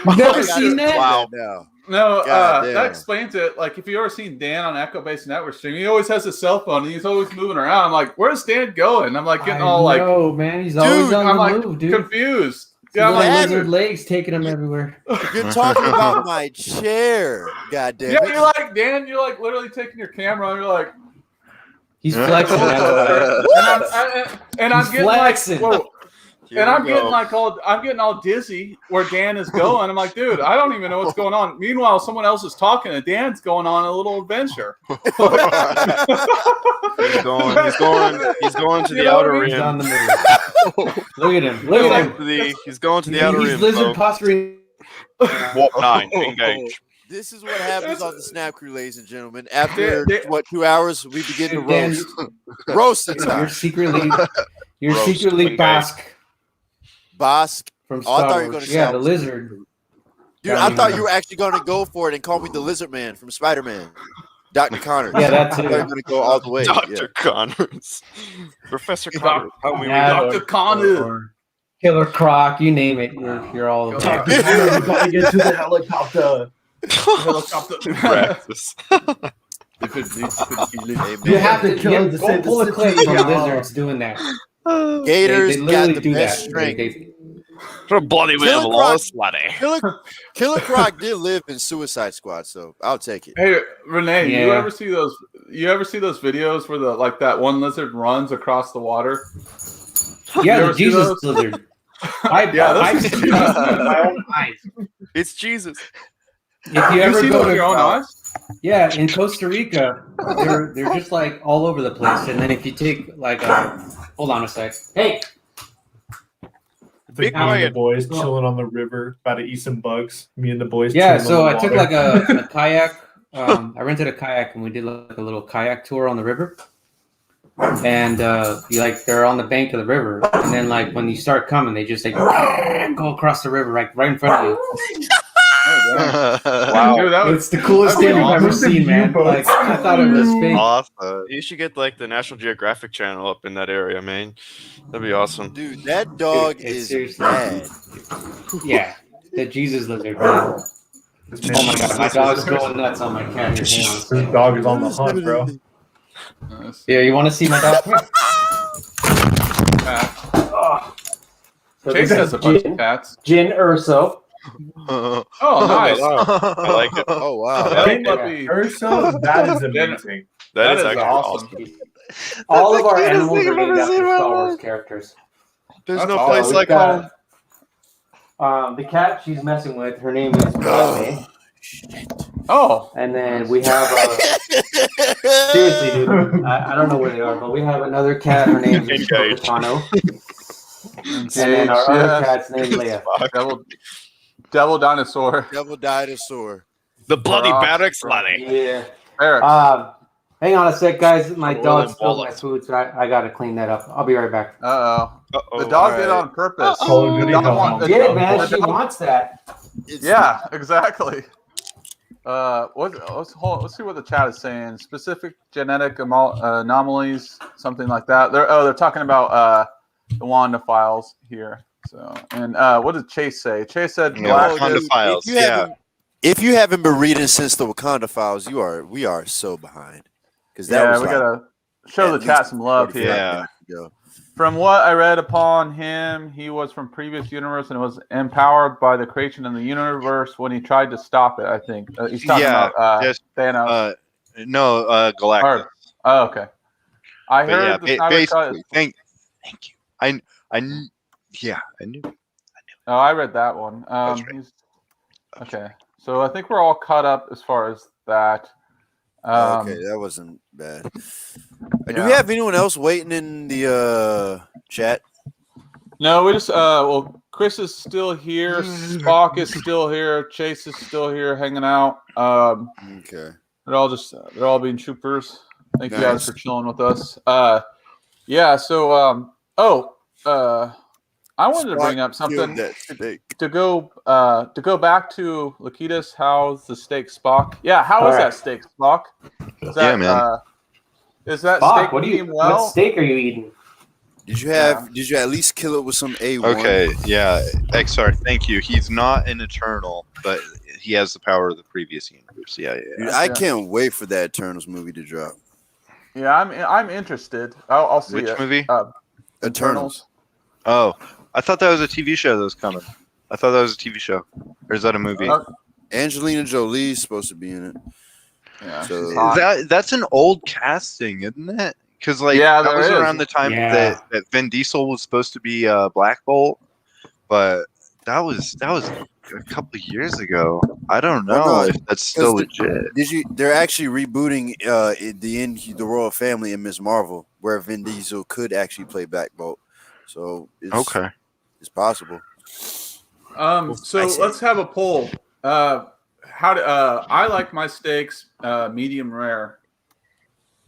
Speaker 11: You've never
Speaker 2: Oh,
Speaker 11: seen that?
Speaker 1: Wow. No.
Speaker 2: No,
Speaker 1: God
Speaker 2: that
Speaker 1: damn.
Speaker 2: explains it. Like, if you ever seen Dan on Echo Base Network stream, he always has his cell phone and he's always moving around. I'm like, where's Dan going? I'm like getting all like,
Speaker 11: no, man, he's always on
Speaker 2: I'm
Speaker 11: the
Speaker 2: like
Speaker 11: move, dude.
Speaker 2: confused.
Speaker 11: He's
Speaker 2: Yeah, I'm
Speaker 11: got
Speaker 2: like,
Speaker 11: lizard legs taking him everywhere.
Speaker 1: You're talking about my chair. God damn
Speaker 2: yeah,
Speaker 1: it.
Speaker 2: you're like Dan. You're like literally taking your camera and you're like,
Speaker 11: He's flexing. Man.
Speaker 2: I'm
Speaker 11: He's
Speaker 2: getting
Speaker 11: flexing.
Speaker 2: like, whoa. And I'm getting all dizzy where Dan is going. I'm like, dude, I don't even know what's going on. Meanwhile, someone else is talking, and Dan's going on a little adventure.
Speaker 9: He's going to the outer rim.
Speaker 11: He's on the move. Look at him. Look at him.
Speaker 9: He's going to the outer rim.
Speaker 11: He's lizard posturing.
Speaker 9: Warp 9, engage.
Speaker 1: This is what happens on the Snap Crew, ladies and gentlemen. After 2 hours, we begin to roast. Roast the time.
Speaker 11: You're secretly
Speaker 1: Bosk
Speaker 11: from
Speaker 1: oh, I
Speaker 11: Star
Speaker 1: thought you were
Speaker 11: Wars.
Speaker 1: gonna
Speaker 11: Yeah,
Speaker 1: say
Speaker 11: the lizard.
Speaker 1: Dude, I thought you were actually going to go for it and call me the Lizard Man from Spider-Man. Dr. Connors.
Speaker 11: Yeah, that's it.
Speaker 1: I thought you were going to go all the way.
Speaker 9: Dr. Connors. Professor Connors.
Speaker 2: Dr. Connors.
Speaker 11: Killer Croc, you name it. You're all over.
Speaker 8: Everybody get to the helicopter.
Speaker 9: Practice.
Speaker 11: You have to go pull a clip from lizards doing that.
Speaker 1: Gators
Speaker 11: they
Speaker 1: got the
Speaker 11: do
Speaker 1: best
Speaker 11: that.
Speaker 1: strength.
Speaker 9: For bloody
Speaker 1: Killer
Speaker 9: with
Speaker 1: Croc-
Speaker 9: Lois, bloody.
Speaker 1: Killer Croc did live in Suicide Squad, so I'll take it.
Speaker 2: Hey, Renee, you
Speaker 11: Yeah.
Speaker 2: ever see those? You ever see those videos where that one lizard runs across the water?
Speaker 11: Yeah,
Speaker 2: You
Speaker 11: the
Speaker 2: ever see
Speaker 11: Jesus
Speaker 2: those?
Speaker 11: lizard.
Speaker 2: Yeah, those-
Speaker 11: my own eyes.
Speaker 9: It's Jesus.
Speaker 11: If you
Speaker 2: You
Speaker 11: ever
Speaker 2: see
Speaker 11: go
Speaker 2: those
Speaker 11: to
Speaker 2: with your own eyes?
Speaker 11: Yeah, in Costa Rica, they're just like all over the place. And then if you take like hold on a sec. Hey,
Speaker 8: It's like me and the boys chilling on the river, about to eat some bugs. Me and the boys.
Speaker 11: yeah.
Speaker 8: chilling
Speaker 11: So
Speaker 8: on
Speaker 11: I
Speaker 8: the
Speaker 11: took
Speaker 8: water.
Speaker 11: like a kayak. I rented a kayak and we did like a little kayak tour on the river. And they're on the bank of the river, and then like when you start coming, they just like go across the river right in front of you.
Speaker 9: Wow.
Speaker 2: Dude, that was
Speaker 11: It's the coolest thing I've ever seen, man. Like I thought it was fake.
Speaker 9: Awesome. You should get like the National Geographic channel up in that area, man. That'd be awesome.
Speaker 1: Dude, that dog
Speaker 11: Dude, it's
Speaker 1: is
Speaker 11: seriously-
Speaker 1: bad.
Speaker 11: Yeah, the Jesus lizard. Man. Oh my god, my dog's going nuts on my cat. Here, hang on.
Speaker 8: This dog is on the hunt, bro.
Speaker 11: Yeah, you want to see my dog? So
Speaker 2: Chase
Speaker 11: this
Speaker 2: has
Speaker 11: is
Speaker 2: a bunch
Speaker 11: Jin,
Speaker 2: of cats.
Speaker 11: Jin Urso.
Speaker 2: Oh, nice.
Speaker 9: I like it.
Speaker 1: Oh, wow.
Speaker 2: That puppy.
Speaker 8: Urso, that is amazing.
Speaker 9: That is
Speaker 2: actually
Speaker 9: awesome.
Speaker 11: All of
Speaker 3: the
Speaker 11: our
Speaker 3: cutest
Speaker 11: animals
Speaker 3: thing
Speaker 11: are
Speaker 3: I've ever
Speaker 11: named after
Speaker 3: seen in my
Speaker 11: Star Wars
Speaker 3: life.
Speaker 11: characters.
Speaker 9: There's
Speaker 2: That's
Speaker 9: no
Speaker 2: awesome.
Speaker 9: place
Speaker 11: We've
Speaker 9: like
Speaker 11: got,
Speaker 9: home.
Speaker 11: the cat she's messing with, her name is Padme.
Speaker 2: Oh,
Speaker 11: And then we have seriously, dude. I don't know where they are, but we have another cat. Her name is
Speaker 9: Engaged.
Speaker 11: Tano. And then our other cat's named Leia.
Speaker 2: Devil dinosaur.
Speaker 1: Devil dinosaur.
Speaker 9: The bloody
Speaker 2: Rocks,
Speaker 9: barracks,
Speaker 2: bro.
Speaker 9: bloody.
Speaker 11: Yeah.
Speaker 2: Eric.
Speaker 11: Hang on a sec, guys. My
Speaker 9: Roll
Speaker 11: dog
Speaker 9: them
Speaker 11: spilled my
Speaker 9: bullets.
Speaker 11: food, so I got to clean that up. I'll be right back.
Speaker 2: Uh-oh.
Speaker 9: Uh-oh.
Speaker 2: The dog did it
Speaker 1: Alright.
Speaker 2: on purpose.
Speaker 8: Call of Duty
Speaker 2: The dog
Speaker 8: dog.
Speaker 2: want- the
Speaker 11: Get it,
Speaker 2: dog-
Speaker 11: man.
Speaker 2: the
Speaker 11: She
Speaker 2: dog-
Speaker 11: wants that.
Speaker 2: Yeah, exactly. Let's see what the chat is saying. Specific genetic anomalies, something like that. They're talking about the Wanda files here. So, and what did Chase say? Chase said,
Speaker 3: Yeah,
Speaker 1: Oh,
Speaker 3: Wakanda
Speaker 1: dude,
Speaker 3: Files.
Speaker 1: If you haven't been reading since the Wakanda Files, we are so behind. Because that was
Speaker 2: we
Speaker 1: like
Speaker 2: gotta show
Speaker 1: at
Speaker 2: the chat
Speaker 1: least
Speaker 2: some love
Speaker 1: 45
Speaker 2: here.
Speaker 3: Yeah.
Speaker 1: minutes ago.
Speaker 2: From what I read upon him, he was from previous universe and was empowered by the creation of the universe when he tried to stop it. I think he's talking
Speaker 3: Yeah,
Speaker 2: about
Speaker 3: just,
Speaker 2: Thanos.
Speaker 3: No, Galactus.
Speaker 2: Oh, okay. I
Speaker 3: But
Speaker 2: heard
Speaker 3: yeah,
Speaker 2: the Snyder cut.
Speaker 3: basically, thank you. I knew.
Speaker 2: Oh, I read that one.
Speaker 3: That's right.
Speaker 2: Okay, so I think we're all caught up as far as that.
Speaker 1: Okay, that wasn't bad. Do we
Speaker 2: yeah.
Speaker 1: have anyone else waiting in the chat?
Speaker 2: No, we just Chris is still here. Spock is still here. Chase is still here, hanging out.
Speaker 1: Okay.
Speaker 2: They're all being troopers. Thank you guys
Speaker 1: Nice.
Speaker 2: for chilling with us. Yeah. So I wanted to bring up something to go back to Lakita's. How's the steak, Spock? Yeah, how is that steak, Spock? Is that,
Speaker 3: man.
Speaker 2: Is that
Speaker 11: Spock,
Speaker 2: steak medium well?
Speaker 11: what steak are you eating?
Speaker 1: Did you at least kill it with some A1?
Speaker 3: Okay, yeah. XR, thank you. He's not an Eternal, but he has the power of the previous universe. Yeah.
Speaker 1: Dude, I can't wait for that Eternals movie to drop.
Speaker 2: Yeah, I'm interested. I'll see
Speaker 3: Which
Speaker 2: it.
Speaker 3: movie?
Speaker 1: Eternals.
Speaker 3: Oh, I thought that was a TV show that was coming. I thought that was a TV show. Or is that a movie?
Speaker 1: Angelina Jolie's supposed to be in it.
Speaker 2: Yeah,
Speaker 1: So
Speaker 3: That's an old casting, isn't it? Because that was around the time that Vin Diesel was supposed to be Black Bolt, but that was a couple of years ago. I don't know if that's still legit.
Speaker 1: They're actually rebooting the Royal Family in Ms. Marvel, where Vin Diesel could actually play Black Bolt. So it's possible.
Speaker 2: So let's have a poll. I like my steaks medium rare.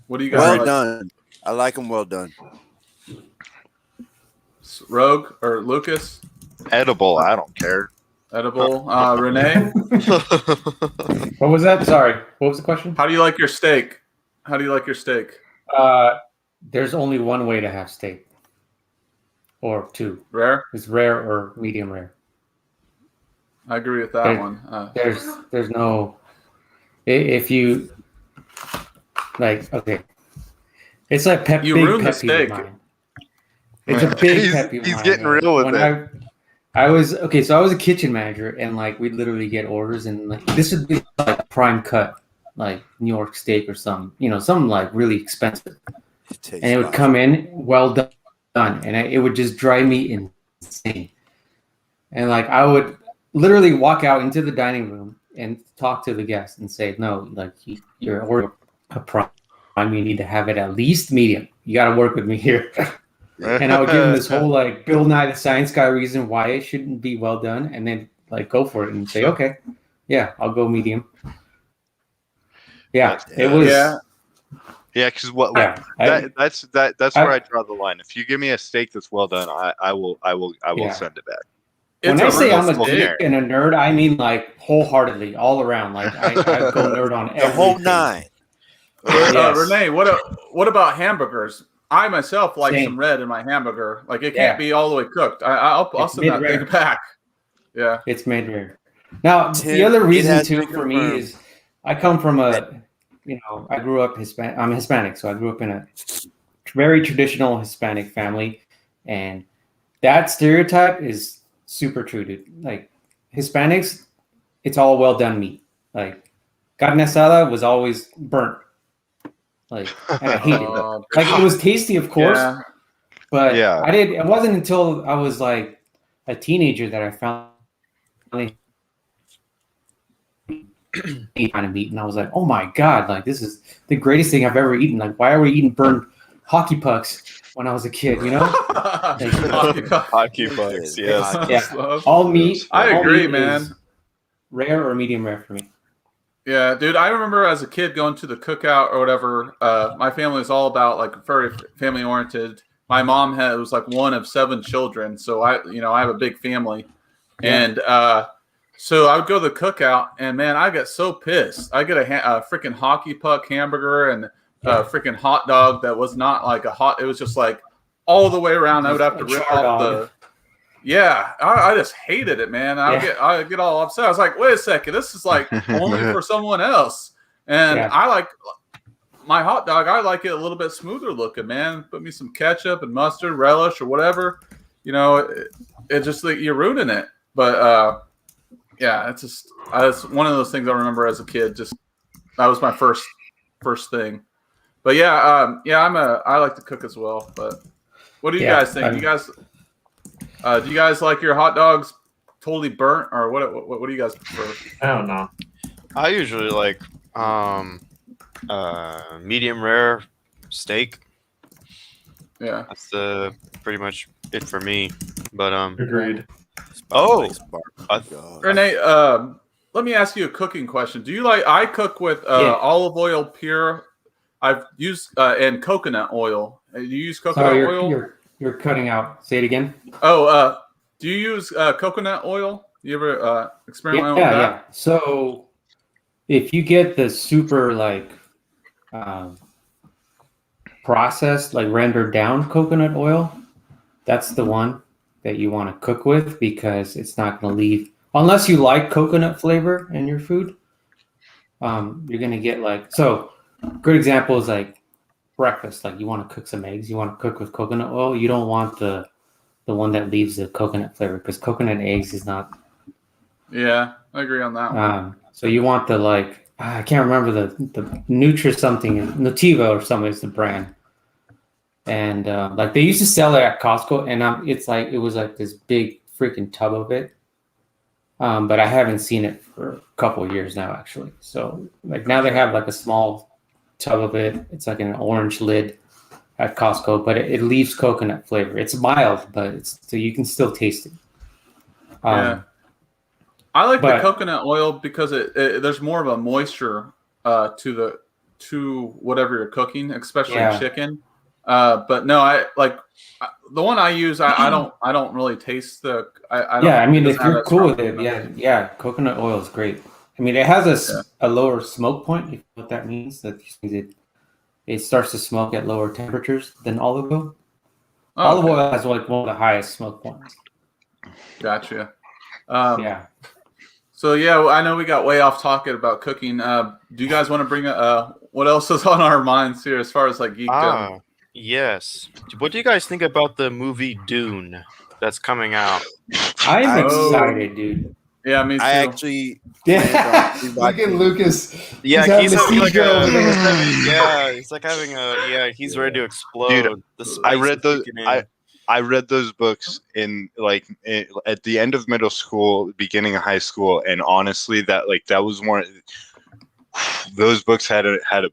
Speaker 2: What do you guys
Speaker 1: well
Speaker 2: like?
Speaker 1: done. I like them well done.
Speaker 2: Rogue or Lucas?
Speaker 3: Edible. I don't care.
Speaker 2: Edible. Renee?
Speaker 11: What was that? Sorry. What was the question?
Speaker 2: How do you like your steak?
Speaker 11: There's only one way to have steak. Or two.
Speaker 2: Rare?
Speaker 11: It's rare or medium rare.
Speaker 2: I agree with that one.
Speaker 11: There's no... If you... Like, okay. It's like big pet peeve of mine. It's a big pet peeve of mine.
Speaker 3: He's getting real with it.
Speaker 11: I was a kitchen manager, and like we'd literally get orders, and like this would be like prime cut, like New York steak or something like really expensive, and it would come in well done, and it would just drive me insane. And like I would literally walk out into the dining room and talk to the guest and say, "No, like you're ordering a prime. You need to have it at least medium. You got to work with me here." And I would give him this whole like Bill Nye the Science Guy reason why it shouldn't be well done, and then like go for it and say, "Okay, yeah, I'll go medium." Yeah, it was.
Speaker 3: Yeah, because that's where I draw the line. If you give me a steak that's well done, I will send it back.
Speaker 11: When I say I'm a geek and a nerd, I mean like wholeheartedly, all around. Like I go nerd on everything.
Speaker 1: The whole nine.
Speaker 2: Renee, what about hamburgers? I myself like some red in my hamburger. Like it can't be all the way cooked. I'll send that thing back. Yeah,
Speaker 11: it's made rare. Now the other reason too for me is I come from I grew up Hispanic. I'm Hispanic, so I grew up in a very traditional Hispanic family, and that stereotype is super true, dude. Like Hispanics, it's all well done meat. Like carne asada was always burnt. Like, and I hated it. Like, it was tasty, of course, but it wasn't until I was like a teenager that I found kind of meat, and I was like, oh my god, like this is the greatest thing I've ever eaten. Like, why are we eating burned hockey pucks when I was a kid? You know,
Speaker 9: hockey pucks, yes,
Speaker 11: yeah, all meat.
Speaker 2: I agree, man.
Speaker 11: Rare or medium rare for me.
Speaker 2: Yeah, dude, I remember as a kid going to the cookout or whatever. My family was all about like very family oriented. My mom was like one of 7 children, so I have a big family, and so I would go to the cookout, and man, I got so pissed. I get a freaking hockey puck hamburger and a freaking hot dog that was not like a hot. It was just like all the way around. I would have to rip off the. Yeah, I just hated it, man. I get all upset. I was like, wait a second, this is like only for someone else. And I like my hot dog. I like it a little bit smoother looking, man. Put me some ketchup and mustard, relish, or whatever. It just like you're ruining it. But it's one of those things I remember as a kid. Just that was my first thing. But I like to cook as well. But what do you guys think? Do you guys like your hot dogs totally burnt, or what do you guys prefer?
Speaker 8: I don't know.
Speaker 9: I usually like medium rare steak.
Speaker 2: Yeah,
Speaker 9: that's pretty much it for me. But
Speaker 8: agreed.
Speaker 2: Renee, let me ask you a cooking question. Do you like? I cook with olive oil pure. I've used and coconut oil. Do you use coconut oil?
Speaker 11: You're cutting out. Say it again.
Speaker 2: Oh, do you use coconut oil? You ever experiment with that?
Speaker 11: Yeah. So if you get the super like processed, like rendered down coconut oil, that's the one that you want to cook with because it's not going to leave, unless you like coconut flavor in your food. You're going to get like, so good example is like breakfast. Like you want to cook some eggs, you want to cook with coconut oil. You don't want the one that leaves the coconut flavor because coconut eggs is not.
Speaker 2: Yeah, I agree on that one.
Speaker 11: So you want the like, I can't remember the Nutri something, Nutiva or something is the brand. And like they used to sell it at Costco, and it was like this big freaking tub of it. But I haven't seen it for a couple of years now, actually. So like now they have like a small tub of it. It's like an orange lid at Costco, but it leaves coconut flavor. It's mild, but so you can still taste it.
Speaker 2: Yeah, I like the coconut oil because there's more of a moisture to whatever you're cooking, especially chicken. But no, I like the one I use. I don't really taste the. I don't,
Speaker 11: I mean, if you're cool with it, yeah, coconut oil is great. I mean, it has a lower smoke point. If you know what that means, that just means it starts to smoke at lower temperatures than olive oil. Olive oil has like one of the highest smoke points.
Speaker 2: Gotcha.
Speaker 11: Yeah.
Speaker 2: So I know we got way off talking about cooking. Do you guys want to bring what else is on our minds here as far as like geekdom?
Speaker 9: Yes. What do you guys think about the movie Dune that's coming out?
Speaker 11: I'm excited, dude.
Speaker 2: Yeah, me too.
Speaker 1: I actually
Speaker 13: look at Lucas.
Speaker 9: Yeah, he's having like he's ready to explode.
Speaker 3: Dude, I read those books at the end of middle school, beginning of high school, and honestly, that was one. Those books had a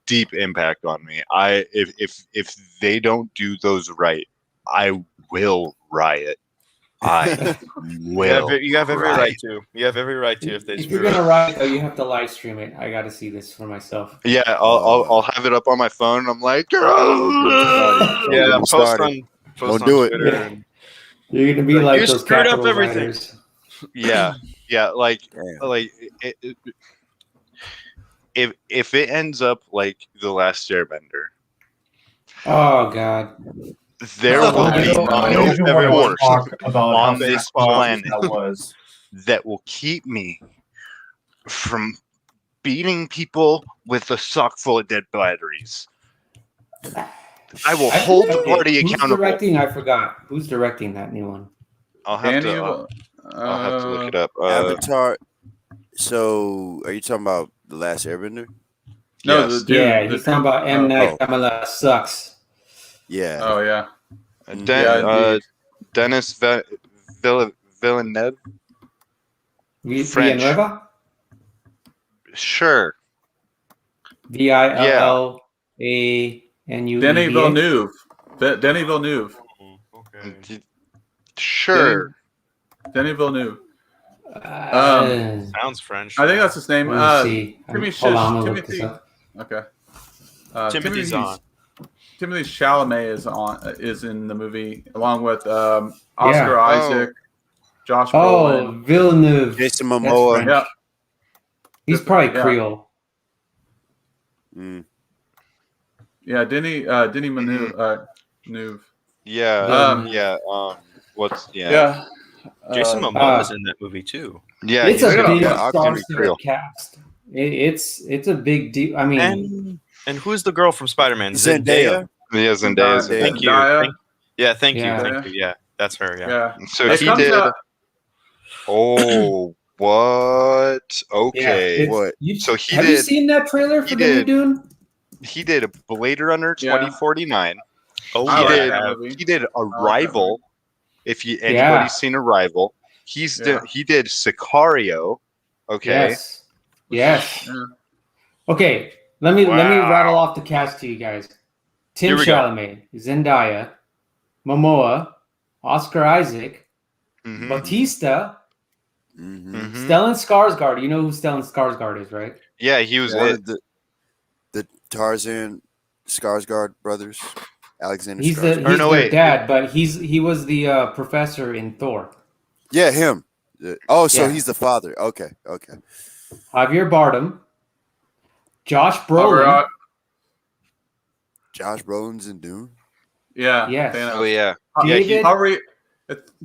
Speaker 3: deep impact on me. If they don't do those right, I will riot. I will.
Speaker 9: You have every right to. You have every right to.
Speaker 11: If you're gonna riot, though, you have to live stream it. I got to see this for myself.
Speaker 3: Yeah, I'll have it up on my phone. I'm like,
Speaker 9: post on
Speaker 1: do
Speaker 9: Twitter.
Speaker 1: it.
Speaker 11: You're gonna be like
Speaker 9: you
Speaker 11: those
Speaker 9: screwed
Speaker 11: Capitol
Speaker 9: up everything.
Speaker 11: miners.
Speaker 3: Yeah, if it ends up like The Last Airbender,
Speaker 11: oh god,
Speaker 3: there will be no force on this planet that will keep me from beating people with a sock full of dead batteries. I will hold the party accountable.
Speaker 11: Who's directing? I forgot. Who's directing that new one?
Speaker 3: I'll have to look it up.
Speaker 1: Avatar. So, are you talking about The Last Airbender?
Speaker 2: No,
Speaker 3: yes.
Speaker 11: He's talking about M. Night Shyamalan sucks.
Speaker 1: Yeah.
Speaker 2: Oh yeah.
Speaker 3: Dennis Villeneuve. French.
Speaker 11: Villanueva?
Speaker 3: Sure.
Speaker 11: Villeneuve.
Speaker 2: Denny Villeneuve. Denny Villeneuve.
Speaker 3: Okay. Sure.
Speaker 2: Denny Villeneuve.
Speaker 9: Sounds French.
Speaker 2: I think that's his name.
Speaker 9: Timothy.
Speaker 2: Okay.
Speaker 9: Timothy Zahn.
Speaker 2: Timothy Chalamet is in the movie along with Oscar Isaac, Josh Brolin,
Speaker 11: Villeneuve,
Speaker 1: Jason Momoa.
Speaker 2: Yeah.
Speaker 11: He's probably Creole.
Speaker 2: Yeah, Denny Villeneuve.
Speaker 9: Jason Momoa is in that movie too.
Speaker 3: Yeah,
Speaker 11: it's a big star-studded cast. It's a big deal. I mean,
Speaker 9: and who's the girl from Spider-Man?
Speaker 1: Zendaya.
Speaker 3: Yeah, Zendaya.
Speaker 9: Thank you. Thank you. Yeah, that's her. Yeah.
Speaker 3: So he did. Oh, what? Okay.
Speaker 1: What?
Speaker 11: Have you seen that trailer for the new Dune?
Speaker 3: He did a Blade Runner 2049. He did Arrival. If anybody's seen Arrival, he did Sicario. Okay.
Speaker 11: Yes. Okay. Let me rattle off the cast to you guys. Tim Chalamet, Zendaya, Momoa, Oscar Isaac, Bautista, Stellan Skarsgård. You know who Stellan Skarsgård is, right?
Speaker 3: Yeah, he was
Speaker 1: the Tarzan Skarsgård brothers. Alexander.
Speaker 11: He's their dad, but he was the professor in Thor.
Speaker 1: Yeah, him. So he's the father. Okay.
Speaker 11: Javier Bardem, Josh Brolin.
Speaker 1: Josh Brolin's in Dune.
Speaker 2: Yeah.
Speaker 11: Yes.
Speaker 3: Oh yeah.
Speaker 11: David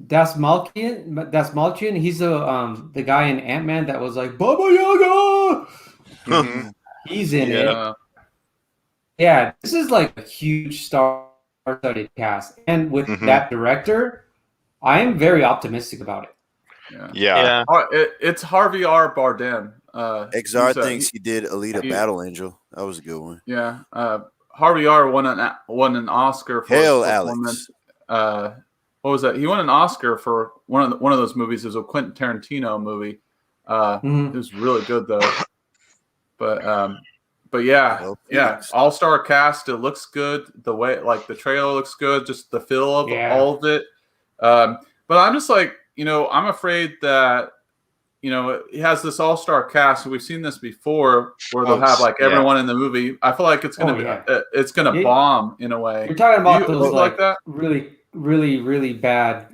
Speaker 11: Dasmalchian. He's the guy in Ant-Man that was like Baba Yaga. He's in it. Yeah, this is like a huge star-studded cast, and with that director, I am very optimistic about it.
Speaker 2: Yeah. It's Harvey R. Bardem.
Speaker 1: Exar thinks he did Alita Battle Angel. That was a good one.
Speaker 2: Yeah. Harvey R won an Oscar for
Speaker 1: Hail,
Speaker 2: his performance.
Speaker 1: Alex.
Speaker 2: What was that? He won an Oscar for one of those movies. It was a Quentin Tarantino movie. It was really good though. But yeah, all-star cast. It looks good. The way, like, the trailer looks good. Just the feel of all of it. But I'm just like, I'm afraid that, it has this all-star cast. We've seen this before, where they'll have like everyone in the movie. I feel like it's gonna bomb in a way.
Speaker 11: You're talking about those like that? really, really, really bad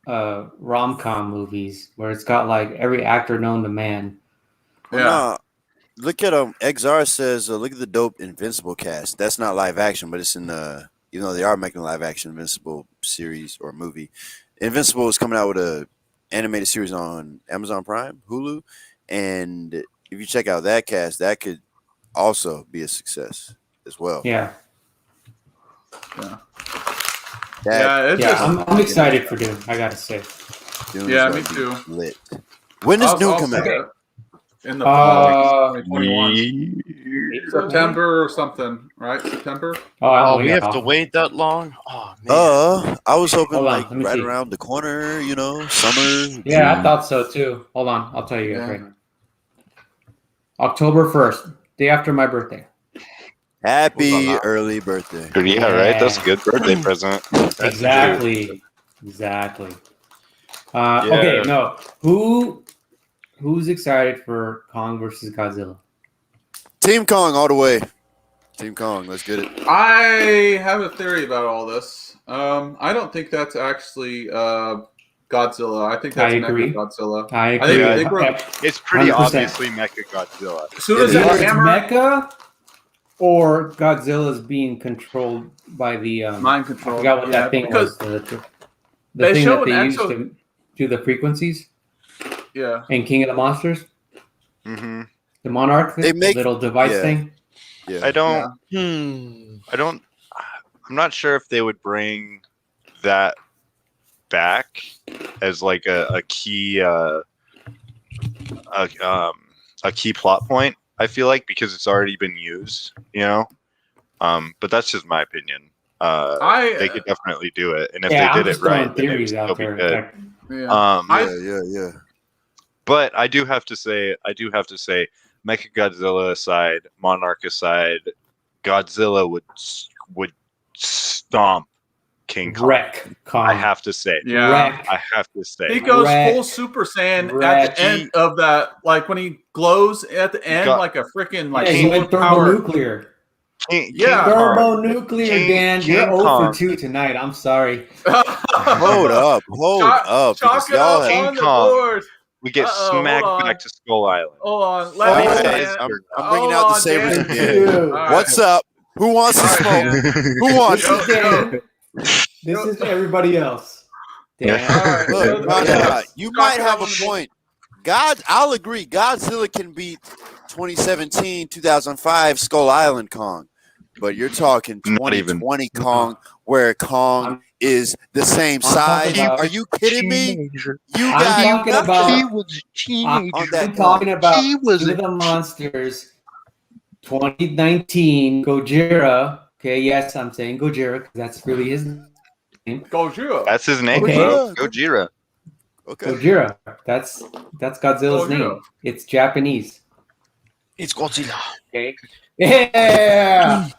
Speaker 11: rom-com movies where it's got like every actor known to man.
Speaker 1: Yeah. Look at XR says, look at the dope Invincible cast. That's not live action, but it's in even though they are making a live action Invincible series or movie. Invincible is coming out with a animated series on Amazon Prime, Hulu, and if you check out that cast, that could also be a success as well.
Speaker 11: Yeah.
Speaker 1: Yeah.
Speaker 11: I'm excited for Dune. I gotta say.
Speaker 2: Dune me too.
Speaker 1: Lit. When does Dune come out?
Speaker 2: In the fall, 2021. September or something, right? September.
Speaker 3: We have to wait that long. Oh man.
Speaker 1: I was hoping
Speaker 11: let me
Speaker 1: right
Speaker 11: see.
Speaker 1: around the corner, summer.
Speaker 11: Yeah, I thought so too. Hold on, I'll tell you guys right now. October 1st, day after my birthday.
Speaker 1: Happy early birthday.
Speaker 3: Yeah, right. That's a good birthday present.
Speaker 11: Exactly. Okay, no. Who's excited for Kong versus Godzilla?
Speaker 1: Team Kong all the way. Team Kong, let's get it.
Speaker 2: I have a theory about all this. I don't think that's actually Godzilla. I think that's Mecha Godzilla.
Speaker 11: I agree.
Speaker 3: It's pretty
Speaker 11: 100%.
Speaker 3: obviously Mecha Godzilla.
Speaker 2: As soon as that hammer,
Speaker 11: Mecha or Godzilla's being controlled by the
Speaker 2: mind control.
Speaker 11: I forgot what that thing was. The thing that they used to do the frequencies.
Speaker 2: Yeah.
Speaker 11: In King of the Monsters.
Speaker 3: Mm-hmm.
Speaker 11: The Monarch thing, little device thing.
Speaker 3: Yeah. I'm not sure if they would bring that back as like a key a key plot point. I feel like because it's already been used, but that's just my opinion. They could definitely do it, and if they did it right, then it would still be good.
Speaker 1: Yeah.
Speaker 3: But I do have to say, Mechagodzilla aside, Monarch aside, Godzilla would stomp King Kong.
Speaker 11: Wreck Kong.
Speaker 3: I have to say.
Speaker 2: Yeah.
Speaker 3: I have to say.
Speaker 2: He goes full Super Saiyan at the end of that, like when he glows at the end, like a freaking
Speaker 11: he went thermonuclear. Thermonuclear, Dan. You're 0 for 2 tonight. I'm sorry.
Speaker 1: Hold up.
Speaker 2: Chalk it up on the board.
Speaker 3: We get smacked back to Skull Island.
Speaker 2: Hold on.
Speaker 1: I'm bringing out the sabers again. What's up? Who wants to smoke? Who wants
Speaker 11: it? This is everybody else.
Speaker 1: Look, you might have a point. I'll agree. Godzilla can beat 2017, 2005 Skull Island Kong. But you're talking 2020 Kong, where Kong is the same size. Are you kidding me?
Speaker 11: I'm talking about the Monsters 2019 Gojira. Okay, yes, I'm saying Gojira because that's really his name.
Speaker 2: Gojira.
Speaker 3: That's his name,
Speaker 11: okay.
Speaker 3: Gojira.
Speaker 1: Okay.
Speaker 11: Gojira. That's Godzilla's name. It's Japanese.
Speaker 3: It's Godzilla.
Speaker 11: Okay. Yeah.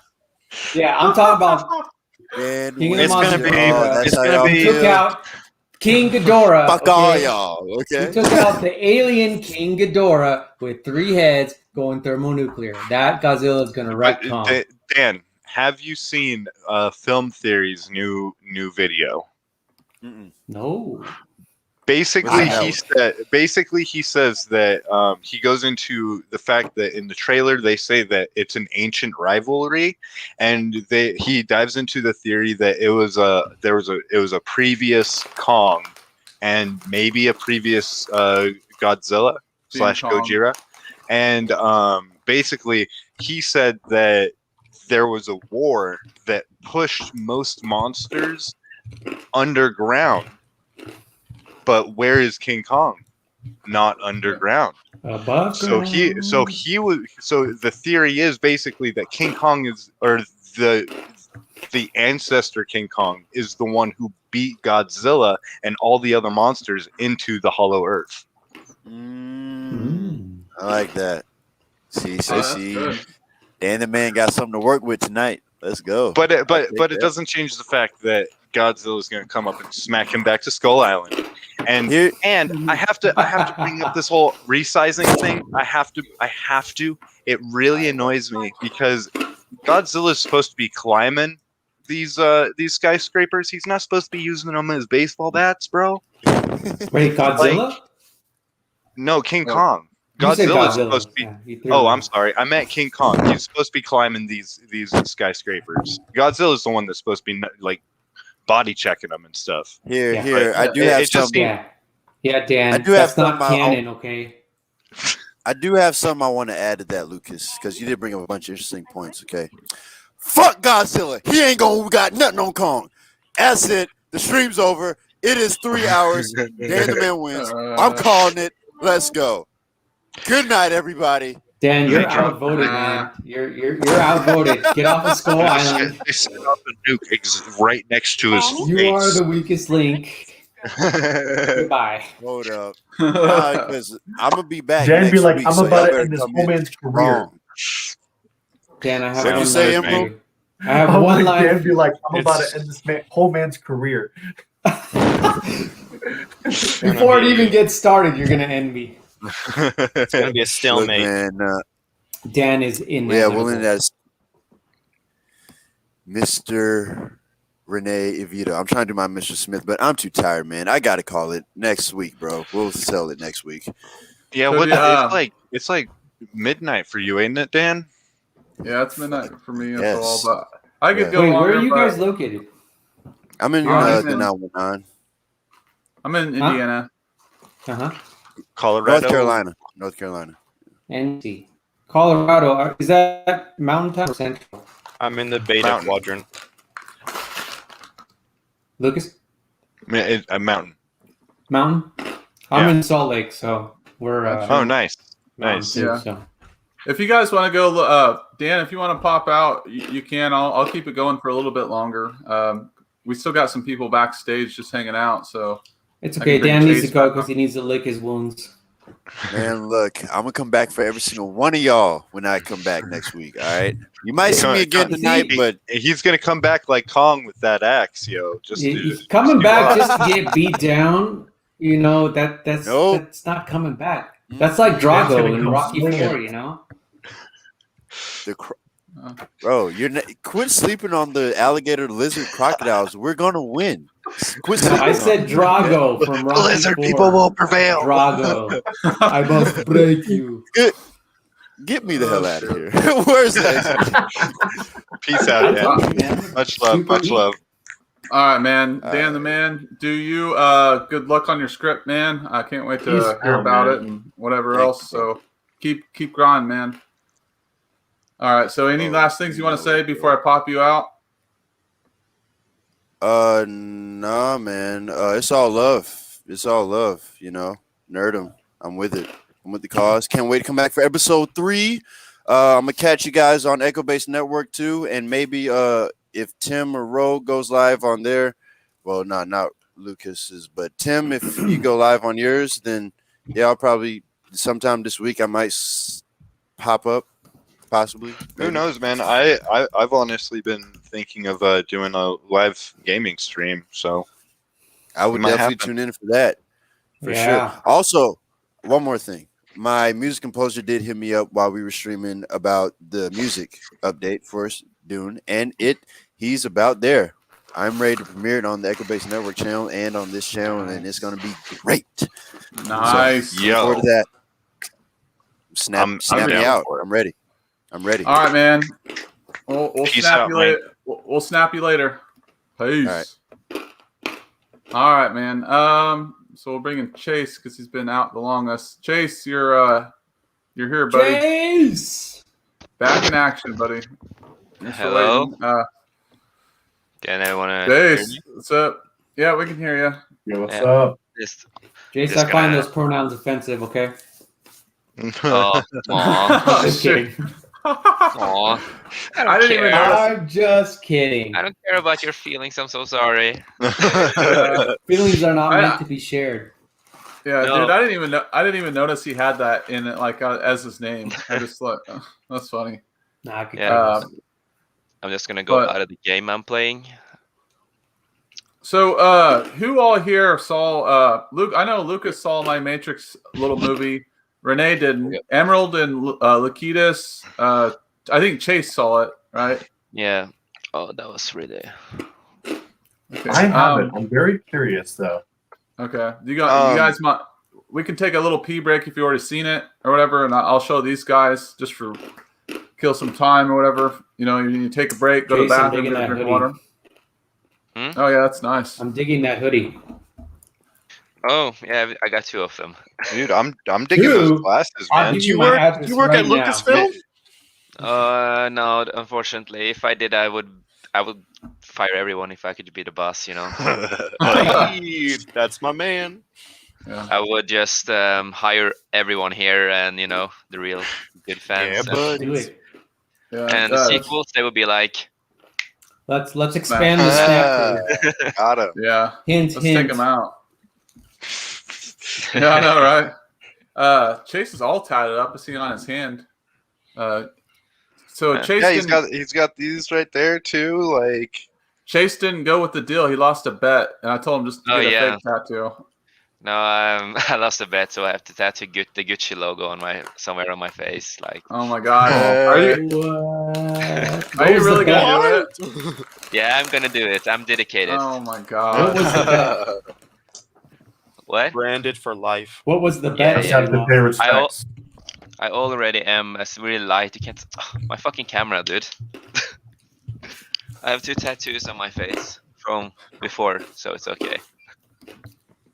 Speaker 11: Yeah, I'm talking about King of the Monsters.
Speaker 3: It's gonna be.
Speaker 11: Took out King Ghidorah.
Speaker 1: Fuck all y'all. Okay.
Speaker 11: He took out the alien King Ghidorah with 3 heads going thermonuclear. That Godzilla is gonna wreck Kong.
Speaker 3: Dan, have you seen Film Theory's new video?
Speaker 11: No.
Speaker 3: Basically, he says that he goes into the fact that in the trailer they say that it's an ancient rivalry, and he dives into the theory that it was a previous Kong and maybe a previous Godzilla / Gojira, and basically he said that there was a war that pushed most monsters underground. But where is King Kong? not underground.
Speaker 11: Above
Speaker 3: So
Speaker 11: ground.
Speaker 3: the theory is basically that King Kong the ancestor King Kong is the one who beat Godzilla and all the other monsters into the Hollow Earth.
Speaker 1: I like that. See.
Speaker 2: Good.
Speaker 1: Dan the man got something to work with tonight. Let's go.
Speaker 3: But it doesn't change the fact that Godzilla is going to come up and smack him back to Skull Island. And I have to bring up this whole resizing thing. I have to. It really annoys me because Godzilla is supposed to be climbing these skyscrapers. He's not supposed to be using them as baseball bats, bro.
Speaker 11: Wait, Godzilla?
Speaker 3: No, King Kong.
Speaker 11: You said
Speaker 3: Godzilla is
Speaker 11: Godzilla.
Speaker 3: supposed to be.
Speaker 11: Yeah,
Speaker 3: I'm sorry. I meant King Kong. He's supposed to be climbing these skyscrapers. Godzilla is the one that's supposed to be like body checking them and stuff.
Speaker 1: Here. I do have something.
Speaker 11: Yeah, Dan.
Speaker 1: I do
Speaker 11: that's
Speaker 1: have
Speaker 11: not canon, okay?
Speaker 1: I do have something I want to add to that, Lucas, because you did bring up a bunch of interesting points. Okay. Fuck Godzilla. He ain't got nothing on Kong. That's it. The stream's over. It is 3 hours. Dan the man wins. I'm calling it. Let's go. Good night, everybody.
Speaker 11: Dan, you're outvoted, man. You're outvoted. Get off of Skull Island.
Speaker 3: They set up a nuke right next to his face.
Speaker 11: You are the weakest link. Goodbye.
Speaker 1: Hold up. Because I'm going to be back.
Speaker 8: Dan be
Speaker 1: next
Speaker 8: like,
Speaker 1: week,
Speaker 8: I'm
Speaker 1: so
Speaker 8: about
Speaker 1: y'all
Speaker 8: to end this
Speaker 1: better come
Speaker 8: whole
Speaker 1: in
Speaker 8: man's career.
Speaker 11: Dan, I have
Speaker 1: What'd
Speaker 11: one
Speaker 1: you say,
Speaker 11: line for
Speaker 1: Emerald?
Speaker 11: you. I have one line.
Speaker 8: Dan be like, I'm about to end this whole man's career.
Speaker 11: Before it even gets started, you're gonna end me.
Speaker 9: It's gonna be a stalemate.
Speaker 1: Look, man,
Speaker 11: Dan is in.
Speaker 1: yeah, we'll end as Mr. Renee Evita. I'm trying to do my Mr. Smith, but I'm too tired, man. I gotta call it next week, bro. We'll sell it next week.
Speaker 3: Yeah, it's like midnight for you, ain't it, Dan?
Speaker 2: Yeah, it's midnight for me as
Speaker 1: Yes.
Speaker 2: well. But I could
Speaker 1: Yeah.
Speaker 2: go
Speaker 11: Wait,
Speaker 2: longer.
Speaker 11: where are you
Speaker 2: but
Speaker 11: guys located?
Speaker 1: I'm in
Speaker 2: I'm
Speaker 1: the
Speaker 2: in-
Speaker 1: 919.
Speaker 2: I'm in Indiana.
Speaker 3: Colorado,
Speaker 1: North Carolina.
Speaker 11: NC. Colorado. Is that mountain time or central?
Speaker 9: I'm in the beta quadrant.
Speaker 11: Lucas?
Speaker 3: A mountain.
Speaker 11: Mountain? I'm
Speaker 3: Yeah.
Speaker 11: in Salt Lake, so we're.
Speaker 3: Oh, nice.
Speaker 11: mountain too,
Speaker 2: Yeah.
Speaker 11: so.
Speaker 2: If you guys want to go, Dan, if you want to pop out, you can. I'll keep it going for a little bit longer. We still got some people backstage just hanging out, so
Speaker 11: It's
Speaker 2: I
Speaker 11: okay.
Speaker 2: can bring
Speaker 11: Dan needs
Speaker 2: Chase
Speaker 11: to go
Speaker 2: back
Speaker 11: because he needs to lick his wounds.
Speaker 1: Man, look, I'm gonna come back for every single one of y'all when I come back next week. All right, you might see me again tonight, but
Speaker 3: he's gonna come back like Kong with that axe, yo.
Speaker 11: He's coming back just to get beat down. You know that's not coming back. That's like Drago in Rocky IV. You know.
Speaker 1: Bro, quit sleeping on the alligator, lizard, crocodiles. We're gonna win. Quit sleeping
Speaker 11: I said Drago from Rocky
Speaker 3: lizard
Speaker 11: IV.
Speaker 3: people will prevail.
Speaker 11: Drago, I must break you.
Speaker 1: Get me the hell out of here. Where's that?
Speaker 3: Peace out, man. Much love, much love.
Speaker 2: All right, man. Dan the man, do you good luck on your script, man. I can't wait to hear about it and whatever else. So keep grinding, man. All right. So any last things you want to say before I pop you out?
Speaker 1: Nah, man. It's all love. It's all love, you know. Nerdum. I'm with it. I'm with the cause. Can't wait to come back for episode 3. I'm gonna catch you guys on Echo Base Network too, and maybe if Tim or Ro goes live on there, well, not Lucas's, but Tim, if you go live on yours, then yeah, I'll probably sometime this week I might pop up, possibly.
Speaker 3: Who knows, man? I've honestly been thinking of doing a live gaming stream, so
Speaker 1: I would definitely tune in for that, for sure. Also, one more thing. My music composer did hit me up while we were streaming about the music update for Dune, and he's about there. I'm ready to premiere it on the Echo Base Network channel and on this channel, and it's going to be great.
Speaker 2: Nice.
Speaker 1: So, look forward to that. Snap me out. I'm ready. I'm ready.
Speaker 2: All right, man. We'll snap you later. We'll snap you later. Peace. All right, man. So we're bringing Chase because he's been out the longest. Chase, you're here, buddy.
Speaker 11: Chase,
Speaker 2: back in action, buddy.
Speaker 5: Hello. Can I want to?
Speaker 2: Chase, what's up? Yeah, we can hear you.
Speaker 8: Yeah, what's up?
Speaker 11: Jace, I find those pronouns offensive. Okay.
Speaker 5: Oh, aw.
Speaker 11: Just kidding.
Speaker 5: Aw. I
Speaker 2: didn't even notice.
Speaker 11: I'm just kidding.
Speaker 5: I don't care about your feelings. I'm so sorry.
Speaker 11: Feelings are not meant to be shared.
Speaker 2: Yeah,
Speaker 5: No.
Speaker 2: dude, I didn't even notice he had that in it, like as his name. I just thought that's funny.
Speaker 11: Nah, I could
Speaker 5: I'm just gonna go out of the game I'm playing.
Speaker 2: So, who all here saw Luke? I know Lucas saw my Matrix little movie. Renee didn't. Emerald and Lakitas. I think Chase saw it, right?
Speaker 5: Yeah. Oh, that was really.
Speaker 2: Okay.
Speaker 8: I haven't. I'm very curious though.
Speaker 2: Okay. You guys might. We can take a little pee break if you already seen it or whatever, and I'll show these guys just for kill some time or whatever. You know, you take a break, go to the bathroom, get a drink of water. Oh yeah, that's nice.
Speaker 11: I'm digging that hoodie.
Speaker 5: Oh yeah, I got 2 of them.
Speaker 3: Dude, I'm digging those glasses, man.
Speaker 11: You work at
Speaker 3: Lucasfilm?
Speaker 5: No, unfortunately. If I did, I would fire everyone if I could be the boss. You know.
Speaker 9: That's my man.
Speaker 2: Yeah.
Speaker 5: I would just hire everyone here, and you know the real good fans.
Speaker 11: Yeah, do it.
Speaker 2: Yeah,
Speaker 5: and the sequels, they would be like.
Speaker 11: Let's expand the snap.
Speaker 3: Got him.
Speaker 2: Yeah.
Speaker 11: Hint,
Speaker 2: Let's
Speaker 11: hint.
Speaker 2: take him out. Yeah, I know, right? Chase is all tatted up. I see it on his hand. So Chase,
Speaker 3: he's got these right there too. Like
Speaker 2: Chase didn't go with the deal. He lost a bet, and I told him just to get a fake tattoo.
Speaker 5: No, I lost a bet, so I have to tattoo the Gucci logo on somewhere on my face. Like,
Speaker 2: oh my god, are you really gonna do it?
Speaker 5: Yeah, I'm gonna do it. I'm dedicated.
Speaker 2: Oh my god.
Speaker 11: What was the bet?
Speaker 5: What?
Speaker 9: Branded for life.
Speaker 11: What was the bet?
Speaker 5: I already am really light. You can't. My fucking camera, dude. I have 2 tattoos on my face from before, so it's okay.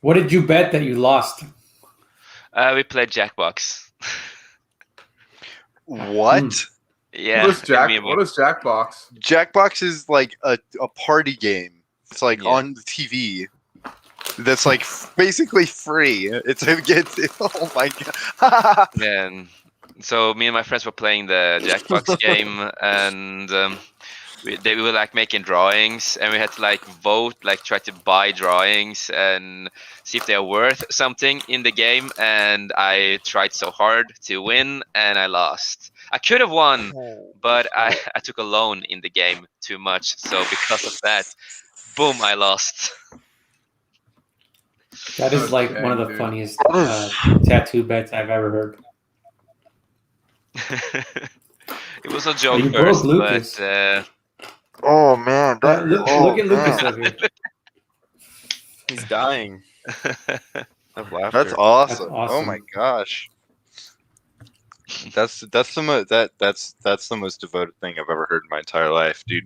Speaker 11: What did you bet that you lost?
Speaker 5: We played Jackbox.
Speaker 3: What?
Speaker 5: Yeah.
Speaker 2: What is Jackbox?
Speaker 3: Jackbox is like a party game. It's like on the TV. That's like basically free. It's oh my god.
Speaker 5: And so me and my friends were playing the Jackbox game, and they were like making drawings, and we had to like vote, like try to buy drawings and see if they are worth something in the game. And I tried so hard to win, and I lost. I could have won, but I took a loan in the game too much. So because of that, boom, I lost.
Speaker 11: That is like one of the funniest tattoo bets I've ever heard.
Speaker 5: It was a joke
Speaker 11: You
Speaker 5: first,
Speaker 11: broke Lucas.
Speaker 5: but
Speaker 3: oh man,
Speaker 11: look at Lucas over here.
Speaker 9: He's dying.
Speaker 3: That's awesome. Oh my gosh. That's the most devoted thing I've ever heard in my entire life, dude.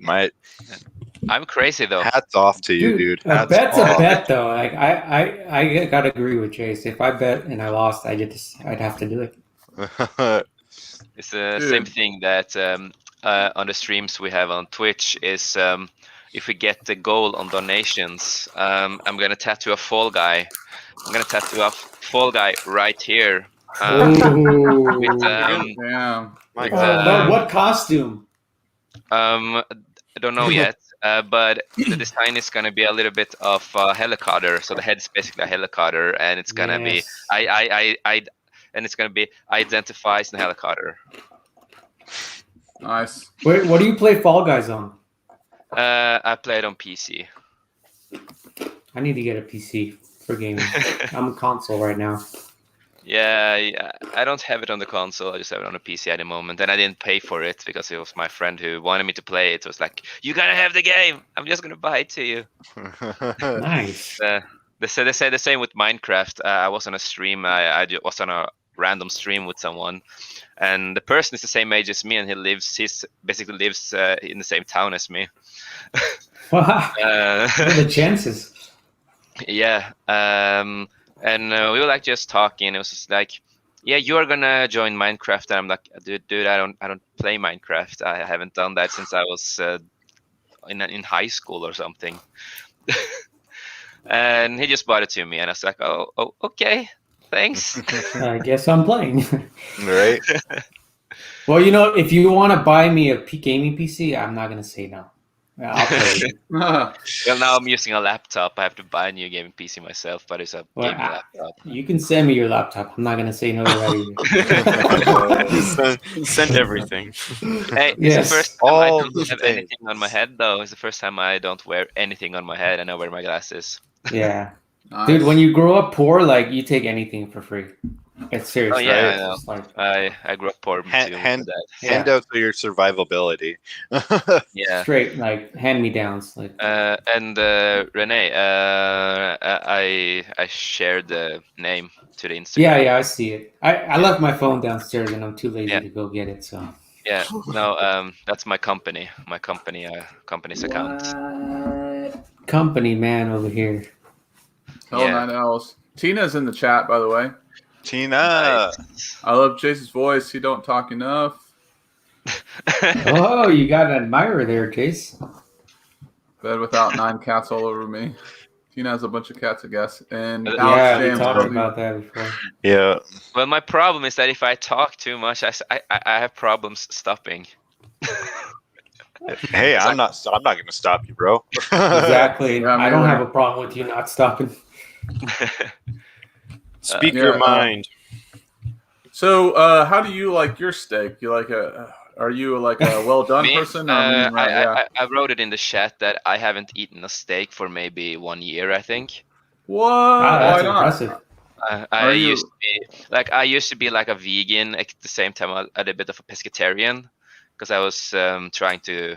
Speaker 5: I'm crazy though.
Speaker 3: Hats off to you, dude.
Speaker 11: A bet's a bet, though. Like I gotta agree with Chase. If I bet and I lost, I'd have to do it.
Speaker 5: It's the same thing that on the streams we have on Twitch is if we get the goal on donations, I'm gonna tattoo a Fall Guy. I'm gonna tattoo a Fall Guy right here.
Speaker 11: What costume?
Speaker 5: I don't know yet, but the design is gonna be a little bit of a helicopter. So the head is basically a helicopter, and it's gonna be and it's gonna be identifies the helicopter.
Speaker 2: Nice.
Speaker 11: Wait, what do you play Fall Guys on?
Speaker 5: I play it on PC.
Speaker 11: I need to get a PC for gaming. I'm a console right now.
Speaker 5: Yeah, I don't have it on the console. I just have it on a PC at the moment, and I didn't pay for it because it was my friend who wanted me to play it. It was like, you gotta have the game. I'm just gonna buy it to you.
Speaker 11: Nice.
Speaker 5: They say the same with Minecraft. I was on a stream. I was on a random stream with someone, and the person is the same age as me, and he basically lives in the same town as me.
Speaker 11: Wow. What are the chances?
Speaker 5: Yeah. And we were like just talking. It was just like, yeah, you are gonna join Minecraft. And I'm like, dude, I don't play Minecraft. I haven't done that since I was in high school or something. And he just bought it to me, and I was like, oh okay, thanks.
Speaker 11: I guess I'm playing.
Speaker 3: Right.
Speaker 11: Well, if you want to buy me a gaming PC, I'm not gonna say no. I'll play.
Speaker 5: Well, now I'm using a laptop. I have to buy a new gaming PC myself, but it's a gaming laptop.
Speaker 11: You can send me your laptop. I'm not gonna say no to that
Speaker 9: either. Send everything.
Speaker 5: Hey, it's the first time I don't have anything on my head, though. It's the first time I don't wear anything on my head, and I wear my glasses.
Speaker 11: Yeah, dude. When you grow up poor, like you take anything for free. It's serious.
Speaker 5: Oh yeah,
Speaker 11: right?
Speaker 5: I know.
Speaker 11: Like,
Speaker 5: I grew up poor too.
Speaker 3: Handouts for your survivability.
Speaker 5: Yeah.
Speaker 11: Straight like hand me downs. Like
Speaker 5: and Renee, I shared the name to the Instagram.
Speaker 11: Yeah, I see it. I left my phone downstairs and I'm too lazy to go get it. So
Speaker 5: yeah, no, that's my company's account.
Speaker 11: Company man over here.
Speaker 2: Hell, 9 L's. Tina's in the chat, by the way.
Speaker 3: Tina,
Speaker 2: I love Jace's voice. He don't talk enough.
Speaker 11: Oh, you got an admirer there, Jace.
Speaker 2: Bed without 9 cats all over me. Tina has a bunch of cats, I guess. And
Speaker 11: yeah, we talked about that before.
Speaker 3: Yeah.
Speaker 5: Well, my problem is that if I talk too much, I have problems stopping.
Speaker 3: Hey, I'm not going to stop you, bro.
Speaker 11: Exactly. Yeah, I don't have a problem with you not stopping.
Speaker 9: Speak your mind.
Speaker 2: So, how do you like your steak? You like are you like a well done person?
Speaker 5: I wrote it in the chat that I haven't eaten a steak for maybe 1 year, I think.
Speaker 2: What?
Speaker 11: That's impressive.
Speaker 5: I used to be like a vegan at the same time. I did a bit of a pescatarian because I was trying to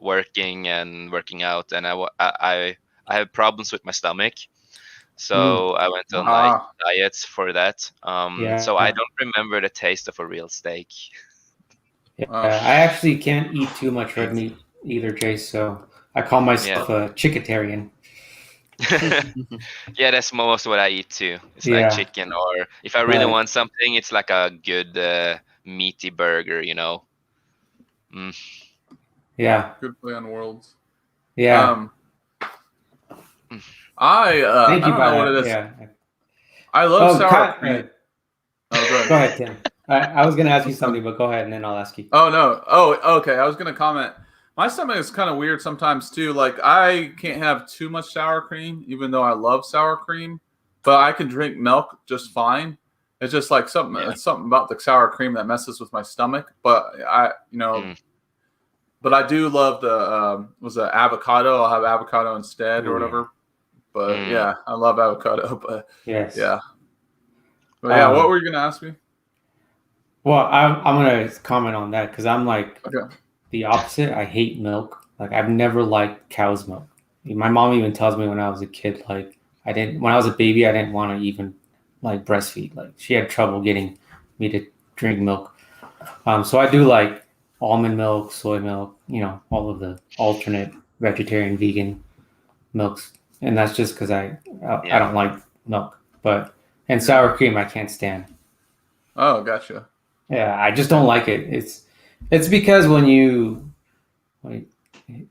Speaker 5: working out, and I have problems with my stomach. So I went on like diets for that. So I don't remember the taste of a real steak.
Speaker 11: Yeah, I actually can't eat too much red meat either, Jace. So I call myself a chickatarian.
Speaker 5: Yeah, that's most what I eat too. It's like chicken, or if I really want something, it's like a good meaty burger, Mm.
Speaker 2: Yeah. Good play on worlds.
Speaker 11: Yeah.
Speaker 2: I don't know what it is.
Speaker 11: Yeah.
Speaker 2: I love sour cream.
Speaker 11: Go ahead, Tim. I was going to ask you something, but go ahead, and then I'll ask you.
Speaker 2: Oh, no. Oh, okay. I was going to comment. My stomach is kind of weird sometimes, too. Like, I can't have too much sour cream, even though I love sour cream. But I can drink milk just fine. It's just like something. Yeah. It's something about the sour cream that messes with my stomach. But But I do love the avocado. I'll have avocado instead or whatever. But yeah, I love avocado. But
Speaker 11: yes,
Speaker 2: yeah. But yeah, what were you gonna ask me?
Speaker 11: Well, I'm gonna comment on that because I'm like the opposite. I hate milk. Like I've never liked cow's milk. My mom even tells me when I was a kid, like when I was a baby, I didn't want to even like breastfeed. Like she had trouble getting me to drink milk. So I do like almond milk, soy milk, all of the alternate vegetarian, vegan milks. And that's just because I don't like milk. And sour cream I can't stand.
Speaker 2: Oh, gotcha.
Speaker 11: Yeah, I just don't like it. It's because when you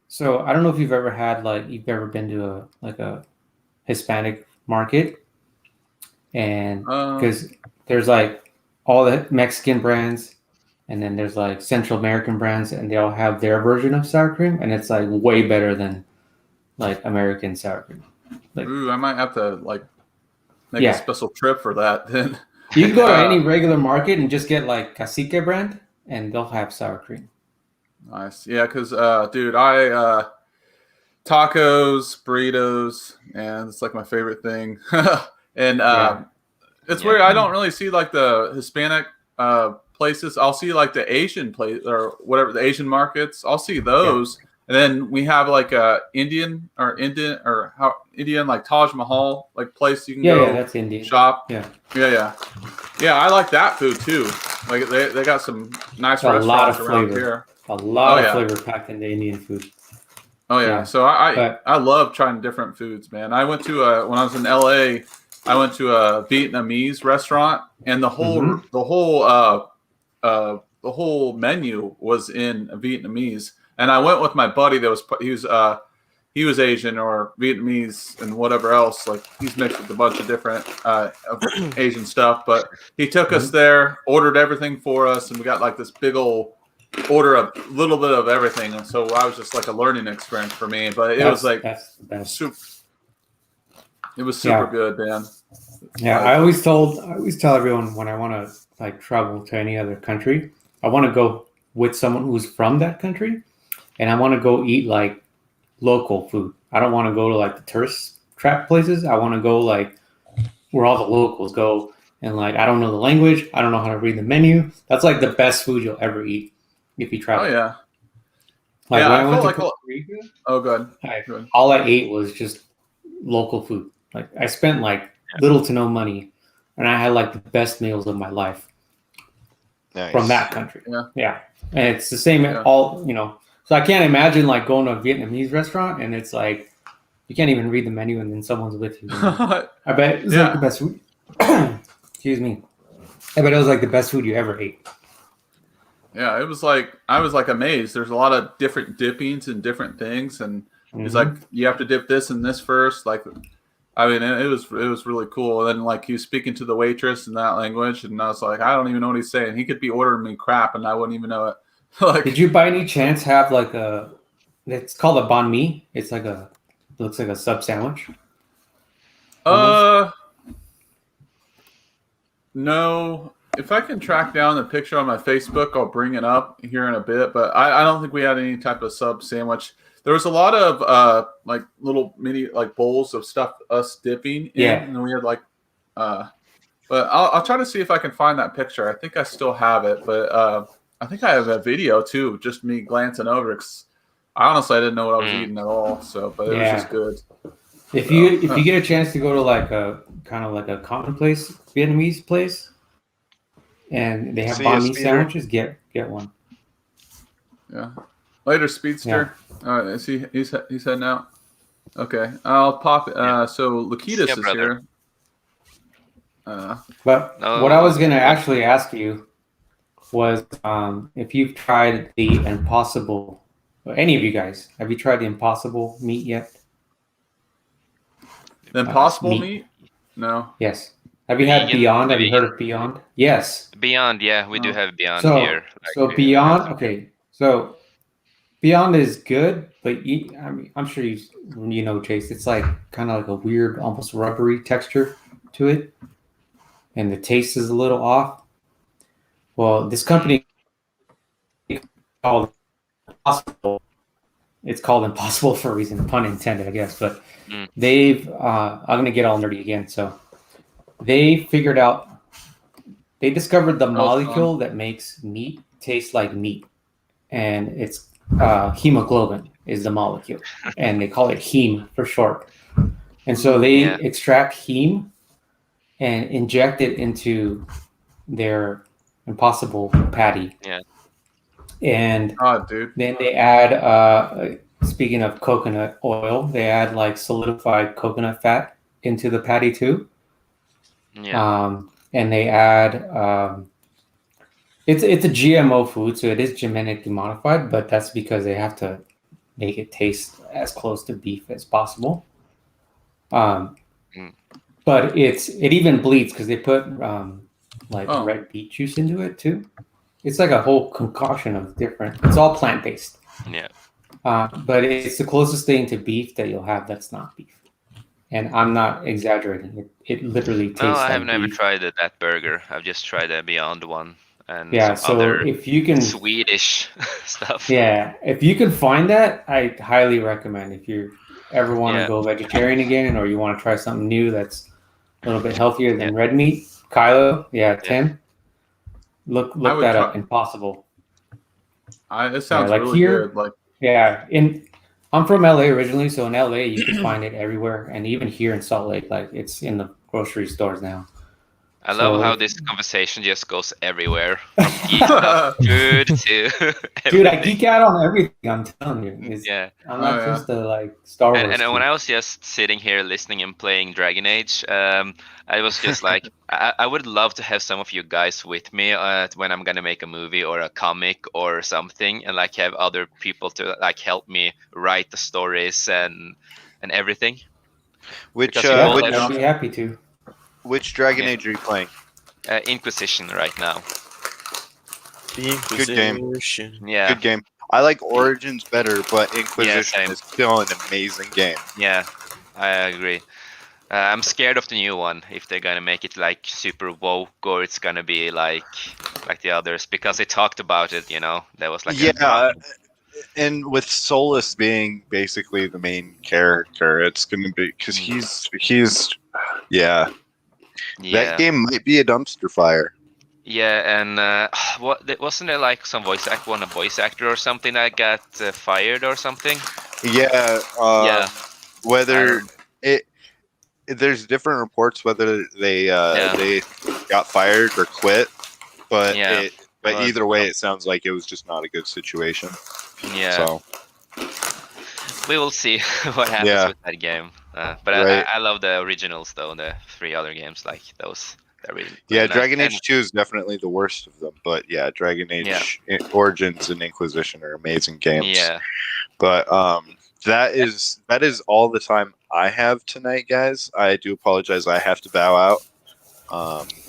Speaker 11: so I don't know if you've ever been to a Hispanic market, and because there's like all the Mexican brands, and then there's like Central American brands, and they all have their version of sour cream, and it's like way better than like American sour cream. Like,
Speaker 2: ooh, I might have to make a special trip for that then.
Speaker 11: You can go to any regular market and just get like Cacique brand, and they'll have sour cream.
Speaker 2: Nice. Yeah, because dude, I tacos, burritos, and it's like my favorite thing. And it's weird. I don't really see like the Hispanic places. I'll see like the Asian place or whatever, the Asian markets. I'll see those. Yeah. And then we have like a Indian like Taj Mahal like place you can go.
Speaker 11: Yeah, that's Indian.
Speaker 2: Shop.
Speaker 11: Yeah.
Speaker 2: I like that food too. Like they got some nice restaurants around here.
Speaker 11: A lot of flavor packed into Indian food.
Speaker 2: Oh yeah. So I love trying different foods, man. I went to when I was in LA, I went to a Vietnamese restaurant, and the whole menu was in Vietnamese. And I went with my buddy he was he was Asian or Vietnamese and whatever else. Like he's mixed with a bunch of different Asian stuff. But he took us there, ordered everything for us, and we got like this big old order of a little bit of everything. And so I was just like a learning experience for me. But it was like super. It was super good, Dan.
Speaker 11: Yeah, I always tell everyone when I want to like travel to any other country, I want to go with someone who's from that country, and I want to go eat like local food. I don't want to go to like the tourist trap places. I want to go like where all the locals go, and like I don't know the language, I don't know how to read the menu. That's like the best food you'll ever eat if you travel.
Speaker 2: Oh yeah.
Speaker 11: Like
Speaker 2: yeah,
Speaker 11: when
Speaker 2: I
Speaker 11: I went
Speaker 2: felt
Speaker 11: to
Speaker 2: like
Speaker 11: Costa Rica,
Speaker 2: good.
Speaker 11: all I ate was just local food. Like I spent like little to no money, and I had like the best meals of my life from that country. Yeah, and it's the same all, you know. So I can't imagine like going to a Vietnamese restaurant and it's like you can't even read the menu and then someone's with you. I bet it's like the best food. Excuse me. I bet it was like the best food you ever ate.
Speaker 2: Yeah, it was like I was like amazed. There's a lot of different dippings and different things, and he's like, you have to dip this and this first. Like, I mean, it was really cool. And then like he was speaking to the waitress in that language, and I was like, I don't even know what he's saying. He could be ordering me crap, and I wouldn't even know it. Like,
Speaker 11: did you by any chance have like it's called a banh mi? It's like it looks like a sub sandwich.
Speaker 2: No. If I can track down the picture on my Facebook, I'll bring it up here in a bit. But I don't think we had any type of sub sandwich. There was a lot of like little mini like bowls of stuff us dipping in, and then we had like but I'll try to see if I can find that picture. I think I still have it, but I think I have a video too, just me glancing over. Because I honestly didn't know what I was eating at all. So, but it was just good.
Speaker 11: If you get a chance to go to like a kind of like a commonplace Vietnamese place, and they have banh mi sandwiches, get one.
Speaker 2: Yeah. Later, Speedster. Is he's heading out? Okay, I'll pop. So Lakitas is here.
Speaker 11: But what I was gonna actually ask you was if you've tried the Impossible. Any of you guys, have you tried the Impossible meat yet?
Speaker 2: The Impossible meat? No.
Speaker 11: Yes. Have you had Beyond? Have you heard of Beyond? Yes.
Speaker 5: Beyond, yeah, we do have Beyond here.
Speaker 11: So Beyond, okay. So Beyond is good, but I mean, I'm sure you know, Chase. It's like kind of like a weird, almost rubbery texture to it, and the taste is a little off. Well, this company called Impossible. It's called Impossible for a reason, pun intended, I guess. But they've I'm gonna get all nerdy again. So they discovered the molecule that makes meat taste like meat, and it's hemoglobin is the molecule, and they call it heme for short. And so they extract heme and inject it into their Impossible patty.
Speaker 5: Yeah.
Speaker 11: And then they add, speaking of coconut oil, they add like solidified coconut fat into the patty too.
Speaker 5: Yeah.
Speaker 11: And they add, it's a GMO food, so it is genetically modified, but that's because they have to make it taste as close to beef as possible. But it even bleeds because they put red beet juice into it too. It's like a whole concoction of different. It's all plant-based.
Speaker 5: Yeah.
Speaker 11: But it's the closest thing to beef that you'll have that's not beef. And I'm not exaggerating. It literally tastes like beef.
Speaker 5: I have never tried that burger. I've just tried the Beyond one and
Speaker 11: so
Speaker 5: other
Speaker 11: if you can
Speaker 5: Swedish stuff.
Speaker 11: Yeah, if you can find that, I highly recommend. If you ever want to go vegetarian again, or you want to try something new that's a little bit healthier than red meat, Kylo, Tim. Look that up. Impossible.
Speaker 2: It sounds really good. Like
Speaker 11: I'm from LA originally, so in LA you can find it everywhere, and even here in Salt Lake, like it's in the grocery stores now.
Speaker 5: I love how this conversation just goes everywhere. From geek stuff, food to everything.
Speaker 11: Dude, I geek out on everything. I'm telling you.
Speaker 5: Yeah.
Speaker 11: I'm not just a like Star Wars.
Speaker 5: And when I was just sitting here listening and playing Dragon Age, I was just like, I would love to have some of you guys with me when I'm gonna make a movie or a comic or something, and like have other people to like help me write the stories and everything.
Speaker 11: I'd be happy to.
Speaker 1: Which Dragon Age are you playing?
Speaker 5: Inquisition right now.
Speaker 1: Good game.
Speaker 5: Yeah.
Speaker 1: Good game. I like Origins better, but Inquisition is still an amazing game.
Speaker 5: Yeah, I agree. I'm scared of the new one, if they're gonna make it like super woke or it's gonna be like the others, because they talked about it, there was like
Speaker 1: and with Solus being basically the main character, it's gonna be because he's that game might be a dumpster fire.
Speaker 5: Yeah, and wasn't there like some voice actor or something that got fired or something?
Speaker 1: Yeah. Whether there's different reports whether they got fired or quit, but either way, it sounds like it was just not a good situation.
Speaker 5: Yeah.
Speaker 1: So
Speaker 5: we will see what happens with that game. But I love the originals though, the 3 other games like those. Really
Speaker 1: Dragon Age 2 is definitely the worst of them, but Dragon Age Origins and Inquisition are amazing games.
Speaker 5: Yeah.
Speaker 1: But that is all the time I have tonight, guys. I do apologize. I have to bow out.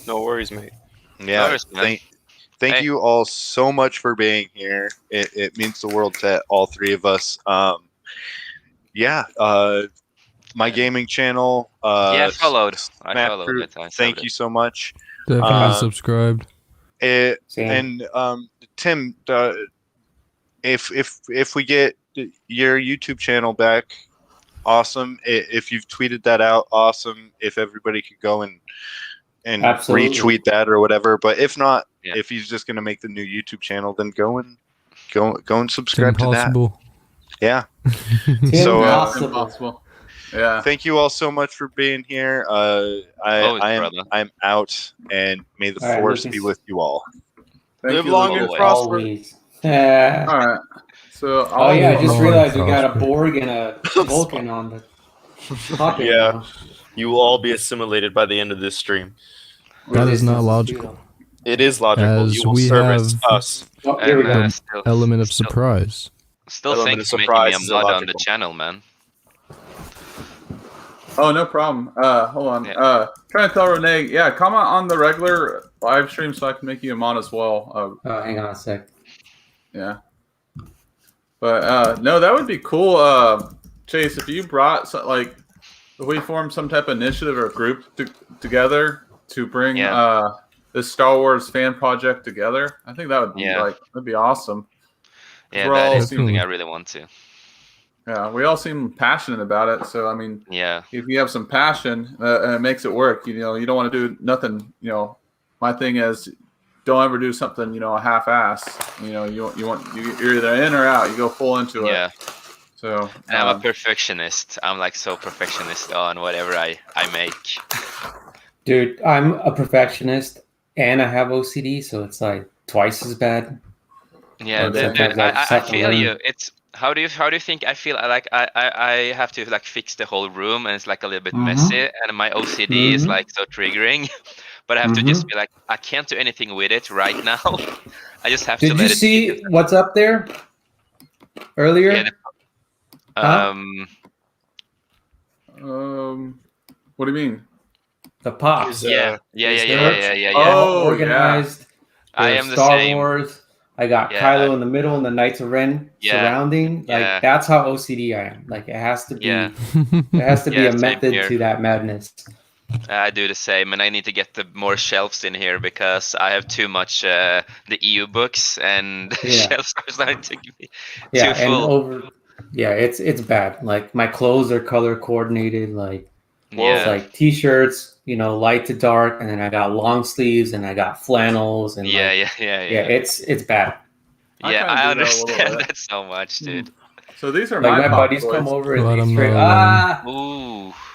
Speaker 9: No worries, mate.
Speaker 1: Yeah.
Speaker 5: No worries, man.
Speaker 1: Thank you all so much for being here. It means the world to all 3 of us. My gaming channel.
Speaker 5: Followed. I followed
Speaker 1: Crew,
Speaker 5: it.
Speaker 1: thank you so much.
Speaker 7: Definitely subscribed.
Speaker 1: And Tim, if we get your YouTube channel back, awesome. If you've tweeted that out, awesome. If everybody could go and retweet that or whatever. But if not, if he's just gonna make the new YouTube channel, then go and subscribe to that. Yeah. So
Speaker 2: impossible. Yeah.
Speaker 1: Thank you all so much for being here. I'm out, and may the force be with you all.
Speaker 2: Live long and prosper.
Speaker 11: Yeah.
Speaker 2: All right. So
Speaker 11: I just realized we got a Borg and a Vulcan on the topic.
Speaker 9: Yeah. You will all be assimilated by the end of this stream.
Speaker 7: That is not logical.
Speaker 9: It is logical.
Speaker 7: As
Speaker 9: You will
Speaker 7: we
Speaker 9: service
Speaker 7: have
Speaker 9: us.
Speaker 11: Here we go.
Speaker 7: Element of surprise.
Speaker 5: Still thanks for making me a mod on the channel, man.
Speaker 2: Oh, no problem. Hold on. Trying to tell Renee, comment on the regular live stream so I can make you a mod as well.
Speaker 11: Hang on a sec.
Speaker 2: Yeah. But no, that would be cool. Chase, if you brought if we formed some type of initiative or group together to bring this Star Wars fan project together, I think that would be that'd be awesome.
Speaker 5: Yeah, that is something I really want to.
Speaker 2: Yeah, we all seem passionate about it. So I mean, if you have some passion, it makes it work. You don't want to do nothing. My thing is, don't ever do something a half-ass. You're either in or out. You go full into it.
Speaker 5: Yeah.
Speaker 2: So
Speaker 5: and I'm a perfectionist. I'm like so perfectionist on whatever I make.
Speaker 11: Dude, I'm a perfectionist and I have OCD, so it's like twice as bad.
Speaker 5: Yeah, I feel you. It's how do you think I feel? Like I have to like fix the whole room, and it's like a little bit messy, and my OCD is like so triggering. But I have to just be like, I can't do anything with it right now. I just have to let it.
Speaker 11: Did you see what's up there earlier?
Speaker 5: Yeah,
Speaker 2: what do you mean?
Speaker 11: The pops.
Speaker 5: Yeah.
Speaker 11: Oh, organized.
Speaker 5: Yeah. I am the
Speaker 11: Star
Speaker 5: same.
Speaker 11: Wars. I got Kylo in the middle and the Knights of Ren surrounding. Like that's how OCD I am. Like it has to be. There has to be a method to that madness.
Speaker 5: I do the same, and I need to get more shelves in here because I have too much the EU books, and the shelves are starting to be too full.
Speaker 11: It's bad. Like my clothes are color coordinated. Like it's like t-shirts, light to dark, and then I got long sleeves, and I got flannels, and it's bad.
Speaker 5: Yeah, I understand that so much, dude.
Speaker 2: So these are
Speaker 11: my buddies come over and they straight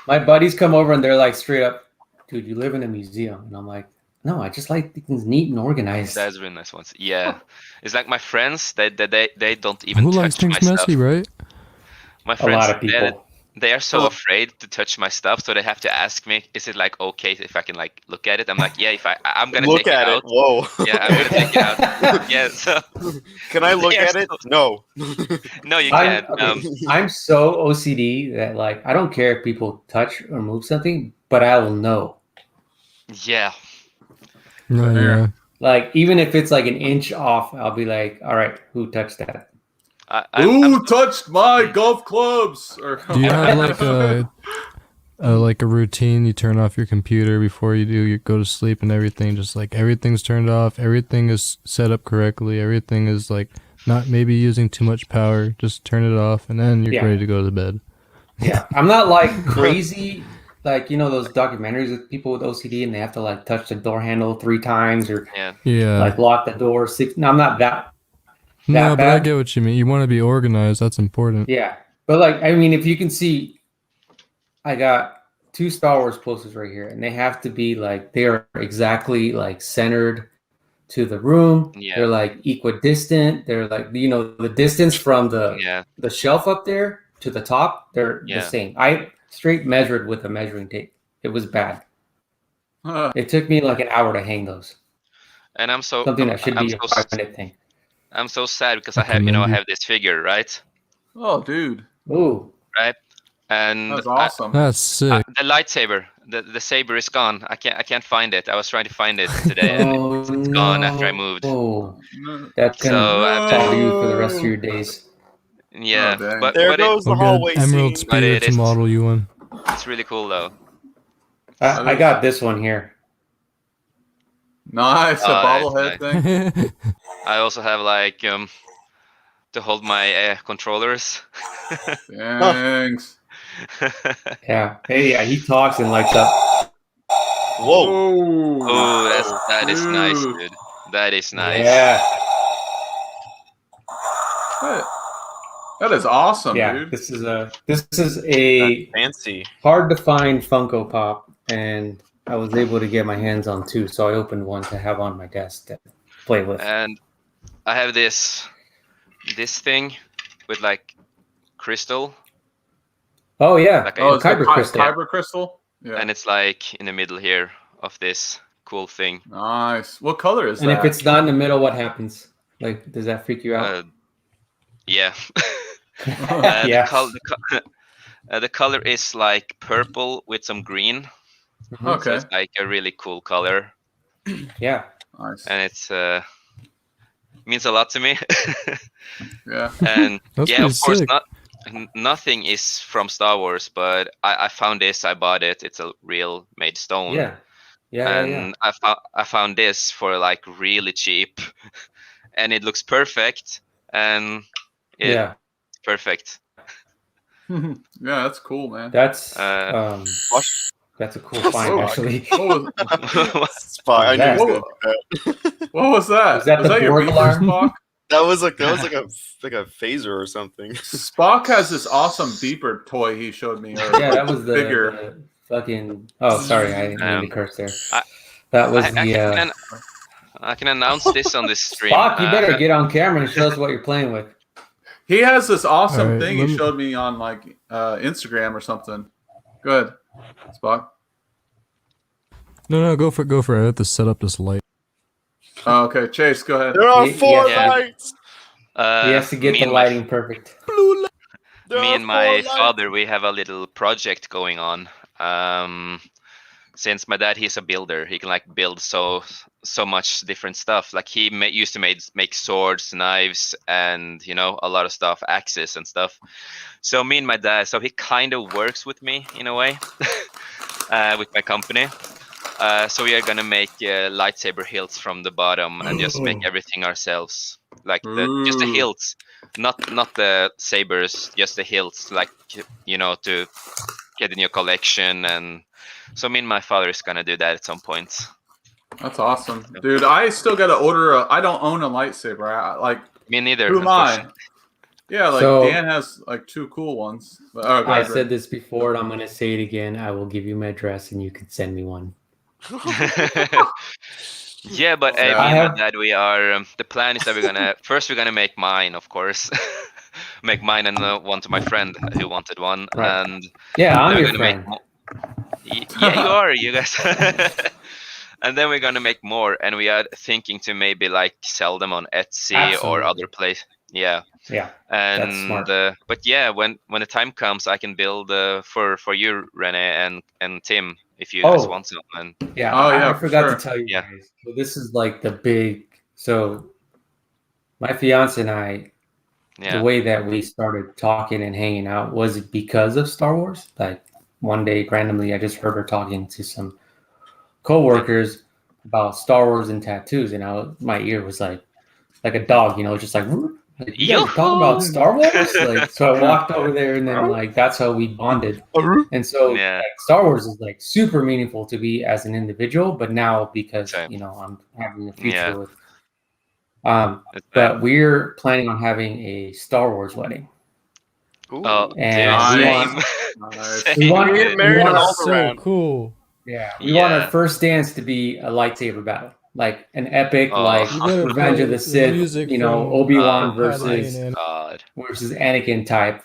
Speaker 11: my buddies come over and they're like straight up, dude, you live in a museum. And I'm like, no, I just like things neat and organized.
Speaker 5: That's really nice ones. Yeah, it's like my friends. They don't even
Speaker 7: Who
Speaker 5: touch
Speaker 7: likes things
Speaker 5: my
Speaker 7: messy,
Speaker 5: stuff.
Speaker 7: right?
Speaker 5: My
Speaker 11: A
Speaker 5: friends,
Speaker 11: lot of people.
Speaker 5: they are so afraid to touch my stuff, so they have to ask me, "Is it like okay if I can like look at it?" I'm like, "Yeah, if I'm gonna
Speaker 9: Look
Speaker 5: take
Speaker 9: at
Speaker 5: it
Speaker 9: it.
Speaker 5: out."
Speaker 9: Whoa.
Speaker 5: Yeah, I'm gonna take it out. Yeah, so
Speaker 9: Can I look
Speaker 5: they are
Speaker 9: at it? No.
Speaker 5: No, you can't.
Speaker 11: I'm so OCD that like I don't care if people touch or move something, but I will know.
Speaker 5: Yeah.
Speaker 7: No, yeah.
Speaker 11: Like even if it's like an inch off, I'll be like, all right, who touched that?
Speaker 2: Who touched my golf clubs? Or
Speaker 7: Do you have like a routine? You turn off your computer before you go to sleep and everything. Just like everything's turned off. Everything is set up correctly. Everything is like not maybe using too much power. Just turn it off and then you're ready to go to bed.
Speaker 11: Yeah, I'm not like crazy. Like, you know, those documentaries with people with OCD and they have to like touch the door handle 3 times or like lock the door 6. No, I'm not that
Speaker 7: No, but
Speaker 11: bad.
Speaker 7: I get what you mean. You want to be organized. That's important.
Speaker 11: Yeah. But like, I mean, if you can see, I got 2 Star Wars posters right here and they have to be like, they are exactly like centered to the room.
Speaker 5: Yeah.
Speaker 11: They're like equidistant. They're like, you know, the distance from the shelf up there to the top, they're the same. I straight measured with a measuring tape. It was bad. It took me like an hour to hang those.
Speaker 5: And I'm so
Speaker 11: something that should be a 5-minute thing.
Speaker 5: I'm so sad because I have this figure, right?
Speaker 2: Oh, dude.
Speaker 11: Ooh.
Speaker 5: Right. And
Speaker 2: that's awesome.
Speaker 7: That's sick.
Speaker 5: The lightsaber, the saber is gone. I can't find it. I was trying to find it today, and it's gone after I moved.
Speaker 11: Oh, that's gonna follow you for the rest of your days.
Speaker 5: Yeah, but
Speaker 9: there goes the hallway
Speaker 7: Emerald
Speaker 9: scene.
Speaker 7: Spear to model you one.
Speaker 5: It's really cool though.
Speaker 11: I got this one here.
Speaker 2: Nice, a bobblehead thing.
Speaker 5: I also have like to hold my controllers.
Speaker 2: Thanks.
Speaker 11: Yeah. Hey, yeah, he talks and lights up.
Speaker 9: Whoa.
Speaker 5: Oh, that is nice, dude. That is nice.
Speaker 11: Yeah.
Speaker 2: That is awesome,
Speaker 11: yeah,
Speaker 2: dude.
Speaker 11: This is a
Speaker 9: fancy,
Speaker 11: hard to find Funko Pop, and I was able to get my hands on 2, so I opened one to have on my desk to play with.
Speaker 5: And I have this thing with like crystal.
Speaker 11: Oh yeah,
Speaker 5: like
Speaker 2: it's
Speaker 11: kyber crystal.
Speaker 2: Kyber crystal. Yeah.
Speaker 5: And it's like in the middle here of this cool thing.
Speaker 2: Nice. What color is that?
Speaker 11: And if it's not in the middle, what happens? Like, does that freak you out?
Speaker 5: Yeah.
Speaker 11: Yeah.
Speaker 5: The color is like purple with some green.
Speaker 2: Okay.
Speaker 5: So it's like a really cool color.
Speaker 11: Yeah.
Speaker 2: Nice.
Speaker 5: And it's means a lot to me.
Speaker 2: Yeah.
Speaker 5: And
Speaker 7: That's
Speaker 5: yeah, of
Speaker 7: pretty
Speaker 5: course,
Speaker 7: sick.
Speaker 5: nothing is from Star Wars, but I found this. I bought it. It's a real made stone.
Speaker 11: Yeah. Yeah.
Speaker 5: And I found this for like really cheap, and it looks perfect. And
Speaker 11: Yeah.
Speaker 5: Perfect.
Speaker 2: Yeah, that's cool, man.
Speaker 11: That's that's a cool find, actually.
Speaker 9: Spock. I knew he was gonna do that.
Speaker 2: What was that?
Speaker 11: Was that the
Speaker 2: your
Speaker 11: Borg
Speaker 2: beeper,
Speaker 11: alarm?
Speaker 2: Spock?
Speaker 9: That was like a phaser or something.
Speaker 2: Spock has this awesome beeper toy he showed me.
Speaker 11: Yeah, that was
Speaker 2: figure.
Speaker 11: the fucking. Oh, sorry, I didn't mean to curse there. That was
Speaker 5: I can announce this on this stream.
Speaker 11: Spock, you better get on camera and show us what you're playing with.
Speaker 2: He has this awesome
Speaker 7: All right,
Speaker 2: thing he showed me on like Instagram or something. Go ahead, Spock.
Speaker 7: No, go for it. I have to set up this light.
Speaker 2: Oh, okay, Chase, go ahead.
Speaker 9: There are four
Speaker 11: Yeah.
Speaker 9: lights.
Speaker 11: He has to get
Speaker 5: me
Speaker 11: the
Speaker 5: and my-
Speaker 11: lighting perfect.
Speaker 5: Me and my father, we have a little project going on. Since my dad, he's a builder, he can like build so much different stuff. Like he used to make swords, knives, and a lot of stuff, axes and stuff. So me and my dad, so he kind of works with me in a way, with my company. So we are gonna make lightsaber hilts from the bottom and just make everything ourselves. Like just the hilts, not the sabers, just the hilts. Like to get in your collection. And so me and my father is gonna do that at some point.
Speaker 2: That's awesome, dude. I still gotta order I don't own a lightsaber.
Speaker 5: Me neither.
Speaker 2: Who am I? Yeah, like
Speaker 11: So-
Speaker 2: Dan has like 2 cool ones. But, go
Speaker 11: I
Speaker 2: ahead,
Speaker 11: said
Speaker 2: Rick.
Speaker 11: this before, and I'm gonna say it again. I will give you my address, and you can send me one.
Speaker 5: Yeah, but
Speaker 2: Yeah.
Speaker 5: me
Speaker 11: I
Speaker 5: and
Speaker 11: have-
Speaker 5: my dad, we are. The plan is that we're gonna make mine, of course. Make mine and one to my friend who wanted one,
Speaker 11: Right.
Speaker 5: and
Speaker 11: Yeah,
Speaker 5: then
Speaker 11: I'm
Speaker 5: we're
Speaker 11: your
Speaker 5: gonna
Speaker 11: friend.
Speaker 5: yeah, you are, you guys. And then we're gonna make more, and we are thinking to maybe like sell them on Etsy or
Speaker 11: Absolutely.
Speaker 5: other place. Yeah.
Speaker 11: Yeah,
Speaker 5: And
Speaker 11: that's smart.
Speaker 5: but yeah, when the time comes, I can build for you, Rene and Tim, if you guys
Speaker 11: Oh.
Speaker 5: want some. And
Speaker 11: Yeah,
Speaker 2: Oh, yeah,
Speaker 11: I
Speaker 2: for
Speaker 11: forgot
Speaker 2: sure.
Speaker 11: to tell you
Speaker 5: Yeah.
Speaker 11: guys. So this is like the big. So my fiance and I,
Speaker 5: yeah,
Speaker 11: the way that we started talking and hanging out was because of Star Wars. Like one day, randomly, I just heard her talking to some coworkers about Star Wars and tattoos, and my ear was like a dog, just like. Like, you guys are talking about Star Wars? Like, so I walked over there, and then like that's how we bonded. And so
Speaker 5: Yeah.
Speaker 11: like, Star Wars is like super meaningful to me as an individual, but now because
Speaker 5: Same.
Speaker 11: I'm having a future
Speaker 5: Yeah.
Speaker 11: with.
Speaker 5: It's
Speaker 11: But we're planning on having a Star Wars wedding,
Speaker 5: Oh,
Speaker 11: and
Speaker 5: dude,
Speaker 11: we
Speaker 5: same.
Speaker 11: want
Speaker 2: Nice.
Speaker 5: Same,
Speaker 11: we want
Speaker 5: dude.
Speaker 9: married on
Speaker 11: our
Speaker 7: So
Speaker 9: Alderaan.
Speaker 7: cool.
Speaker 11: we want our
Speaker 5: Yeah.
Speaker 11: first dance to be a lightsaber battle, like an epic,
Speaker 5: Oh.
Speaker 11: like
Speaker 7: You better
Speaker 11: Revenge
Speaker 7: play
Speaker 11: of the
Speaker 7: the
Speaker 11: Sith,
Speaker 7: music from
Speaker 11: Obi-Wan
Speaker 5: Oh,
Speaker 11: versus
Speaker 7: Padme and
Speaker 5: God.
Speaker 11: Anakin type.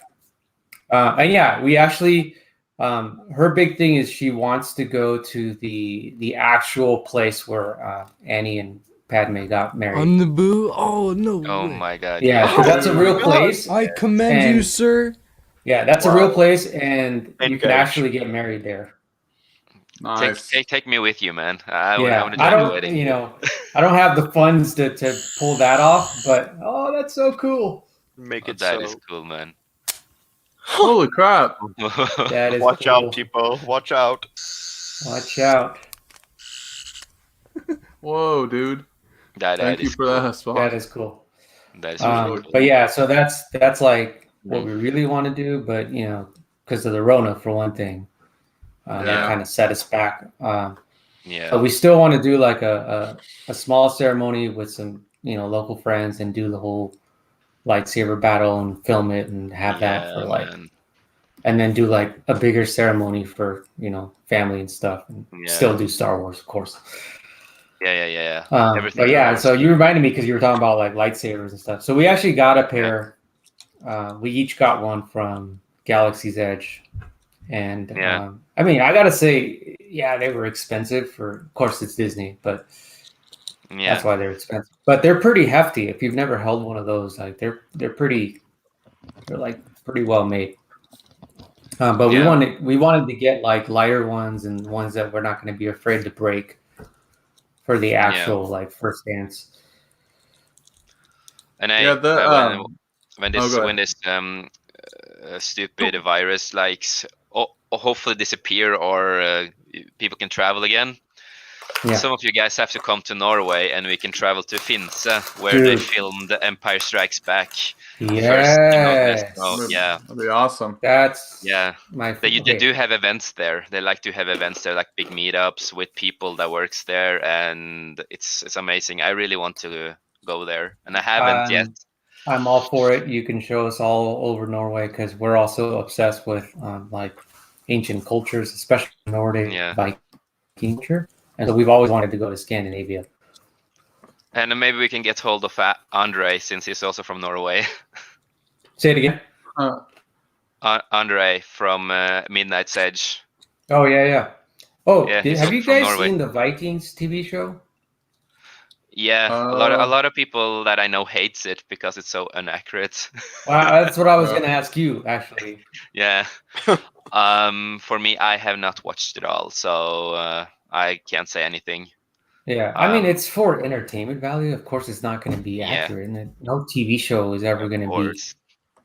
Speaker 11: And yeah, we actually, her big thing is she wants to go to the actual place where Annie and Padme got married.
Speaker 7: on the boo. Oh no!
Speaker 5: Oh
Speaker 7: way.
Speaker 5: my God.
Speaker 11: Yeah, because that's a real place.
Speaker 7: I commend you,
Speaker 11: And-
Speaker 7: sir.
Speaker 11: Yeah, that's a real place, and you can
Speaker 9: Engage.
Speaker 11: actually get married there.
Speaker 2: Nice.
Speaker 5: Take me with you, man. I
Speaker 11: Yeah,
Speaker 5: want to
Speaker 11: I
Speaker 5: join the
Speaker 11: don't,
Speaker 5: wedding.
Speaker 11: I don't have the funds to pull that off, but oh, that's so cool.
Speaker 9: Make it
Speaker 5: That
Speaker 9: so.
Speaker 5: is cool, man.
Speaker 2: Holy crap.
Speaker 11: That is
Speaker 9: Watch
Speaker 11: cool.
Speaker 9: out, people. Watch out.
Speaker 11: Watch out.
Speaker 2: Whoa, dude.
Speaker 5: That
Speaker 2: Thank you
Speaker 5: is
Speaker 2: for
Speaker 5: cool.
Speaker 2: that spot.
Speaker 11: That is cool.
Speaker 5: That is really cool.
Speaker 11: But yeah, so that's like what we really want to do, but because of the Rona for one thing, that
Speaker 2: Yeah.
Speaker 11: kind of set us back.
Speaker 5: Yeah.
Speaker 11: But we still want to do like a small ceremony with some local friends and do the whole lightsaber battle and film it and have that for like,
Speaker 5: man.
Speaker 11: and then do like a bigger ceremony for family and stuff, and still do Star Wars, of course.
Speaker 5: Yeah.
Speaker 11: But yeah, so you reminded me because you were talking about like lightsabers and stuff. So we actually got a pair. We each got one from Galaxy's Edge, and I mean, I gotta say, yeah, they were expensive. Of course, it's Disney, but that's why they're expensive. But they're pretty hefty. If you've never held one of those, like they're pretty well made. But we wanted to get like lighter ones and ones that we're not going to be afraid to break for the actual like first dance.
Speaker 5: And when this stupid virus hopefully disappear or people can travel again, some of you guys have to come to Norway and we can travel to Finse where they filmed The Empire Strikes Back.
Speaker 11: Yeah.
Speaker 5: So, yeah,
Speaker 2: that'd be awesome.
Speaker 11: That's
Speaker 5: they do have events there. They like to have events there, like big meetups with people that works there, and it's amazing. I really want to go there, and I haven't yet.
Speaker 11: I'm all for it. You can show us all over Norway because we're also obsessed with like ancient cultures, especially Nordic Viking culture, and so we've always wanted to go to Scandinavia.
Speaker 5: And maybe we can get hold of Andre since he's also from Norway.
Speaker 11: Say it again.
Speaker 5: Andre from Midnight's Edge.
Speaker 11: Oh yeah. Oh,
Speaker 5: Yeah,
Speaker 11: have you
Speaker 5: from
Speaker 11: guys
Speaker 5: Norway.
Speaker 11: seen the Vikings TV show?
Speaker 5: Yeah, a lot of people that I know hates it because it's so inaccurate.
Speaker 11: Well, that's what I was going to ask you, actually.
Speaker 5: Yeah. For me, I have not watched it all, so I can't say anything.
Speaker 11: Yeah, I mean, it's for entertainment value. Of course, it's not going to be accurate. And no TV show is ever going to be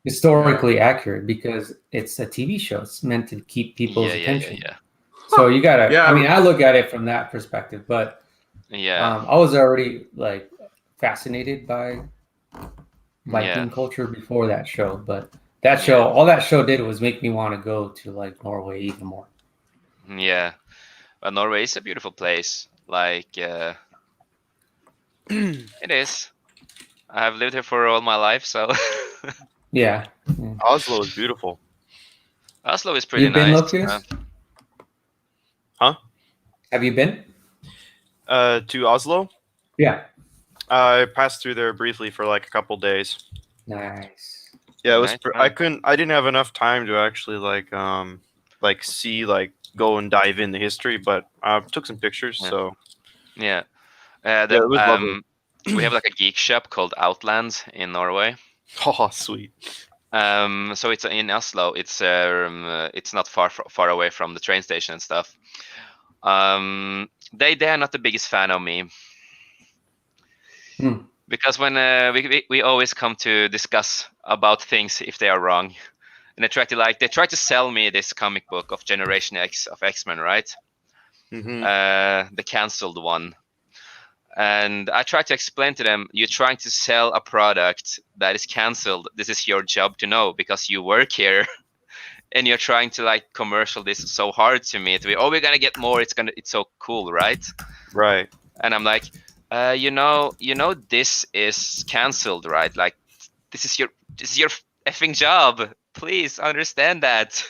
Speaker 11: historically accurate because it's a TV show. It's meant to keep people's attention.
Speaker 5: Yeah.
Speaker 11: So you got to, I mean, I look at it from that perspective, but I was already like fascinated by Viking culture before that show. But that show, all that show did was make me want to go to like Norway even more.
Speaker 5: Yeah. But Norway is a beautiful place. Like, it is. I have lived here for all my life, so.
Speaker 11: Yeah.
Speaker 9: Oslo is beautiful.
Speaker 5: Oslo is pretty
Speaker 11: You've been,
Speaker 5: nice.
Speaker 11: Lucas?
Speaker 9: Huh?
Speaker 11: Have you been?
Speaker 9: To Oslo?
Speaker 11: Yeah.
Speaker 9: I passed through there briefly for like a couple days.
Speaker 11: Nice.
Speaker 9: Yeah, it was.
Speaker 5: Nice,
Speaker 9: I didn't have enough time to actually like see, like go and dive into history, but I took some pictures.
Speaker 5: Yeah.
Speaker 9: So
Speaker 5: Yeah.
Speaker 9: yeah, it was lovely.
Speaker 5: We have like a geek shop called Outlands in Norway.
Speaker 9: Oh, sweet.
Speaker 5: So it's in Oslo. It's not far away from the train station and stuff. They are not the biggest fan of me. Because when we always come to discuss about things if they are wrong, and they try to sell me this comic book of Generation X of X-Men, right? The cancelled one. And I try to explain to them, you're trying to sell a product that is cancelled. This is your job to know because you work here, and you're trying to like commercial this so hard to me. We're gonna get more. It's so cool, right?
Speaker 9: Right.
Speaker 5: And I'm like, you know, this is cancelled, right? Like, this is your effing job. Please understand that.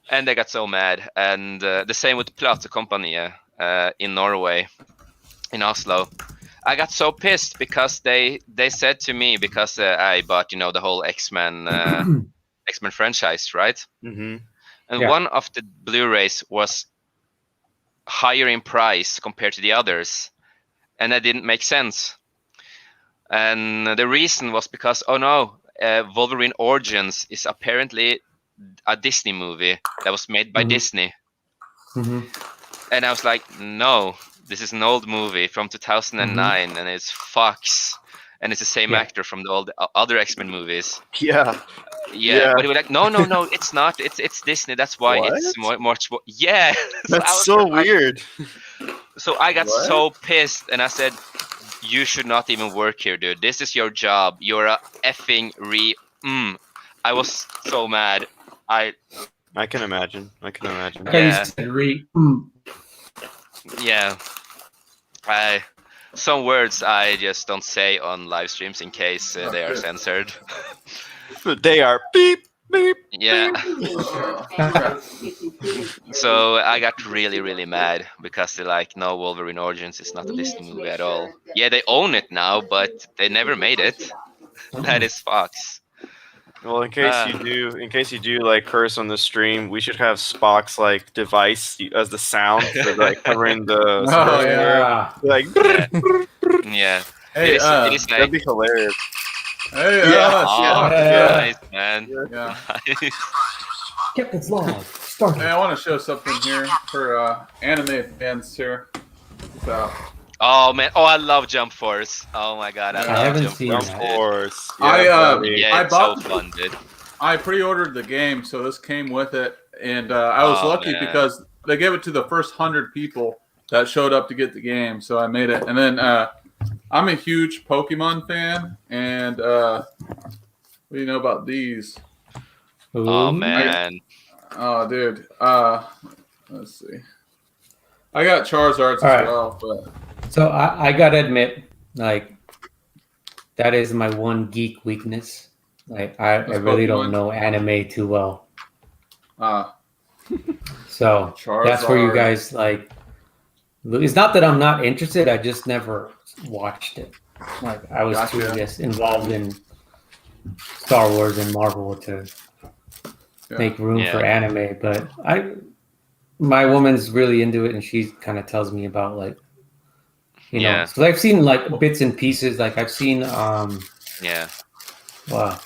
Speaker 5: And they got so mad. And the same with Platekompaniet in Norway, in Oslo. I got so pissed because they said to me, because I bought, the whole X-Men X-Men franchise, right? And one of the Blu-rays was higher in price compared to the others, and that didn't make sense. And the reason was because, Wolverine Origins is apparently a Disney movie that was made by Disney. And I was like, no, this is an old movie from 2009, and it's Fox, and it's the same actor from the old other X-Men movies.
Speaker 9: Yeah.
Speaker 5: But he was like, no, it's not. It's Disney. That's why it's much more. Yeah.
Speaker 9: That's so weird.
Speaker 5: So I got so pissed, and I said, you should not even work here, dude. This is your job. You're a effing I was so mad. I
Speaker 9: can imagine.
Speaker 5: Yeah. Yeah. Some words I just don't say on live streams in case they are censored.
Speaker 9: They are beep, beep.
Speaker 5: Yeah. So I got really, really mad because they're like, no, Wolverine Origins is not a Disney movie at all. Yeah, they own it now, but they never made it. That is Fox.
Speaker 9: Well, in case you do like curse on the stream, we should have Spock's like device as the sound for like covering the.
Speaker 5: Yeah.
Speaker 2: Hey,
Speaker 5: it is like,
Speaker 9: that'd be hilarious.
Speaker 2: Hey,
Speaker 5: nice, man.
Speaker 2: Yeah.
Speaker 11: Captain's Log. Start.
Speaker 2: Hey, I want to show something here for anime fans here. So.
Speaker 5: Oh man! Oh, I love Jump Force. Oh my god, I love Jump
Speaker 9: Force.
Speaker 2: I bought
Speaker 5: it's so fun, dude.
Speaker 2: I pre-ordered the game, so this came with it, and I was lucky because they gave it to the first 100 people that showed up to get the game, so I made it. And then I'm a huge Pokemon fan, and what do you know about these?
Speaker 5: Oh man!
Speaker 2: Dude. Let's see. I got Charizards as well, but.
Speaker 11: So I gotta admit, like, that is my one geek weakness. Like, I really don't know anime too well. So that's where you guys like. It's not that I'm not interested. I just never watched it. Like, I was too just involved in Star Wars and Marvel to make room for anime. But my woman's really into it, and she kind of tells me about like. You know, so I've seen like bits and pieces. Like I've seen, Wow,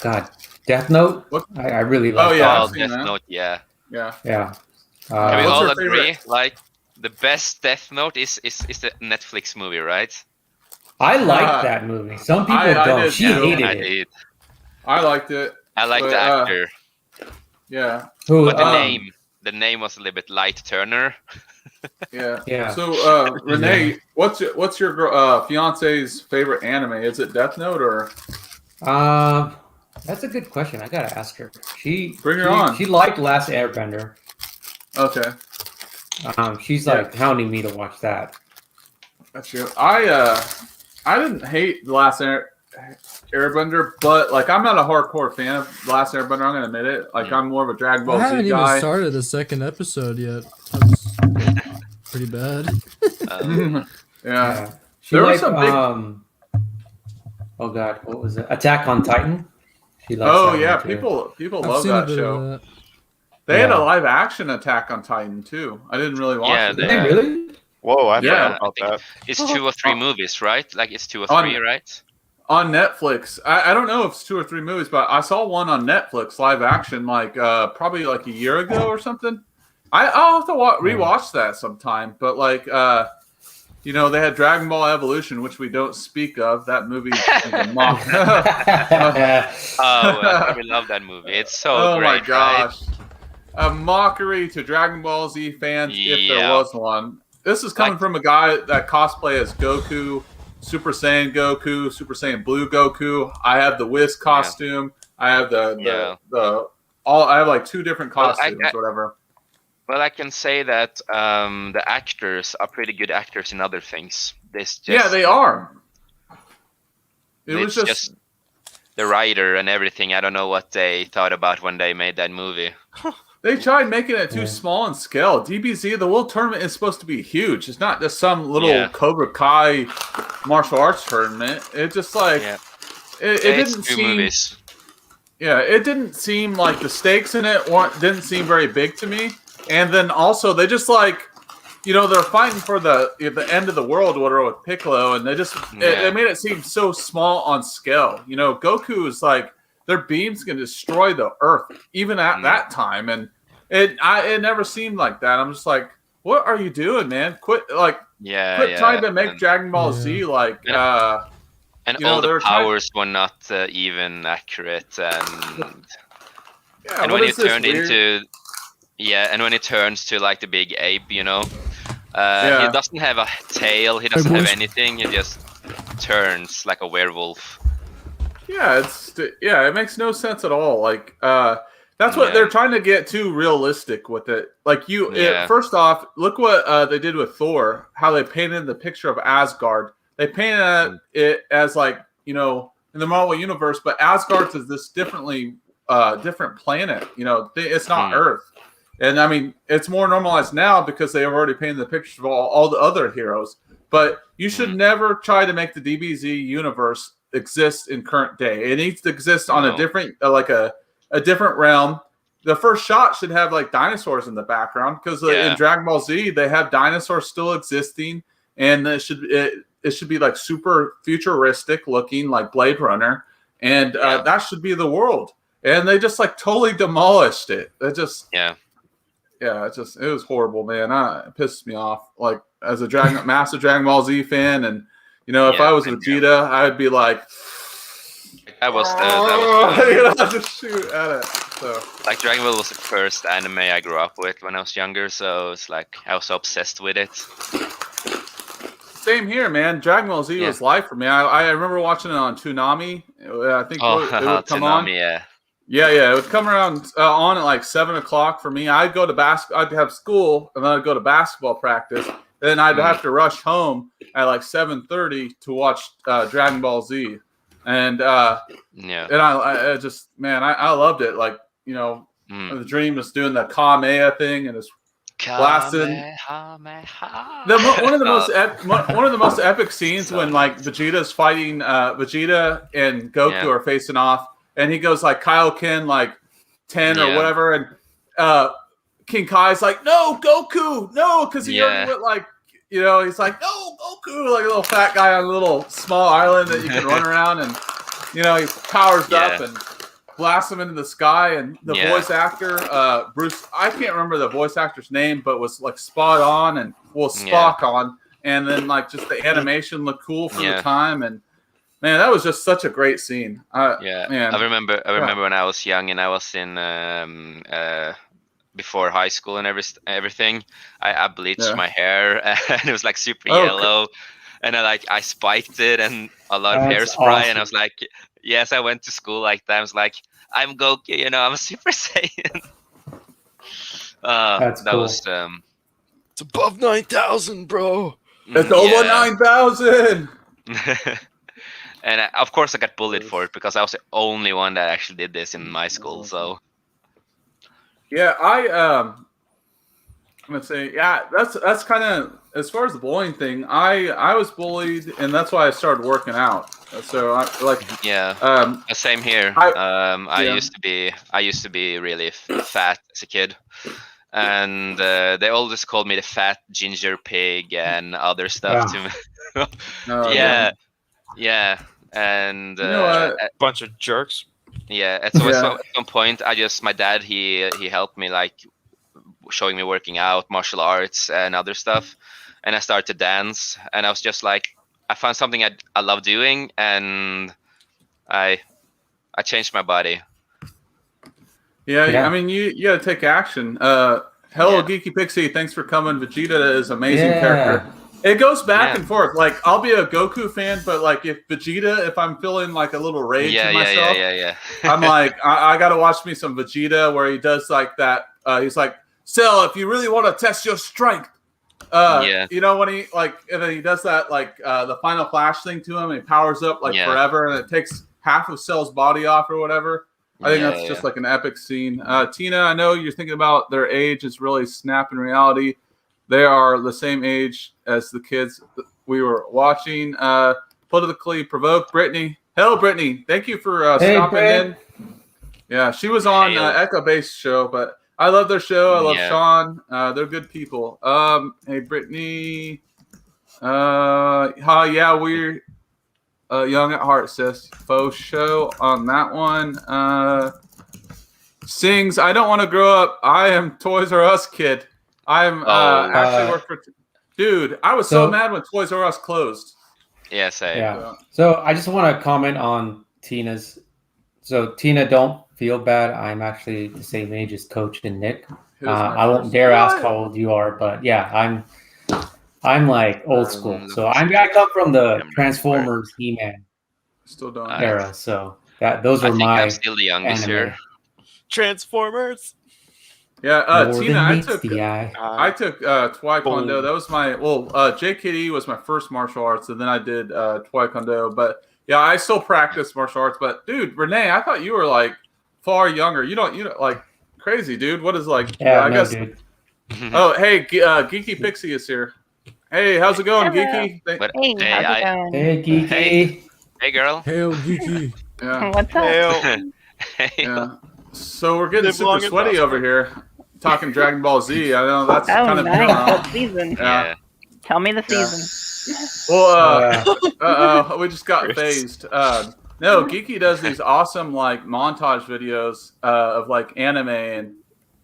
Speaker 11: God, Death Note. I really like.
Speaker 5: Death Note. Yeah.
Speaker 11: Can
Speaker 5: we all agree? Like the best Death Note is the Netflix movie, right?
Speaker 11: I liked that movie. Some people don't. She hated it.
Speaker 2: I liked it.
Speaker 5: I like the actor.
Speaker 2: Yeah.
Speaker 5: But the name was a little bit Light Turner.
Speaker 2: Yeah. So, Renee, what's your fiance's favorite anime? Is it Death Note or?
Speaker 11: That's a good question. I gotta ask her.
Speaker 2: Bring her on.
Speaker 11: She liked Last Airbender.
Speaker 2: Okay.
Speaker 11: She's like hounding me to watch that.
Speaker 2: That's true. I didn't hate The Last Airbender, but like I'm not a hardcore fan of The Last Airbender. I'm gonna admit it. Like I'm more of a Dragon Ball
Speaker 7: I haven't
Speaker 2: Z
Speaker 7: even
Speaker 2: guy.
Speaker 7: started the second episode yet. That's pretty bad.
Speaker 2: Yeah.
Speaker 11: She
Speaker 2: There
Speaker 11: liked,
Speaker 2: was some big.
Speaker 11: oh god, what was it? Attack on Titan. She likes
Speaker 2: Oh
Speaker 11: that
Speaker 2: yeah,
Speaker 11: one, too.
Speaker 2: people
Speaker 7: I've
Speaker 2: love
Speaker 7: seen a
Speaker 2: that
Speaker 7: bit
Speaker 2: show.
Speaker 7: of that.
Speaker 2: They had a
Speaker 11: Yeah.
Speaker 2: live action Attack on Titan too. I didn't really watch it.
Speaker 11: Did they really?
Speaker 9: Whoa, I
Speaker 2: Yeah.
Speaker 9: forgot about that.
Speaker 5: It's 2 or 3 movies, right? Like it's 2 or
Speaker 2: On-
Speaker 5: 3, right?
Speaker 2: On Netflix. I don't know if it's 2 or 3 movies, but I saw one on Netflix live action like probably like a year ago or something. I'll have to rewatch that sometime. But like you know, they had Dragon Ball Evolution, which we don't speak of. That movie is a mock.
Speaker 5: I love that movie. It's so great.
Speaker 2: Oh my gosh.
Speaker 5: Right?
Speaker 2: A mockery to Dragon Ball Z fans if there
Speaker 5: Yeah.
Speaker 2: was one. This is coming from a guy that cosplay as Goku, Super Saiyan Goku, Super Saiyan Blue Goku. I have the Whiz costume. I have the I have like 2 different costumes or whatever.
Speaker 5: Well, I can say that the actors are pretty good actors in other things.
Speaker 2: Yeah, they are. It was
Speaker 5: just the writer and everything. I don't know what they thought about when they made that movie.
Speaker 2: They tried making it too small in scale. DBZ, the World Tournament, is supposed to be huge. It's not just some little Cobra Kai martial arts tournament. It just like it didn't seem.
Speaker 5: Movies.
Speaker 2: Yeah, it didn't seem like the stakes in it didn't seem very big to me. And then also they just like, you know, they're fighting for the end of the world order with Piccolo, and they just it made it seem so small on scale. You know, Goku is like their beams can destroy the Earth even at that time, and it never seemed like that. I'm just like, what are you doing, man? Quit trying to make Dragon Ball Z like.
Speaker 5: And
Speaker 2: you know,
Speaker 5: all the powers were not even accurate, and when it turned into. Yeah, and when it turns to like the big ape, you know, he doesn't have a tail, he doesn't have anything, he just turns like a werewolf. Yeah, it makes no sense at all. Like, that's what they're trying to get too realistic with it. Like first off, look what they did with Thor, how they painted the picture of Asgard. They painted it as like, you know, in the Marvel universe, but Asgard is this different planet. You know, it's not Earth. And I mean, it's more normalized now because they have already painted the pictures of all the other heroes. But you should never try to make the DBZ universe exist in current day. It needs to exist on a different, a different realm. The first shot should have like dinosaurs in the background because in Dragon Ball Z they have dinosaurs still existing, and it should be like super futuristic looking, like Blade Runner, and that should be the world. And they just like totally demolished it. It just it was horrible, man. It pissed me off. Like as a massive Dragon Ball Z fan, and you know, if I was Vegeta, I'd be like, that was
Speaker 2: you know, just shoot at it. So
Speaker 5: like Dragon Ball was the first anime I grew up with when I was younger, so it's like I was so obsessed with it.
Speaker 2: Same here, man. Dragon Ball Z was life for me. I remember watching it on Toonami. I think it would come on. Yeah, it would come around on at like 7 o'clock for me. I'd go to I'd have school, and then I'd go to basketball practice. Then I'd have to rush home at like 7:30 to watch Dragon Ball Z, and I just, man, I loved it. Like, you know, the dream was doing the Kamehameha thing and it's blasting. One of the most epic scenes when like Vegeta's fighting Vegeta and Goku are facing off. And he goes like Kaioken like 10 or whatever, and King Kai's like, no, Goku, no, because he already went like, you know, he's like, no, Goku, like a little fat guy on a little small island that you can run around, and you know, he powers up and blasts him into the sky. And the voice actor, Bruce, I can't remember the voice actor's name, but was like spot on and Spock on, and then like just the animation looked cool for the time. And man, that was just such a great scene. Man.
Speaker 5: I remember when I was young and I was in before high school and everything. I bleached my hair and it was like super yellow, and I spiked it and a lot of hairspray, awesome. And I was like, yes, I went to school like that. I was like, I'm Goku, you know, I'm a Super Saiyan. That cool. Was
Speaker 9: it's above 9,000, bro.
Speaker 2: It's over 9,000.
Speaker 5: And of course, I got bullied for it because I was the only one that actually did this in my school. So
Speaker 2: Yeah, I'm gonna say, yeah, that's kind of as far as the bullying thing. I was bullied, and that's why I started working out. So I
Speaker 5: same here. I used to be really fat as a kid, and they always called me the fat ginger pig and other stuff to me. Yeah, and
Speaker 9: a bunch of jerks.
Speaker 5: Yeah, so at some point, my dad he helped me, like showing me working out, martial arts, and other stuff, and I started to dance, and I was just like, I found something I love doing, and I changed my body.
Speaker 2: Yeah. I mean, you got to take action. Hello, Geeky Pixie. Thanks for coming. Vegeta is an amazing character. It goes back and forth. Like, I'll be a Goku fan, but like if I'm feeling like a little rage in myself, I'm like, I got to watch me some Vegeta where he does like that. He's like, Cell, if you really want to test your strength, you know, when he like, and then he does that like the final flash thing to him, and he powers up like forever, and it takes half of Cell's body off or whatever. I think that's just like an epic scene. Tina, I know you're thinking about their age is really snap in reality. They are the same age as the kids we were watching. Politically provoked, Brittany. Hello, Brittany. Thank you for stopping in. Yeah, she was on Echo Base show, but I love their show. I love Sean. They're good people. Hey, Brittany. We're young at heart, sis. Faux show on that one. Sings, I don't want to grow up. I am Toys R Us kid. I'm actually work for. Dude, I was so mad when Toys R Us closed.
Speaker 5: Yeah, same.
Speaker 11: Yeah. So I just want to comment on Tina's. So Tina, don't feel bad. I'm actually the same age as Coach and Nick. I won't dare ask how old you are, but yeah, I'm like old school. So I come from the Transformers, He-Man era. So those are my.
Speaker 5: I'm still the youngest here.
Speaker 9: Transformers.
Speaker 2: Yeah, Tina, I took Taekwondo. That was my JKD was my first martial arts, and then I did Taekwondo. But yeah, I still practice martial arts. But dude, Renee, I thought you were like far younger. You don't like crazy, dude. What is like? I guess. Dude. Oh, hey, Geeky Pixie is here. Hey, how's it going, Geeky?
Speaker 11: Hey, Geeky.
Speaker 5: Hey, girl.
Speaker 7: Hail, Geeky.
Speaker 2: Yeah.
Speaker 12: What's up?
Speaker 5: Hey.
Speaker 2: Yeah. So we're getting super sweaty over here, talking Dragon Ball Z. I know that's kind of
Speaker 12: nice. Season. Yeah. Tell me the season.
Speaker 2: Well, we just got phased. No, Geeky does these awesome like montage videos of like anime, and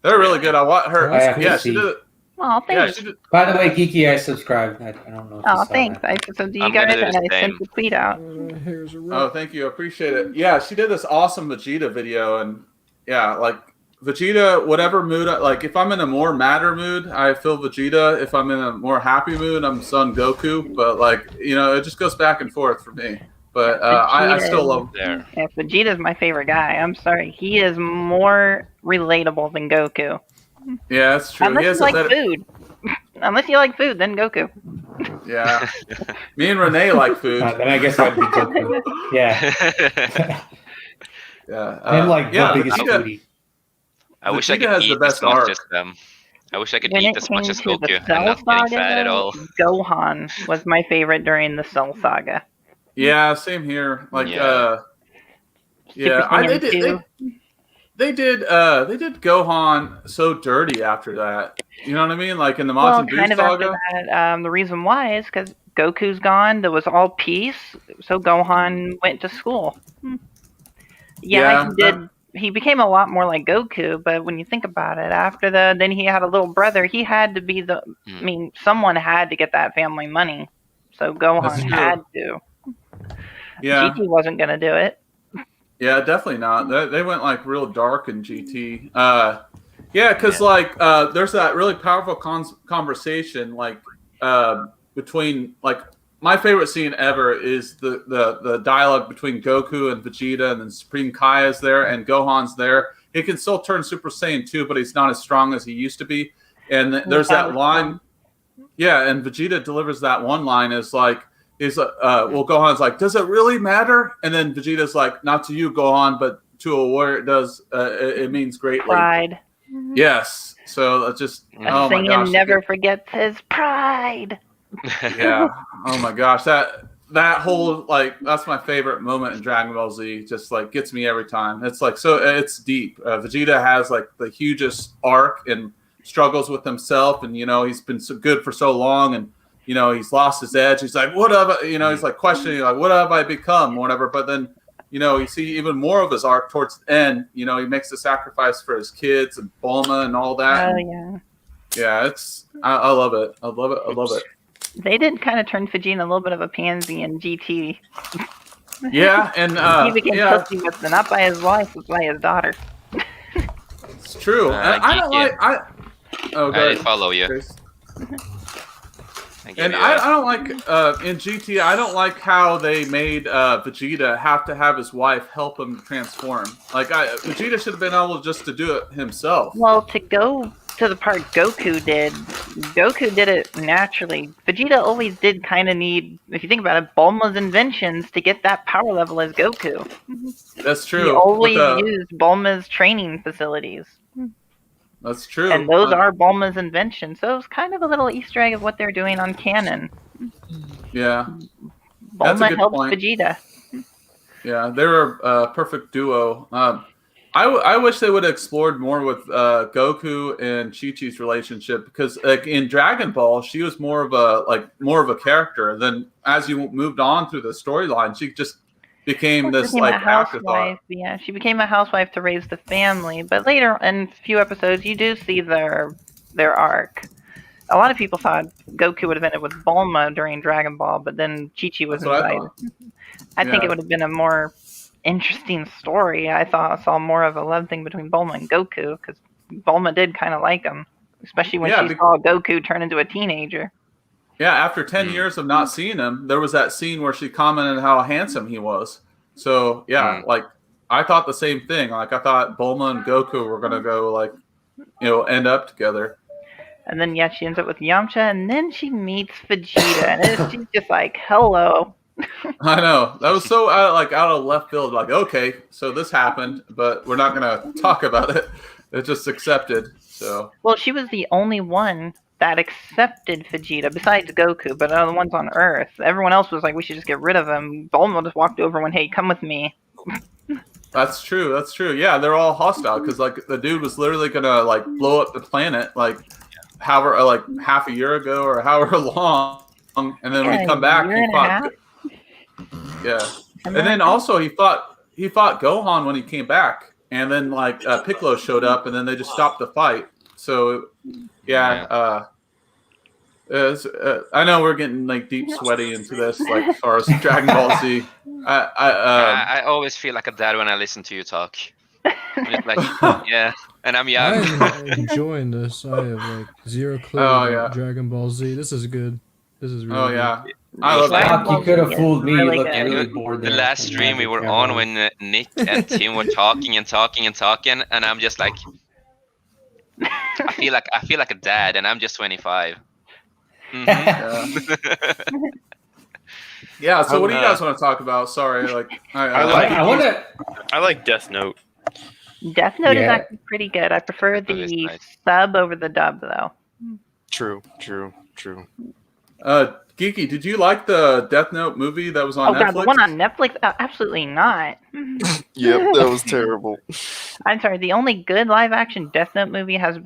Speaker 2: they're really good. I want her. She did it.
Speaker 12: Oh, thanks.
Speaker 2: Yeah,
Speaker 11: by the way, Geeky, I subscribed. I don't know.
Speaker 12: If thanks. So do you guys? And I sent the tweet out.
Speaker 2: Oh, thank you. I appreciate it. Yeah, she did this awesome Vegeta video, and yeah, like Vegeta, whatever mood, like if I'm in a more madder mood, I feel Vegeta. If I'm in a more happy mood, I'm Son Goku. But like, you know, it just goes back and forth for me. But I still love
Speaker 5: there.
Speaker 12: Yeah, Vegeta's my favorite guy. I'm sorry, he is more relatable than Goku.
Speaker 2: Yeah, that's true.
Speaker 12: Unless you like food. Unless you like food, then Goku.
Speaker 2: Yeah. Me and Renee like food.
Speaker 11: Then I guess I'd be Goku. Yeah.
Speaker 2: Yeah.
Speaker 11: I'm like the biggest foodie.
Speaker 5: I wish I could eat as much as them. I wish I could eat as much as Goku and not getting fat at all.
Speaker 12: Gohan was my favorite during the Cell Saga.
Speaker 2: Yeah, same here. Like, They did Gohan so dirty after that. You know what I mean? Like in the Majin Buu saga.
Speaker 12: After that, the reason why is because Goku's gone. There was all peace, so Gohan went to school. He became a lot more like Goku, but when you think about it, after then he had a little brother. He had to be someone had to get that family money, so Gohan had to.
Speaker 2: Yeah,
Speaker 12: GT wasn't gonna do it.
Speaker 2: Yeah, definitely not. They went like real dark in GT. Because like there's that really powerful conversation like between like my favorite scene ever is the dialogue between Goku and Vegeta, and then Supreme Kai is there and Gohan's there. He can still turn Super Saiyan 2, but he's not as strong as he used to be. And there's that line. Yeah, and Vegeta delivers that one line is like, Gohan's like, does it really matter? And then Vegeta's like, not to you, Gohan, but to a warrior it does. It means greatly.
Speaker 12: Pride.
Speaker 2: Yes. So that's just oh my gosh.
Speaker 12: Never forgets his pride.
Speaker 2: Yeah. Oh my gosh. That whole that's my favorite moment in Dragon Ball Z. Just gets me every time. It's it's deep. Vegeta has the hugest arc and struggles with himself, and he's been so good for so long, and he's lost his edge. He's like, what have I, he's questioning what have I become, or whatever. But then you see even more of his arc towards the end. He makes the sacrifice for his kids and Bulma and all that.
Speaker 12: Oh yeah.
Speaker 2: Yeah, I love it. I love it. I love it.
Speaker 12: They did kind of turn Vegeta a little bit of a pansy in GT.
Speaker 2: Yeah, and
Speaker 12: he became pussy with not by his wife, but by his daughter.
Speaker 2: It's true. I don't like.
Speaker 5: I follow you.
Speaker 2: And I don't like in GT. I don't like how they made Vegeta have to have his wife help him transform. Vegeta should have been able just to do it himself.
Speaker 12: Well, to go to the part Goku did it naturally. Vegeta always did kind of need, if you think about it, Bulma's inventions to get that power level as Goku.
Speaker 2: That's true.
Speaker 12: He always used Bulma's training facilities.
Speaker 2: That's true.
Speaker 12: And those are Bulma's inventions. So it's kind of a little Easter egg of what they're doing on canon.
Speaker 2: Yeah.
Speaker 12: Bulma helped Vegeta.
Speaker 2: Yeah, they were a perfect duo. I wish they would have explored more with Goku and Chi-Chi's relationship, because in Dragon Ball she was more of a character. Then as you moved on through the storyline, she just became this afterthought.
Speaker 12: Yeah, she became a housewife to raise the family. But later in a few episodes, you do see their arc. A lot of people thought Goku would have ended with Bulma during Dragon Ball, but then Chi-Chi was invited. I think it would have been a more interesting story. I saw more of a love thing between Bulma and Goku, because Bulma did kind of like him, especially when she saw Goku turn into a teenager.
Speaker 2: Yeah, after 10 years of not seeing him, there was that scene where she commented how handsome he was. So yeah, I thought the same thing. I thought Bulma and Goku were gonna go end up together.
Speaker 12: And then she ends up with Yamcha, and then she meets Vegeta, and she's just like, hello.
Speaker 2: I know, that was so out of left field. Okay, so this happened, but we're not gonna talk about it. It's just accepted. So
Speaker 12: well, she was the only one that accepted Vegeta besides Goku, but the ones on Earth. Everyone else was like, we should just get rid of him. Bulma just walked over and went, hey, come with me.
Speaker 2: That's true. That's true. Yeah, they're all hostile because the dude was literally gonna blow up the planet however half a year ago or however long, and then when he come back, he fought. Yeah, and then also he fought Gohan when he came back, and then Piccolo showed up, and then they just stopped the fight. So I know we're getting deep sweaty into this as far as Dragon Ball Z.
Speaker 5: I always feel like a dad when I listen to you talk. And I'm young.
Speaker 7: I'm enjoying this. I have zero clue about Dragon Ball Z. This is good. This is really good.
Speaker 11: I love that. You could have fooled me. You looked really bored.
Speaker 5: The last stream we were on when Nick and Tim were talking, and I'm just like, I feel like a dad, and I'm just 25.
Speaker 2: Mm-hmm. Yeah. So what do you guys want to talk about? Sorry,
Speaker 9: I like Death Note.
Speaker 12: Death Note is actually pretty good. I prefer the sub over the dub, though.
Speaker 9: True.
Speaker 2: Geeky, did you like the Death Note movie that was on Netflix?
Speaker 12: God, the one on Netflix? Absolutely not.
Speaker 9: Yep, that was terrible.
Speaker 12: I'm sorry. The only good live-action Death Note movie is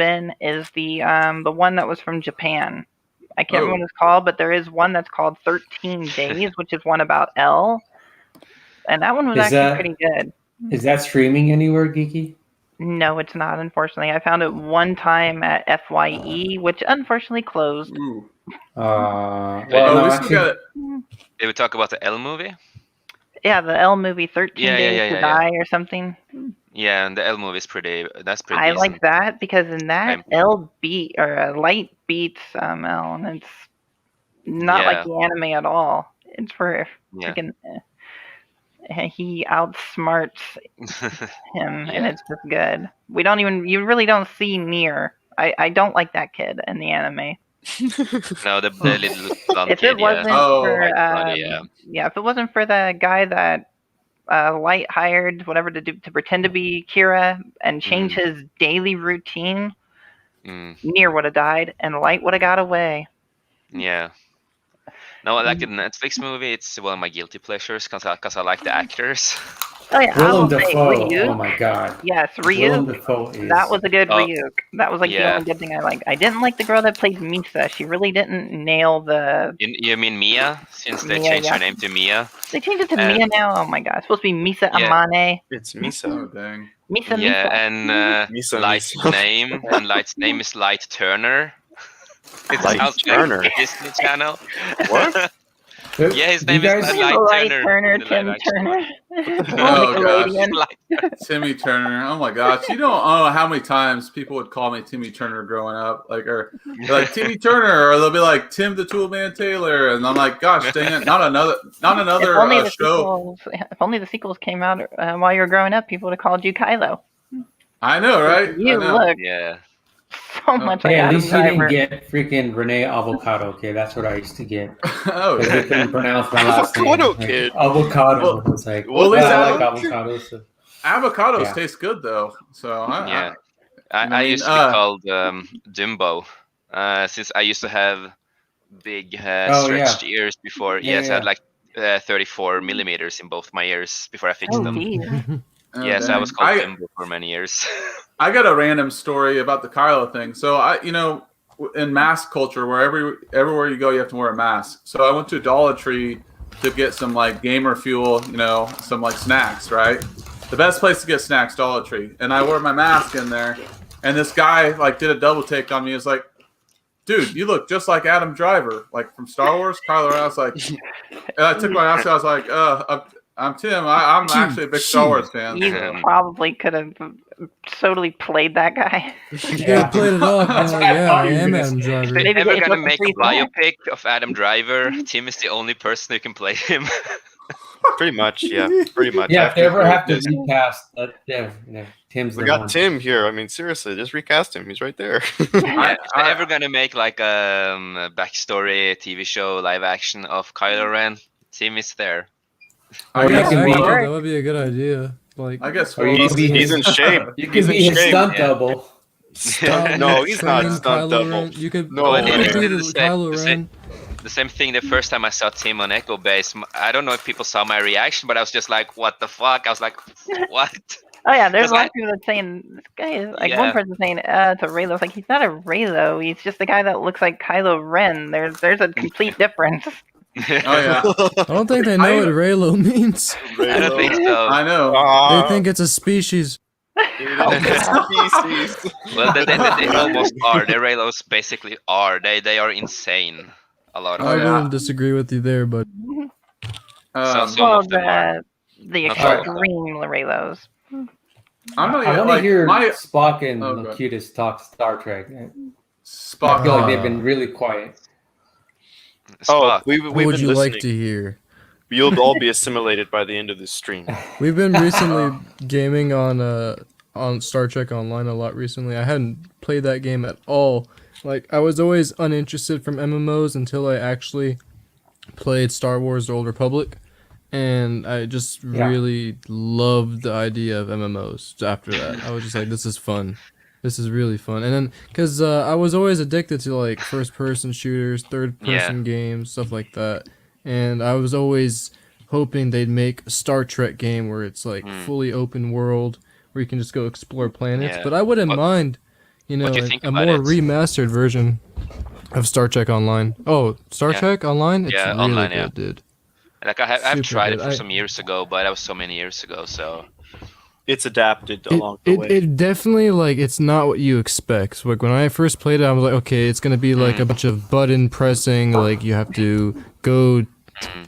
Speaker 12: the one that was from Japan. I can't remember what it's called, but there is one that's called 13 Days, which is one about L. And that one was pretty good.
Speaker 11: Is that streaming anywhere, Geeky?
Speaker 12: No, it's not, unfortunately. I found it one time at FYE, which unfortunately closed.
Speaker 5: Did we talk about the L movie?
Speaker 12: Yeah, the L movie, 13 Days to Die or something.
Speaker 5: Yeah, and the L movie is pretty. That's pretty.
Speaker 12: I like that because in that Light beats L, and it's not like the anime at all. It's for freaking. He outsmarts him, and it's just good. You really don't see Nier. I don't like that kid in the anime.
Speaker 5: No, the little blonde
Speaker 12: If
Speaker 5: kid.
Speaker 12: it wasn't
Speaker 5: Yeah.
Speaker 12: for
Speaker 5: Yeah.
Speaker 12: if it wasn't for the guy that Light hired, whatever, to pretend to be Kira and change his daily routine, Nier would have died and Light would have got away.
Speaker 5: Yeah. No, like a Netflix movie, it's one of my guilty pleasures because I like the actors.
Speaker 12: Oh yeah, I will say Ryuk.
Speaker 11: Oh my god.
Speaker 12: Yes,
Speaker 11: Willem
Speaker 12: Ryuk.
Speaker 11: Dafoe is...
Speaker 12: That was a good
Speaker 5: Oh,
Speaker 12: Ryuk. That was like the
Speaker 5: yeah.
Speaker 12: only good thing I liked. I didn't like the girl that played Misa. She really didn't nail the.
Speaker 5: You mean Mia? Since they
Speaker 12: Mia,
Speaker 5: changed
Speaker 12: yeah.
Speaker 5: her name to Mia.
Speaker 12: They changed it to Mia now. Oh my god, it's supposed to be Misa
Speaker 5: Yeah.
Speaker 12: Amane.
Speaker 9: It's Misa.
Speaker 2: Oh dang.
Speaker 12: Misa.
Speaker 5: Yeah,
Speaker 12: Misa.
Speaker 5: and
Speaker 9: Misa,
Speaker 5: Light's
Speaker 9: Misa.
Speaker 5: name is Light Turner. It
Speaker 9: Light
Speaker 5: sounds
Speaker 9: Turner?
Speaker 5: like a Disney Channel.
Speaker 9: What?
Speaker 5: Yeah, his name is Light
Speaker 12: Light
Speaker 5: Turner.
Speaker 12: Turner,
Speaker 5: in the
Speaker 12: Tim
Speaker 5: live action.
Speaker 12: Turner.
Speaker 2: Oh gosh.
Speaker 12: Nickelodeon.
Speaker 2: Timmy Turner. Oh my gosh. You don't know how many times people would call me Timmy Turner growing up. They're like Timmy Turner, or they'll be like Tim the Toolman Taylor. And I'm like, gosh dang it, not another
Speaker 12: If only the
Speaker 2: show.
Speaker 12: If only the sequels came out while you were growing up, people would have called you Kylo.
Speaker 2: I know, right?
Speaker 12: You
Speaker 2: I know.
Speaker 12: look
Speaker 5: Yeah.
Speaker 12: so much like
Speaker 11: Hey, at
Speaker 12: Adam
Speaker 11: least you didn't
Speaker 12: Driver.
Speaker 11: get freaking Renee Avocado, okay? That's what I used to get.
Speaker 2: Oh,
Speaker 11: Because they couldn't pronounce my last name.
Speaker 9: Avocado
Speaker 11: Like,
Speaker 9: kid.
Speaker 11: Avocado. It was like,
Speaker 2: well, at least
Speaker 11: I like
Speaker 2: avocado-
Speaker 11: avocados. So.
Speaker 2: Avocados
Speaker 11: Yeah.
Speaker 2: taste good though. So
Speaker 5: Yeah.
Speaker 2: I
Speaker 5: I
Speaker 2: mean,
Speaker 5: used to be called Dumbo, since I used to have big stretched ears before.
Speaker 11: Yeah,
Speaker 5: Yes, I had
Speaker 11: yeah.
Speaker 5: like 34 millimeters in both my ears before I fixed
Speaker 12: Oh,
Speaker 5: them.
Speaker 12: geez.
Speaker 2: Oh,
Speaker 5: Yes, I
Speaker 2: dang.
Speaker 5: was called Dumbo for many years.
Speaker 2: I got a random story about the Kylo thing. So in mask culture, where everywhere you go, you have to wear a mask. So I went to Dollar Tree to get some like gamer fuel, some like snacks, right? The best place to get snacks, Dollar Tree. And I wore my mask in there, and this guy like did a double take on me. He was like, dude, you look just like Adam Driver, like from Star Wars, Kylo Ren. I was like, and I took my mask. I was like, I'm Tim. I'm actually a big Star Wars fan.
Speaker 12: You probably could have totally played that guy.
Speaker 7: Yeah, played it off. Yeah, I am Adam
Speaker 5: If
Speaker 7: Driver.
Speaker 5: they're
Speaker 12: Maybe
Speaker 5: ever
Speaker 12: get
Speaker 5: gonna
Speaker 12: yourself a
Speaker 5: make a
Speaker 12: free snack.
Speaker 5: biopic of Adam Driver, Tim is the only person who can play him.
Speaker 9: Pretty much, yeah. Pretty much.
Speaker 11: Yeah, if they ever have to
Speaker 9: this-
Speaker 11: recast, Tim's
Speaker 9: We
Speaker 11: the
Speaker 9: got
Speaker 11: one.
Speaker 9: Tim here. I mean, seriously, just recast him. He's right there.
Speaker 5: Yeah, if they're ever gonna make like a backstory TV show live action of Kylo Ren, Tim is there.
Speaker 2: I
Speaker 11: Or you
Speaker 2: guess
Speaker 11: can be,
Speaker 7: That would be a good idea. Like,
Speaker 2: I guess
Speaker 11: or you can be
Speaker 9: He's
Speaker 11: his,
Speaker 9: in shape.
Speaker 11: you
Speaker 9: He's
Speaker 11: can
Speaker 9: in
Speaker 11: be his
Speaker 9: shape.
Speaker 11: stunt
Speaker 5: Yeah.
Speaker 11: double.
Speaker 9: No, he's not
Speaker 7: train
Speaker 9: stunt
Speaker 7: Kylo
Speaker 9: double.
Speaker 7: Ren. You could
Speaker 9: No
Speaker 5: Well,
Speaker 7: you
Speaker 5: they
Speaker 9: way.
Speaker 7: could be
Speaker 5: did
Speaker 7: the
Speaker 5: the same-
Speaker 7: Kylo
Speaker 5: the
Speaker 7: Ren.
Speaker 5: same- The same thing the first time I saw Tim on Echo Base. I don't know if people saw my reaction, but I was just like, what the fuck? I was like, what?
Speaker 12: Oh yeah, there's a lot
Speaker 5: Because
Speaker 12: of people that saying this guy is like
Speaker 5: Yeah.
Speaker 12: one person saying it's a Raylo. It's like he's not a Raylo. He's just the guy that looks like Kylo Ren. There's a complete difference.
Speaker 2: Oh yeah,
Speaker 7: I don't think they know what Raylo means.
Speaker 5: I don't think so.
Speaker 2: I know.
Speaker 7: They think it's a species.
Speaker 9: Species.
Speaker 5: Well, they almost are. The Raylos basically are. They are insane. A lot of
Speaker 7: I
Speaker 5: them.
Speaker 7: wouldn't disagree with you there, but
Speaker 5: Some
Speaker 12: Well,
Speaker 5: of them are.
Speaker 12: the
Speaker 5: Not all of
Speaker 12: extreme Raylos.
Speaker 2: I'm not
Speaker 11: I
Speaker 2: even
Speaker 11: want to
Speaker 2: like
Speaker 11: hear
Speaker 2: my
Speaker 11: Spock and
Speaker 2: Oh, God.
Speaker 11: Locutus talk Star Trek. I
Speaker 2: Spock.
Speaker 11: feel like they've been really quiet.
Speaker 9: Oh,
Speaker 5: Spock.
Speaker 9: we've
Speaker 7: what
Speaker 9: been
Speaker 7: would you
Speaker 9: listening.
Speaker 7: like to hear?
Speaker 9: You'll all be assimilated by the end of this stream.
Speaker 7: We've been recently gaming on Star Trek Online a lot recently. I hadn't played that game at all. Like, I was always uninterested from MMOs until I actually played Star Wars: The Old Republic, and I just really loved the idea of MMOs after that. I was just like, this is fun. This is really fun. And then, because I was always addicted to, like, first-person shooters, third-person games, stuff like that. And I was always hoping they'd make a Star Trek game where it's, like, fully open world, where you can just go explore planets.
Speaker 5: Yeah.
Speaker 7: But I wouldn't mind,
Speaker 5: what do you think
Speaker 7: a
Speaker 5: about
Speaker 7: more
Speaker 5: it?
Speaker 7: remastered version of Star Trek Online. Oh, Star Trek Online? It's really
Speaker 5: online,
Speaker 7: good,
Speaker 5: yeah.
Speaker 7: dude.
Speaker 5: Like I've
Speaker 7: Super
Speaker 5: tried it
Speaker 7: good.
Speaker 5: for some years ago, but that was so many years ago. So
Speaker 9: It's adapted along the way.
Speaker 7: It definitely, like, it's not what you expect. Like, when I first played it, I was like, okay, it's gonna be like a bunch of button pressing, like, you have to go,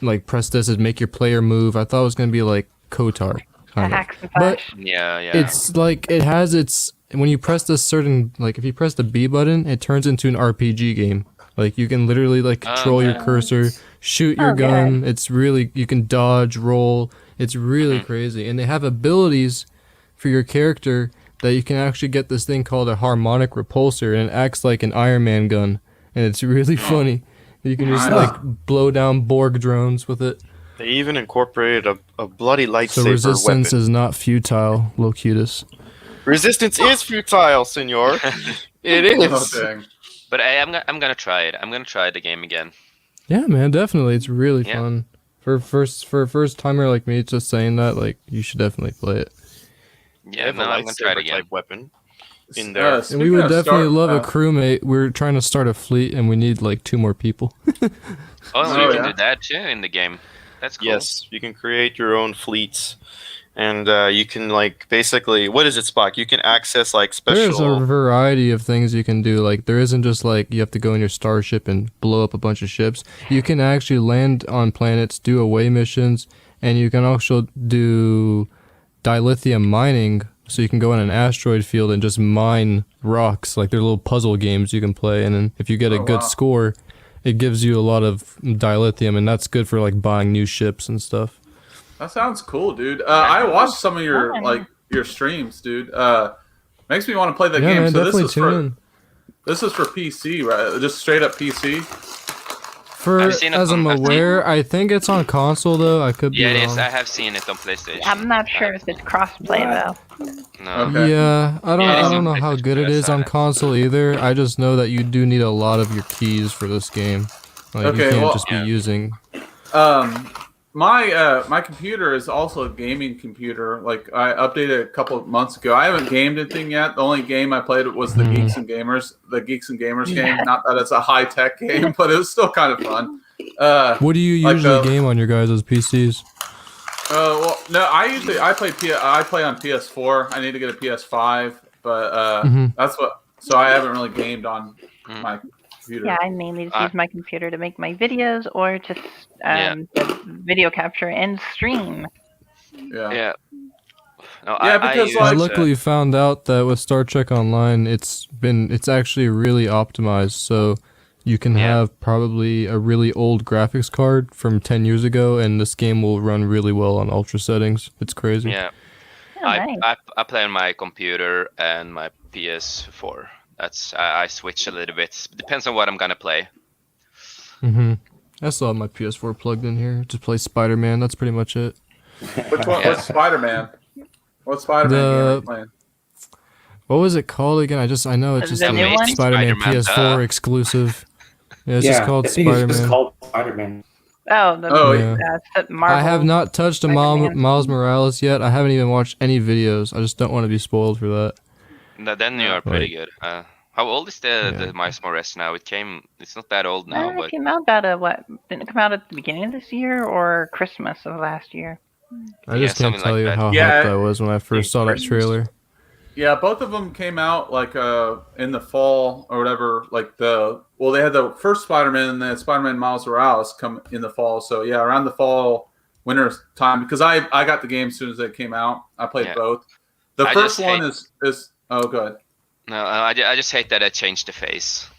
Speaker 7: like, press this and make your player move. I thought it was gonna be like KOTOR, kind of.
Speaker 12: Hacks and
Speaker 7: But
Speaker 12: slash.
Speaker 5: yeah.
Speaker 7: it's like, it has its, when you press this certain, like, if you press the B button, it turns into an RPG game. Like, you can literally, like, control your cursor, shoot your gun. It's really, you can dodge, roll. It's really crazy. And they have abilities for your character that you can actually get this thing called a harmonic repulsor, and it acts like an Iron Man gun. and it's really funny. You can just like blow down Borg drones with it.
Speaker 9: They even incorporated a bloody lightsaber
Speaker 7: So resistance
Speaker 9: weapon.
Speaker 7: is not futile, Locutus.
Speaker 9: Resistance is futile, senor. It is.
Speaker 2: Oh, dang.
Speaker 5: But I'm gonna try it. I'm gonna try the game again.
Speaker 7: Yeah, man, definitely. It's really fun. For a first timer like me, just saying that, like, you should definitely play it.
Speaker 5: Yeah, no, I'm gonna try it again.
Speaker 9: Type weapon in there.
Speaker 7: And we would definitely love a crewmate. We're trying to start a fleet, and we need like 2 more people.
Speaker 5: Oh, you can do that too in the game. That's cool.
Speaker 9: Yes, you can create your own fleets, and you can like basically, what is it, Spock? You can access like special.
Speaker 7: There's a variety of things you can do. Like, there isn't just like you have to go in your starship and blow up a bunch of ships. You can actually land on planets, do away missions, and you can also do dilithium mining. So you can go in an asteroid field and just mine rocks. Like, they're little puzzle games you can play, and then if you get a good score, it gives you a lot of dilithium, and that's good for like buying new ships and stuff.
Speaker 2: That sounds cool, dude. I watched some of your your streams, dude. Makes me want to play that game.
Speaker 7: Man,
Speaker 2: So
Speaker 7: definitely tune in.
Speaker 2: this is for PC, right? Just straight up PC.
Speaker 7: As I'm aware, I think it's on console though. I could be
Speaker 5: Yeah, it
Speaker 7: wrong.
Speaker 5: is. I have seen it on PlayStation.
Speaker 12: I'm not sure if it's crossplay though.
Speaker 5: No.
Speaker 7: Yeah, I don't know how good it is on console either. I just know that you do need a lot of your keys for this game. Like, you can't just be using.
Speaker 2: My computer is also a gaming computer. Like, I updated a couple of months ago. I haven't gamed anything yet. The only game I played was the Geeks and Gamers game. Not that it's a high tech game, but it was still kind of fun.
Speaker 7: What do you usually game on your guys' PCs?
Speaker 2: Well, no, I play on PS4. I need to get a PS5, but that's what. So I haven't really gamed on my computer.
Speaker 12: Yeah, I mainly just use my computer to make my videos or to video capture and stream.
Speaker 2: Yeah.
Speaker 5: No,
Speaker 7: because I luckily found out that with Star Trek Online, it's actually really optimized. So you can have probably a really old graphics card from 10 years ago, and this game will run really well on ultra settings. It's crazy.
Speaker 5: Yeah.
Speaker 12: nice.
Speaker 5: I play on my computer and my PS4. I switch a little bit. Depends on what I'm gonna play.
Speaker 7: I still have my PS4 plugged in here to play Spider-Man. That's pretty much it.
Speaker 2: Which one? What's Spider-Man? What Spider-Man game are you playing?
Speaker 7: What was it called again? I know it's just Spider-Man PS4 exclusive. Yeah, it's just called Spider-Man.
Speaker 11: It's just called Spider-Man.
Speaker 12: Marvel.
Speaker 7: I have not touched a Miles Morales yet. I haven't even watched any videos. I just don't want to be spoiled for that.
Speaker 5: Then you are pretty good. How old is the Miles Morales now? It's not that old now.
Speaker 12: It came out about didn't it come out at the beginning of this year or Christmas of last year?
Speaker 7: I just can't tell you how hyped I was when I first saw that trailer.
Speaker 2: Yeah, both of them came out like in the fall or whatever. Like they had the first Spider-Man and then Spider-Man Miles Morales come in the fall. So yeah, around the fall, winter time, because I got the game as soon as it came out. I played both. The first one is oh good.
Speaker 5: No, I just hate that I changed the face.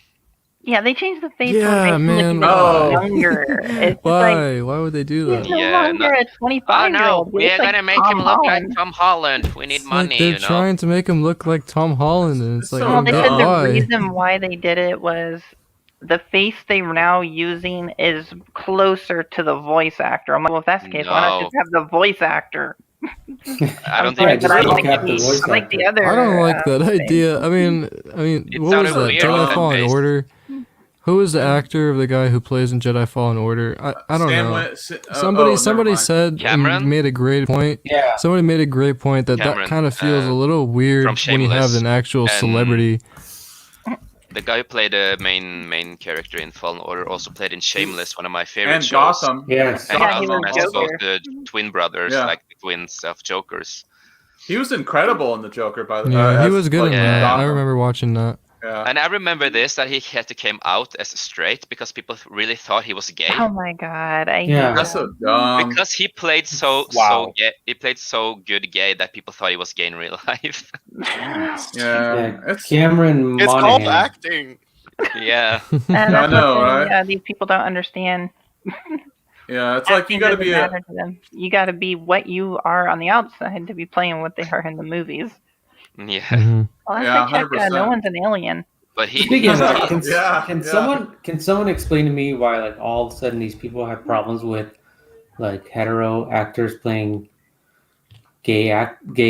Speaker 12: Yeah, they changed the face.
Speaker 7: Yeah, man.
Speaker 12: Younger. It's
Speaker 7: Why? Why would they do that?
Speaker 12: He's no longer a 25-year-old.
Speaker 5: We're gonna make him look like Tom Holland. We need money.
Speaker 7: They're trying to make him look like Tom Holland, and it's like,
Speaker 12: they said the reason why they did it was the face they're now using is closer to the voice actor. I'm like, well, if that's the case, why not just have the voice actor?
Speaker 5: I don't think
Speaker 12: I like the other.
Speaker 7: I don't like that idea. I mean, what was that? Jedi Fallen Order. Who is the actor of the guy who plays in Jedi Fallen Order? I don't know. Somebody said and made a great point.
Speaker 11: Yeah.
Speaker 7: Somebody made a great point that kind of feels a little weird when you have an actual celebrity.
Speaker 5: The guy who played the main character in Fallen Order also played in Shameless, one of my favorite
Speaker 2: and
Speaker 5: shows.
Speaker 2: Gotham.
Speaker 11: Yes.
Speaker 5: And Gotham has both
Speaker 12: Joker.
Speaker 5: the twin brothers, like the twins of Jokers.
Speaker 2: He was incredible in the Joker, by the way.
Speaker 7: Yeah, he was good in that. I remember watching that.
Speaker 2: Yeah.
Speaker 5: And I remember that he had to come out as straight because people really thought he was gay.
Speaker 12: Oh my god!
Speaker 2: That's so dumb.
Speaker 5: Because he played so gay. He played so good gay that people thought he was gay in real life.
Speaker 2: Yeah.
Speaker 11: It's Cameron.
Speaker 9: It's
Speaker 11: Monaghan.
Speaker 9: called acting.
Speaker 5: Yeah.
Speaker 2: I know, right?
Speaker 12: Yeah, these people don't understand.
Speaker 2: Yeah, it's like you got to be
Speaker 12: You got to be what you are on the outside to be playing what they are in the movies.
Speaker 5: Yeah.
Speaker 7: Mm-hmm.
Speaker 12: Well,
Speaker 2: Yeah,
Speaker 12: check,
Speaker 2: 100%.
Speaker 12: no one's an alien.
Speaker 5: But
Speaker 11: Speaking of that,
Speaker 2: Yeah.
Speaker 11: can someone explain to me why like all of a sudden these people have problems with like hetero actors playing gay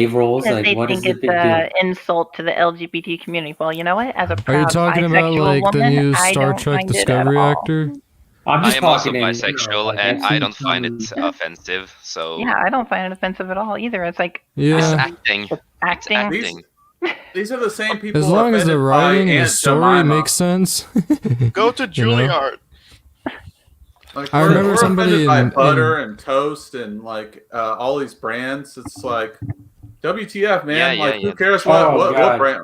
Speaker 11: roles?
Speaker 12: Because
Speaker 11: Like,
Speaker 12: they
Speaker 11: what is
Speaker 12: think
Speaker 11: the
Speaker 12: it's
Speaker 11: big deal?
Speaker 12: an insult to the LGBT community. Well, you know what? As a
Speaker 7: Are you
Speaker 12: proud
Speaker 7: talking about
Speaker 12: bisexual
Speaker 7: like the
Speaker 12: woman,
Speaker 7: new
Speaker 12: I
Speaker 7: Star
Speaker 12: don't
Speaker 7: Trek
Speaker 12: mind it at
Speaker 7: Discovery
Speaker 12: all.
Speaker 7: actor?
Speaker 11: I'm
Speaker 5: I
Speaker 11: just
Speaker 5: am also
Speaker 11: talking in general.
Speaker 5: bisexual,
Speaker 11: Like,
Speaker 5: and
Speaker 11: I've
Speaker 5: I
Speaker 11: seen
Speaker 5: don't find it
Speaker 11: some-
Speaker 5: offensive. So
Speaker 12: Yeah, I don't find it offensive at all either. It's like
Speaker 5: it's
Speaker 7: Yeah.
Speaker 5: acting.
Speaker 12: it's acting.
Speaker 5: Acting.
Speaker 2: These are the same people.
Speaker 7: As long as the
Speaker 2: offended by
Speaker 7: writing and the
Speaker 2: Aunt
Speaker 7: story
Speaker 2: Jemima.
Speaker 7: makes sense.
Speaker 9: Go to
Speaker 7: You know?
Speaker 9: Juilliard.
Speaker 2: Like,
Speaker 7: I
Speaker 2: we're
Speaker 7: remember somebody
Speaker 2: offended by
Speaker 7: in-
Speaker 2: butter and toast and like all these brands. It's like WTF, man.
Speaker 5: Yeah,
Speaker 2: like
Speaker 5: yeah.
Speaker 2: who cares
Speaker 11: Oh,
Speaker 2: what
Speaker 11: God.
Speaker 2: brand?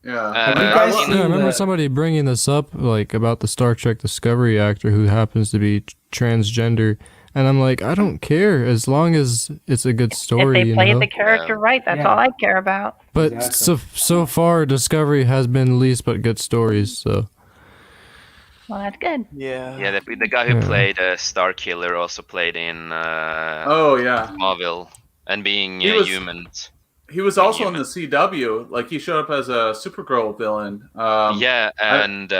Speaker 2: Yeah.
Speaker 11: Have you
Speaker 5: Uh,
Speaker 11: guys
Speaker 5: in-
Speaker 11: seen
Speaker 7: Yeah, I remember
Speaker 11: the-
Speaker 7: somebody bringing this up, like about the Star Trek Discovery actor who happens to be transgender, and I'm like, I don't care as long as it's a good
Speaker 12: If
Speaker 7: story,
Speaker 12: they
Speaker 7: you
Speaker 12: play
Speaker 7: know.
Speaker 12: the character right, that's
Speaker 11: Yeah.
Speaker 12: all I care about.
Speaker 7: But
Speaker 11: Exactly.
Speaker 7: so far, Discovery has been least but good stories. So
Speaker 12: Well, that's good.
Speaker 5: Yeah, the guy who
Speaker 7: Yeah.
Speaker 5: played Star Killer also played in
Speaker 2: Oh yeah.
Speaker 5: Marvel, and being
Speaker 2: He was-
Speaker 5: human.
Speaker 2: He was also in the CW. Like he showed up as a Supergirl villain.
Speaker 5: Yeah, and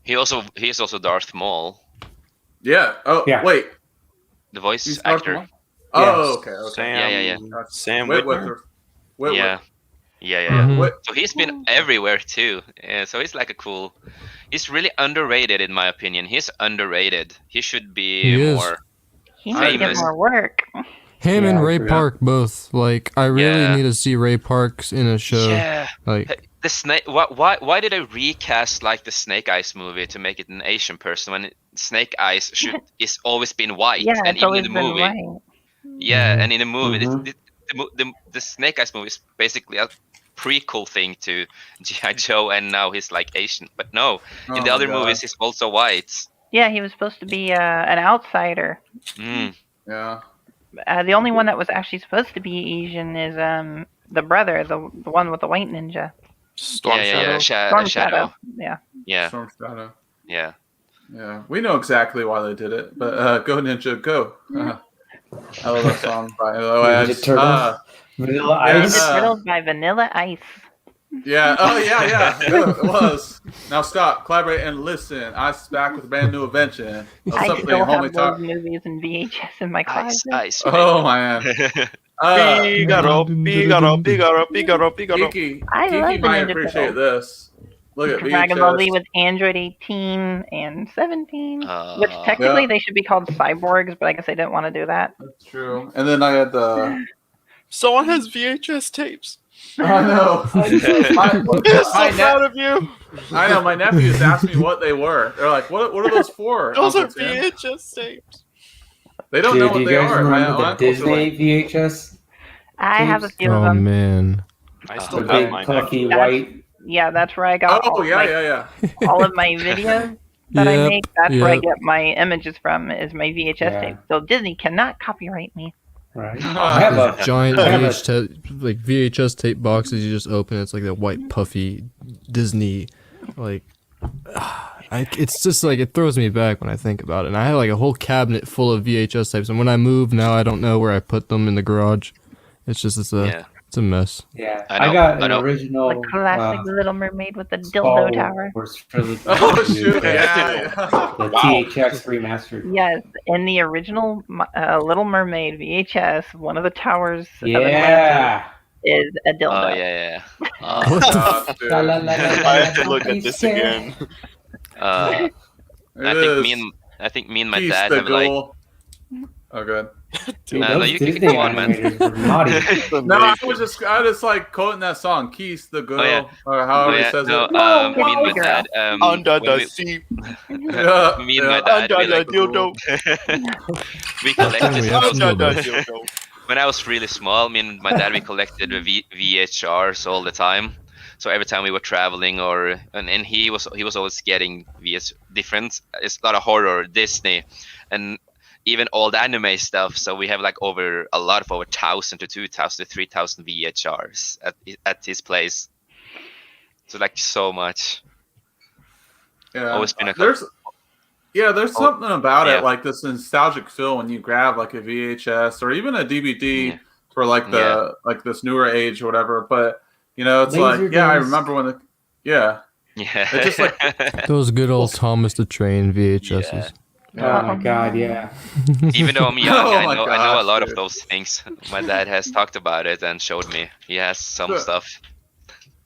Speaker 5: he's also Darth Maul,
Speaker 2: Yeah. Oh
Speaker 11: Yeah.
Speaker 2: wait.
Speaker 5: the voice
Speaker 2: He's Darth
Speaker 5: actor.
Speaker 2: Maul? Oh, okay.
Speaker 5: Yeah.
Speaker 9: Sam
Speaker 2: Whitworth.
Speaker 5: Yeah. Yeah.
Speaker 7: Mhm.
Speaker 2: Whit-
Speaker 5: So he's been everywhere too. So he's like a cool. He's really underrated in my opinion. He's underrated. He should be
Speaker 7: He is.
Speaker 5: more.
Speaker 12: He needs to get
Speaker 5: Famous.
Speaker 12: more work.
Speaker 7: him
Speaker 11: Yeah,
Speaker 7: and
Speaker 11: I
Speaker 7: Ray
Speaker 11: agree.
Speaker 7: Park both. Like, I really
Speaker 5: Yeah.
Speaker 7: need to see Ray Parks in a show.
Speaker 5: Yeah.
Speaker 7: Like,
Speaker 5: The snake. Why did I recast like the Snake Eyes movie to make it an Asian person when Snake Eyes is always been white,
Speaker 12: Yeah,
Speaker 5: and
Speaker 12: it's
Speaker 5: even
Speaker 12: always
Speaker 5: in the
Speaker 12: been
Speaker 5: movie,
Speaker 12: right.
Speaker 5: yeah,
Speaker 7: Mhm.
Speaker 5: and in the movie,
Speaker 11: Mhm.
Speaker 5: the Snake Eyes movie is basically a prequel thing to G.I. Joe, and now he's like Asian. But no, in the
Speaker 2: Oh,
Speaker 5: other
Speaker 2: God.
Speaker 5: movies, he's also white.
Speaker 12: Yeah, he was supposed to be an outsider.
Speaker 5: Mm.
Speaker 2: Yeah.
Speaker 12: The only one that was actually supposed to be Asian is the brother, the one with the white ninja.
Speaker 9: Storm
Speaker 5: Yeah.
Speaker 12: Storm
Speaker 5: Shadow.
Speaker 12: Yeah.
Speaker 5: Yeah.
Speaker 2: Storm Shadow.
Speaker 5: Yeah.
Speaker 2: Yeah. We know exactly why they did it, but go Ninja Go. I love that song by Lois.
Speaker 11: Ninja Turtles. Vanilla
Speaker 2: yeah,
Speaker 11: Ice.
Speaker 12: Ninja Turtles by Vanilla Ice.
Speaker 2: Yeah. Oh, yeah. It was. Now stop, collaborate, and listen. Ice back with a brand new invention of
Speaker 12: I
Speaker 2: something
Speaker 12: still have
Speaker 2: homie
Speaker 12: those
Speaker 2: talk.
Speaker 12: movies in VHS in my
Speaker 5: Ice,
Speaker 12: closet.
Speaker 5: ice.
Speaker 2: Oh man.
Speaker 9: Figaro.
Speaker 2: Kiki
Speaker 12: I love
Speaker 2: might
Speaker 12: the Ninja
Speaker 2: appreciate
Speaker 12: Turtles.
Speaker 2: this. Look at
Speaker 12: Dragon Ball Z
Speaker 2: VHS.
Speaker 12: with Android 18 and 17, which
Speaker 5: Uh,
Speaker 12: technically
Speaker 2: Yeah.
Speaker 12: they should be called cyborgs, but I guess they didn't want to do that.
Speaker 2: That's true. And then I had the.
Speaker 9: Someone has VHS tapes.
Speaker 2: I know.
Speaker 9: I'm so proud of you.
Speaker 2: I know. My nephews asked me what they were. They're like, "What are those for?"
Speaker 9: Those are
Speaker 2: Uncle Tim?"
Speaker 9: VHS tapes.
Speaker 2: They don't
Speaker 11: Dude,
Speaker 2: know
Speaker 11: do
Speaker 2: what
Speaker 11: you
Speaker 2: they
Speaker 11: guys
Speaker 2: are. My
Speaker 11: remember the
Speaker 2: uncles are
Speaker 11: Disney
Speaker 2: like,
Speaker 11: VHS?
Speaker 12: I have a few of
Speaker 7: oh
Speaker 12: them.
Speaker 7: man,
Speaker 9: I
Speaker 11: The
Speaker 9: still have
Speaker 11: big
Speaker 9: mine.
Speaker 11: puffy
Speaker 12: That's-
Speaker 11: white.
Speaker 12: Yeah, that's where I got
Speaker 2: oh
Speaker 12: all,
Speaker 2: yeah,
Speaker 12: like,
Speaker 2: yeah.
Speaker 12: all of my videos that I
Speaker 7: Yep,
Speaker 12: make. That's where I
Speaker 7: yep.
Speaker 12: get my images from, is my VHS
Speaker 11: Yeah.
Speaker 12: tape. So Disney cannot copyright me.
Speaker 11: Right. I have a
Speaker 7: giant
Speaker 11: I have a-
Speaker 7: VHS tape boxes. You just open. It's like that white puffy Disney, like. It's just like it throws me back when I think about it. And I had like a whole cabinet full of VHS tapes. And when I move now, I don't know where I put them in the garage. It's a mess.
Speaker 11: Yeah,
Speaker 5: I
Speaker 11: I,
Speaker 5: know,
Speaker 11: got
Speaker 5: I
Speaker 11: an
Speaker 5: know.
Speaker 11: original
Speaker 12: The classic Little Mermaid with the
Speaker 11: Star
Speaker 12: dildo tower.
Speaker 11: Wars trilogy.
Speaker 2: Oh shoot!
Speaker 11: VHS.
Speaker 2: Yeah.
Speaker 11: The THX remastered.
Speaker 12: Yes, in the original Little Mermaid VHS, one of the towers of Atlantis
Speaker 11: Yeah.
Speaker 12: is a dildo.
Speaker 5: Oh yeah.
Speaker 7: What the
Speaker 2: Oh, dude.
Speaker 11: La, la, la, la,
Speaker 9: I have to
Speaker 11: la,
Speaker 9: look
Speaker 11: la,
Speaker 9: at this
Speaker 11: la,
Speaker 9: again.
Speaker 5: I
Speaker 2: It
Speaker 5: think
Speaker 2: is.
Speaker 5: I think me and my
Speaker 2: Keith
Speaker 5: dad
Speaker 2: the
Speaker 5: have like.
Speaker 2: Ghoul. Oh, good.
Speaker 11: Dude,
Speaker 5: No,
Speaker 11: those
Speaker 5: you can
Speaker 11: Disney
Speaker 5: go on, man.
Speaker 11: animators were naughty.
Speaker 2: No, I was just like quoting that song, Keith the Girl,
Speaker 5: yeah.
Speaker 2: or however he says
Speaker 5: no,
Speaker 2: it.
Speaker 5: me and my
Speaker 12: girl.
Speaker 5: dad.
Speaker 9: Under
Speaker 5: when
Speaker 9: the sea.
Speaker 2: Yeah,
Speaker 5: me and my
Speaker 2: yeah.
Speaker 5: dad,
Speaker 9: Under
Speaker 5: we,
Speaker 9: the
Speaker 5: like,
Speaker 9: dildo.
Speaker 5: we collected
Speaker 7: We have
Speaker 5: those.
Speaker 7: some
Speaker 9: Under the
Speaker 7: dildos.
Speaker 9: dildo.
Speaker 5: When I was really small, me and my dad, we collected the VHRs all the time. So every time we were traveling, and he was always getting different. It's a lot of horror, Disney, and even old anime stuff. So we have like over 1,000 to 2,000 to 3,000 VHRs at his place. So like so much.
Speaker 2: Yeah.
Speaker 5: Always been a
Speaker 2: there's something about
Speaker 5: yeah.
Speaker 2: it, like this nostalgic feel when you grab like a VHS or even a DVD
Speaker 5: Yeah.
Speaker 2: for like the like this newer age or whatever. But you know, it's
Speaker 11: Laser
Speaker 2: like I
Speaker 11: disc.
Speaker 2: remember when
Speaker 5: Yeah.
Speaker 2: It's just like
Speaker 7: Those good old Thomas the Train VHSs.
Speaker 11: Oh my god, yeah.
Speaker 5: Even though I'm young,
Speaker 2: Oh
Speaker 5: I
Speaker 2: my
Speaker 5: know a
Speaker 2: gosh,
Speaker 5: lot
Speaker 2: dude.
Speaker 5: of those things. My dad has talked about it and showed me. He has some
Speaker 2: Sure.
Speaker 5: stuff.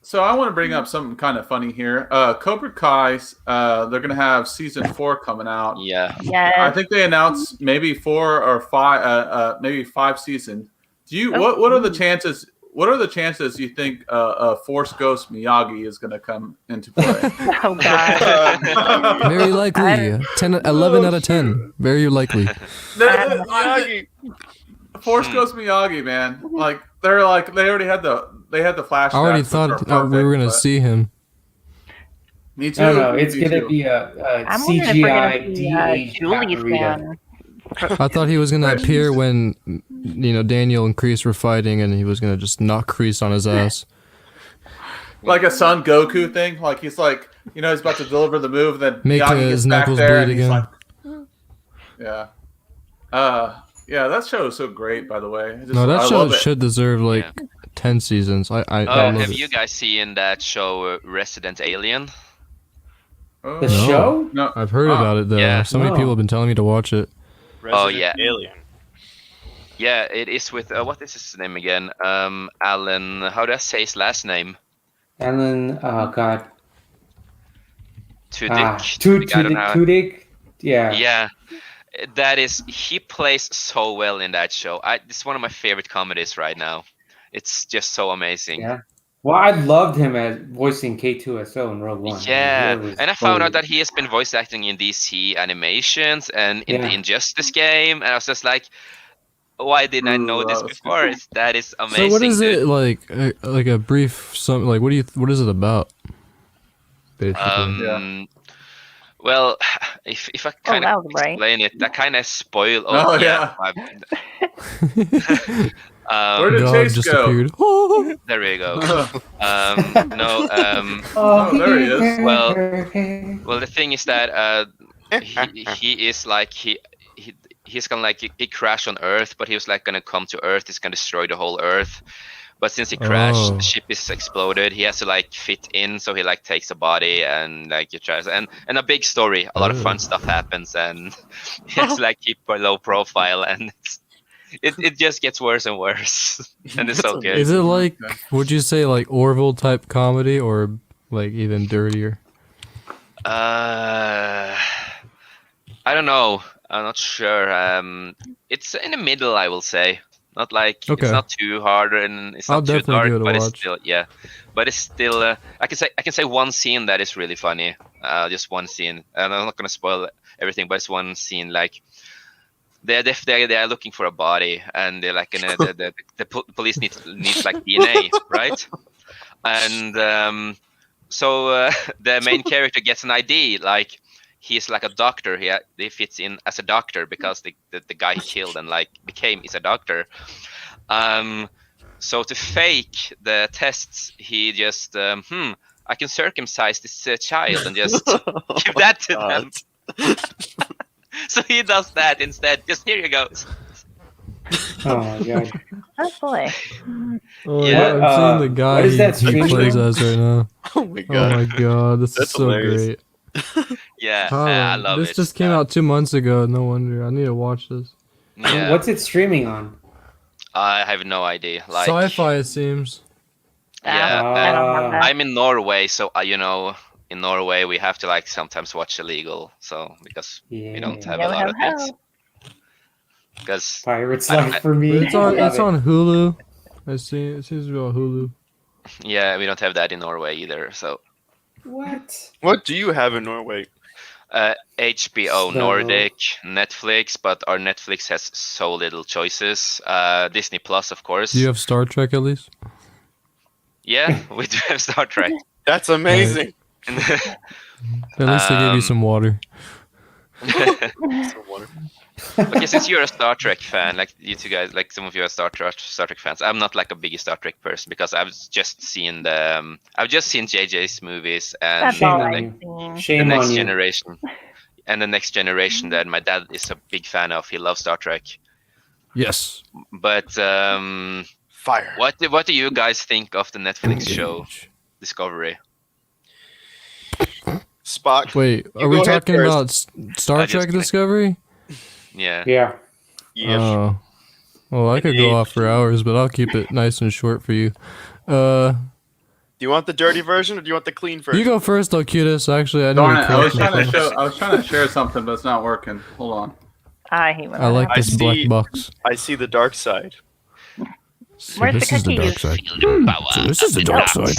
Speaker 2: So I want to bring up something kind of funny here. Cobra Kai, they're gonna have season 4 coming out.
Speaker 5: Yeah.
Speaker 12: Yes.
Speaker 2: I think they announced maybe 4 or 5, maybe 5 seasons. Do you? What are the chances? What are the chances you think Force Ghost Miyagi is gonna come into play?
Speaker 12: Oh God.
Speaker 7: Very likely. 11 out of 10. Very likely.
Speaker 2: Force Ghost Miyagi, man. Like they already had the flashbacks.
Speaker 7: I already
Speaker 2: which
Speaker 7: thought
Speaker 2: are
Speaker 7: we were
Speaker 2: perfect,
Speaker 7: gonna
Speaker 2: but-
Speaker 7: see him.
Speaker 2: Me too.
Speaker 11: No, no, it's
Speaker 2: Me
Speaker 11: gonna
Speaker 2: too.
Speaker 11: be a
Speaker 12: I'm wondering if we're
Speaker 11: CGI
Speaker 12: gonna see
Speaker 11: de-aged
Speaker 12: Julie's
Speaker 11: Margarita.
Speaker 12: fan.
Speaker 7: I thought he was gonna appear when Daniel and Kreese were fighting, and he was gonna just knock Kreese on his ass.
Speaker 2: Like a Son Goku thing. Like he's like, he's about to deliver the move, then
Speaker 7: Make
Speaker 2: Miyagi
Speaker 7: his
Speaker 2: gets back
Speaker 7: knuckles
Speaker 2: there
Speaker 7: bleed
Speaker 2: and he's
Speaker 7: again.
Speaker 2: like, yeah, that show is so great. By the way,
Speaker 7: No, that
Speaker 2: I
Speaker 7: show
Speaker 2: love it.
Speaker 7: should deserve like 10 seasons. I
Speaker 5: Oh,
Speaker 7: love
Speaker 5: have
Speaker 7: it.
Speaker 5: you guys seen that show Resident Alien?
Speaker 2: Oh.
Speaker 11: The
Speaker 7: No.
Speaker 11: show?
Speaker 2: No,
Speaker 7: I've heard about it though.
Speaker 5: Yeah.
Speaker 7: So many people have been telling me to watch it.
Speaker 5: Oh, yeah.
Speaker 9: Alien.
Speaker 5: Yeah, it is with what is his name again? Alan. How do I say his last name?
Speaker 11: Alan, oh god.
Speaker 5: Tudyk. I don't know.
Speaker 11: Tudyk? Yeah.
Speaker 5: Yeah, he plays so well in that show. It's one of my favorite comedies right now. It's just so amazing.
Speaker 11: Yeah. Well, I loved him as voicing K2SO in Rogue One.
Speaker 5: Yeah,
Speaker 11: He was
Speaker 5: and I found out
Speaker 11: totally-
Speaker 5: that he has been voice acting in DC animations and in the
Speaker 11: Yeah.
Speaker 5: Injustice game, and I was just like, why didn't I know this before? That is amazing.
Speaker 7: So what is
Speaker 5: dude.
Speaker 7: it like a brief like what is it about? Basically.
Speaker 5: Well, if I kind
Speaker 12: that
Speaker 5: of
Speaker 12: was right.
Speaker 5: explain it, that kind of spoil.
Speaker 2: Oh, yeah. Where did
Speaker 7: God
Speaker 2: Chase
Speaker 7: just
Speaker 2: go?
Speaker 7: appeared.
Speaker 5: There we go.
Speaker 2: Oh, there he is.
Speaker 5: Well, the thing is that he is like he's gonna like he crashed on Earth, but he was like gonna come to Earth. He's gonna destroy the whole Earth. But since he crashed, the ship is exploded. He has to like fit in, so he like takes a body and like he tries and a big story. A lot of fun stuff happens, and he has to like keep a low profile, and it just gets worse and worse. And it's so good.
Speaker 7: Is it like would you say like Orville type comedy or like even dirtier?
Speaker 5: I don't know. I'm not sure. It's in the middle, I will say. Not like it's not too hard and it's
Speaker 7: I'll
Speaker 5: not too
Speaker 7: definitely
Speaker 5: dark,
Speaker 7: give it a
Speaker 5: but it's
Speaker 7: watch.
Speaker 5: still But it's still I can say one scene that is really funny. Just one scene, and I'm not gonna spoil everything, but it's one scene like they are looking for a body, and they're like the police needs like DNA, right? And so the main character gets an ID, like he's like a doctor. He fits in as a doctor because the guy he killed and like became is a doctor. So to fake the tests, he just I can circumcise this child and just give that to them. So he does that instead. Just here you go.
Speaker 11: Oh my god.
Speaker 12: Oh boy.
Speaker 7: Oh
Speaker 5: Yeah.
Speaker 7: yeah, I'm seeing the guy
Speaker 11: what is that
Speaker 7: he
Speaker 11: streaming?
Speaker 7: plays as right now.
Speaker 9: Oh my
Speaker 7: Oh
Speaker 9: god.
Speaker 7: my god, this is
Speaker 9: That's
Speaker 7: so
Speaker 9: hilarious.
Speaker 7: great.
Speaker 5: Yeah,
Speaker 7: Oh,
Speaker 5: I love
Speaker 7: this
Speaker 5: it.
Speaker 7: just came out 2 months ago. No wonder. I need to watch this.
Speaker 5: Yeah,
Speaker 11: What's it streaming on?
Speaker 5: I have no idea. Like,
Speaker 7: Sci-fi, it seems.
Speaker 5: yeah,
Speaker 12: I don't have that.
Speaker 5: I'm in Norway, so in Norway we have to like sometimes watch illegal, so because we don't have a lot of it. Because
Speaker 11: Pirates Life for me.
Speaker 7: It's on.
Speaker 11: I love
Speaker 7: It's
Speaker 11: it.
Speaker 7: on Hulu. I see. It seems to be on Hulu.
Speaker 5: yeah, we don't have that in Norway either. So
Speaker 11: What?
Speaker 9: What do you have in Norway?
Speaker 5: HBO
Speaker 11: So-
Speaker 5: Nordic, Netflix, but our Netflix has so little choices. Disney Plus, of course.
Speaker 7: Do you have Star Trek at least?
Speaker 5: Yeah, we do have Star Trek.
Speaker 9: That's amazing.
Speaker 7: At least they gave you some water.
Speaker 5: Okay, since you're a Star Trek fan, like you two guys, like some of you are Star Trek fans. I'm not like a big Star Trek person because I've just seen JJ's movies and
Speaker 12: That's all
Speaker 11: Shame
Speaker 12: I've
Speaker 11: on
Speaker 12: seen.
Speaker 5: the
Speaker 11: Shame
Speaker 5: Next
Speaker 11: on you.
Speaker 5: Generation, and the Next Generation that my dad is a big fan of. He loves Star Trek.
Speaker 7: Yes.
Speaker 5: But
Speaker 9: Fire.
Speaker 5: what do you guys think of the Netflix show Discovery?
Speaker 9: Spock.
Speaker 7: Wait,
Speaker 9: You
Speaker 7: are we
Speaker 9: go ahead
Speaker 7: talking
Speaker 9: first.
Speaker 7: about Star Trek Discovery?
Speaker 5: Yeah.
Speaker 11: Yeah.
Speaker 9: Yes.
Speaker 7: Oh. Well, I could go off for hours, but I'll keep it nice and short for you.
Speaker 9: Do you want the dirty version or do you want the clean version?
Speaker 7: You go first, Locutus. Actually, I know
Speaker 2: Darn
Speaker 7: you
Speaker 2: it! I was
Speaker 7: correct
Speaker 2: trying
Speaker 7: me.
Speaker 2: to show. I was trying to share something, but it's not working. Hold on.
Speaker 12: I hate when
Speaker 7: I
Speaker 12: that
Speaker 7: like
Speaker 12: happens.
Speaker 7: this black box.
Speaker 9: I see the dark side.
Speaker 7: So
Speaker 12: Where's
Speaker 7: this
Speaker 12: the
Speaker 7: is the dark
Speaker 12: cookies?
Speaker 7: side. So this is the dark side.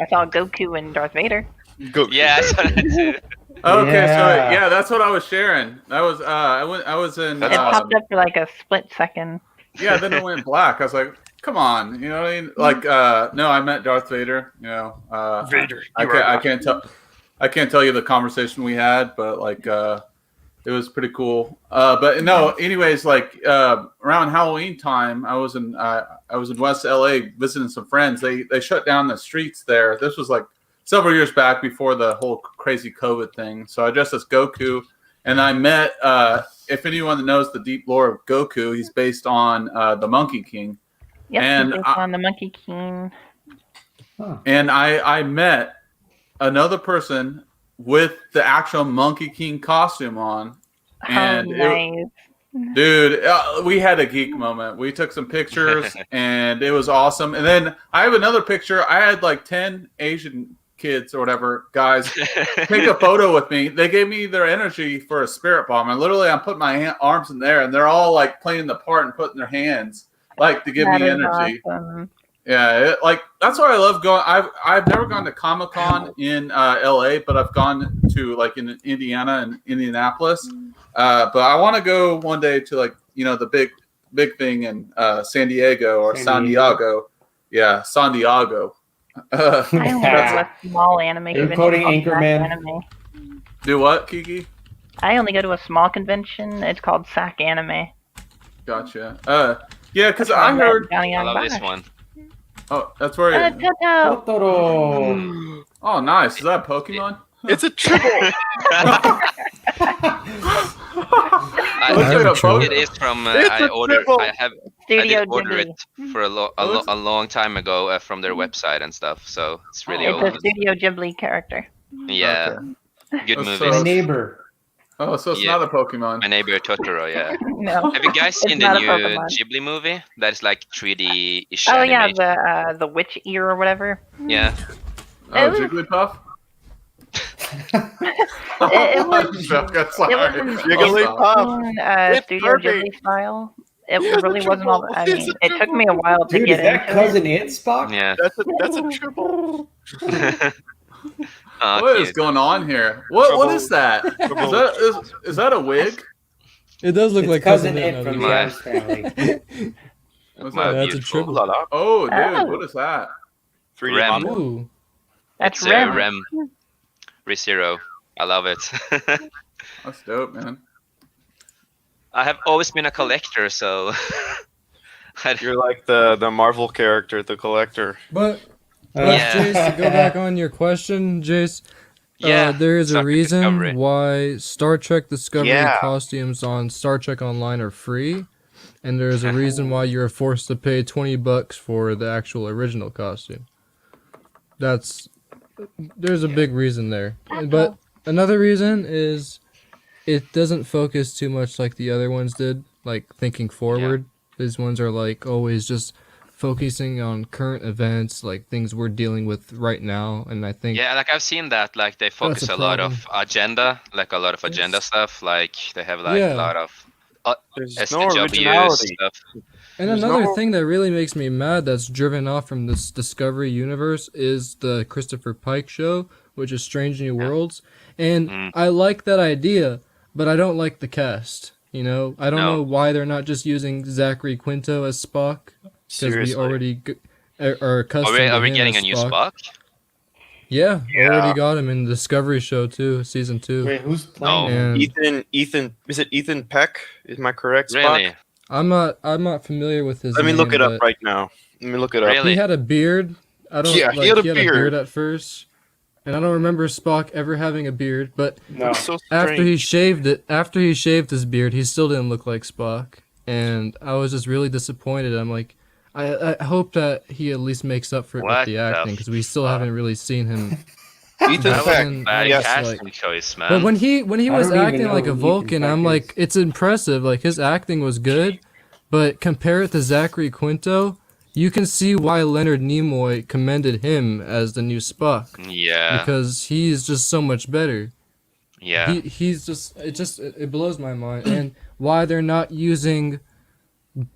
Speaker 12: I saw Goku and Darth Vader.
Speaker 5: Yeah, I saw that too.
Speaker 2: Okay, so
Speaker 11: Yeah.
Speaker 2: yeah, that's what I was sharing. That was I was in.
Speaker 12: It popped up for like a split second.
Speaker 2: Yeah, then it went black. I was like, come on, you know what I mean? Like, no, I met Darth Vader. You know,
Speaker 9: Vader,
Speaker 2: I can't tell you the conversation we had, but like, it was pretty cool. But no, anyways, like around Halloween time, I was in West LA visiting some friends. They shut down the streets there. This was like several years back before the whole crazy COVID thing. So I dressed as Goku, and I met. If anyone knows the deep lore of Goku, he's based on the Monkey King.
Speaker 12: Yep,
Speaker 2: And
Speaker 12: he's on the Monkey King.
Speaker 2: And I met another person with the actual Monkey King costume on. And
Speaker 12: nice.
Speaker 2: dude, we had a geek moment. We took some pictures and it was awesome. And then I have another picture. I had like 10 Asian kids or whatever guys take a photo with me. They gave me their energy for a spirit bomb. And literally I'm putting my arms in there and they're all like playing the part and putting their hands like to give
Speaker 12: That
Speaker 2: me
Speaker 12: is
Speaker 2: energy.
Speaker 12: awesome.
Speaker 2: Yeah, like that's why I love going. I've never gone to Comic-Con in LA, but I've gone to like in Indiana and Indianapolis. But I want to go one day to like the big thing in San Diego or San Diego. Yeah, San Diego.
Speaker 12: I only go to a small anime
Speaker 11: Are you
Speaker 12: convention.
Speaker 11: quoting
Speaker 12: called
Speaker 11: Anchorman?
Speaker 12: Sack Anime.
Speaker 2: Do what, Kiki?
Speaker 12: I only go to a small convention. It's called Sack Anime.
Speaker 2: Gotcha. Yeah, because I heard.
Speaker 5: I love this one.
Speaker 2: Oh, that's where.
Speaker 12: Totoro.
Speaker 11: Totoro.
Speaker 2: Oh, nice. Is that a Pokemon?
Speaker 9: It's a triple.
Speaker 5: It is from. I did order it for a long time ago from their website and stuff. So it's really
Speaker 12: It's
Speaker 5: old.
Speaker 12: a Studio Ghibli character.
Speaker 5: Yeah, good
Speaker 2: That's
Speaker 5: movies.
Speaker 11: My neighbor.
Speaker 2: Oh, so it's
Speaker 5: Yeah.
Speaker 2: not a Pokemon.
Speaker 5: My neighbor Totoro. Yeah.
Speaker 12: No.
Speaker 5: Have you guys
Speaker 12: It's
Speaker 5: seen the
Speaker 12: not a
Speaker 5: new
Speaker 12: Pokemon.
Speaker 5: Ghibli movie? That is like 3D-ish
Speaker 12: Oh yeah,
Speaker 5: animation.
Speaker 12: the witch ear or whatever.
Speaker 5: Yeah.
Speaker 2: Oh,
Speaker 12: was-
Speaker 2: Jigglypuff.
Speaker 12: It was.
Speaker 2: That's
Speaker 12: It was
Speaker 2: sorry.
Speaker 12: an
Speaker 2: Jigglypuff.
Speaker 12: interesting, Studio Ghibli style. It really wasn't all. I mean, it took me a while to
Speaker 11: Dude,
Speaker 12: get
Speaker 11: is that
Speaker 12: into
Speaker 11: cousin
Speaker 12: it.
Speaker 11: It, Spock?
Speaker 5: Yeah.
Speaker 9: That's a triple.
Speaker 5: Oh,
Speaker 2: What is
Speaker 5: cute.
Speaker 2: going on here? What is that? Is that a wig?
Speaker 7: It does look
Speaker 11: It's
Speaker 7: like
Speaker 11: cousin
Speaker 7: It
Speaker 11: It from
Speaker 5: the
Speaker 11: the
Speaker 5: Addams
Speaker 11: Addams Family.
Speaker 2: What's
Speaker 5: My
Speaker 2: that?
Speaker 7: That's a
Speaker 5: beautiful
Speaker 7: triple.
Speaker 2: Oh, dude,
Speaker 12: Oh.
Speaker 2: what is that?
Speaker 9: 3D
Speaker 5: Rem.
Speaker 9: model.
Speaker 7: Ooh.
Speaker 12: That's
Speaker 5: It's
Speaker 12: Rem.
Speaker 5: Rem. ReZero. I love it.
Speaker 2: That's dope, man.
Speaker 5: I have always been a collector, so
Speaker 9: You're like the Marvel character, the collector.
Speaker 7: But
Speaker 5: Yeah.
Speaker 7: Jace, to go back on your question, Jace.
Speaker 5: Yeah,
Speaker 7: there is
Speaker 5: Star
Speaker 7: a
Speaker 5: Trek
Speaker 7: reason
Speaker 5: Discovery.
Speaker 7: why Star Trek Discovery
Speaker 9: Yeah.
Speaker 7: costumes on Star Trek Online are free, and there's a reason why you're forced to pay $20 for the actual original costume. There's a big reason there. But another reason is it doesn't focus too much like the other ones did, like thinking forward. These ones are like always just focusing on current events, like things we're dealing with right now, and I think
Speaker 5: yeah, like I've seen that. Like they focus
Speaker 7: a
Speaker 5: a lot of
Speaker 7: problem.
Speaker 5: agenda, like a lot of agenda stuff. Like they have like
Speaker 7: Yeah.
Speaker 5: a lot of
Speaker 9: There's no
Speaker 5: SJW
Speaker 9: originality.
Speaker 5: stuff.
Speaker 7: And
Speaker 9: There's
Speaker 7: another
Speaker 9: no-
Speaker 7: thing that really makes me mad that's driven off from this Discovery universe is the Christopher Pike show, which is Strange New Worlds. And I like that idea, but I don't like the cast. You know, I don't
Speaker 5: No.
Speaker 7: know why they're not just using Zachary Quinto as Spock, because we
Speaker 9: Seriously.
Speaker 7: already are accustomed to
Speaker 5: Are we
Speaker 7: him
Speaker 5: getting
Speaker 7: as
Speaker 5: a new Spock?
Speaker 7: Yeah, already got him in the Discovery show too, season 2.
Speaker 11: Wait, who's playing?
Speaker 5: No.
Speaker 7: And
Speaker 9: Ethan, is it Ethan Peck? Is my correct?
Speaker 5: Really?
Speaker 9: Spock?
Speaker 7: I'm not familiar with his
Speaker 9: Let me look
Speaker 7: name,
Speaker 9: it up
Speaker 7: but
Speaker 9: right now. Let me look it up.
Speaker 5: Really?
Speaker 7: He had a beard. I don't
Speaker 9: Yeah,
Speaker 7: like,
Speaker 9: he had a beard.
Speaker 7: at first. And I don't remember Spock ever having a beard, but
Speaker 11: No.
Speaker 9: It's so
Speaker 7: after he
Speaker 9: strange.
Speaker 7: shaved his beard, he still didn't look like Spock. And I was just really disappointed. I'm like, I hope that he at least makes up for it
Speaker 5: What
Speaker 7: with the
Speaker 5: the
Speaker 7: acting, because we still
Speaker 5: fuck?
Speaker 7: haven't really seen him
Speaker 3: Ethan
Speaker 5: That
Speaker 3: Peck.
Speaker 5: was a bad
Speaker 1: Yes,
Speaker 5: casting choice, man.
Speaker 7: But when he
Speaker 11: I
Speaker 7: was
Speaker 11: don't even
Speaker 7: acting
Speaker 11: know
Speaker 7: like
Speaker 11: who
Speaker 7: a
Speaker 11: Ethan
Speaker 7: Vulcan,
Speaker 11: Peck
Speaker 7: I'm
Speaker 11: is.
Speaker 7: like, it's impressive. Like his acting was good, but compare it to Zachary Quinto, you can see why Leonard Nimoy commended him as the new Spock.
Speaker 5: Yeah.
Speaker 7: Because he's just so much better.
Speaker 5: Yeah.
Speaker 7: He's just it blows my mind, and why they're not using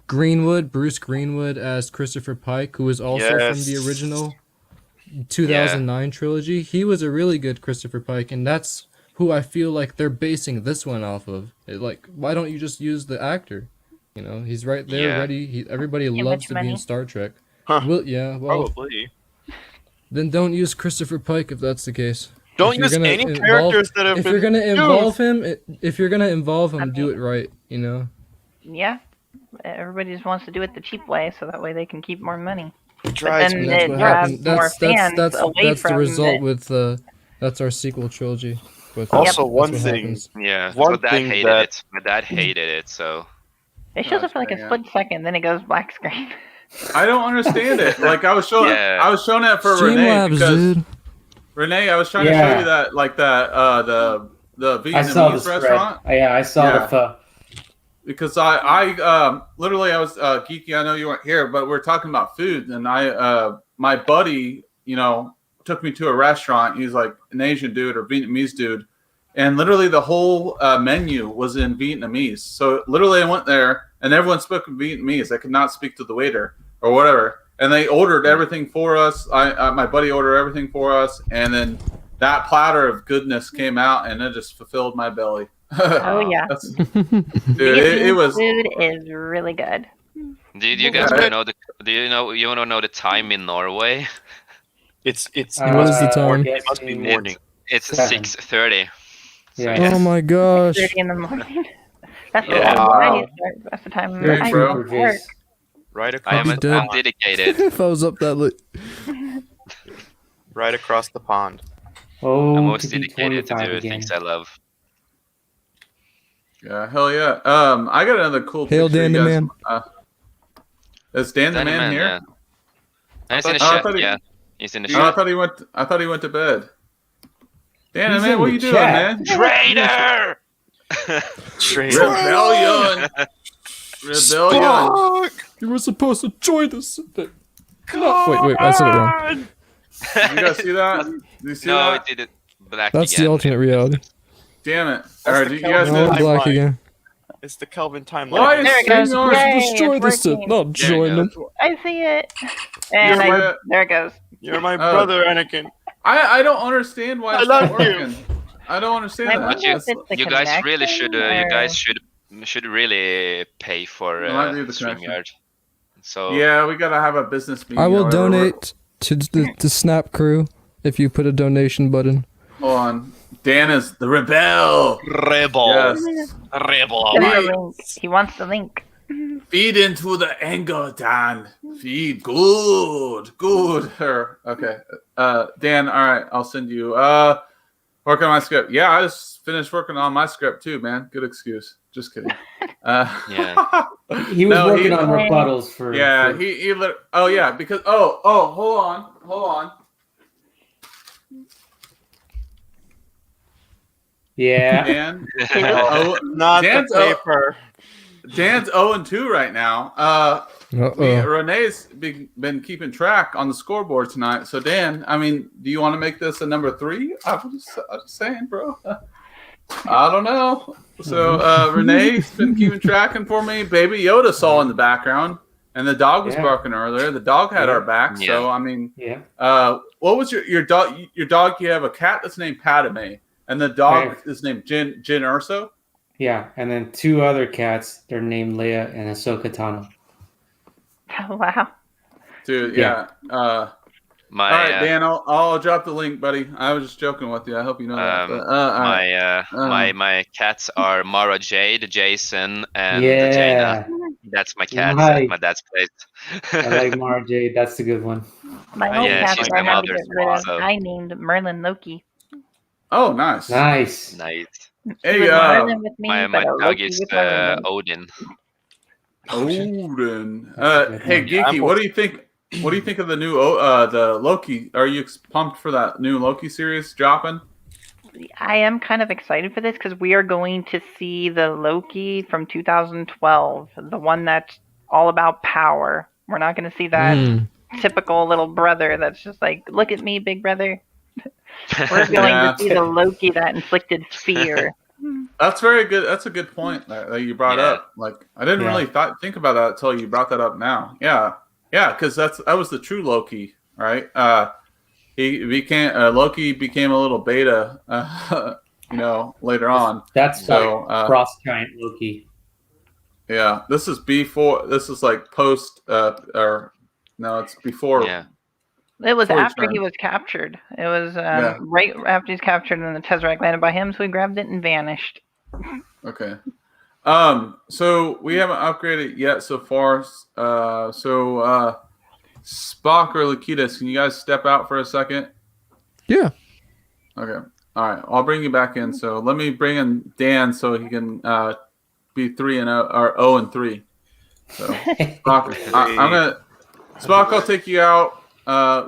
Speaker 7: Bruce Greenwood as Christopher Pike, who is also from the original 2009 trilogy. He was a really good Christopher Pike, and that's who I feel like they're basing this one off of. Like, why don't you just use the actor? You know, he's right there, ready. Everybody loves to be in Star Trek. Well,
Speaker 9: Probably.
Speaker 7: then don't use Christopher Pike if that's the case.
Speaker 9: Don't use any characters that have
Speaker 7: If
Speaker 9: been
Speaker 7: you're gonna involve
Speaker 9: used.
Speaker 7: him, do it right. You know.
Speaker 12: Yeah, everybody just wants to do it the cheap way, so that way they can keep more money. But
Speaker 7: Drives
Speaker 12: then
Speaker 7: me nuts.
Speaker 12: it
Speaker 7: What
Speaker 12: drives
Speaker 7: happened.
Speaker 12: more fans away
Speaker 7: That's
Speaker 12: from
Speaker 7: the result
Speaker 12: it.
Speaker 7: with that's our sequel trilogy. With
Speaker 9: Also,
Speaker 7: that's
Speaker 9: one
Speaker 7: what
Speaker 9: thing.
Speaker 7: happens.
Speaker 5: Yeah.
Speaker 9: One
Speaker 5: My dad
Speaker 9: thing
Speaker 5: hated
Speaker 9: that-
Speaker 5: it. My dad hated it. So.
Speaker 12: It shows up for like a split second, then it goes black screen.
Speaker 2: I don't understand it. Like I was showing that for Renee because Renee, I was trying to show you that the
Speaker 11: I saw the
Speaker 2: Vietnamese
Speaker 11: spread.
Speaker 2: restaurant.
Speaker 11: Yeah, I saw the pho.
Speaker 2: Because I literally I was geeky. I know you weren't here, but we're talking about food, and my buddy, took me to a restaurant. He's like an Asian dude or Vietnamese dude, and literally the whole menu was in Vietnamese. So literally I went there, and everyone spoke Vietnamese. I could not speak to the waiter or whatever, and they ordered everything for us. My buddy ordered everything for us, and then that platter of goodness came out, and it just fulfilled my belly.
Speaker 12: Oh yeah,
Speaker 2: Dude, it was.
Speaker 12: Food is really good.
Speaker 5: Do you guys want to know the? You want to know the time in Norway?
Speaker 9: It's
Speaker 7: what is the time?
Speaker 9: It must be morning.
Speaker 5: It's 6:30.
Speaker 7: Oh my gosh.
Speaker 12: 6:30 in the morning. That's the
Speaker 5: Yeah.
Speaker 12: time I need to start. That's the time I
Speaker 2: bro.
Speaker 12: work.
Speaker 9: Right
Speaker 5: I
Speaker 9: across
Speaker 5: am
Speaker 9: the pond.
Speaker 5: dedicated.
Speaker 7: If I was up that late.
Speaker 9: Right across the pond.
Speaker 11: Oh,
Speaker 5: I'm most
Speaker 11: to be
Speaker 5: dedicated to
Speaker 11: 25
Speaker 5: do
Speaker 11: again.
Speaker 5: things I love.
Speaker 2: Yeah, hell yeah. I got another cool
Speaker 7: Hail
Speaker 2: picture.
Speaker 7: Dan
Speaker 2: you
Speaker 7: the
Speaker 2: guys,
Speaker 7: Man.
Speaker 2: Is Dan the
Speaker 5: Danny
Speaker 2: Man here?
Speaker 5: Yeah. He's in the
Speaker 2: Oh, I
Speaker 5: shed.
Speaker 2: thought he-
Speaker 5: Yeah, he's in the
Speaker 2: Oh, I
Speaker 5: shed.
Speaker 2: thought he went to bed. Dan the
Speaker 11: He's
Speaker 2: Man,
Speaker 11: in
Speaker 2: what
Speaker 11: the
Speaker 2: you doing,
Speaker 11: chat.
Speaker 2: man?
Speaker 5: Traitor!
Speaker 2: Rebellion. Rebellion.
Speaker 7: You were supposed to join this. No, wait, I said it wrong.
Speaker 2: You guys see that? Did you see
Speaker 5: No,
Speaker 2: that?
Speaker 5: it did it black
Speaker 7: That's
Speaker 5: again.
Speaker 7: the alternate reality.
Speaker 2: Damn it! All right,
Speaker 9: the
Speaker 2: you guys
Speaker 9: Kelvin
Speaker 7: No,
Speaker 2: did.
Speaker 7: black
Speaker 9: timeline.
Speaker 7: again.
Speaker 9: It's the Kelvin timeline.
Speaker 2: Why is
Speaker 12: There it goes.
Speaker 2: Senior
Speaker 12: Yay,
Speaker 7: Destroy
Speaker 12: it's
Speaker 7: the Sith,
Speaker 12: working.
Speaker 7: not join them.
Speaker 12: I see it. And
Speaker 2: You're
Speaker 12: there it goes.
Speaker 9: You're my brother, Anakin.
Speaker 2: I don't understand why it's not
Speaker 9: love you.
Speaker 2: working. I don't understand
Speaker 12: I
Speaker 2: that.
Speaker 12: wonder if
Speaker 2: That's-
Speaker 12: it's the
Speaker 5: You guys really
Speaker 12: connection
Speaker 5: should. You
Speaker 12: or-
Speaker 5: guys should really pay for
Speaker 2: It might be the connection.
Speaker 5: StreamYard. So
Speaker 2: Yeah, we gotta have a business meeting.
Speaker 7: I will
Speaker 2: or whatever.
Speaker 7: donate to the Snap crew if you put a donation button.
Speaker 2: Hold on. Dan is the rebel.
Speaker 5: rebel,
Speaker 2: Yes.
Speaker 5: rebel.
Speaker 12: Send the link. He wants the link.
Speaker 2: Feed into the anger, Dan. Feed good. Okay. Dan, all right, I'll send you. Working on my script. Yeah, I just finished working on my script too, man. Good excuse. Just kidding.
Speaker 5: Yeah.
Speaker 11: He was
Speaker 2: No,
Speaker 11: working on rebuttals for.
Speaker 2: Yeah,
Speaker 11: for-
Speaker 2: he oh yeah, because hold on.
Speaker 11: Yeah.
Speaker 2: Dan.
Speaker 9: Not
Speaker 2: Dan's
Speaker 9: the paper.
Speaker 2: Dan's 0-2 right now. Renee's been keeping track on the scoreboard tonight. So Dan, I mean, do you want to make this a number 3? I'm just saying, bro. I don't know. So Renee's been keeping tracking for me. Baby Yoda saw in the background, and the dog was barking earlier. The dog had our back.
Speaker 11: Yeah.
Speaker 2: So I mean,
Speaker 11: Yeah.
Speaker 2: what was your dog? Your dog? You have a cat that's named Padme, and the dog is named Jin Urso.
Speaker 11: Yeah, and then 2 other cats. They're named Leia and Ahsoka Tano.
Speaker 12: Oh, wow.
Speaker 2: Dude,
Speaker 11: Yeah.
Speaker 2: yeah.
Speaker 5: My
Speaker 2: all right, Dan, I'll drop the link, buddy. I was just joking with you. I hope you know that. But, all right.
Speaker 5: my cats are Mara Jade, Jason, and
Speaker 11: Yeah.
Speaker 5: Jaina. That's my cat
Speaker 11: Nice.
Speaker 5: at my dad's place.
Speaker 11: I like Mara Jade. That's a good one.
Speaker 12: My old
Speaker 5: Yeah,
Speaker 12: cats
Speaker 5: she's
Speaker 12: I
Speaker 5: my
Speaker 12: had to get
Speaker 5: mother's
Speaker 12: rid of.
Speaker 5: also.
Speaker 12: I named Merlin Loki.
Speaker 2: Oh, nice.
Speaker 11: Nice.
Speaker 5: Nice.
Speaker 2: Hey,
Speaker 12: He was Merlin with me,
Speaker 5: My
Speaker 12: but a
Speaker 5: dog
Speaker 12: Loki
Speaker 5: is
Speaker 12: with Merlin.
Speaker 5: Odin.
Speaker 2: Odin.
Speaker 11: That's a good
Speaker 2: Hey,
Speaker 11: one.
Speaker 2: Geeky, what do you think? What do you think of the new the Loki? Are you pumped for that new Loki series dropping?
Speaker 12: I am kind of excited for this because we are going to see the Loki from 2012, the one that's all about power. We're not going to see that typical little brother that's just like, look at me, big brother. We're going to see the Loki that inflicted fear.
Speaker 2: That's very good. That's a good point that you brought up. Like, I didn't really think about that until you brought that up now. Yeah, because that was the true Loki, right? Loki became a little beta, later on.
Speaker 11: That's
Speaker 2: so
Speaker 11: Frost Giant Loki.
Speaker 2: Yeah, this is before. This is like post, it's before.
Speaker 12: Yeah. It was after he was captured. It was right after he's captured, and then the Tesseract landed by him, so he grabbed it and vanished.
Speaker 2: Okay. So we haven't upgraded yet so far. Spock or Lakitas, can you guys step out for a second?
Speaker 7: Yeah.
Speaker 2: Okay. All right. I'll bring you back in. So let me bring in Dan so he can be 3-0 or 0-3. So Spock, Spock, I'll take you out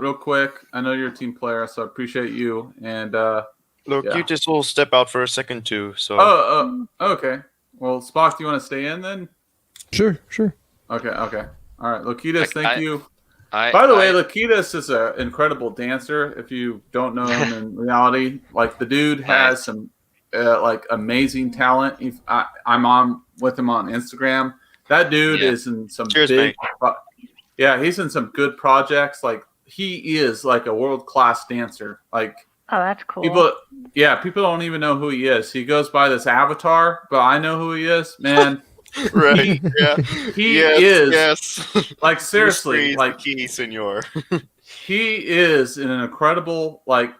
Speaker 2: real quick. I know you're a team player, so I appreciate you. And
Speaker 9: look, you just will step out for a second too. So.
Speaker 2: Okay. Well, Spock, do you want to stay in then?
Speaker 7: Sure.
Speaker 2: Okay. All right, Lakitas, thank you. By the way, Lakitas is an incredible dancer. If you don't know him in reality, like the dude has some amazing talent. I'm on with him on Instagram. That dude is in some big. He's in some good projects. Like he is like a world-class dancer. Like
Speaker 12: that's cool.
Speaker 2: People don't even know who he is. He goes by this avatar, but I know who he is, man.
Speaker 9: Right.
Speaker 2: He is.
Speaker 9: Yes.
Speaker 2: Like seriously, like
Speaker 9: key, senor.
Speaker 2: He is an incredible like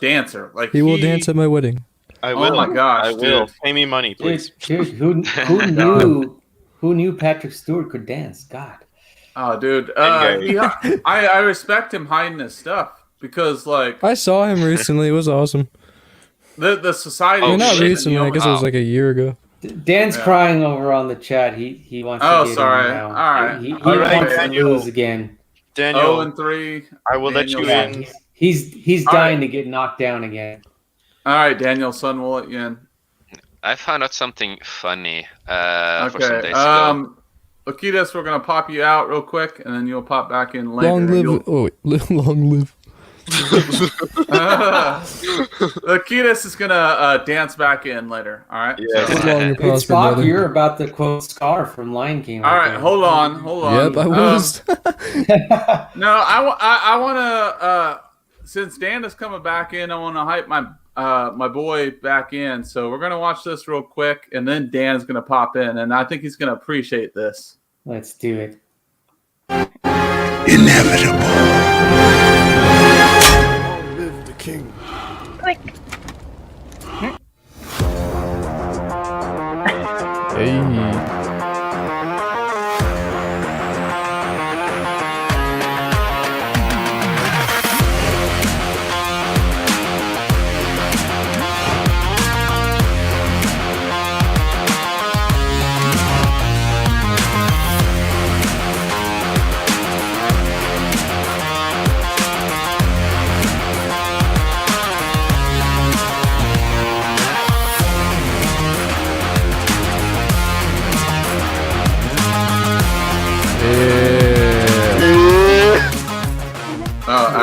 Speaker 2: dancer. Like
Speaker 7: he will dance at my wedding.
Speaker 9: I will.
Speaker 2: Oh my gosh,
Speaker 9: I will. Pay me money, please.
Speaker 11: Dude, who knew Patrick Stewart could dance? God.
Speaker 2: Oh, dude. I respect him hiding his stuff because, like,
Speaker 7: I saw him recently. It was awesome.
Speaker 2: The society.
Speaker 7: Not recently. I guess it was like a year ago.
Speaker 11: Dan's crying over on the chat. He wants to get
Speaker 2: sorry.
Speaker 11: him down.
Speaker 2: All right.
Speaker 11: He wants to lose again.
Speaker 2: Daniel 0-3.
Speaker 9: I will let you in.
Speaker 11: He's dying to get knocked down again.
Speaker 2: All right, Daniel, son, we'll let you in.
Speaker 5: I found out something funny
Speaker 2: for
Speaker 5: some days ago.
Speaker 2: Lakitas, we're gonna pop you out real quick, and then you'll pop back in later.
Speaker 7: Long live.
Speaker 2: Lakitas is gonna dance back in later. All right.
Speaker 9: Yeah.
Speaker 11: Spock, you're about to quote Scar from Lion King.
Speaker 2: All right, hold on.
Speaker 7: Yep, I was.
Speaker 2: No, I want to. Since Dan is coming back in, I want to hype my boy back in. So we're gonna watch this real quick, and then Dan's gonna pop in, and I think he's gonna appreciate this.
Speaker 11: Let's do it.
Speaker 14: Inevitable. Long live the king.
Speaker 7: Hey.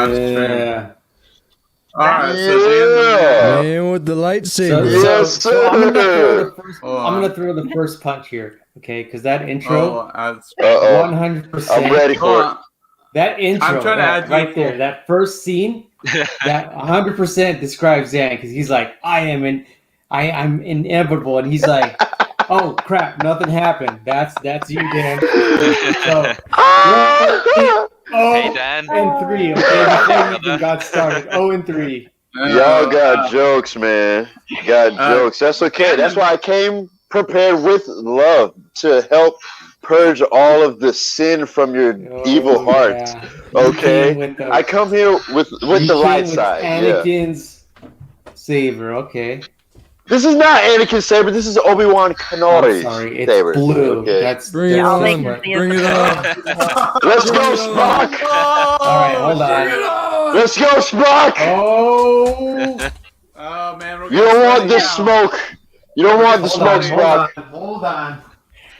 Speaker 2: Yeah. All right, so
Speaker 7: Man with the lightsaber.
Speaker 11: So I'm gonna throw the first punch here, okay? Because that intro, 100%.
Speaker 15: I'm ready for it.
Speaker 11: That intro,
Speaker 2: I'm trying to add
Speaker 11: right there, that first scene, that 100% describes Zan because he's like, I'm inevitable, and he's like, oh crap, nothing happened. That's you, Dan. So,
Speaker 5: Hey, Dan.
Speaker 11: And 3, okay? Before we even got started. 0-3.
Speaker 15: Y'all got jokes, man. Got jokes. That's okay. That's why I came prepared with love to help purge all of the sin from your evil heart. Okay? I come here with the light side.
Speaker 11: Anakin's saber, okay.
Speaker 15: This is not Anakin saber. This is Obi-Wan Kenobi.
Speaker 11: I'm sorry, it's
Speaker 15: saber.
Speaker 11: blue.
Speaker 15: Okay.
Speaker 11: That's
Speaker 7: Bring it
Speaker 12: All they
Speaker 7: on.
Speaker 12: can see is
Speaker 7: Bring
Speaker 12: the
Speaker 7: it
Speaker 12: blue.
Speaker 7: on.
Speaker 15: Let's go, Spock.
Speaker 11: all right. Hold on.
Speaker 15: Let's go, Spock.
Speaker 11: Oh,
Speaker 2: Oh man, we're
Speaker 15: You don't want
Speaker 2: sweaty
Speaker 15: the
Speaker 2: now.
Speaker 15: smoke. You don't want the smoke, Spock.
Speaker 13: Hold on.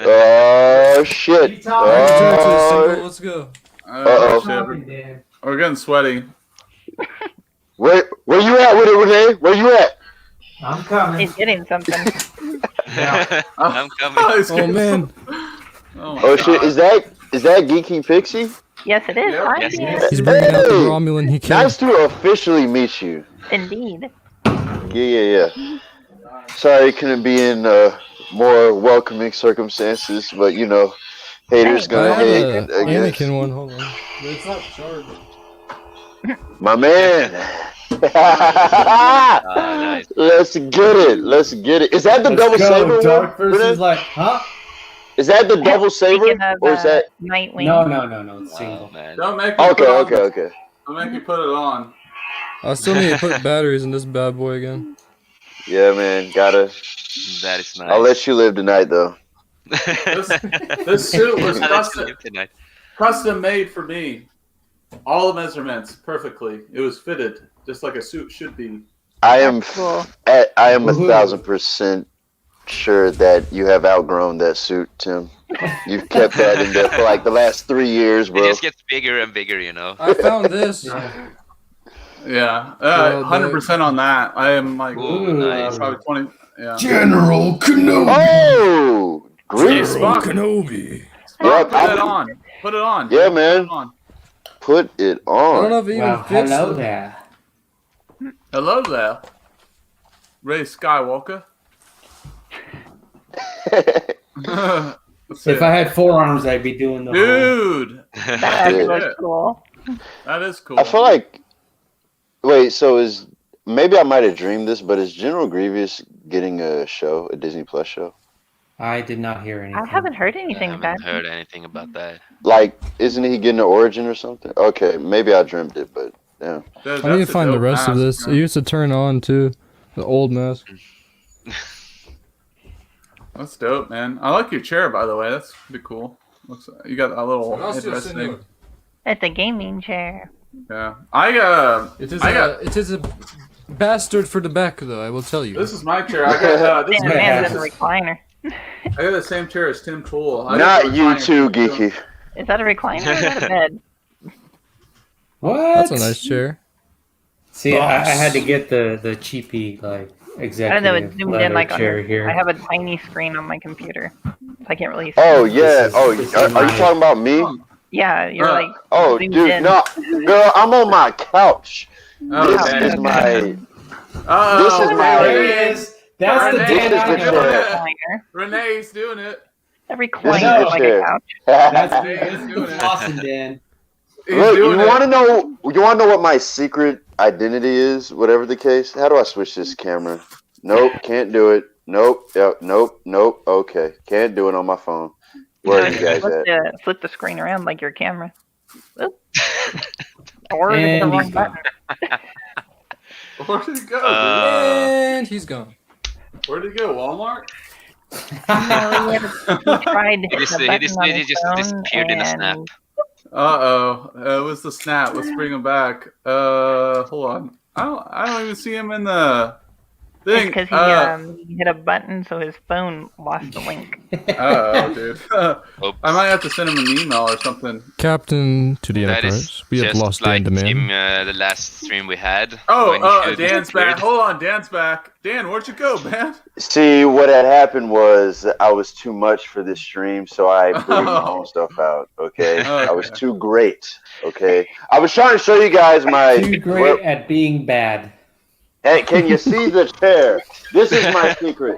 Speaker 15: Oh shit.
Speaker 13: Keep talking.
Speaker 7: Let's go.
Speaker 15: Uh-oh.
Speaker 2: Shit, we're getting sweaty.
Speaker 15: Where you at with it, Renee? Where you at?
Speaker 13: I'm coming.
Speaker 12: He's getting something.
Speaker 5: I'm coming.
Speaker 7: Oh man.
Speaker 15: Oh shit, is that Geeky Pixie?
Speaker 12: Yes, it is.
Speaker 2: Yep.
Speaker 12: Hi,
Speaker 5: Yes,
Speaker 12: dear.
Speaker 7: He's bringing out the Romulan he killed.
Speaker 15: Nice to officially meet you.
Speaker 12: Indeed.
Speaker 15: Yeah. Sorry, couldn't be in more welcoming circumstances, but you know, haters
Speaker 12: Hey,
Speaker 15: gonna
Speaker 7: I
Speaker 15: hate.
Speaker 7: have
Speaker 15: I
Speaker 7: a
Speaker 15: guess.
Speaker 7: Anakin one. Hold on.
Speaker 13: But it's not charged.
Speaker 15: My man.
Speaker 5: Nice.
Speaker 15: Let's get it. Let's get it. Is that the double saber
Speaker 13: Dark
Speaker 15: one?
Speaker 13: versus
Speaker 15: Renee?
Speaker 13: like, huh?
Speaker 15: Is that the double saber,
Speaker 12: Speaking of,
Speaker 15: or is that?
Speaker 12: Nightwing.
Speaker 11: no, it's single.
Speaker 5: Oh, man.
Speaker 2: Don't make me put on,
Speaker 15: Okay.
Speaker 2: Don't make me put it on.
Speaker 7: I still need to put batteries in this bad boy again.
Speaker 15: Yeah, man. Gotta.
Speaker 5: That is nice.
Speaker 15: I'll let you live tonight, though.
Speaker 2: This suit was
Speaker 5: I'll let you live tonight.
Speaker 2: custom made for me. All the measurements perfectly. It was fitted just like a suit should be.
Speaker 15: I am.
Speaker 12: Cool.
Speaker 15: I am
Speaker 13: Woohoo.
Speaker 15: 1,000% sure that you have outgrown that suit, Tim. You've kept that in there for like the last 3 years,
Speaker 5: It
Speaker 15: bro.
Speaker 5: just gets bigger and bigger, you know.
Speaker 7: I found this.
Speaker 2: Yeah,
Speaker 7: Well,
Speaker 2: 100% on that. I am like
Speaker 5: Ooh, nice.
Speaker 2: probably 20. Yeah.
Speaker 13: General Kenobi.
Speaker 15: Oh, great.
Speaker 2: Spock.
Speaker 7: Kenobi.
Speaker 15: Yeah,
Speaker 2: Put it on. Put it on.
Speaker 15: Yeah,
Speaker 2: Put
Speaker 15: man.
Speaker 2: it on.
Speaker 15: Put it
Speaker 7: I don't know
Speaker 15: on.
Speaker 7: if it even
Speaker 11: Wow,
Speaker 7: fits.
Speaker 11: hello there.
Speaker 2: Hello there, Ray Skywalker.
Speaker 11: If I had forearms, I'd be doing the whole.
Speaker 2: Dude,
Speaker 12: That actually
Speaker 15: Yeah.
Speaker 12: looks cool.
Speaker 2: that is cool.
Speaker 15: I feel like. Wait, so is maybe I might have dreamed this, but is General Grievous getting a show, a Disney Plus show?
Speaker 11: I did not hear anything.
Speaker 12: I haven't heard
Speaker 5: I
Speaker 12: anything about
Speaker 5: haven't heard anything about that.
Speaker 15: Like, isn't he getting an origin or something? Okay, maybe I dreamed it, but yeah.
Speaker 2: Dude,
Speaker 7: I need to
Speaker 2: that's a
Speaker 7: find the
Speaker 2: dope
Speaker 7: rest of
Speaker 2: mask,
Speaker 7: this. It
Speaker 2: man.
Speaker 7: used to turn on too. The old mask.
Speaker 2: That's dope, man. I like your chair, by the way. That's pretty cool. Looks you got a little interesting.
Speaker 12: It's a gaming chair.
Speaker 2: Yeah, I got.
Speaker 7: It is
Speaker 2: I got.
Speaker 7: it is a bastard for the back, though. I will tell you.
Speaker 2: This is my chair. I got. This
Speaker 12: Man,
Speaker 2: is
Speaker 12: man's in the recliner.
Speaker 2: I got the same chair as Tim Pool.
Speaker 15: Not you too, Geeky.
Speaker 12: Is that a recliner or is that a bed?
Speaker 11: What?
Speaker 7: That's a nice chair.
Speaker 11: See, I had to get the cheapy like
Speaker 12: I
Speaker 11: executive
Speaker 12: don't know. It zoomed in
Speaker 11: leather
Speaker 12: like on.
Speaker 11: chair here.
Speaker 12: I have a tiny screen on my computer. So I can't really see.
Speaker 15: Oh yeah.
Speaker 11: This is-
Speaker 15: Oh,
Speaker 11: this is
Speaker 15: are you
Speaker 11: mine.
Speaker 15: talking about me?
Speaker 12: Yeah, you're like.
Speaker 15: Oh,
Speaker 12: zoomed
Speaker 15: dude,
Speaker 12: in.
Speaker 15: no, girl, I'm on my couch. This
Speaker 2: Okay.
Speaker 15: is my.
Speaker 2: Oh,
Speaker 15: This is my-
Speaker 11: There he is. That's the
Speaker 2: Renee,
Speaker 11: Dan
Speaker 15: this is
Speaker 11: I
Speaker 15: the
Speaker 11: know.
Speaker 15: chair.
Speaker 12: Recliner.
Speaker 2: Renee's doing it.
Speaker 12: A
Speaker 15: This is
Speaker 12: recliner
Speaker 15: the
Speaker 12: like
Speaker 15: chair.
Speaker 12: a couch.
Speaker 11: That's
Speaker 2: Renee's doing it.
Speaker 11: awesome, Dan.
Speaker 2: He's
Speaker 15: Look, you
Speaker 2: doing it.
Speaker 15: want to know? You want to know what my secret identity is? Whatever the case. How do I switch this camera? Nope, can't do it. Nope, yep, nope. Okay, can't do it on my phone. Where are you guys at?
Speaker 12: Flip the screen around like your camera. Oop. Or
Speaker 11: And
Speaker 12: the wrong
Speaker 11: he's gone.
Speaker 12: button.
Speaker 2: Where did he go?
Speaker 7: And he's gone.
Speaker 2: Dude? Where did he go? Walmart?
Speaker 12: No, he tried to hit the
Speaker 5: He
Speaker 12: button
Speaker 5: just
Speaker 12: on his phone
Speaker 5: disappeared in a snap.
Speaker 12: and
Speaker 2: It was the snap. Let's bring him back. Hold on. I don't even see him in the thing.
Speaker 12: because he hit a button, so his phone lost the link.
Speaker 2: Dude. I might have to send him an email or something.
Speaker 7: Captain to the
Speaker 5: That
Speaker 7: Enterprise.
Speaker 5: is
Speaker 7: We have
Speaker 5: just
Speaker 7: lost
Speaker 5: like
Speaker 7: Dan Demand.
Speaker 5: Tim, the last stream we had. when
Speaker 2: Oh,
Speaker 5: you
Speaker 2: Dan's
Speaker 5: disappeared.
Speaker 2: back. Hold on, Dan's back. Dan, where'd you go, man?
Speaker 15: See, what had happened was I was too much for this stream, so I booted my own stuff out. Okay, I was too great. Okay, I was trying to show you guys my.
Speaker 11: Too great at being bad.
Speaker 15: Hey, can you see the chair? This is my secret.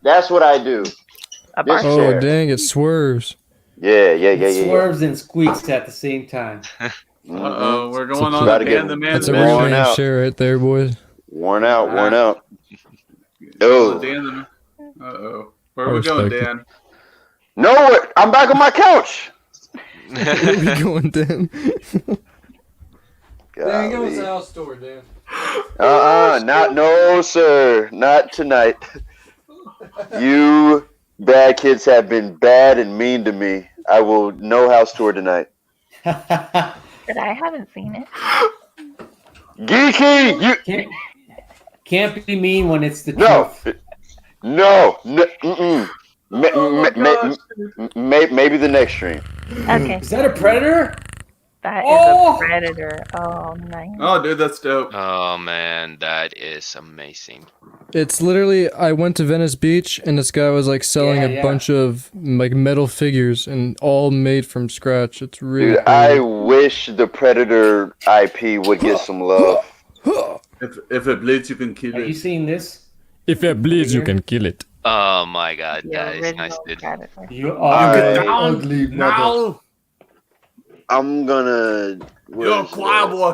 Speaker 15: That's what I do. This
Speaker 7: Oh,
Speaker 15: chair.
Speaker 7: dang, it swerves.
Speaker 15: Yeah.
Speaker 11: Swerves and squeaks at the same time.
Speaker 2: Uh-oh, we're
Speaker 7: It's
Speaker 2: going
Speaker 7: a
Speaker 2: on
Speaker 15: Gotta
Speaker 2: the
Speaker 15: get-
Speaker 2: Dan the Man
Speaker 7: That's a
Speaker 15: Worn
Speaker 7: real
Speaker 2: mission.
Speaker 7: man's
Speaker 15: out.
Speaker 7: chair right there, boys.
Speaker 15: Worn out.
Speaker 2: Oh.
Speaker 15: Oh,
Speaker 2: Dan the... Uh-oh. Where are we
Speaker 7: I
Speaker 2: going,
Speaker 7: respect
Speaker 2: Dan?
Speaker 15: no, I'm back on my couch.
Speaker 7: Where are we going, Dan? Dan, give us
Speaker 15: Golly.
Speaker 7: a house tour, Dan.
Speaker 15: Not no, sir. Not tonight. You bad kids have been bad and mean to me. I will no house tour tonight.
Speaker 12: But I haven't seen it.
Speaker 15: Geeky, you
Speaker 11: Can't be mean when it's the
Speaker 15: truth. No. Maybe the next stream.
Speaker 12: Okay.
Speaker 11: Is that a predator?
Speaker 12: That is a predator. Oh, nice.
Speaker 2: Oh, dude, that's dope.
Speaker 5: Oh man, that is amazing.
Speaker 7: It's literally, I went to Venice Beach and this guy was like selling a bunch of like metal figures and all made from scratch. It's really
Speaker 15: Dude,
Speaker 7: cool.
Speaker 15: I wish the Predator IP would get some love.
Speaker 2: If it bleeds, you can kill
Speaker 11: Have
Speaker 2: it.
Speaker 11: you seen this?
Speaker 7: If it bleeds, you can kill it.
Speaker 5: Oh my god, that is nice, dude.
Speaker 11: You are
Speaker 15: ugly
Speaker 2: now.
Speaker 15: I'm gonna.
Speaker 2: You're pliable,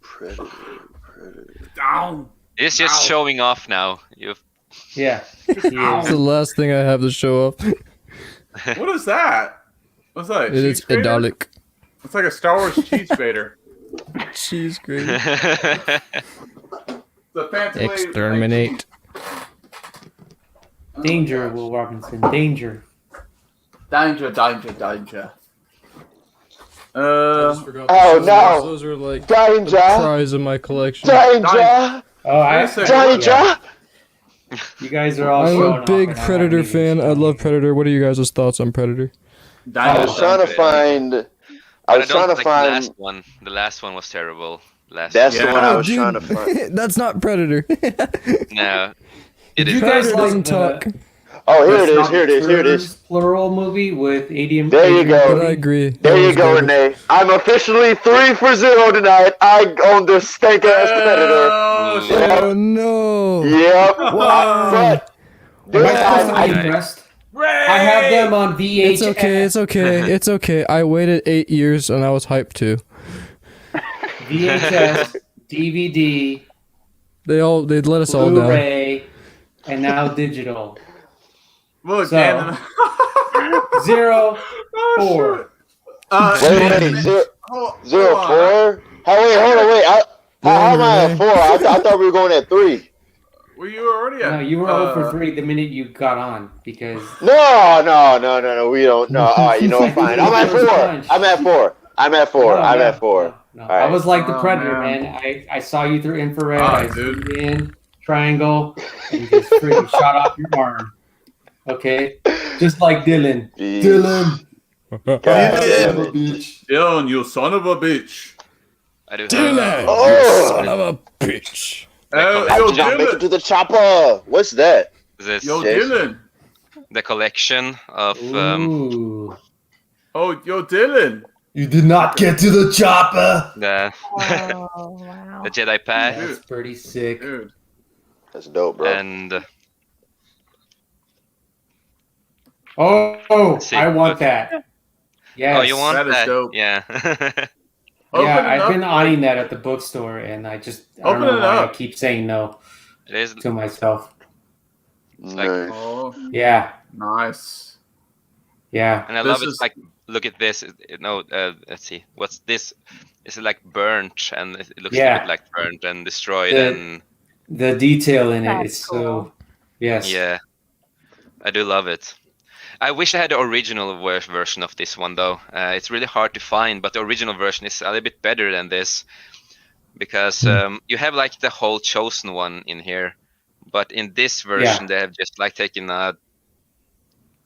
Speaker 15: Predator.
Speaker 2: Down.
Speaker 5: It's just showing off now.
Speaker 11: Yeah.
Speaker 7: It's the last thing I have to show up.
Speaker 2: What is that? What's that?
Speaker 7: It is
Speaker 2: Cheese grater?
Speaker 7: Idolic.
Speaker 2: It's like a Star Wars cheese grater.
Speaker 7: Cheese grater.
Speaker 2: The fancy way-
Speaker 7: Exterminate.
Speaker 11: Danger, Will Robinson. Danger.
Speaker 2: Danger.
Speaker 15: Oh no!
Speaker 7: Those are like
Speaker 15: Danger!
Speaker 7: the prize of my collection.
Speaker 15: Danger!
Speaker 11: Danger! You guys are all
Speaker 7: I'm
Speaker 11: showing
Speaker 7: a
Speaker 11: off
Speaker 7: big
Speaker 11: right now.
Speaker 7: Predator fan. I love Predator. What are you guys' thoughts on Predator?
Speaker 15: I was trying to find. I
Speaker 5: But
Speaker 15: was
Speaker 5: don't
Speaker 15: trying to
Speaker 5: like
Speaker 15: find.
Speaker 5: The last one. The last one was terrible.
Speaker 15: That's the one I was trying to find.
Speaker 7: That's not Predator.
Speaker 5: No.
Speaker 11: Did
Speaker 5: It
Speaker 11: you
Speaker 5: is
Speaker 11: guys
Speaker 7: Predator
Speaker 11: like
Speaker 7: doesn't talk.
Speaker 15: Oh, here it is.
Speaker 11: Plural movie with Adrian.
Speaker 15: There you go.
Speaker 7: But I agree.
Speaker 15: There you go, Renee. I'm officially 3-for-0 tonight. I own this stank ass Predator.
Speaker 7: Oh no.
Speaker 15: Yep.
Speaker 7: Wow.
Speaker 15: But
Speaker 11: I'm impressed. I have them on VHS.
Speaker 7: It's okay. I waited 8 years and I was hyped too.
Speaker 11: VHS, DVD,
Speaker 7: They'd let us all down.
Speaker 11: Blu-ray, and now digital.
Speaker 2: Look,
Speaker 11: So,
Speaker 2: Dan.
Speaker 11: 0, 4.
Speaker 15: Wait, 0-4? Hold on, wait. How am I at 4? I thought we were going at 3.
Speaker 2: Well, you were already at.
Speaker 11: No, you were 0 for 3 the minute you got on because.
Speaker 15: No. We don't. No. All right, you know what? Fine. I'm at 4.
Speaker 11: No,
Speaker 15: All
Speaker 11: I
Speaker 15: right.
Speaker 11: was like the
Speaker 2: Oh,
Speaker 11: Predator,
Speaker 2: man.
Speaker 11: man. I saw you through infrared.
Speaker 2: Ah,
Speaker 11: I
Speaker 2: dude.
Speaker 11: zoomed in, triangle, and just freaking shot off your arm. Okay? Just like Dylan.
Speaker 15: Jeez.
Speaker 2: Dylan, you son of a bitch.
Speaker 5: I do have
Speaker 7: Dylan,
Speaker 15: Oh.
Speaker 7: you son of a bitch.
Speaker 2: Yo,
Speaker 15: Jump
Speaker 2: Dylan.
Speaker 15: into the chopper. What's that?
Speaker 5: this
Speaker 2: Yo,
Speaker 15: Jason.
Speaker 2: Dylan.
Speaker 5: the collection of
Speaker 11: Ooh.
Speaker 2: Oh, yo, Dylan.
Speaker 13: You did not get to the chopper.
Speaker 5: the
Speaker 12: Oh, wow.
Speaker 5: the Jedi pack
Speaker 11: That's pretty sick.
Speaker 2: Dude.
Speaker 15: That's dope, bro.
Speaker 5: and
Speaker 11: Oh,
Speaker 5: See,
Speaker 11: I want
Speaker 5: look.
Speaker 11: that. Yes.
Speaker 5: oh, you want
Speaker 2: That is
Speaker 5: that?
Speaker 2: dope.
Speaker 5: Yeah.
Speaker 2: Open
Speaker 11: Yeah,
Speaker 2: it
Speaker 11: I've
Speaker 2: up.
Speaker 11: been eyeing that at the bookstore, and I don't
Speaker 2: Open
Speaker 11: know
Speaker 2: it
Speaker 11: why I
Speaker 2: up.
Speaker 11: keep saying no
Speaker 5: It is.
Speaker 11: to myself.
Speaker 5: like-
Speaker 15: Nice.
Speaker 2: Oh,
Speaker 11: Yeah,
Speaker 2: nice.
Speaker 11: yeah.
Speaker 5: And I
Speaker 2: This
Speaker 5: love it.
Speaker 2: is-
Speaker 5: Like, look at this. Let's see. What's this? Is it like burnt and it looks a
Speaker 11: Yeah.
Speaker 5: bit like burnt and destroyed
Speaker 11: The-
Speaker 5: and
Speaker 11: The detail in it
Speaker 12: That's
Speaker 11: is
Speaker 12: cool.
Speaker 11: so. Yes.
Speaker 5: yeah, I do love it. I wish I had the original version of this one though. It's really hard to find, but the original version is a little bit better than this because you have like the whole chosen one in here, but in this version they have just like taken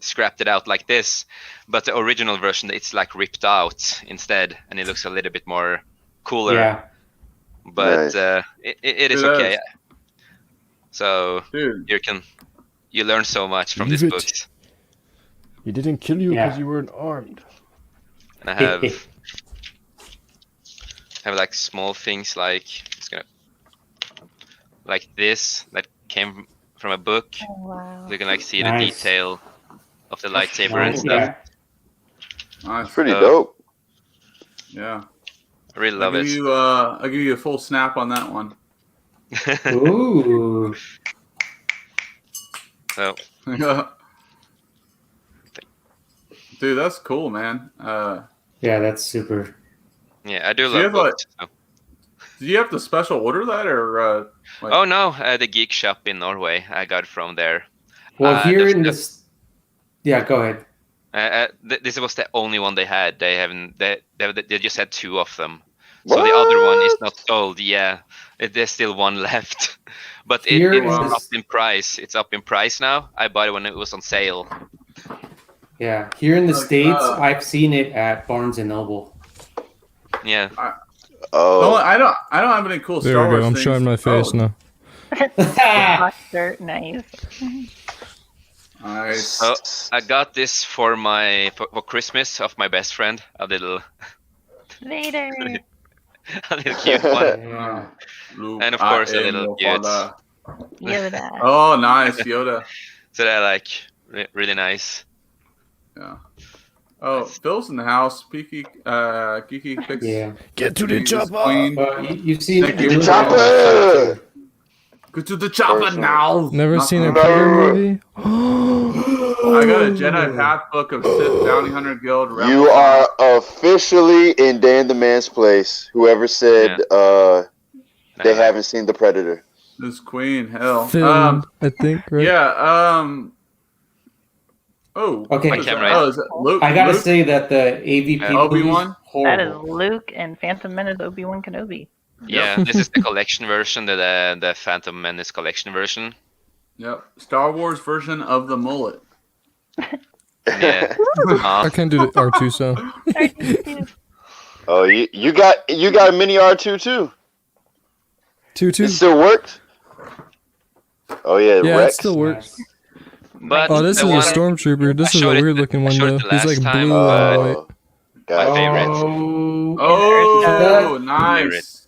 Speaker 5: scrapped it out like this. But the original version, it's like ripped out instead, and it looks a little bit more cooler.
Speaker 11: Yeah.
Speaker 5: But
Speaker 15: Nice.
Speaker 5: it is
Speaker 2: It
Speaker 5: okay.
Speaker 2: is.
Speaker 5: So
Speaker 2: Dude.
Speaker 5: you learn so much from
Speaker 7: Leave
Speaker 5: this
Speaker 7: it.
Speaker 5: book.
Speaker 7: He didn't kill you
Speaker 11: Yeah.
Speaker 7: because you weren't armed.
Speaker 5: And I have like small things like like this that came from a book.
Speaker 12: Oh, wow.
Speaker 5: You can like see
Speaker 11: Nice.
Speaker 5: the detail of the lightsaber and
Speaker 11: Nice,
Speaker 5: stuff.
Speaker 11: yeah.
Speaker 2: Nice.
Speaker 15: Pretty
Speaker 5: So-
Speaker 15: dope.
Speaker 2: Yeah.
Speaker 5: I really
Speaker 2: I'll
Speaker 5: love
Speaker 2: give
Speaker 5: it.
Speaker 2: you, I'll give you a full snap on that one.
Speaker 11: Ooh.
Speaker 5: So
Speaker 2: Dude, that's cool, man.
Speaker 11: Yeah, that's super.
Speaker 5: yeah, I do
Speaker 2: So you
Speaker 5: love
Speaker 2: have, like-
Speaker 5: books. So.
Speaker 2: Did you have to special order that, or?
Speaker 5: Oh no, the geek shop in Norway. I got it from there.
Speaker 11: Well, here in this, yeah, go ahead.
Speaker 5: This was the only one they had. They haven't. They just had 2 of them. So the other one is not sold. Yeah, there's still one left, but it's up in price. It's up in price now. I bought it when it was on sale.
Speaker 11: Yeah, here in the States, I've seen it at Barnes and Noble.
Speaker 5: Yeah.
Speaker 2: I don't have any cool
Speaker 7: There
Speaker 2: Star
Speaker 7: we
Speaker 2: Wars
Speaker 7: go. I'm
Speaker 2: things.
Speaker 7: showing my face now.
Speaker 12: Nice.
Speaker 2: Nice.
Speaker 5: So I got this for Christmas of my best friend. A little
Speaker 12: Vader.
Speaker 5: a little cute one.
Speaker 2: Yeah.
Speaker 5: And of course a little cute.
Speaker 12: Yoda.
Speaker 2: Oh, nice, Yoda.
Speaker 5: So they're like really nice.
Speaker 2: Yeah. Oh, Phil's in the house. Geeky picks.
Speaker 11: Yeah.
Speaker 14: Get to the chopper.
Speaker 11: You've seen
Speaker 2: the chopper. Get to the chopper now.
Speaker 7: Never seen a Predator movie?
Speaker 2: I got a Jedi Path book of Sith Bounty Hunter Guild.
Speaker 15: You are officially in Dan the Man's place. Whoever said they haven't seen the Predator.
Speaker 2: This Queen, hell.
Speaker 7: Film, I think, right?
Speaker 2: Yeah. Oh,
Speaker 11: okay.
Speaker 2: Is it Luke?
Speaker 11: I gotta
Speaker 2: Luke?
Speaker 11: say that the AVP
Speaker 2: Obi-Wan.
Speaker 12: That is Luke and Phantom Menace Obi-Wan Kenobi.
Speaker 5: Yeah, this is the collection version, the Phantom Menace collection version.
Speaker 2: Yep, Star Wars version of the mullet.
Speaker 5: Yeah.
Speaker 7: I can do the R2 sound.
Speaker 15: Oh, you got a mini R2 too.
Speaker 7: 2-2.
Speaker 15: It still works. Oh yeah,
Speaker 7: Yeah,
Speaker 15: Rex.
Speaker 7: it still works.
Speaker 5: But
Speaker 7: this is a stormtrooper. This is a weird looking one though. He's like blue and white.
Speaker 5: My favorite.
Speaker 2: Oh, nice.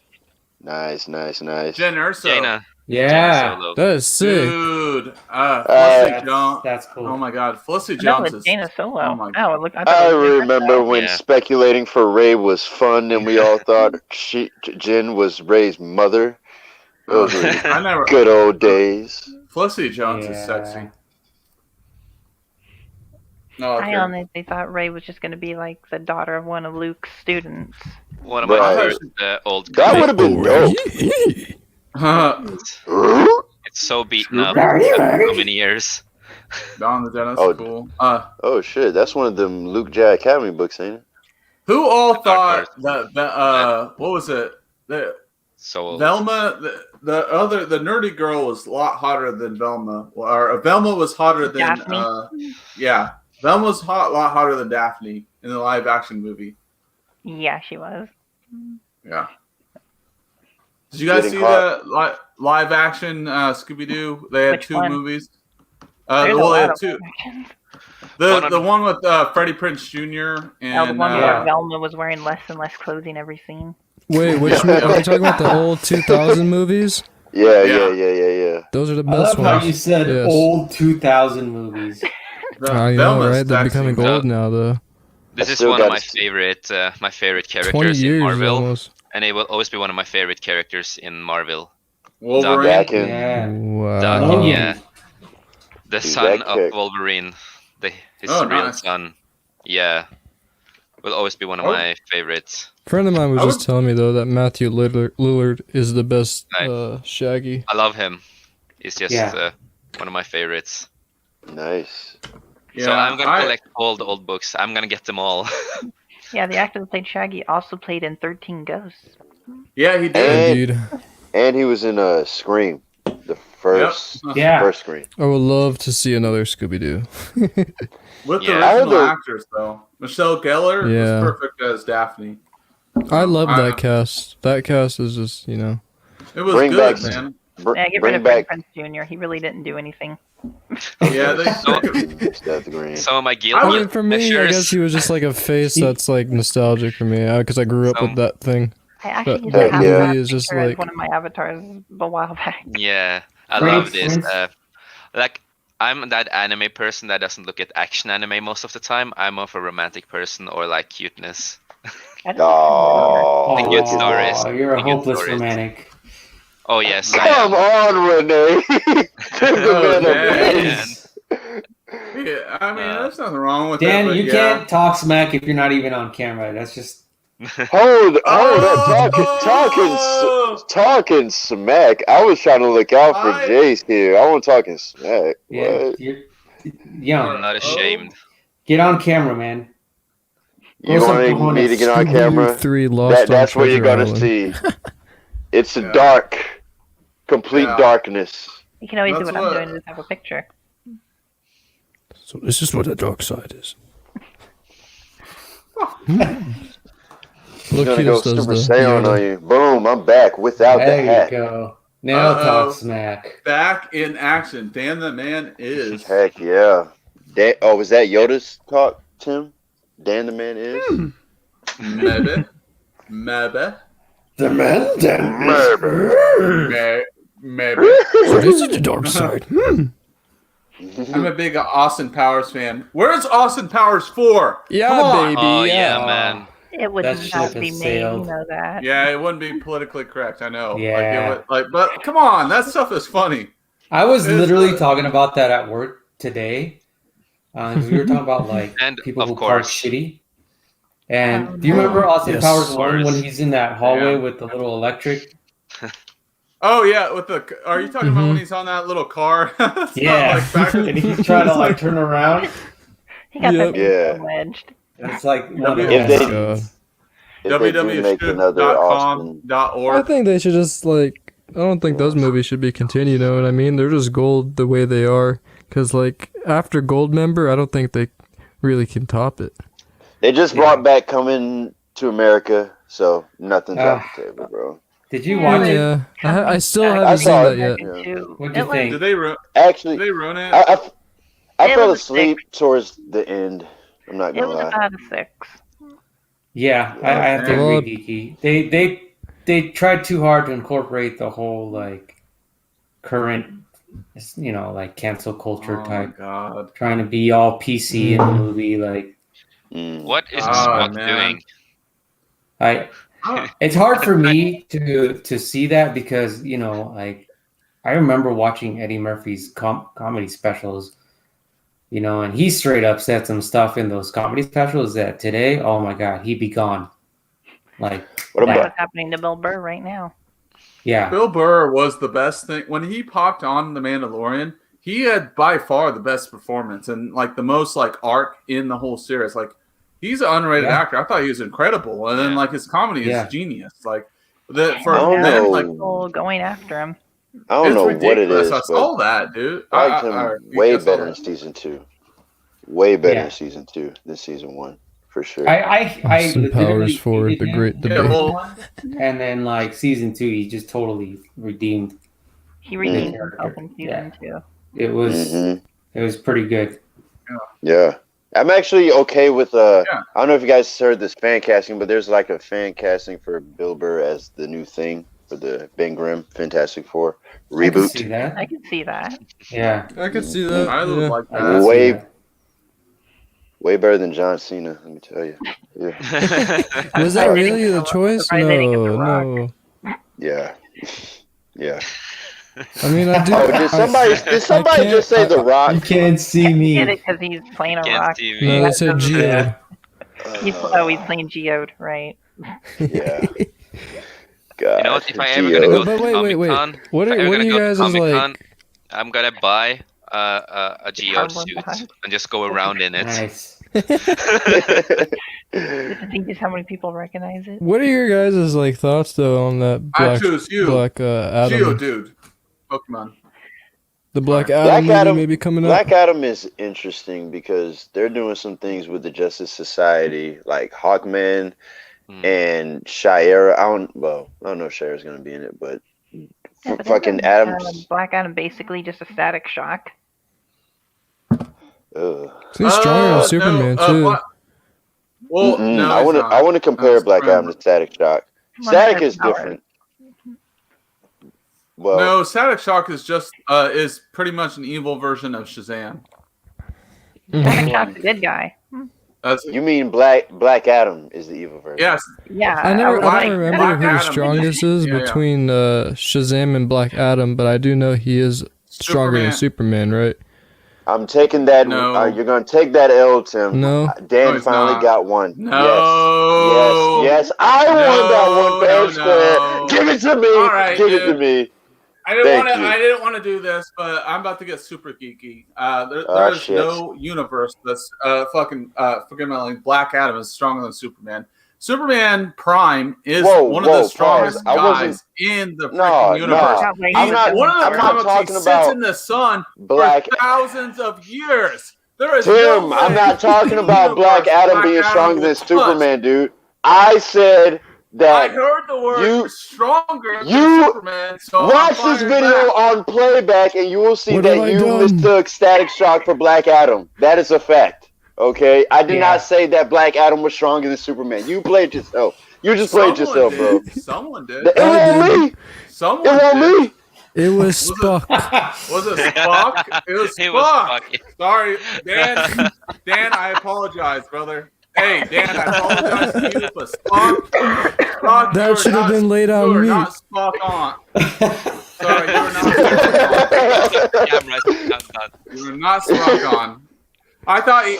Speaker 15: Nice.
Speaker 2: Jen Erso.
Speaker 5: Jaina.
Speaker 11: Yeah.
Speaker 7: That is sick.
Speaker 2: Dude. Felicity Jones.
Speaker 11: That's cool.
Speaker 2: Oh my God. Felicity
Speaker 12: That
Speaker 2: Jones
Speaker 12: was
Speaker 2: is.
Speaker 12: Jaina Solo.
Speaker 2: Oh my
Speaker 12: Oh, look,
Speaker 15: I remember when
Speaker 5: Yeah.
Speaker 15: speculating for Rey was fun, and we all thought Jin was Rey's mother. Those were
Speaker 2: I never.
Speaker 15: good old days.
Speaker 2: Felicity Jones is sexy. No,
Speaker 12: I honestly thought Rey was just going to be like the daughter of one of Luke's students.
Speaker 5: One of my
Speaker 15: Right.
Speaker 5: favorite old.
Speaker 15: That would have been dope.
Speaker 5: It's so beaten up. So many years.
Speaker 2: Dawn of the Jedi.
Speaker 15: Oh.
Speaker 2: Cool.
Speaker 15: Oh shit, that's one of them Luke Jedi Academy books, ain't it?
Speaker 2: Who all thought that what was it?
Speaker 5: So old.
Speaker 2: Velma, the nerdy girl was a lot hotter than Velma. Or Velma was hotter than
Speaker 12: Daphne?
Speaker 2: Yeah. Velma was a lot hotter than Daphne in the live action movie.
Speaker 12: Yeah, she was.
Speaker 2: Yeah. Did you guys
Speaker 15: Getting
Speaker 2: see the live action Scooby Doo? They had
Speaker 12: Which
Speaker 2: 2
Speaker 12: one?
Speaker 2: movies.
Speaker 12: There's a
Speaker 2: They
Speaker 12: lot
Speaker 2: had
Speaker 12: of
Speaker 2: 2.
Speaker 12: live actions.
Speaker 2: The one with Freddie Prinze Jr. and
Speaker 12: The one where Velma was wearing less and less clothing every scene.
Speaker 7: Wait, which movie? Are we talking about the old 2000 movies?
Speaker 15: Yeah.
Speaker 7: Those are the
Speaker 11: I
Speaker 7: best
Speaker 11: love how
Speaker 7: ones.
Speaker 11: you said
Speaker 7: Yes.
Speaker 11: old 2000 movies.
Speaker 7: I know, right? They're becoming old now, though.
Speaker 5: This is
Speaker 15: still
Speaker 5: one of
Speaker 15: got
Speaker 5: my favorite
Speaker 7: 20
Speaker 5: characters in
Speaker 7: years
Speaker 5: Marvel,
Speaker 7: almost.
Speaker 5: and it will always be one of my favorite characters in Marvel.
Speaker 2: Wolverine.
Speaker 15: Back in.
Speaker 11: Yeah.
Speaker 7: Wow.
Speaker 5: Doc, yeah. The
Speaker 15: Dude,
Speaker 5: son
Speaker 15: that
Speaker 5: of
Speaker 15: character-
Speaker 5: Wolverine, his
Speaker 2: Oh,
Speaker 5: real
Speaker 2: nice.
Speaker 5: son. Yeah, will always be one of
Speaker 2: Oh.
Speaker 5: my favorites.
Speaker 7: A friend of mine was
Speaker 2: I
Speaker 7: just
Speaker 2: would-
Speaker 7: telling me though that Matthew Lillard is the best Shaggy.
Speaker 5: I love him. He's just
Speaker 11: Yeah.
Speaker 5: one of my favorites.
Speaker 15: Nice.
Speaker 5: So I'm gonna collect all the old books. I'm gonna get them all.
Speaker 12: Yeah, the actor that played Shaggy also played in 13 Ghosts.
Speaker 2: Yeah, he did.
Speaker 7: Indeed.
Speaker 15: And he was in Scream, the first
Speaker 11: Yeah.
Speaker 15: first Scream.
Speaker 7: I would love to see another Scooby Doo.
Speaker 2: With
Speaker 5: Yeah.
Speaker 2: the
Speaker 15: I
Speaker 2: original
Speaker 15: heard
Speaker 2: actors, though. Michelle Gellar
Speaker 7: Yeah.
Speaker 2: was perfect as Daphne.
Speaker 7: I love that cast. That cast is just,
Speaker 2: It was
Speaker 15: Bring
Speaker 2: good,
Speaker 15: back-
Speaker 2: man.
Speaker 12: Yeah, get rid
Speaker 15: Bring
Speaker 12: of Freddie
Speaker 15: back.
Speaker 12: Prinze Jr. He really didn't do anything.
Speaker 2: Yeah, they.
Speaker 15: Seth Green.
Speaker 5: Some of my guild.
Speaker 7: I mean, for me, I
Speaker 5: pictures-
Speaker 7: guess he was just like a face that's like nostalgic for me because I grew up with that thing.
Speaker 12: I actually
Speaker 7: But
Speaker 12: used to
Speaker 7: that
Speaker 12: have
Speaker 15: yeah.
Speaker 12: that
Speaker 7: movie is just
Speaker 12: picture as
Speaker 7: like
Speaker 12: one of my avatars a while back.
Speaker 5: Yeah, I
Speaker 11: Freddie
Speaker 5: love this.
Speaker 11: Prinze.
Speaker 5: Like, I'm that anime person that doesn't look at action anime most of the time. I'm more of a romantic person or like cuteness.
Speaker 15: Oh,
Speaker 5: The good stories.
Speaker 11: You're a
Speaker 5: The good
Speaker 11: hopeless
Speaker 5: stories.
Speaker 11: romantic.
Speaker 5: Oh yes,
Speaker 15: come on, Renee.
Speaker 2: Oh,
Speaker 15: Man of
Speaker 2: man.
Speaker 15: grace.
Speaker 2: Yeah, I mean, there's nothing wrong with
Speaker 11: Dan,
Speaker 2: it. But
Speaker 11: you
Speaker 2: yeah.
Speaker 11: can't talk smack if you're not even on camera. That's just
Speaker 15: Hold on, talking smack. I was trying to look out for Jace here. I wasn't talking smack.
Speaker 11: Yeah,
Speaker 15: What?
Speaker 11: you're young.
Speaker 5: I'm not ashamed.
Speaker 11: Get on camera, man.
Speaker 15: You want me to get on camera? That's what you're gonna see. It's a dark, complete darkness.
Speaker 12: You can always see what I'm doing. Just have a picture.
Speaker 7: So this is what the dark side is.
Speaker 15: He's gonna go Super Saiyan on you. Boom! I'm back without the hat.
Speaker 11: There you go. Now talk smack.
Speaker 2: Back in action. Dan the Man is.
Speaker 15: Heck yeah. Was that Yoda's talk, Tim? Dan the Man is?
Speaker 2: Maybe.
Speaker 13: The man Dan.
Speaker 2: Maybe.
Speaker 7: So this is the dark side.
Speaker 2: I'm a big Austin Powers fan. Where's Austin Powers 4?
Speaker 7: Yeah,
Speaker 2: Come on.
Speaker 7: baby.
Speaker 5: Oh yeah, man.
Speaker 12: It would not be me. You know that.
Speaker 2: Yeah, it wouldn't be politically correct. I know.
Speaker 11: Yeah.
Speaker 2: But come on, that stuff is funny.
Speaker 11: I was literally talking about that at work today. We were talking about people who park shitty. And do you remember Austin Powers 1 when he's in that hallway with the little electric?
Speaker 2: Oh yeah, are you talking about when he's on that little car?
Speaker 11: Yeah, and he's trying to turn around.
Speaker 12: He got that thing wedged.
Speaker 11: It's like
Speaker 2: www.com.org.
Speaker 7: I think they should just I don't think those movies should be continued. You know what I mean? They're just gold the way they are. Because after Goldmember, I don't think they really can top it.
Speaker 15: They just brought back Coming to America, so nothing's off the table, bro.
Speaker 11: Did you watch it?
Speaker 7: Yeah, I still haven't seen that yet.
Speaker 11: What do you think?
Speaker 2: Did they ruin it?
Speaker 15: I fell asleep towards the end. I'm not gonna lie.
Speaker 12: It was about a 6.
Speaker 11: Yeah, I have to agree, Geeky. They tried too hard to incorporate the whole current, cancel culture type.
Speaker 2: God.
Speaker 11: Trying to be all PC in the movie,
Speaker 5: What is Spock doing?
Speaker 11: It's hard for me to see that because I remember watching Eddie Murphy's comedy specials, and he straight up said some stuff in those comedy specials that today, oh my god, he'd be gone.
Speaker 12: What's happening to Bill Burr right now?
Speaker 11: Yeah,
Speaker 2: Bill Burr was the best thing when he popped on The Mandalorian. He had by far the best performance and the most arc in the whole series. He's an underrated actor. I thought he was incredible, and then his comedy is genius.
Speaker 12: People going after him.
Speaker 15: I don't know what it is.
Speaker 2: I saw that, dude.
Speaker 15: I liked him way better in season 2. Way better in season 2 than season 1, for sure.
Speaker 7: Austin Powers for the great debate.
Speaker 11: And then season 2, he just totally redeemed.
Speaker 12: He redeemed himself in season 2.
Speaker 11: It was pretty good.
Speaker 15: Yeah. I'm actually okay with I don't know if you guys heard this fan casting, but there's a fan casting for Bill Burr as the new Thing for the Ben Grimm Fantastic Four reboot.
Speaker 12: I can see that.
Speaker 11: Yeah.
Speaker 7: I can see that.
Speaker 2: I like that.
Speaker 15: Way better than John Cena, let me tell you. Yeah.
Speaker 7: Was that really the choice? No.
Speaker 15: Yeah.
Speaker 7: I mean, I do.
Speaker 15: Did somebody just say The Rock?
Speaker 11: You can't see me.
Speaker 12: Get it because he's playing a rock.
Speaker 7: No, they said Geode.
Speaker 12: He's playing Geode, right?
Speaker 15: Yeah. God,
Speaker 5: you know what? If I ever gonna go to
Speaker 7: wait.
Speaker 5: Comic-Con,
Speaker 7: What are you guys
Speaker 5: I'm gonna buy a Geode suit and just go around in it.
Speaker 11: Nice.
Speaker 12: I think just how many people recognize it.
Speaker 7: What are your guys' thoughts though on that Black Adam?
Speaker 2: Geodude. Pokemon.
Speaker 7: The Black Adam movie maybe coming up.
Speaker 15: Black Adam is interesting because they're doing some things with the Justice Society, like Hawkman and Shira. I don't know if Shira's going to be in it, but fucking Adam's
Speaker 12: Black Adam basically just a Static Shock.
Speaker 7: He's stronger than Superman too.
Speaker 2: No,
Speaker 15: I want to compare Black Adam to Static Shock. Static is different. Well,
Speaker 2: no, Static Shock is just is pretty much an evil version of Shazam.
Speaker 12: Static Shock's a good guy.
Speaker 15: You mean Black Adam is the evil version?
Speaker 2: Yes.
Speaker 12: Yeah.
Speaker 7: I don't remember
Speaker 2: Black
Speaker 7: who the
Speaker 2: Adam
Speaker 7: strongest is between Shazam and Black Adam, but I do know he is stronger than Superman, right?
Speaker 15: I'm taking that.
Speaker 2: No.
Speaker 15: You're gonna take that L, Tim.
Speaker 7: No.
Speaker 15: Dan finally got one.
Speaker 2: No.
Speaker 15: Yes. I won that one fair and square. Give it to me.
Speaker 2: All right,
Speaker 15: Give
Speaker 2: dude.
Speaker 15: it to me.
Speaker 2: I didn't want to do this, but I'm about to get super geeky. There is no universe that's forget my language. Black Adam is stronger than Superman. Superman Prime is one of the strongest guys in the freaking universe.
Speaker 15: I'm not talking
Speaker 2: sits
Speaker 15: about
Speaker 2: in the sun
Speaker 15: Black
Speaker 2: for thousands of years. There is
Speaker 15: Tim, I'm not talking about Black Adam being stronger than Superman, dude. I said that
Speaker 2: I heard the word stronger than Superman. So
Speaker 15: watch this video on playback, and you will see that you mistook Static Shock for Black Adam. That is a fact. Okay, I did not say that Black Adam was stronger than Superman. You played yourself. You just played yourself, bro.
Speaker 2: Someone did.
Speaker 15: It wasn't me.
Speaker 2: Someone
Speaker 15: it wasn't me.
Speaker 7: It was Spock.
Speaker 2: Was it Spock? It was Spock. Sorry, Dan. Dan, I apologize, brother. Hey, Dan, I apologize to you, but Spock
Speaker 7: That should have been laid on me.
Speaker 2: You are not Spock on. Sorry, you were not Spock on. I thought you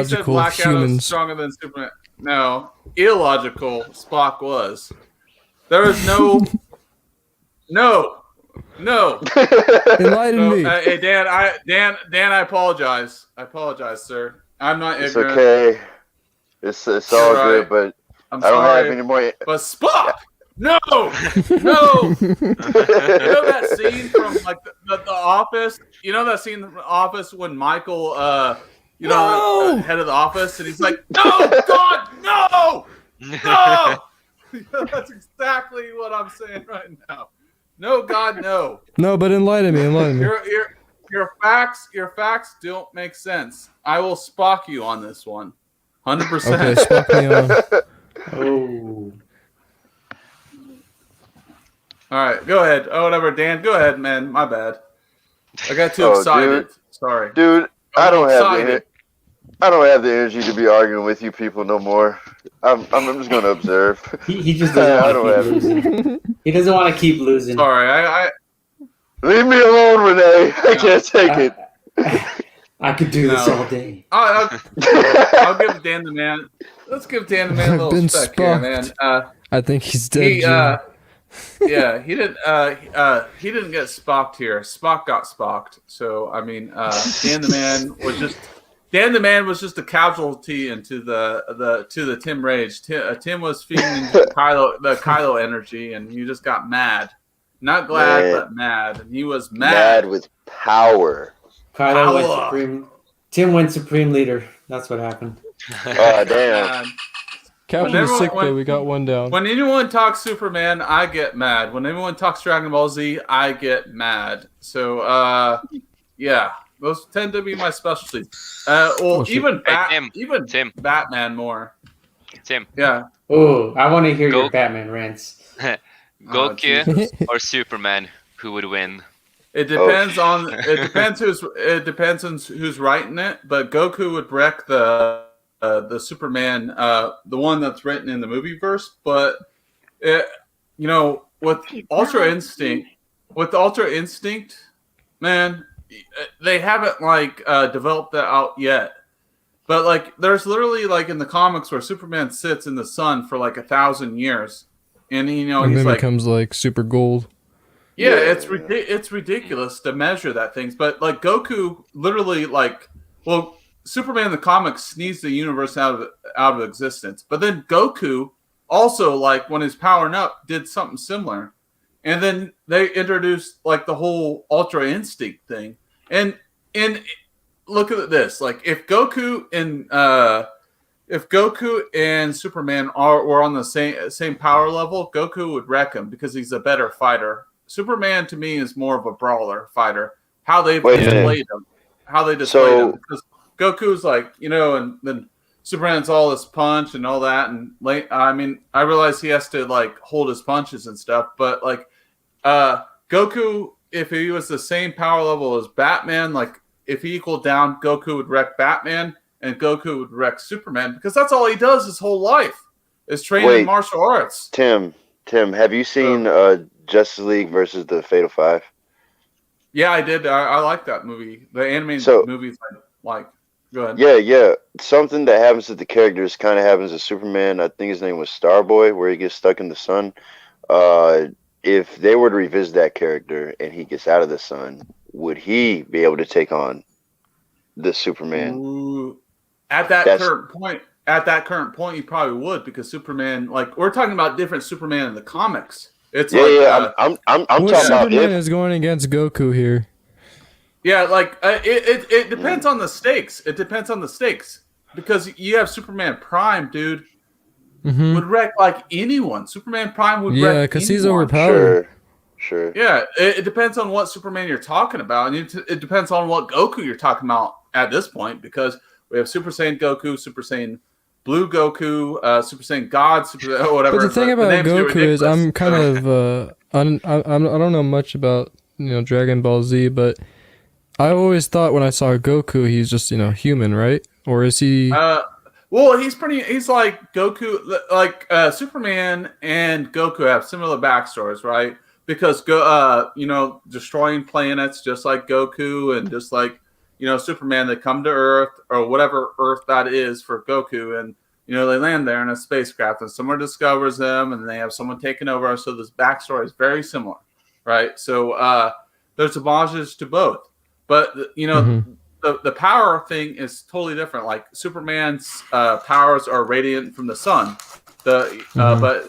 Speaker 2: said Black Adam was stronger than Superman. No, illogical Spock was. There is no.
Speaker 7: Enlighten me.
Speaker 2: Hey, Dan, I apologize. I apologize, sir. I'm not ignorant.
Speaker 15: It's all good, but I don't have any more.
Speaker 2: But Spock, no. You know that scene from like the Office. You know that scene from The Office when Michael, head of the office, and he's like, "No, God, no, no." That's exactly what I'm saying right now. No, God, no.
Speaker 7: No, but enlighten me.
Speaker 2: Your facts don't make sense. I will Spock you on this one, 100%.
Speaker 7: Okay, Spock me on.
Speaker 11: Oh.
Speaker 2: All right, go ahead. Oh, whatever, Dan. Go ahead, man. My bad. I got too excited.
Speaker 15: Dude.
Speaker 2: Sorry,
Speaker 15: dude. I don't have the energy to be arguing with you people no more. I'm just gonna observe.
Speaker 11: He just doesn't want to keep losing. He doesn't want to keep losing.
Speaker 2: Sorry, I
Speaker 15: leave me alone, Renee. I can't take it.
Speaker 11: I could do this all day.
Speaker 2: I'll give Dan the man. Let's give Dan the man a little respect here, man.
Speaker 7: I think he's dead.
Speaker 2: He didn't get Spocked here. Spock got Spocked. So I mean, Dan the man was just a casualty into the Tim rage. Tim was feeding into Kylo energy, and he just got mad. Not glad, but mad, and he was mad
Speaker 15: with power.
Speaker 11: Kylo went supreme. Tim went supreme leader. That's what happened.
Speaker 15: Oh damn.
Speaker 7: Captain is sick though. We got one down.
Speaker 2: When anyone talks Superman, I get mad. When anyone talks Dragon Ball Z, I get mad. So yeah, those tend to be my specialties. Even Batman more.
Speaker 5: Tim.
Speaker 2: Yeah.
Speaker 11: Oh, I want to hear your Batman rants.
Speaker 5: Goku or Superman, who would win?
Speaker 2: It depends on who's writing it, but Goku would wreck the Superman, the one that's written in the movie verse. But with Ultra Instinct, man, they haven't developed that out yet. But there's literally in the comics where Superman sits in the sun for 1,000 years, and
Speaker 7: and
Speaker 2: he's
Speaker 7: then becomes super gold.
Speaker 2: Yeah, it's ridiculous to measure that things, but Goku literally Superman in the comics sneezed the universe out of existence, but then Goku also when he's powering up did something similar, and then they introduced the whole Ultra Instinct thing, and look at this, if Goku and Superman were on the same power level, Goku would wreck him because he's a better fighter. Superman to me is more of a brawler fighter. How they displayed him, because Goku's and then Superman's all this punch and all that, and I realize he has to hold his punches and stuff, but Goku, if he was the same power level as Batman, if he equaled down, Goku would wreck Batman and Goku would wreck Superman, because that's all he does his whole life is training martial arts.
Speaker 15: Tim, have you seen Justice League versus the Fatal Five?
Speaker 2: Yeah, I did. I like that movie. The animated movies I like. Go ahead.
Speaker 15: Yeah. Something that happens to the characters kind of happens to Superman. I think his name was Starboy, where he gets stuck in the sun. If they were to revisit that character and he gets out of the sun, would he be able to take on the Superman?
Speaker 2: Ooh, at that current point, you probably would, because Superman, like, we're talking about different Superman in the comics. It's
Speaker 15: I'm talking about
Speaker 7: Superman is going against Goku here.
Speaker 2: Yeah, like it depends on the stakes. It depends on the stakes, because you have Superman Prime, dude.
Speaker 7: Mm-hmm.
Speaker 2: Would wreck like anyone. Superman Prime would wreck anyone.
Speaker 7: Yeah, because he's overpowered.
Speaker 15: Sure.
Speaker 2: Yeah, it depends on what Superman you're talking about, and it depends on what Goku you're talking about at this point, because we have Super Saiyan Goku, Super Saiyan Blue Goku, Super Saiyan God, whatever.
Speaker 7: But the thing about Goku is, I'm kind of I don't know much about Dragon Ball Z, but I always thought when I saw Goku, he's just human, right? Or is he?
Speaker 2: Well, he's like Goku, like Superman and Goku have similar backstories, right? Because destroying planets just like Goku, and just like Superman, they come to Earth, or whatever Earth that is for Goku, and they land there in a spacecraft, and someone discovers them, and they have someone taken over. So this backstory is very similar, right? So there's homages to both, but the power thing is totally different. Like Superman's powers are radiant from the sun. But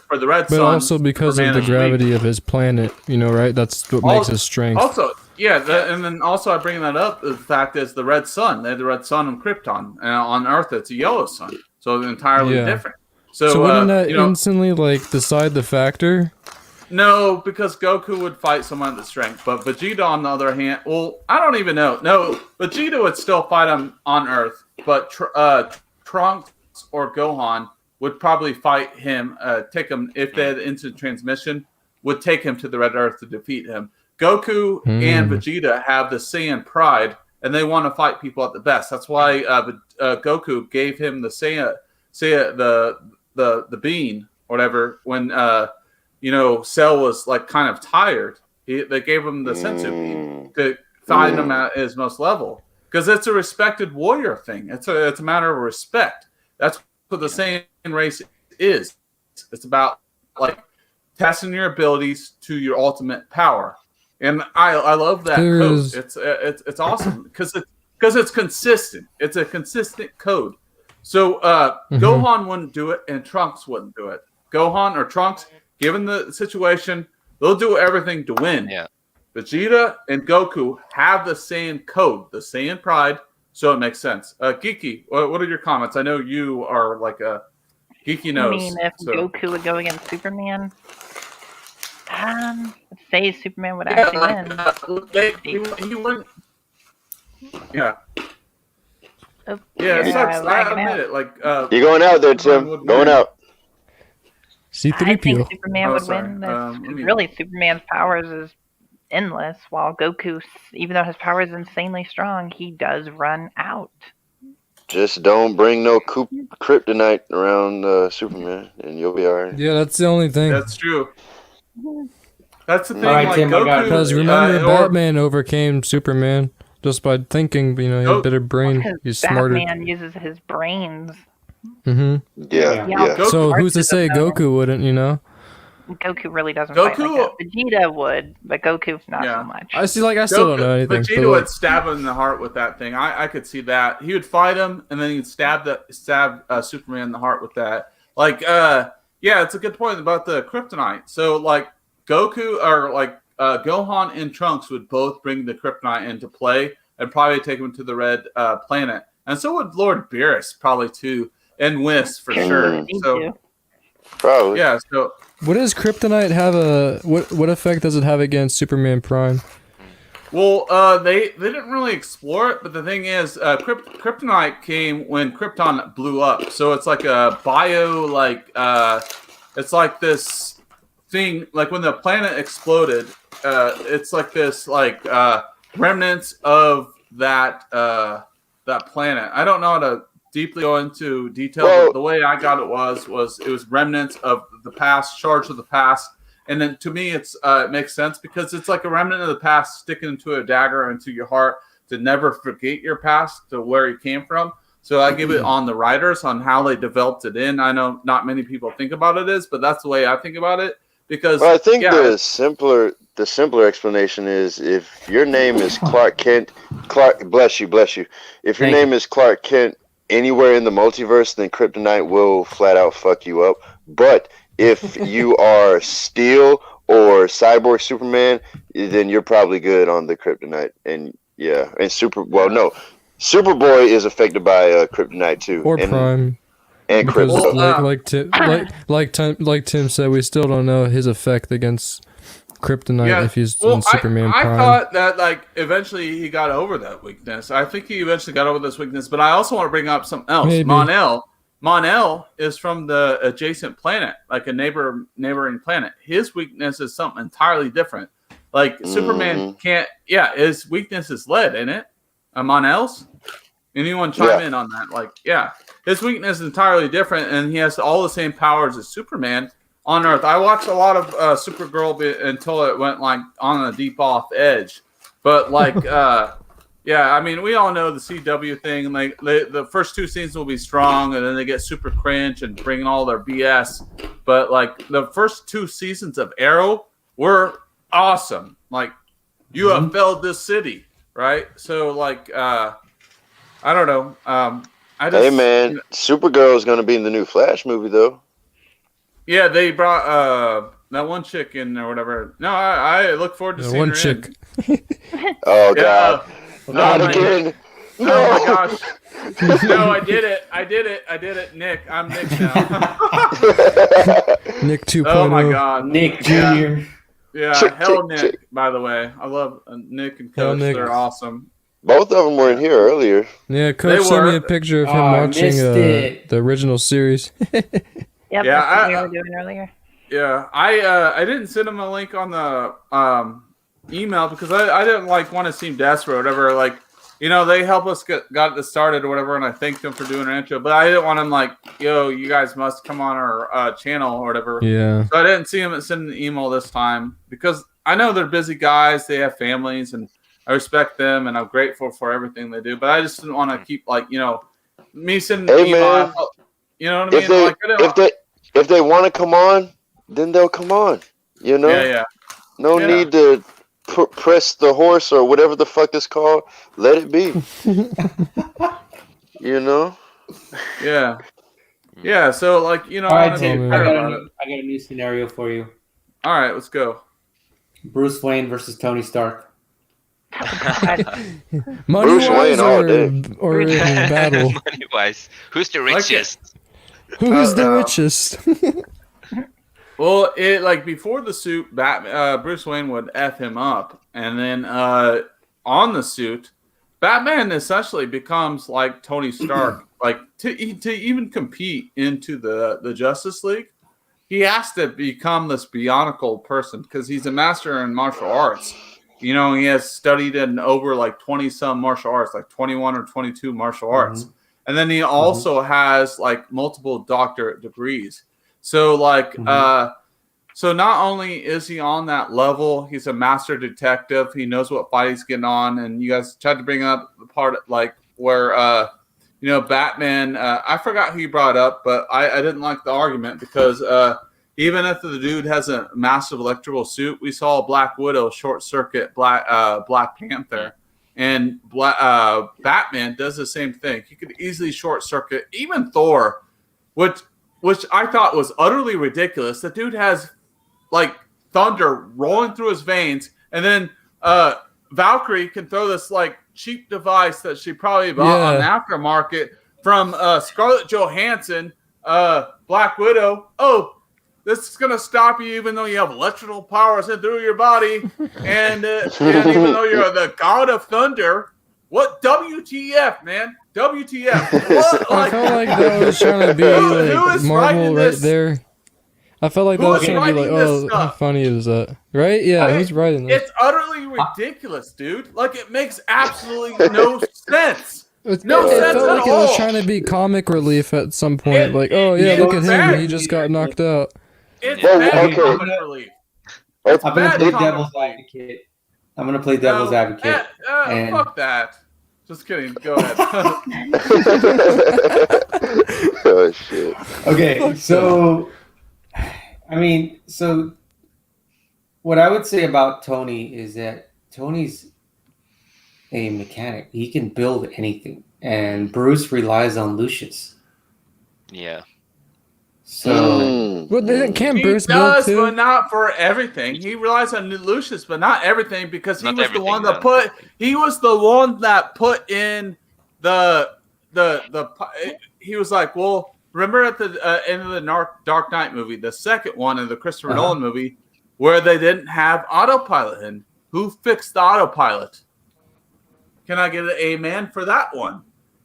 Speaker 2: for the red sun,
Speaker 7: but also because of the gravity of his planet, right? That's what makes his strength.
Speaker 2: Also, and then also I bring that up. The fact is, the red sun. They had the red sun on Krypton, and on Earth it's a yellow sun, so it's entirely different. So
Speaker 7: wouldn't that instantly decide the factor?
Speaker 2: No, because Goku would fight someone at the strength, but Vegeta, on the other hand, well, I don't even know. No, Vegeta would still fight him on Earth, but Trunks or Gohan would probably fight him, take him, if they had instant transmission, would take him to the Red Earth to defeat him. Goku and Vegeta have the Saiyan pride, and they want to fight people at the best. That's why Goku gave him the the bean, or whatever, when Cell was like kind of tired. They gave him the Sensu bean to find him at his most level, because it's a respected warrior thing. It's a matter of respect. That's what the Saiyan race is. It's about like testing your abilities to your ultimate power, and I love that code. It's awesome because it's consistent. It's a consistent code. So Gohan wouldn't do it, and Trunks wouldn't do it. Gohan or Trunks, given the situation, they'll do everything to win.
Speaker 5: Yeah.
Speaker 2: Vegeta and Goku have the Saiyan code, the Saiyan pride, so it makes sense. Geeky, what are your comments? I know you are like a Geeky knows.
Speaker 12: I mean, if Goku would go against Superman, say Superman would actually win.
Speaker 2: He wouldn't. Yeah.
Speaker 12: Oh,
Speaker 2: I admit it. Like
Speaker 15: you're going out there, Tim. Going out.
Speaker 12: I think Superman would win. Really, Superman's powers is endless, while Goku, even though his power is insanely strong, he does run out.
Speaker 15: Just don't bring no kryptonite around Superman, and you'll be alright.
Speaker 7: Yeah, that's the only thing.
Speaker 2: That's true. That's the thing.
Speaker 11: Right,
Speaker 2: like
Speaker 11: Tim,
Speaker 2: Goku,
Speaker 7: because remember, Batman overcame Superman just by thinking. He had a better brain. He's smarter.
Speaker 12: Batman uses his brains.
Speaker 15: Yeah.
Speaker 7: So who's to say Goku wouldn't?
Speaker 12: Goku really doesn't fight like that. Vegeta would, but Goku not so much.
Speaker 7: I still don't know anything.
Speaker 2: Vegeta would stab him in the heart with that thing. I could see that. He would fight him, and then he'd stab Superman in the heart with that. Like, it's a good point about the kryptonite. So, like, Goku or like Gohan and Trunks would both bring the kryptonite into play and probably take him to the red planet, and so would Lord Beerus probably too, and Whis for sure. So,
Speaker 15: probably.
Speaker 2: Yeah. So.
Speaker 7: What does kryptonite have what effect does it have against Superman Prime?
Speaker 2: Well, they didn't really explore it, but the thing is, kryptonite came when Krypton blew up. So it's like a it's like this thing, like when the planet exploded, it's like this remnants of that planet. I don't know how to deeply go into detail, but the way I got it was remnants of the past, shards of the past, And then to me, it makes sense because it's like a remnant of the past sticking into a dagger into your heart to never forget your past, to where you came from. So I give it on the writers on how they developed it in. I know not many people think about it as, but that's the way I think about it. Because
Speaker 15: I think the simpler explanation is if your name is Clark Kent, bless you. If your name is Clark Kent anywhere in the multiverse, then Kryptonite will flat out fuck you up. But if you are Steel or Cyborg Superman, then you're probably good on the Kryptonite. And Superboy is affected by Kryptonite too,
Speaker 7: or Prime,
Speaker 15: and
Speaker 7: because
Speaker 15: Krypto.
Speaker 7: like Tim said, we still don't know his effect against Kryptonite if he's in Superman Prime.
Speaker 2: I thought that like eventually he got over that weakness. I think he eventually got over this weakness, but I also want to bring up something else.
Speaker 7: Maybe.
Speaker 2: Mon-El is from the adjacent planet, like a neighboring planet. His weakness is something entirely different. Like Superman can't. Yeah, his weakness is lead, isn't it? Mon-El's. Anyone chime in on that? Like, his weakness is entirely different, and he has all the same powers as Superman on Earth. I watched a lot of Supergirl until it went like on a deep off edge, but like, I mean, we all know the CW thing. Like, the first 2 seasons will be strong, and then they get super cringe and bring all their BS. But like, the first 2 seasons of Arrow were awesome. Like, you have felled this city, right? So like, I don't know.
Speaker 15: Hey man, Supergirl is going to be in the new Flash movie though.
Speaker 2: Yeah, they brought that one chick in or whatever. No, I look forward to seeing
Speaker 7: one
Speaker 2: her
Speaker 7: chick.
Speaker 15: Oh god, not again! No,
Speaker 2: oh my gosh! No, I did it, Nick. I'm Nick now.
Speaker 7: Nick 2.0.
Speaker 2: Oh my god,
Speaker 11: Nick Jr.
Speaker 2: Yeah, hell Nick. By the way, I love Nick and Coach. They're awesome.
Speaker 15: Both of them were in here earlier.
Speaker 7: Yeah, Coach sent me a picture of him watching the original series.
Speaker 12: Yep, that's what we were doing earlier.
Speaker 2: Yeah, I didn't send him a link on the email because I didn't want to seem desperate or whatever. Like, you know, they help us got this started or whatever, and I thanked them for doing an intro. But I didn't want them like, yo, you guys must come on our channel or whatever.
Speaker 7: Yeah.
Speaker 2: So I didn't see them send an email this time because I know they're busy guys. They have families, and I respect them, and I'm grateful for everything they do. But I just didn't want to keep me sending an email.
Speaker 15: Man.
Speaker 2: You know what I mean?
Speaker 15: If they want to come on, then they'll come on. You know?
Speaker 2: Yeah.
Speaker 15: No need to press the horse or whatever the fuck it's called. Let it be. You know?
Speaker 2: Yeah. Yeah. So
Speaker 11: all right, Tim. I got a new scenario for you.
Speaker 2: All right, let's go.
Speaker 11: Bruce Wayne versus Tony Stark.
Speaker 7: Bruce Wayne all day. Or in battle.
Speaker 5: Money-wise, who's the richest?
Speaker 7: Who's the richest?
Speaker 2: Well, before the suit, Bruce Wayne would F him up, and then on the suit, Batman essentially becomes like Tony Stark. Like to even compete into the Justice League, he has to become this bionicle person because he's a master in martial arts. You know, he has studied in over like 20-some martial arts, like 21 or 22 martial arts. And then he also has like multiple doctorate degrees. So like, so not only is he on that level, he's a master detective. He knows what fight he's getting on. And you guys tried to bring up the part like where, Batman, I forgot who you brought up, but I didn't like the argument because even if the dude has a massive electrical suit, we saw Black Widow short circuit Black Panther. And Batman does the same thing. He could easily short circuit even Thor, which I thought was utterly ridiculous. The dude has like thunder rolling through his veins, and then Valkyrie can throw this like cheap device that she probably bought on the aftermarket from Scarlett Johansson, Black Widow. Oh, this is gonna stop you, even though you have electrical powers in through your body, and even though you're the god of thunder. What WTF, man? WTF? What?
Speaker 7: I felt like that was trying to be like Marvel right there. I felt like that was trying to be like, oh, how funny is that? Right? Yeah, who's writing this?
Speaker 2: It's utterly ridiculous, dude. Like, it makes absolutely no sense.
Speaker 7: It felt like it was trying to be comic relief at some point. Like, oh yeah, look at him. He just got knocked out.
Speaker 2: It's bad comic relief.
Speaker 11: I'm gonna play devil's advocate. I'm gonna play devil's advocate. And
Speaker 2: Fuck that. Just kidding. Go ahead.
Speaker 15: Oh shit.
Speaker 11: okay, so what I would say about Tony is that Tony's a mechanic. He can build anything, and Bruce relies on Lucius.
Speaker 5: Yeah.
Speaker 11: So,
Speaker 7: can't Bruce
Speaker 2: he
Speaker 7: build
Speaker 2: does,
Speaker 7: too?
Speaker 2: but not for everything. He relies on Lucius, but not everything, because he
Speaker 5: Not
Speaker 2: was the one
Speaker 5: everything,
Speaker 2: that put. He was the one that put in the. He was like, well, remember at the end of the Dark Knight movie, the second one of the Christopher Nolan movie, where they didn't have autopilot in. Who fixed the autopilot? Can I get an amen for that one?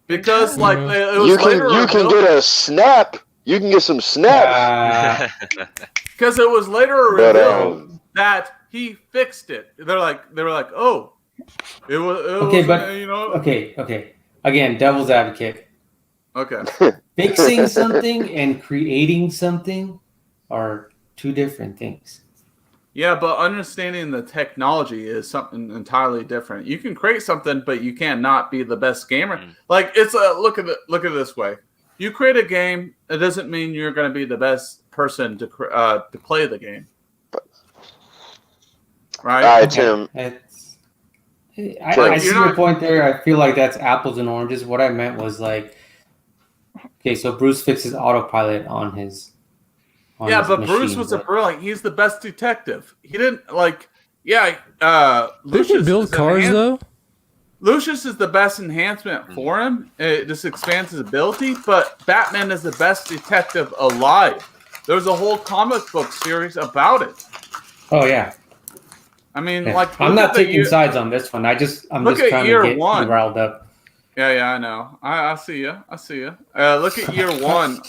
Speaker 2: Because like it was
Speaker 15: you can get a snap. You can get some snaps.
Speaker 2: Because it was later revealed that he fixed it. They were like, oh, it was
Speaker 11: okay, but
Speaker 2: you know.
Speaker 11: Okay. Again, devil's advocate.
Speaker 2: Okay.
Speaker 11: Fixing something and creating something are two different things.
Speaker 2: Yeah, but understanding the technology is something entirely different. You can create something, but you cannot be the best gamer. Like it's look at it this way. You create a game, it doesn't mean you're going to be the best person to play the game. Right?
Speaker 15: All right, Tim.
Speaker 11: I see your point there. I feel like that's apples and oranges. What I meant was like, okay, so Bruce fixes autopilot on his.
Speaker 2: Yeah, but Bruce was a brilliant. He's the best detective. He didn't like. Yeah,
Speaker 7: They can build cars though.
Speaker 2: Lucius is the best enhancement for him. It just expands his ability. But Batman is the best detective alive. There's a whole comic book series about it.
Speaker 11: Oh yeah.
Speaker 2: I mean,
Speaker 11: yeah.
Speaker 2: like
Speaker 11: I'm not taking sides on this one. I'm just trying to get you riled up.
Speaker 2: Yeah, I know. I see you. Look at year one.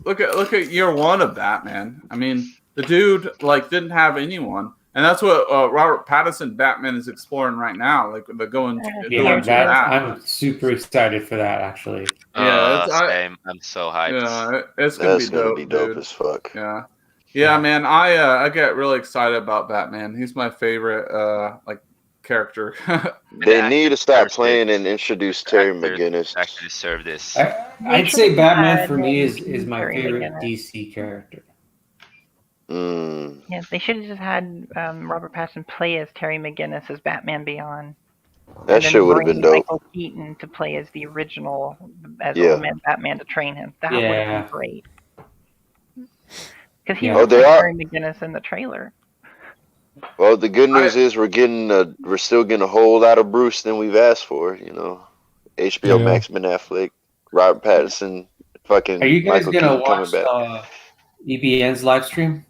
Speaker 2: Look at year one of Batman. I mean, the dude like didn't have anyone, and that's what Robert Pattinson Batman is exploring right now. Like they're going.
Speaker 11: I'm super excited for that. Actually.
Speaker 2: Yeah,
Speaker 5: same. I'm so hyped.
Speaker 2: Yeah, it's gonna be dope
Speaker 15: dude. As fuck.
Speaker 2: Yeah, man. I get really excited about Batman. He's my favorite like character.
Speaker 15: They need to stop playing and introduce Terry McGinnis.
Speaker 5: Actually, serve this.
Speaker 11: I'd say Batman for me is my favorite DC character.
Speaker 12: Yeah, they should have just had Robert Pattinson play as Terry McGinnis as Batman Beyond.
Speaker 15: That shit would have been dope.
Speaker 12: Michael Keaton to play as the original Old Man Batman to train him. That would have been great. Because he was Terry McGinnis in the trailer.
Speaker 15: Well, the good news is we're still getting a whole lot of Bruce than we've asked for. You know, HBO Max, Ben Affleck, Robert Pattinson, fucking.
Speaker 11: Are you guys
Speaker 15: Michael
Speaker 11: gonna
Speaker 15: Keaton
Speaker 11: watch EBN's live stream?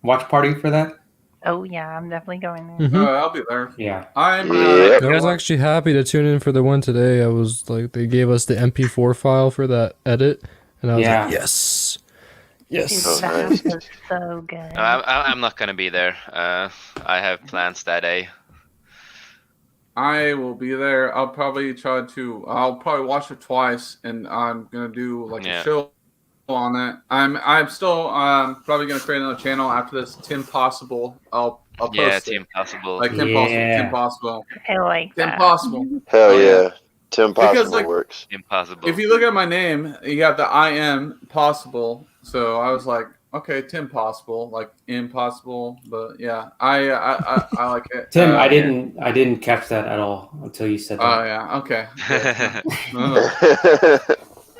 Speaker 11: Watch party for that?
Speaker 12: Oh yeah, I'm definitely going there.
Speaker 2: I'll be there.
Speaker 11: Yeah,
Speaker 7: I was actually happy to tune in for the one today. I was like, they gave us the MP4 file for that edit, and I was like, yes.
Speaker 12: Dude, that was so good.
Speaker 5: I'm not gonna be there. I have plans that day.
Speaker 2: I will be there. I'll probably watch it twice, and I'm gonna do like a show on it. I'm still probably gonna create another channel after this. Tim Possible. I'll post it.
Speaker 5: Tim Possible.
Speaker 2: Like Tim Possible.
Speaker 12: I like
Speaker 2: Tim
Speaker 12: that.
Speaker 2: Possible.
Speaker 15: Hell yeah. Tim Possible works.
Speaker 5: Impossible.
Speaker 2: If you look at my name, you got the I am possible. So I was like, okay, Tim Possible, like impossible, but yeah, I like it.
Speaker 11: Tim, I didn't catch that at all until you said that.
Speaker 2: Oh yeah, okay.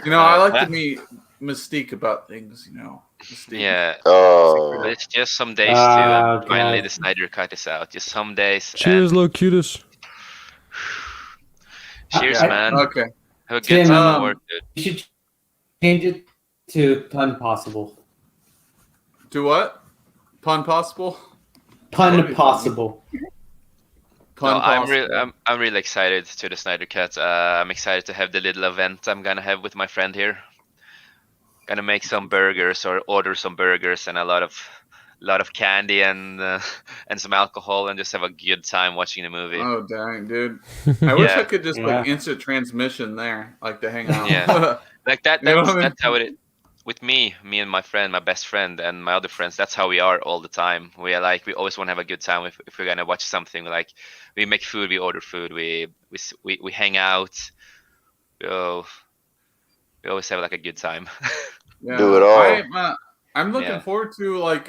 Speaker 2: You know, I like to meet mystique about things. You know, mystique.
Speaker 5: Yeah.
Speaker 15: Oh.
Speaker 5: It's just some days too. Finally, the Snyder cut is out. Just some days.
Speaker 7: Cheers, Locutus.
Speaker 5: Cheers, man.
Speaker 2: Okay.
Speaker 5: Have a good time at work, dude.
Speaker 11: You should change it to Pun Possible.
Speaker 2: To what? Pun Possible?
Speaker 11: Pun Possible.
Speaker 5: I'm really excited to the Snyder Cut. I'm excited to have the little event I'm gonna have with my friend here. Gonna make some burgers or order some burgers and a lot of candy and some alcohol and just have a good time watching the movie.
Speaker 2: Oh dang, dude! I wish I could just like instant transmission there, like to hang out.
Speaker 5: Yeah, like that. That's how it is. with me and my best friend, and my other friends, that's how we are all the time. We always want to have a good time. If we're gonna watch something, like we make food, we order food, we hang out. We always have like a good time.
Speaker 2: Yeah,
Speaker 15: Do it all.
Speaker 2: I'm looking forward to like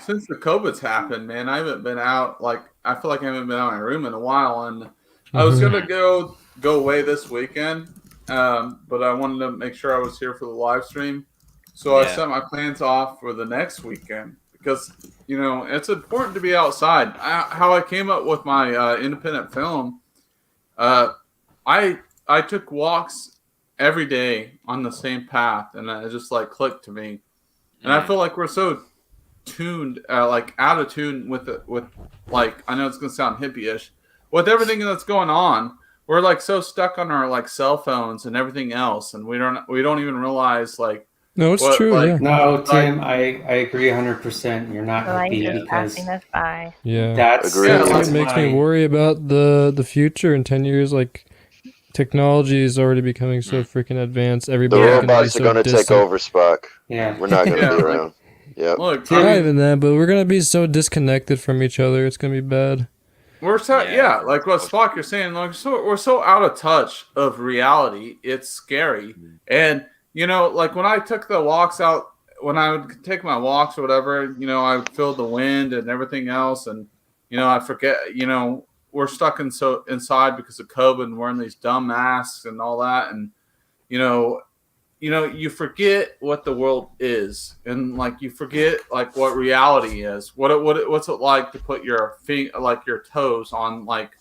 Speaker 2: since the COVID's happened, man. I haven't been out. Like I feel like I haven't been out of my room in a while, and I was gonna go away this weekend, but I wanted to make sure I was here for the live stream, so I set my plans off for the next weekend because it's important to be outside. How I came up with my independent film, I took walks every day on the same path, and it just like clicked to me. And I feel like we're so tuned, like out of tune with like, I know it's gonna sound hippie-ish, with everything that's going on. We're like so stuck on our like cell phones and everything else, and we don't even realize like.
Speaker 7: No, it's true.
Speaker 11: Like, no, Tim, I agree 100%. You're not
Speaker 12: Life
Speaker 11: hippie
Speaker 12: is
Speaker 11: because
Speaker 12: passing us by.
Speaker 7: Yeah, it makes me worry about the future in 10 years. Like, technology is already becoming so freaking advanced.
Speaker 15: The
Speaker 7: Everybody's
Speaker 15: robots are
Speaker 7: gonna
Speaker 15: going
Speaker 7: be
Speaker 15: to
Speaker 7: so
Speaker 15: take over, Spock.
Speaker 11: Yeah.
Speaker 15: We're not going to be around. Yep.
Speaker 2: Look,
Speaker 7: not even that, but we're gonna be so disconnected from each other. It's gonna be bad.
Speaker 2: We're so like what Spock you're saying, like we're so out of touch of reality. It's scary, and like when I took the walks out, when I would take my walks or whatever, I would feel the wind and everything else, and I forget, we're stuck inside because of COVID and wearing these dumb masks and all that, and you forget what the world is, and like you forget like what reality is. What's it like to put your feet, like your toes on, like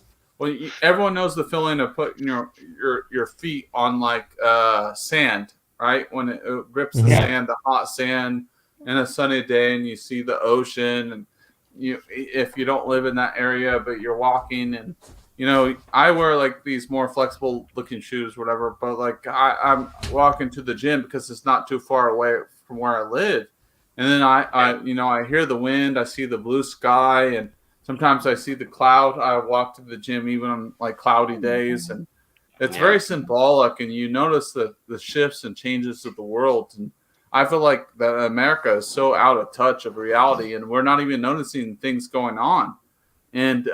Speaker 2: everyone knows the feeling of putting your feet on like sand, right? When it rips the sand, the hot sand, in a sunny day, and you see the ocean, and if you don't live in that area but you're walking, and I wear like these more flexible looking shoes, whatever, but like I'm walking to the gym because it's not too far away from where I live. And then I hear the wind, I see the blue sky, and sometimes I see the cloud. I walk to the gym even on like cloudy days, and it's very symbolic, and you notice the shifts and changes of the world. And I feel like that America is so out of touch of reality, and we're not even noticing things going on. And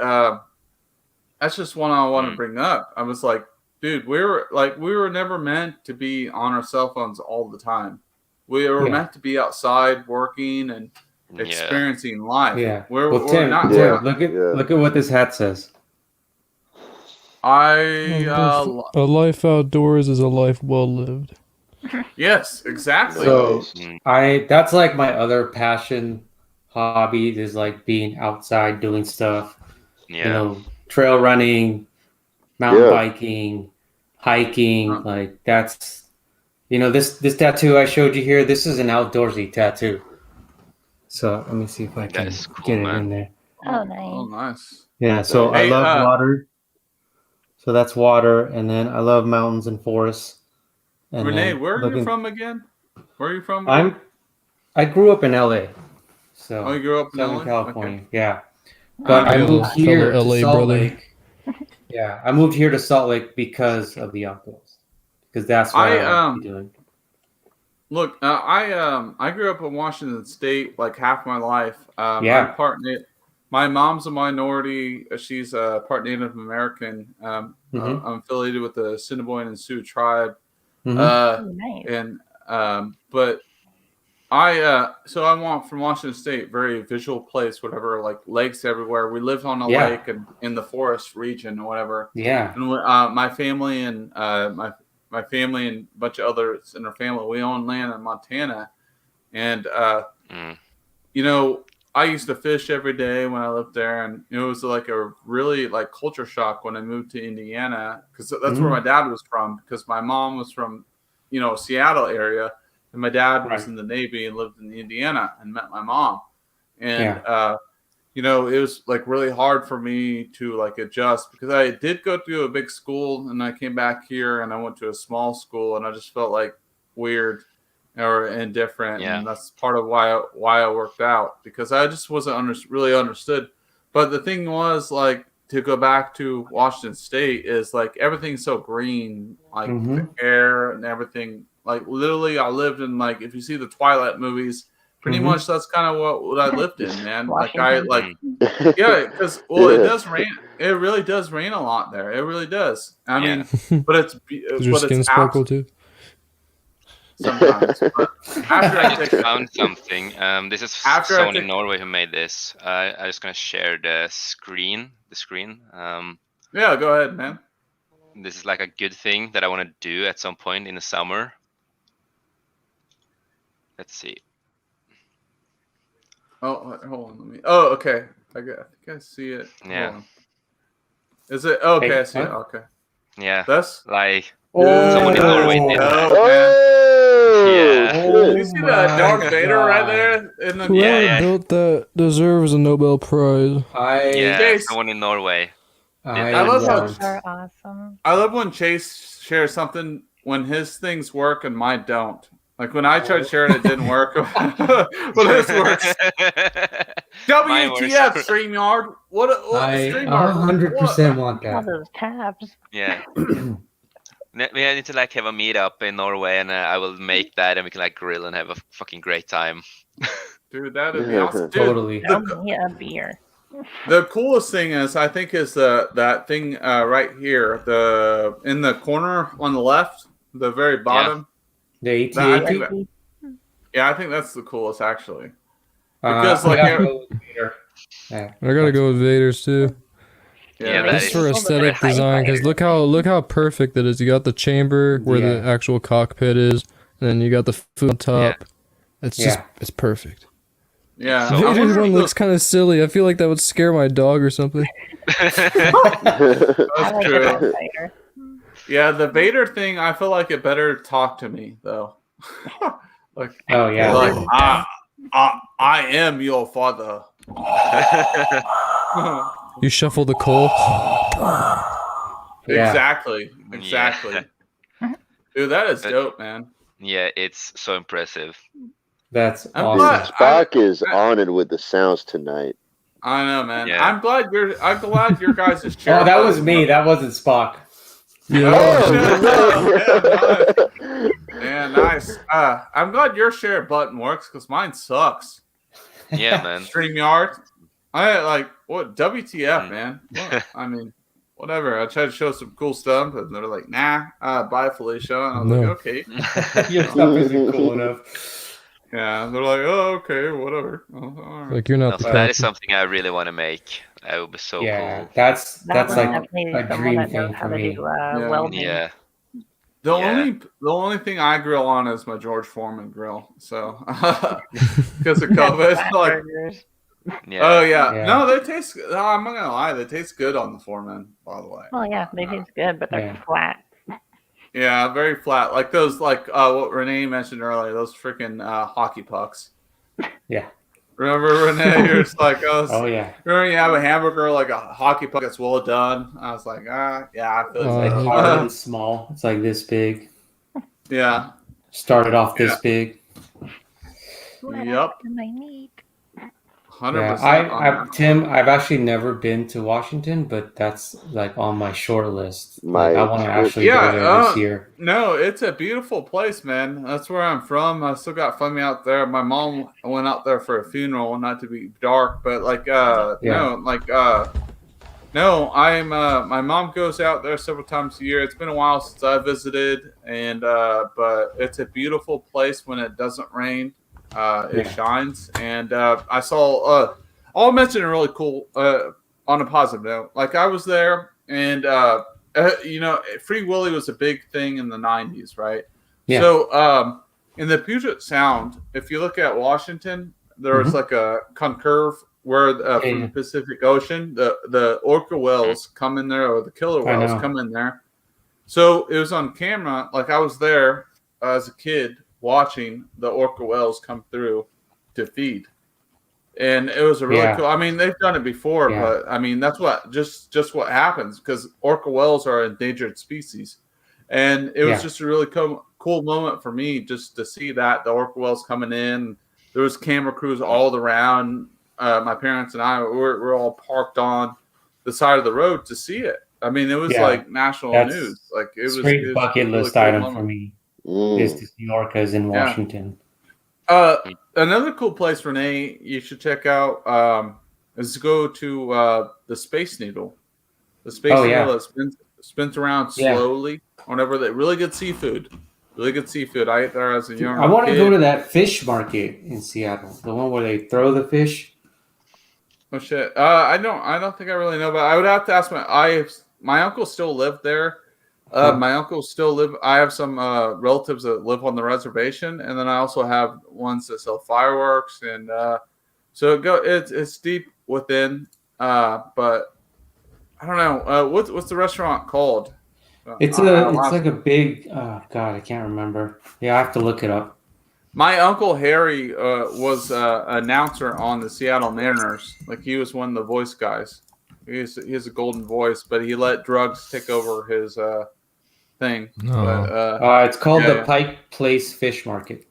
Speaker 2: that's just one I want to bring up. I was like, dude, we were never meant to be on our cell phones all the time. We were meant to be outside working and experiencing life.
Speaker 11: Yeah.
Speaker 2: We're
Speaker 11: Tim,
Speaker 2: not.
Speaker 11: Tim, look at what this hat says.
Speaker 7: A life outdoors is a life well lived.
Speaker 2: Yes, exactly.
Speaker 11: So that's like my other passion, hobby is like being outside doing stuff. Trail running, mountain biking, hiking. Like that's, this tattoo I showed you here. This is an outdoorsy tattoo. So let me see if I can get it in there.
Speaker 12: Oh, nice.
Speaker 2: Oh, nice.
Speaker 11: Yeah. So I love water. So that's water, and then I love mountains and forests. And
Speaker 2: Renee, where are you from again? Where are you from?
Speaker 11: I grew up in LA. So
Speaker 2: you grew up in
Speaker 11: Southern
Speaker 2: LA?
Speaker 11: California.
Speaker 2: Okay.
Speaker 11: Yeah. But I moved here to
Speaker 7: LA
Speaker 11: Salt
Speaker 7: brother.
Speaker 11: Lake. Yeah, I moved here to Salt Lake because of the outdoors. Because that's what I like doing.
Speaker 2: Look, I grew up in Washington State like half my life. I'm part my mom's a minority. She's part Native American. I'm affiliated with the Assiniboine and Sioux tribe.
Speaker 12: Nice.
Speaker 2: And but so I'm from Washington State, very visual place, whatever, like lakes everywhere. We lived on a lake and in the forest region or whatever.
Speaker 11: Yeah.
Speaker 2: And my family and my family and a bunch of others in our family, we own land in Montana. And I used to fish every day when I lived there, and it was like a really like culture shock when I moved to Indiana, because that's where my dad was from, because my mom was from Seattle area, and my dad was in the Navy and lived in Indiana and met my mom. And it was like really hard for me to like adjust, because I did go to a big school and I came back here and I went to a small school, and I just felt like weird or indifferent. And that's part of why I worked out, because I just wasn't really understood. But the thing was, like, to go back to Washington State is like everything's so green, like the
Speaker 11: Mhm.
Speaker 2: air and everything. Like literally, I lived in like if you see the Twilight movies, pretty
Speaker 11: Mhm.
Speaker 2: much that's kind of what I lived in, man. Like I
Speaker 12: Washington.
Speaker 2: like yeah, because it does rain. It really does rain a lot there. It really does. I mean, but it's
Speaker 7: Does your skin sparkle too?
Speaker 2: sometimes. But after
Speaker 5: I
Speaker 2: I
Speaker 5: just
Speaker 2: take
Speaker 5: found something. This is
Speaker 2: After I
Speaker 5: someone
Speaker 2: take-
Speaker 5: in Norway who made this. I'm just gonna share the screen.
Speaker 2: yeah, go ahead, man.
Speaker 5: This is like a good thing that I want to do at some point in the summer. Let's see.
Speaker 2: Oh, hold on. Let me. Oh, okay. I think I see it.
Speaker 5: Yeah.
Speaker 2: Hold on. Is it? Okay,
Speaker 11: Hey,
Speaker 2: I see it.
Speaker 11: huh?
Speaker 2: Okay.
Speaker 5: Yeah.
Speaker 2: This?
Speaker 5: Like
Speaker 11: Oh,
Speaker 5: someone in Norway did that.
Speaker 2: Oh, man.
Speaker 5: Yeah.
Speaker 2: Do you see that Darth
Speaker 11: my
Speaker 2: Vader right
Speaker 11: God.
Speaker 2: there? In the
Speaker 7: Whoever
Speaker 5: Yeah.
Speaker 7: built that deserves a Nobel Prize.
Speaker 5: Yeah,
Speaker 2: Chase.
Speaker 5: someone in Norway.
Speaker 2: I love how
Speaker 12: Those are awesome.
Speaker 2: I love when Chase shares something when his things work and mine don't. Like when I tried sharing it didn't work. Well, this works.
Speaker 5: Mine works.
Speaker 2: WTF, StreamYard? What
Speaker 11: I
Speaker 2: StreamYard?
Speaker 11: 100% want
Speaker 12: All
Speaker 11: that.
Speaker 12: those tabs.
Speaker 5: Yeah. We need to like have a meetup in Norway, and I will make that, and we can like grill and have a fucking great time.
Speaker 2: Dude, that would be awesome. Dude,
Speaker 11: Totally.
Speaker 12: Tell me a beer.
Speaker 2: the coolest thing is, I think, is that thing right here, the in the corner on the left, the very bottom.
Speaker 11: The
Speaker 2: I
Speaker 11: AT-AT?
Speaker 2: think yeah, I think that's the coolest actually.
Speaker 11: Uh,
Speaker 2: Because
Speaker 11: I
Speaker 2: like
Speaker 11: gotta
Speaker 2: every-
Speaker 11: go with Vader. Yeah.
Speaker 7: I gotta go with Vader's too.
Speaker 5: Yeah, that
Speaker 7: Just
Speaker 5: is
Speaker 7: for aesthetic
Speaker 5: impressive.
Speaker 7: design, because look how perfect that is. You got the chamber where the actual cockpit is, and then you got the food on top. It's just it's perfect.
Speaker 2: Yeah, I
Speaker 7: Vader's
Speaker 2: wonder
Speaker 7: one
Speaker 2: if
Speaker 7: looks kind of silly. I feel like that would scare my dog or something.
Speaker 2: That's
Speaker 12: I like
Speaker 2: true.
Speaker 12: Darth Vader.
Speaker 2: Yeah, the Vader thing, I feel like it better talk to me though. Like,
Speaker 11: Oh, yeah.
Speaker 2: like I am your father.
Speaker 7: You shuffle the coal.
Speaker 2: Exactly.
Speaker 5: Yeah.
Speaker 2: Dude, that is dope, man.
Speaker 5: Yeah, it's so impressive.
Speaker 11: That's
Speaker 2: I'm
Speaker 11: awesome.
Speaker 2: glad-
Speaker 15: Spock is on it with the sounds tonight.
Speaker 2: I know, man.
Speaker 5: Yeah.
Speaker 2: I'm glad your guys is sharing.
Speaker 11: Oh, that was me. That wasn't Spock.
Speaker 2: Yeah, nice. I'm glad your share button works because mine sucks.
Speaker 5: Yeah, man.
Speaker 2: StreamYard. I like what WTF, man. What? I mean, whatever. I tried to show some cool stuff, and they're like, "Nah, bye, Felicia." And I was like, "Okay."
Speaker 11: Your stuff isn't cool enough.
Speaker 2: Yeah, they're like, "Oh, okay, whatever." Oh, all right.
Speaker 7: Like you're not.
Speaker 5: No,
Speaker 7: the
Speaker 5: so that is
Speaker 7: captain.
Speaker 5: something I really want to make. That would be so
Speaker 11: Yeah,
Speaker 5: cool.
Speaker 11: that's
Speaker 12: That was
Speaker 11: like
Speaker 12: definitely
Speaker 11: a
Speaker 12: someone
Speaker 11: dream
Speaker 12: that knows
Speaker 11: thing
Speaker 12: how
Speaker 11: for
Speaker 12: to
Speaker 11: me.
Speaker 12: do
Speaker 2: Yeah.
Speaker 12: welding.
Speaker 5: Yeah.
Speaker 2: The
Speaker 5: Yeah.
Speaker 2: only thing I grill on is my George Foreman grill. So because of COVID,
Speaker 12: Fat
Speaker 2: like,
Speaker 12: burgers.
Speaker 5: Yeah.
Speaker 2: oh yeah.
Speaker 11: Yeah.
Speaker 2: No, they taste. No, I'm not gonna lie, they taste good on the Foreman. By the way,
Speaker 12: Well, yeah, they taste good, but they're
Speaker 11: Yeah.
Speaker 12: flat.
Speaker 2: yeah, very flat. Like those, like what Renee mentioned earlier, those freaking hockey pucks.
Speaker 11: Yeah.
Speaker 2: Remember, Renee? You're just like,
Speaker 11: Oh, yeah.
Speaker 2: remember you have a hamburger like a hockey puck that's well done. I was like, yeah, I feel
Speaker 11: It's like
Speaker 2: so.
Speaker 11: hard and small. It's like this big.
Speaker 2: Yeah.
Speaker 11: Started off this big.
Speaker 2: Yep.
Speaker 12: My meat.
Speaker 2: 100%.
Speaker 11: Yeah, Tim, I've actually never been to Washington, but that's like on my short list. Like, I want to actually go there this year.
Speaker 2: No, it's a beautiful place, man. That's where I'm from. I still got family out there. My mom went out there for a funeral, not to be dark, but like, no, I'm, my mom goes out there several times a year. It's been a while since I visited, and, but it's a beautiful place when it doesn't rain. It shines, and I saw. I'll mention a really cool on a positive note. Like I was there, and Free Willy was a big thing in the '90s, right?
Speaker 11: Yeah.
Speaker 2: So in the Puget Sound, if you look at Washington, there's like a concurve where from the Pacific Ocean, the orca whales come in there, or the killer whales come in there. So it was on camera. Like I was there as a kid, watching the orca whales come through to feed, and it was a really cool. I mean, they've done it before, but I mean that's what just what happens because orca whales are an endangered species, and it was just a really cool moment for me just to see that the orca whales coming in. There was camera crews all around. My parents and I were all parked on the side of the road to see it. I mean, it was like national news. Like it was
Speaker 11: straight bucket list item for me. Is to see orcas in Washington.
Speaker 2: Another cool place, Renee, you should check out is to go to the Space Needle. The Space Needle that spins around slowly. Whenever they really good seafood. Really good seafood. I ate there as a young kid.
Speaker 11: I want to go to that fish market in Seattle, the one where they throw the fish.
Speaker 2: Oh shit! I don't think I really know, but I would have to ask my uncle still lived there. My uncle still live. I have some relatives that live on the reservation, and then I also have ones that sell fireworks, and so it's deep within. But I don't know what's the restaurant called.
Speaker 11: It's like a big. Oh God, I can't remember. Yeah, I have to look it up.
Speaker 2: My uncle Harry was an announcer on the Seattle Mariners. Like he was one of the voice guys. He has a golden voice, but he let drugs take over his thing. But,
Speaker 11: it's called the Pike Place Fish Market.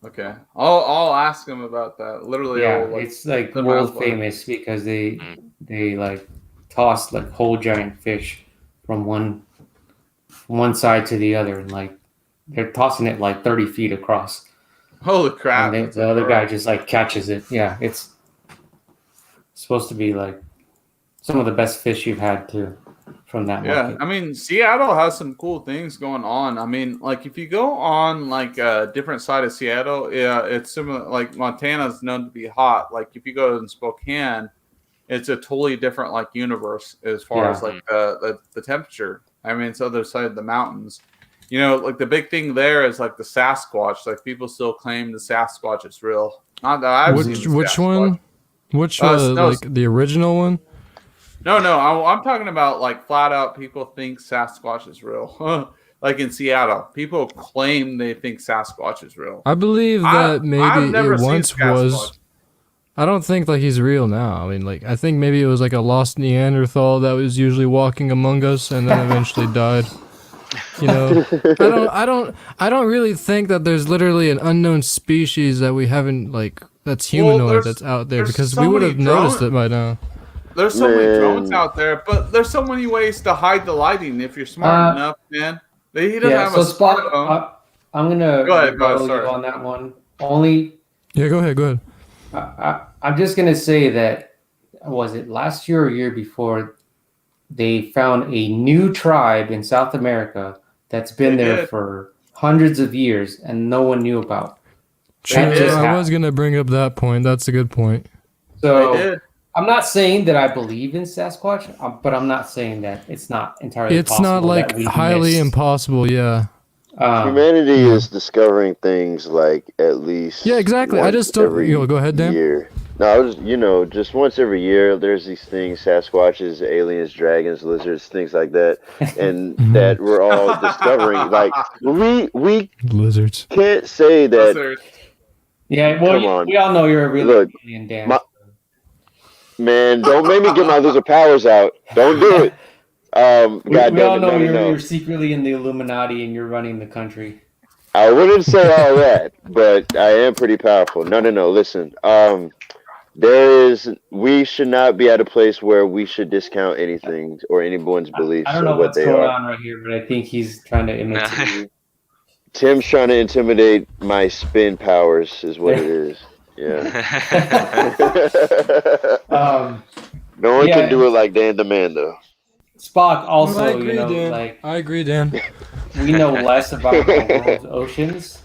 Speaker 2: Okay, I'll ask him about that. Literally,
Speaker 11: it's like world famous because they like toss like whole giant fish from one side to the other, and like they're tossing it like 30 feet across.
Speaker 2: Holy crap!
Speaker 11: And the other guy just like catches it. Yeah, it's supposed to be like some of the best fish you've had too from that market.
Speaker 2: Yeah, I mean Seattle has some cool things going on. I mean, like if you go on like a different side of Seattle, it's similar. Like Montana's known to be hot. Like if you go in Spokane, it's a totally different like universe as far as like the temperature. I mean, it's the other side of the mountains. You know, like the big thing there is like the Sasquatch. Like people still claim the Sasquatch is real. Not that I've seen the
Speaker 7: which
Speaker 2: Sasquatch.
Speaker 7: one? Which like the original one?
Speaker 2: No, I'm talking about like flat out people think Sasquatch is real. Like in Seattle, people claim they think Sasquatch is real.
Speaker 7: I believe that maybe it once was.
Speaker 2: Sasquatch.
Speaker 7: I don't think like he's real now. I mean, like I think maybe it was like a lost Neanderthal that was usually walking among us and then eventually died. You know, I don't really think that there's literally an unknown species that we haven't like that's humanoid that's out there because we would have noticed it by now.
Speaker 2: There's so many drones out there, but there's so many ways to hide the lighting if you're smart enough, man. He doesn't have a smartphone.
Speaker 11: I'm gonna
Speaker 2: go ahead,
Speaker 11: you on that one. Only.
Speaker 7: Yeah, go ahead.
Speaker 11: I'm just gonna say that was it last year or year before they found a new tribe in South America that's been there for hundreds of years and no one knew about.
Speaker 7: I was gonna bring up that point. That's a good point.
Speaker 11: So I'm not saying that I believe in Sasquatch, but I'm not saying that it's not entirely.
Speaker 7: It's not like highly impossible. Yeah.
Speaker 15: Humanity is discovering things like at least.
Speaker 7: Yeah, exactly. I just don't. Go ahead, Dan.
Speaker 15: Year. No, I was, just once every year, there's these things: Sasquatches, aliens, dragons, lizards, things like that, and that we're all discovering. Like we
Speaker 7: lizards
Speaker 15: can't say that.
Speaker 2: Lizards.
Speaker 11: Yeah, well, we all know you're a real alien, Dan.
Speaker 15: Man, don't make me get my lizard powers out. Don't do it.
Speaker 11: We all know you're secretly in the Illuminati and you're running the country.
Speaker 15: I wouldn't say all that, but I am pretty powerful. No. Listen, we should not be at a place where we should discount anything or anyone's beliefs.
Speaker 11: I don't know what's going on right here, but I think he's trying to imitate you.
Speaker 15: Tim's trying to intimidate my spin powers, is what it is. Yeah. No one can do it like Dan the Man, though.
Speaker 11: Spock also,
Speaker 7: I agree, Dan.
Speaker 11: like
Speaker 7: I agree, Dan.
Speaker 11: We know less about the world's oceans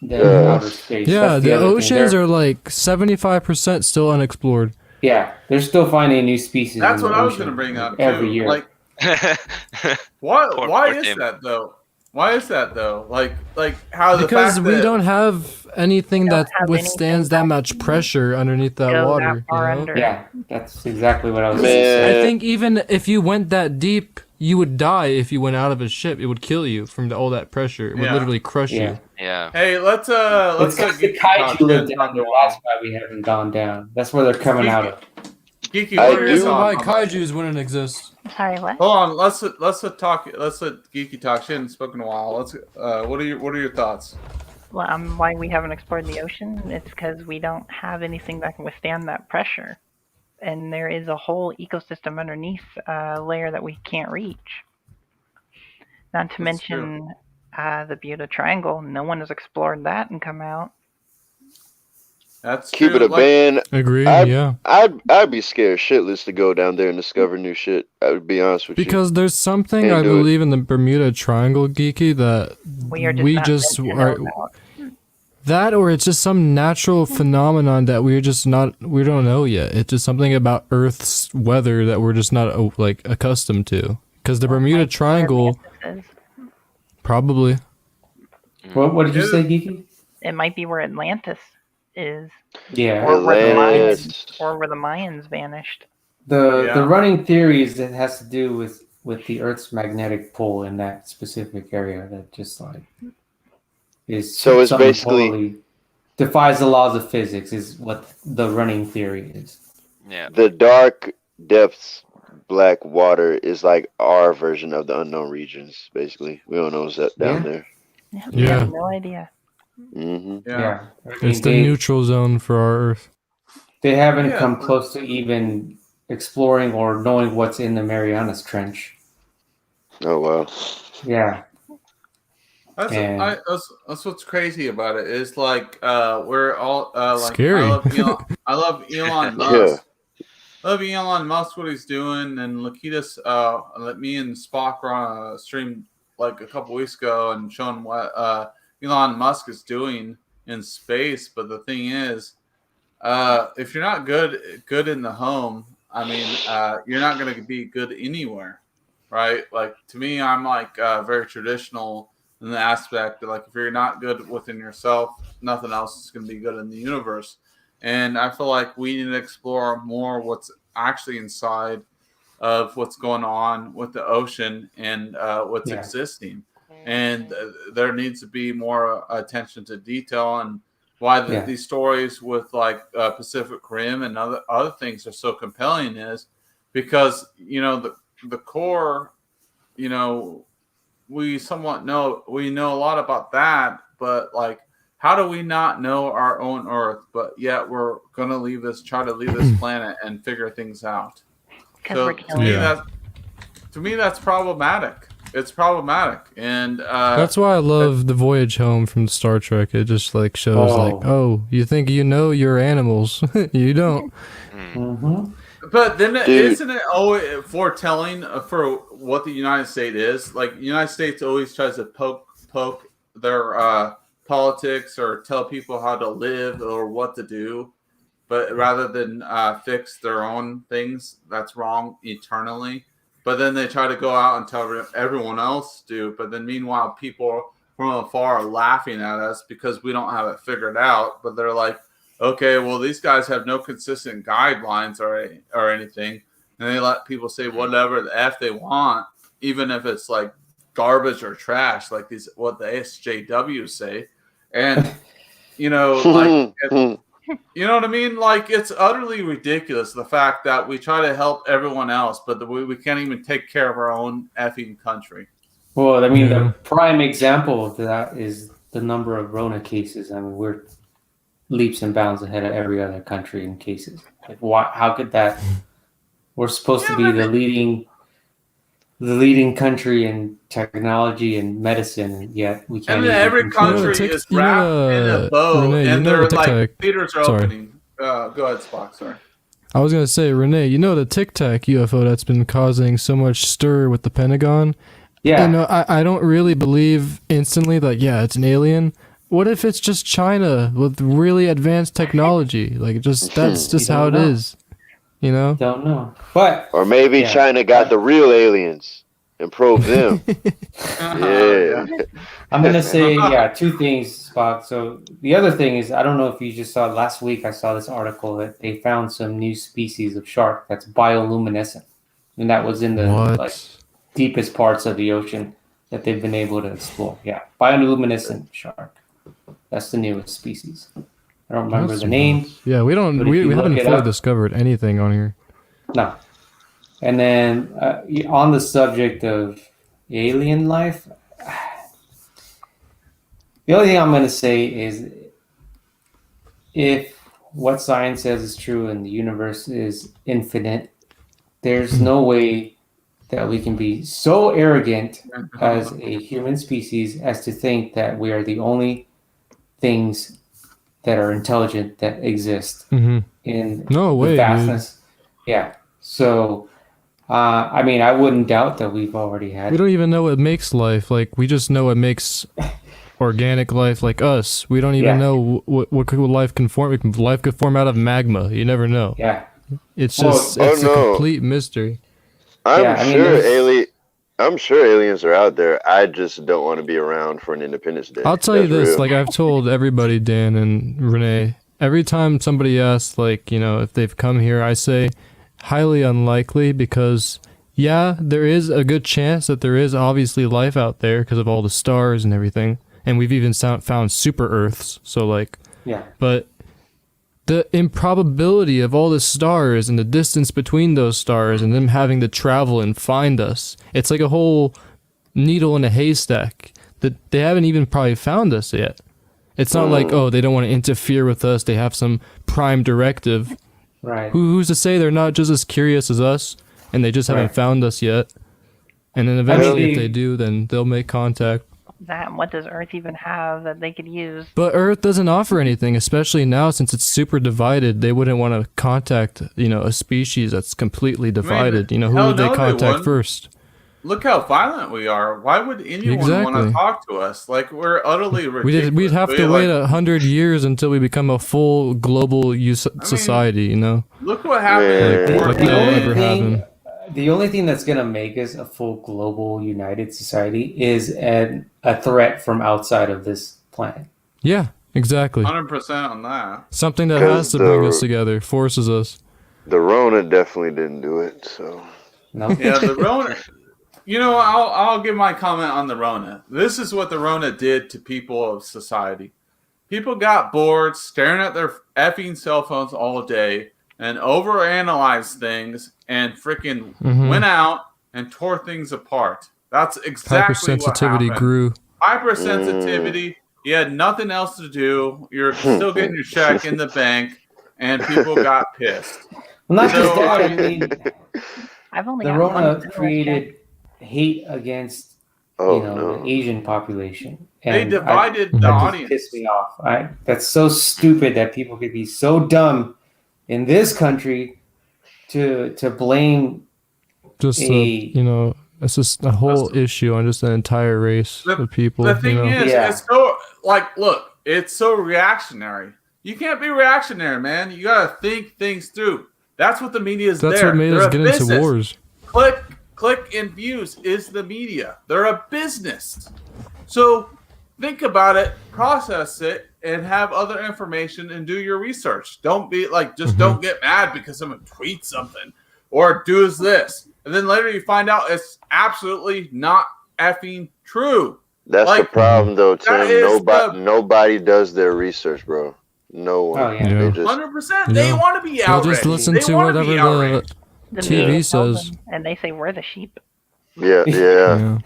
Speaker 11: than outer space.
Speaker 7: Yeah, the oceans are like 75% still unexplored.
Speaker 11: Yeah, they're still finding new species.
Speaker 2: That's what I was going to bring up
Speaker 11: every year.
Speaker 2: Like, why is that though? Why is that though? Like how the
Speaker 7: because
Speaker 2: fact
Speaker 7: we
Speaker 2: that
Speaker 7: don't have anything that withstands that much pressure underneath that water.
Speaker 11: Yeah, that's exactly what I was saying.
Speaker 7: I think even if you went that deep, you would die if you went out of a ship. It would kill you from all that pressure. It would literally crush you.
Speaker 5: Yeah.
Speaker 2: Hey, let's
Speaker 11: the kaiju live down there. That's why we haven't gone down. That's where they're coming out of.
Speaker 2: Geeky, what are your
Speaker 7: why
Speaker 2: thoughts?
Speaker 7: kaijus wouldn't exist.
Speaker 12: Sorry, what?
Speaker 2: Hold on, let's let Geeky talk. She hasn't spoken in a while. What are your thoughts?
Speaker 12: Well, why we haven't explored the ocean? It's because we don't have anything that can withstand that pressure. and there is a whole ecosystem underneath a layer that we can't reach. Not to mention the Bermuda Triangle. No one has explored that and come out.
Speaker 2: That's
Speaker 15: Keep
Speaker 2: true.
Speaker 15: it a band.
Speaker 7: Agree.
Speaker 15: I'd be scared shitless to go down there and discover new shit. I would be honest with you.
Speaker 7: Because there's something
Speaker 15: Can't
Speaker 7: I
Speaker 15: do it.
Speaker 7: believe in the Bermuda Triangle, Geeky, that
Speaker 12: We just not meant to know about.
Speaker 7: that, or it's just some natural phenomenon that we don't know yet. It's just something about Earth's weather that we're just not like accustomed to. Because the Bermuda Triangle, probably.
Speaker 11: What did you say, Geeky?
Speaker 12: It might be where Atlantis is.
Speaker 11: Yeah.
Speaker 12: Or where the
Speaker 15: Atlantis.
Speaker 12: Mayans vanished.
Speaker 11: The running theory is that it has to do with the Earth's magnetic pole in that specific area that just like is
Speaker 15: So it's
Speaker 11: something
Speaker 15: basically-
Speaker 11: totally defies the laws of physics is what the running theory is.
Speaker 5: Yeah.
Speaker 15: The dark depths, black water is like our version of the unknown regions. Basically, we don't know what's that down there.
Speaker 12: We have no idea.
Speaker 15: Mm-hmm.
Speaker 11: Yeah.
Speaker 7: It's the neutral zone for our Earth.
Speaker 11: They haven't come close to even exploring or knowing what's in the Marianas Trench.
Speaker 15: Oh wow.
Speaker 11: Yeah.
Speaker 2: That's what's crazy about it. Is like we're all like
Speaker 7: Scary.
Speaker 2: I love Elon Musk. I love Elon Musk, what he's doing, and Lakita's let me and Spock were on a stream like a couple weeks ago and showing what Elon Musk is doing in space. But the thing is, if you're not good in the home, I mean, you're not going to be good anywhere, right? Like to me, I'm like very traditional in the aspect that like if you're not good within yourself, nothing else is going to be good in the universe. And I feel like we need to explore more what's actually inside of what's going on with the ocean and what's existing. And there needs to be more attention to detail and why these stories with like Pacific Rim and other things are so compelling is because, you know, the core, you know, we know a lot about that, but like, how do we not know our own Earth, but yet we're going to try to leave this planet and figure things out? So to me, that's problematic. It's problematic. And
Speaker 7: that's why I love the voyage home from Star Trek. It just like shows like, oh, you think you know your animals. You don't.
Speaker 11: Mm-hmm.
Speaker 2: But then isn't it always foretelling for what the United States is? Like the United States always tries to poke their politics or tell people how to live or what to do, but rather than fix their own things, that's wrong eternally. But then they try to go out and tell everyone else to. But then meanwhile, people from afar are laughing at us because we don't have it figured out. But they're like, okay, well, these guys have no consistent guidelines or anything. And they let people say whatever the F they want, even if it's like garbage or trash, like what the SJWs say. And, you know, like, you know what I mean? Like, it's utterly ridiculous, the fact that we try to help everyone else, but we can't even take care of our own effing country.
Speaker 11: Well, I mean, the prime example of that is the number of Rona cases. I mean, we're leaps and bounds ahead of every other country in cases. Like, how could that? We're supposed to be the leading country in technology and medicine, and yet we can't.
Speaker 2: And every country is wrapped in a bow, and they're like theaters are opening. Go ahead, Spock. Sorry.
Speaker 7: I was gonna say, Renee, you know the Tic Tac UFO that's been causing so much stir with the Pentagon.
Speaker 11: Yeah.
Speaker 7: You know, I don't really believe instantly that it's an alien. What if it's just China with really advanced technology? Like, that's just how it is. You know?
Speaker 11: Don't know. But
Speaker 15: or maybe China got the real aliens and probed them. Yeah.
Speaker 11: I'm gonna say two things, Spock. So the other thing is, I don't know if you just saw last week. I saw this article that they found some new species of shark that's bioluminescent, and that was in the like deepest parts of the ocean that they've been able to explore. Yeah, bioluminescent shark. That's the newest species. I don't remember the name.
Speaker 7: Yeah, we haven't fully discovered anything on here.
Speaker 11: No. And then on the subject of alien life, the only thing I'm going to say is if what science says is true and the universe is infinite, there's no way that we can be so arrogant as a human species as to think that we are the only things that are intelligent that exist in
Speaker 7: No way,
Speaker 11: the vastness. Yeah. So, I mean, I wouldn't doubt that we've already had.
Speaker 7: We don't even know what makes life. Like, we just know what makes organic life like us. We don't even know what could life can form. Life could form out of magma. You never know.
Speaker 11: Yeah.
Speaker 7: It's just it's a complete mystery.
Speaker 15: I'm sure aliens are out there. I just don't want to be around for an Independence Day.
Speaker 7: I'll tell you this, like I've told everybody, Dan and Renee, every time somebody asks, like, you know, if they've come here, I say highly unlikely, because yeah, there is a good chance that there is obviously life out there because of all the stars and everything. And we've even found super Earths. So like,
Speaker 11: yeah.
Speaker 7: But the improbability of all the stars and the distance between those stars and them having to travel and find us, it's like a whole needle in a haystack that they haven't even probably found us yet. It's not like, oh, they don't want to interfere with us. They have some prime directive.
Speaker 11: Right.
Speaker 7: Who's to say they're not just as curious as us and they just haven't found us yet? And then eventually if they do, then they'll make contact.
Speaker 12: That, what does Earth even have that they could use?
Speaker 7: But Earth doesn't offer anything, especially now since it's super divided. They wouldn't want to contact, you know, a species that's completely divided. You know, who would they contact first?
Speaker 2: Look how violent we are. Why would anyone want to talk to us? Like, we're utterly ridiculous.
Speaker 7: We'd have to wait 100 years until we become a full global society, you know?
Speaker 2: Look what happened.
Speaker 11: The only thing that's going to make us a full global united society is a threat from outside of this planet.
Speaker 7: Yeah, exactly.
Speaker 2: 100% on that.
Speaker 7: Something that has to bring us together, forces us.
Speaker 15: The Rona definitely didn't do it, so.
Speaker 11: No.
Speaker 2: Yeah, the Rona. You know, I'll give my comment on the Rona. This is what the Rona did to people of society. People got bored staring at their effing cell phones all day and overanalyzed things and freaking went out and tore things apart. That's exactly what happened.
Speaker 7: Hypersensitivity grew.
Speaker 2: Hypersensitivity. You had nothing else to do. You're still getting your check in the bank, and people got pissed.
Speaker 11: Well, not just that. I mean,
Speaker 12: I've only
Speaker 11: the Rona created hate against the Asian population. And
Speaker 2: they divided the audience.
Speaker 11: Pissed me off. That's so stupid that people could be so dumb in this country to blame
Speaker 7: just it's just a whole issue on just an entire race of people.
Speaker 2: The thing is, it's so look, it's so reactionary. You can't be reactionary, man. You gotta think things through. That's what the media is.
Speaker 7: That's what made us get into wars.
Speaker 2: Click and views is the media. They're a business. So think about it, process it, and have other information and do your research. Don't be like, just don't get mad because someone tweets something or does this. And then later you find out it's absolutely not effing true.
Speaker 15: That's the problem, though, Tim. Nobody does their research, bro. No one.
Speaker 11: Oh, yeah.
Speaker 2: 100%. They want to be outraged.
Speaker 7: They'll just listen to whatever the TV says.
Speaker 12: And they say, we're the sheep.
Speaker 15: Yeah.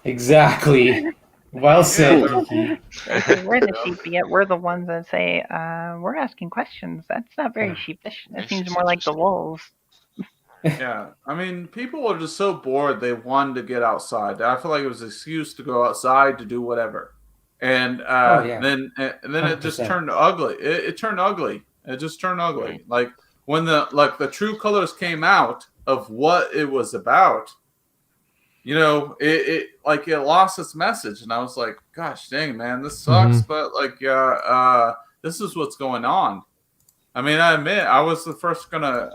Speaker 11: Exactly. Well said.
Speaker 12: We're the sheep, yet we're the ones that say, we're asking questions. That's not very sheepish. That seems more like the wolves.
Speaker 2: Yeah, I mean, people were just so bored they wanted to get outside. I feel like it was an excuse to go outside to do whatever, and then it just turned ugly. It turned ugly. It just turned ugly. Like when the true colors came out of what it was about, you know, it lost its message, and I was like, gosh dang, man, this sucks, but this is what's going on. I mean, I admit I was the first gonna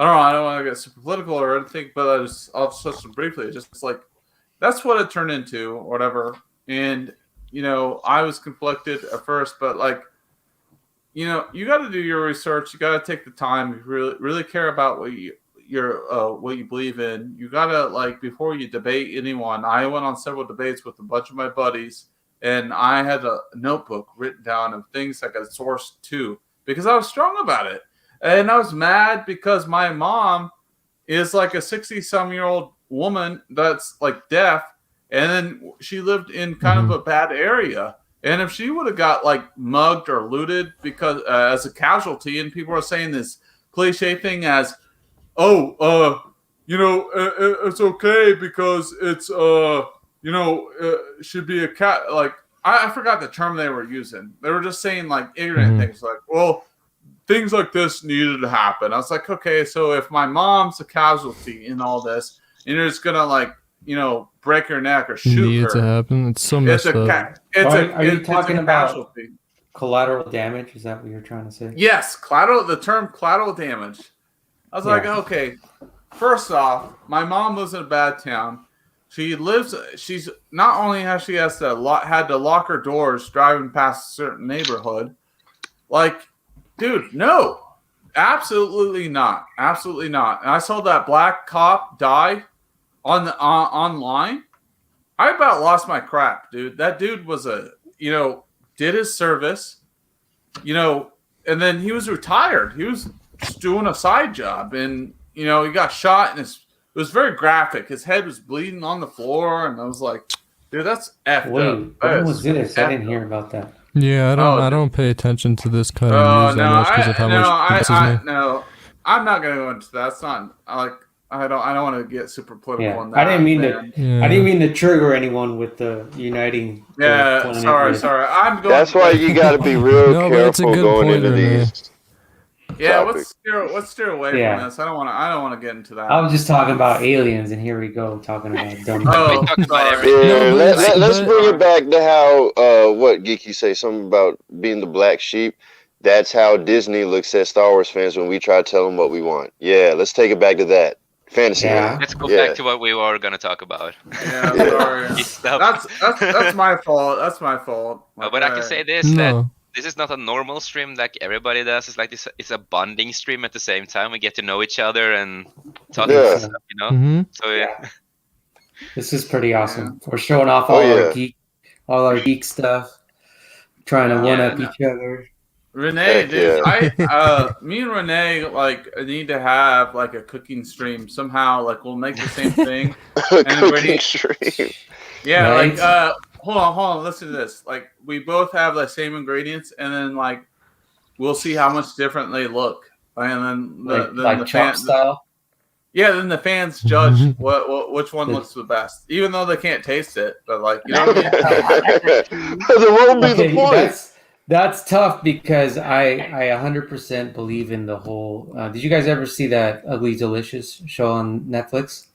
Speaker 2: I don't want to get super political or anything, but I'll just touch them briefly. It's just like, that's what it turned into or whatever. And, you know, I was conflicted at first, but like, you know, you got to do your research. You got to take the time. You really care about what you believe in. You got to, like, before you debate anyone, I went on several debates with a bunch of my buddies, and I had a notebook written down of things I could source to because I was strong about it. And I was mad because my mom is like a 60-some-year-old woman that's like deaf. And then she lived in kind of a bad area. And if she would have got like mugged or looted because as a casualty, and people are saying this cliche thing as, it's okay because it's should be a cat. Like I forgot the term they were using. They were just saying like ignorant things like, well, things like this needed to happen. I was like, okay, so if my mom's a casualty in all this, and you're just gonna like, break her neck or shoot
Speaker 7: Need
Speaker 2: her
Speaker 7: to happen. It's so messed up.
Speaker 11: Are you talking about collateral damage? Is that what you're trying to say?
Speaker 2: Yes, the term collateral damage. I was like, okay, first off, my mom lives in a bad town. She's not only had to lock her doors driving past a certain neighborhood. Like, dude, no, absolutely not. Absolutely not. And I saw that black cop die online. I about lost my crap, dude. That dude was did his service, and then he was retired. He was doing a side job, and he got shot, and it was very graphic. His head was bleeding on the floor, and I was like, dude, that's effed up.
Speaker 11: When was this? I didn't hear about that.
Speaker 7: Yeah, I don't pay attention to this kind of news that much because of how much pisses me.
Speaker 2: No, I'm not gonna go into that. It's not like I don't want to get super political on that.
Speaker 11: I didn't mean to trigger anyone with the uniting.
Speaker 2: Yeah, sorry.
Speaker 15: That's why you got to be real careful going into these.
Speaker 2: Yeah, let's steer away from this. I don't want to get into that.
Speaker 11: I was just talking about aliens, and here we go talking about dumb.
Speaker 15: Let's bring it back to how what Geeky say something about being the black sheep. That's how Disney looks at Star Wars fans when we try to tell them what we want. Yeah, let's take it back to that. Fantasy.
Speaker 5: Yeah. Let's go back to what we were going to talk about.
Speaker 2: Yeah, sorry. That's my fault. That's my fault.
Speaker 5: But I can say this, that this is not a normal stream like everybody does. It's like this. It's a bonding stream at the same time. We get to know each other and talk about stuff, So
Speaker 11: this is pretty awesome. We're showing off all our geek stuff, trying to one up each other.
Speaker 2: Renee, dude, me and Renee need to have like a cooking stream somehow. Like we'll make the same thing.
Speaker 15: Cooking stream.
Speaker 2: Yeah, nice. Hold on. Listen to this. Like we both have the same ingredients, and then like we'll see how much different they look, and then the
Speaker 11: chop style.
Speaker 2: Yeah, then the fans judge which one looks the best, even though they can't taste it. But like, you know what I mean?
Speaker 15: There won't be the point.
Speaker 11: That's tough because I 100% believe in the whole. Did you guys ever see that Ugly Delicious show on Netflix?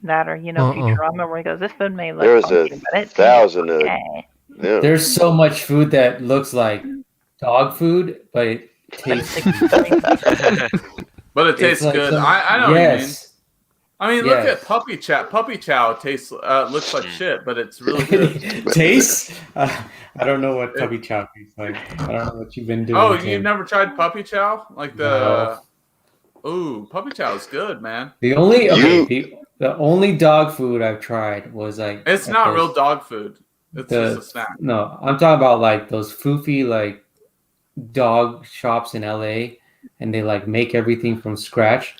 Speaker 12: That or Futurama where he goes, this food may look
Speaker 15: There's
Speaker 12: funky, but it's
Speaker 15: 1,000 of
Speaker 11: There's so much food that looks like dog food, but it tastes
Speaker 2: but it tastes good. I know what you mean. I mean, look at Puppy Chow. Puppy Chow tastes looks like shit, but it's really good.
Speaker 11: Tastes? I don't know what Puppy Chow tastes like. I don't know what you've been doing.
Speaker 2: Oh, you've never tried Puppy Chow? Like the Ooh, Puppy Chow is good, man.
Speaker 11: The only dog food I've tried was like
Speaker 2: it's not real dog food. It's just a snack.
Speaker 11: No, I'm talking about like those foofy like dog shops in LA, and they like make everything from scratch.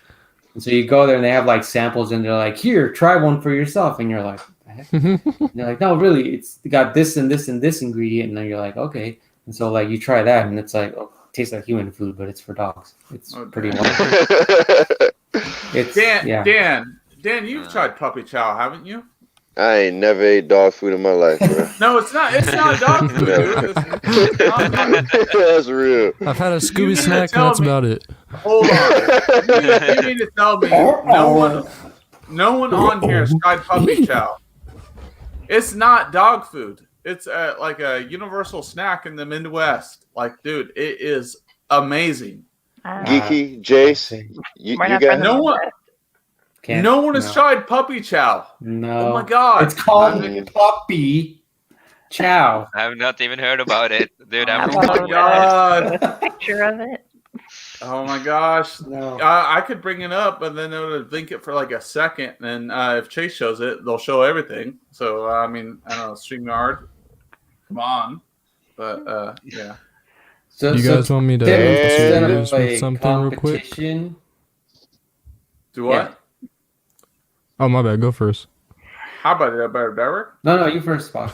Speaker 11: And so you go there and they have like samples and they're like, here, try one for yourself. And you're like, what the heck? And they're like, no, really, it's got this and this and this ingredient. And then you're like, okay. And so like you try that and it's like, it tastes like human food, but it's for dogs. It's pretty wonderful.
Speaker 2: Dan, you've tried Puppy Chow, haven't you?
Speaker 15: I ain't never ate dog food in my life, bro.
Speaker 2: No, it's not dog food, dude.
Speaker 15: That's real.
Speaker 7: I've had a Scooby snack and that's about it.
Speaker 2: Hold on. You need to tell me no one on here has tried Puppy Chow. It's not dog food. It's like a universal snack in the Midwest. Like, dude, it is amazing.
Speaker 15: Geeky, Jace, you got
Speaker 2: no one has tried Puppy Chow.
Speaker 11: No.
Speaker 2: Oh my god.
Speaker 11: It's called Puppy Chow.
Speaker 5: I have not even heard about it. Dude,
Speaker 2: oh my god.
Speaker 12: Picture of it.
Speaker 2: Oh my gosh.
Speaker 11: No.
Speaker 2: I could bring it up, but then it would link it for like a second. And if Chase shows it, they'll show everything. So, I mean, I don't know, StreamYard. Come on. But, yeah.
Speaker 7: So you guys want me to introduce with something real quick?
Speaker 2: Do what?
Speaker 11: Yeah.
Speaker 7: Oh, my bad. Go first.
Speaker 2: How about it, Derek?
Speaker 11: No, you first, Spock.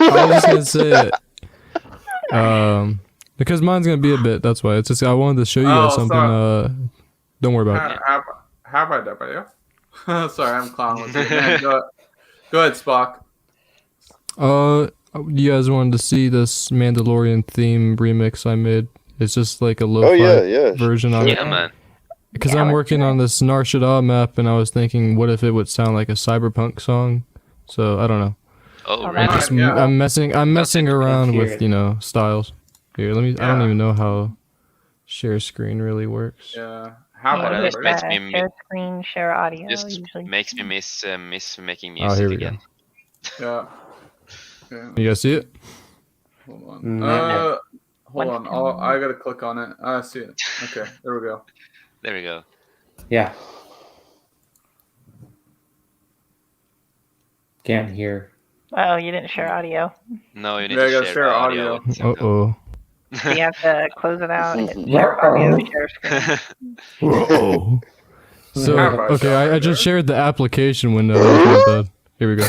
Speaker 7: I was just gonna say it. Because mine's gonna be a bit. That's why. It's just I wanted to show you guys something. Don't worry about it.
Speaker 2: How about that, buddy? Sorry, I'm clowning with you. Man, go ahead, Spock.
Speaker 7: You guys wanted to see this Mandalorian theme remix I made? It's just like a lo-fi version of it.
Speaker 5: Yeah, man.
Speaker 7: Because I'm working on this Nar Shaddaa map, and I was thinking, what if it would sound like a cyberpunk song? So I don't know.
Speaker 5: Oh, really?
Speaker 7: I'm messing around with styles. Here, let me. I don't even know how share screen really works.
Speaker 2: Yeah. How about
Speaker 12: it? Share screen, share audio.
Speaker 5: Just
Speaker 12: usually.
Speaker 5: makes me miss making
Speaker 7: Oh,
Speaker 5: music
Speaker 7: here we
Speaker 5: again.
Speaker 2: Go.
Speaker 7: Yeah. You guys see it?
Speaker 2: Hold on. Hold on. I gotta click on it. I see it. Okay, there we go.
Speaker 5: There we go.
Speaker 11: Yeah. Can't hear.
Speaker 12: Oh, you didn't share audio.
Speaker 5: No, you need to share audio.
Speaker 7: Uh-oh.
Speaker 12: So you have to close it out, hit share audio, share screen.
Speaker 7: Whoa. So, okay, I just shared the application window. That was my bad. Here we go.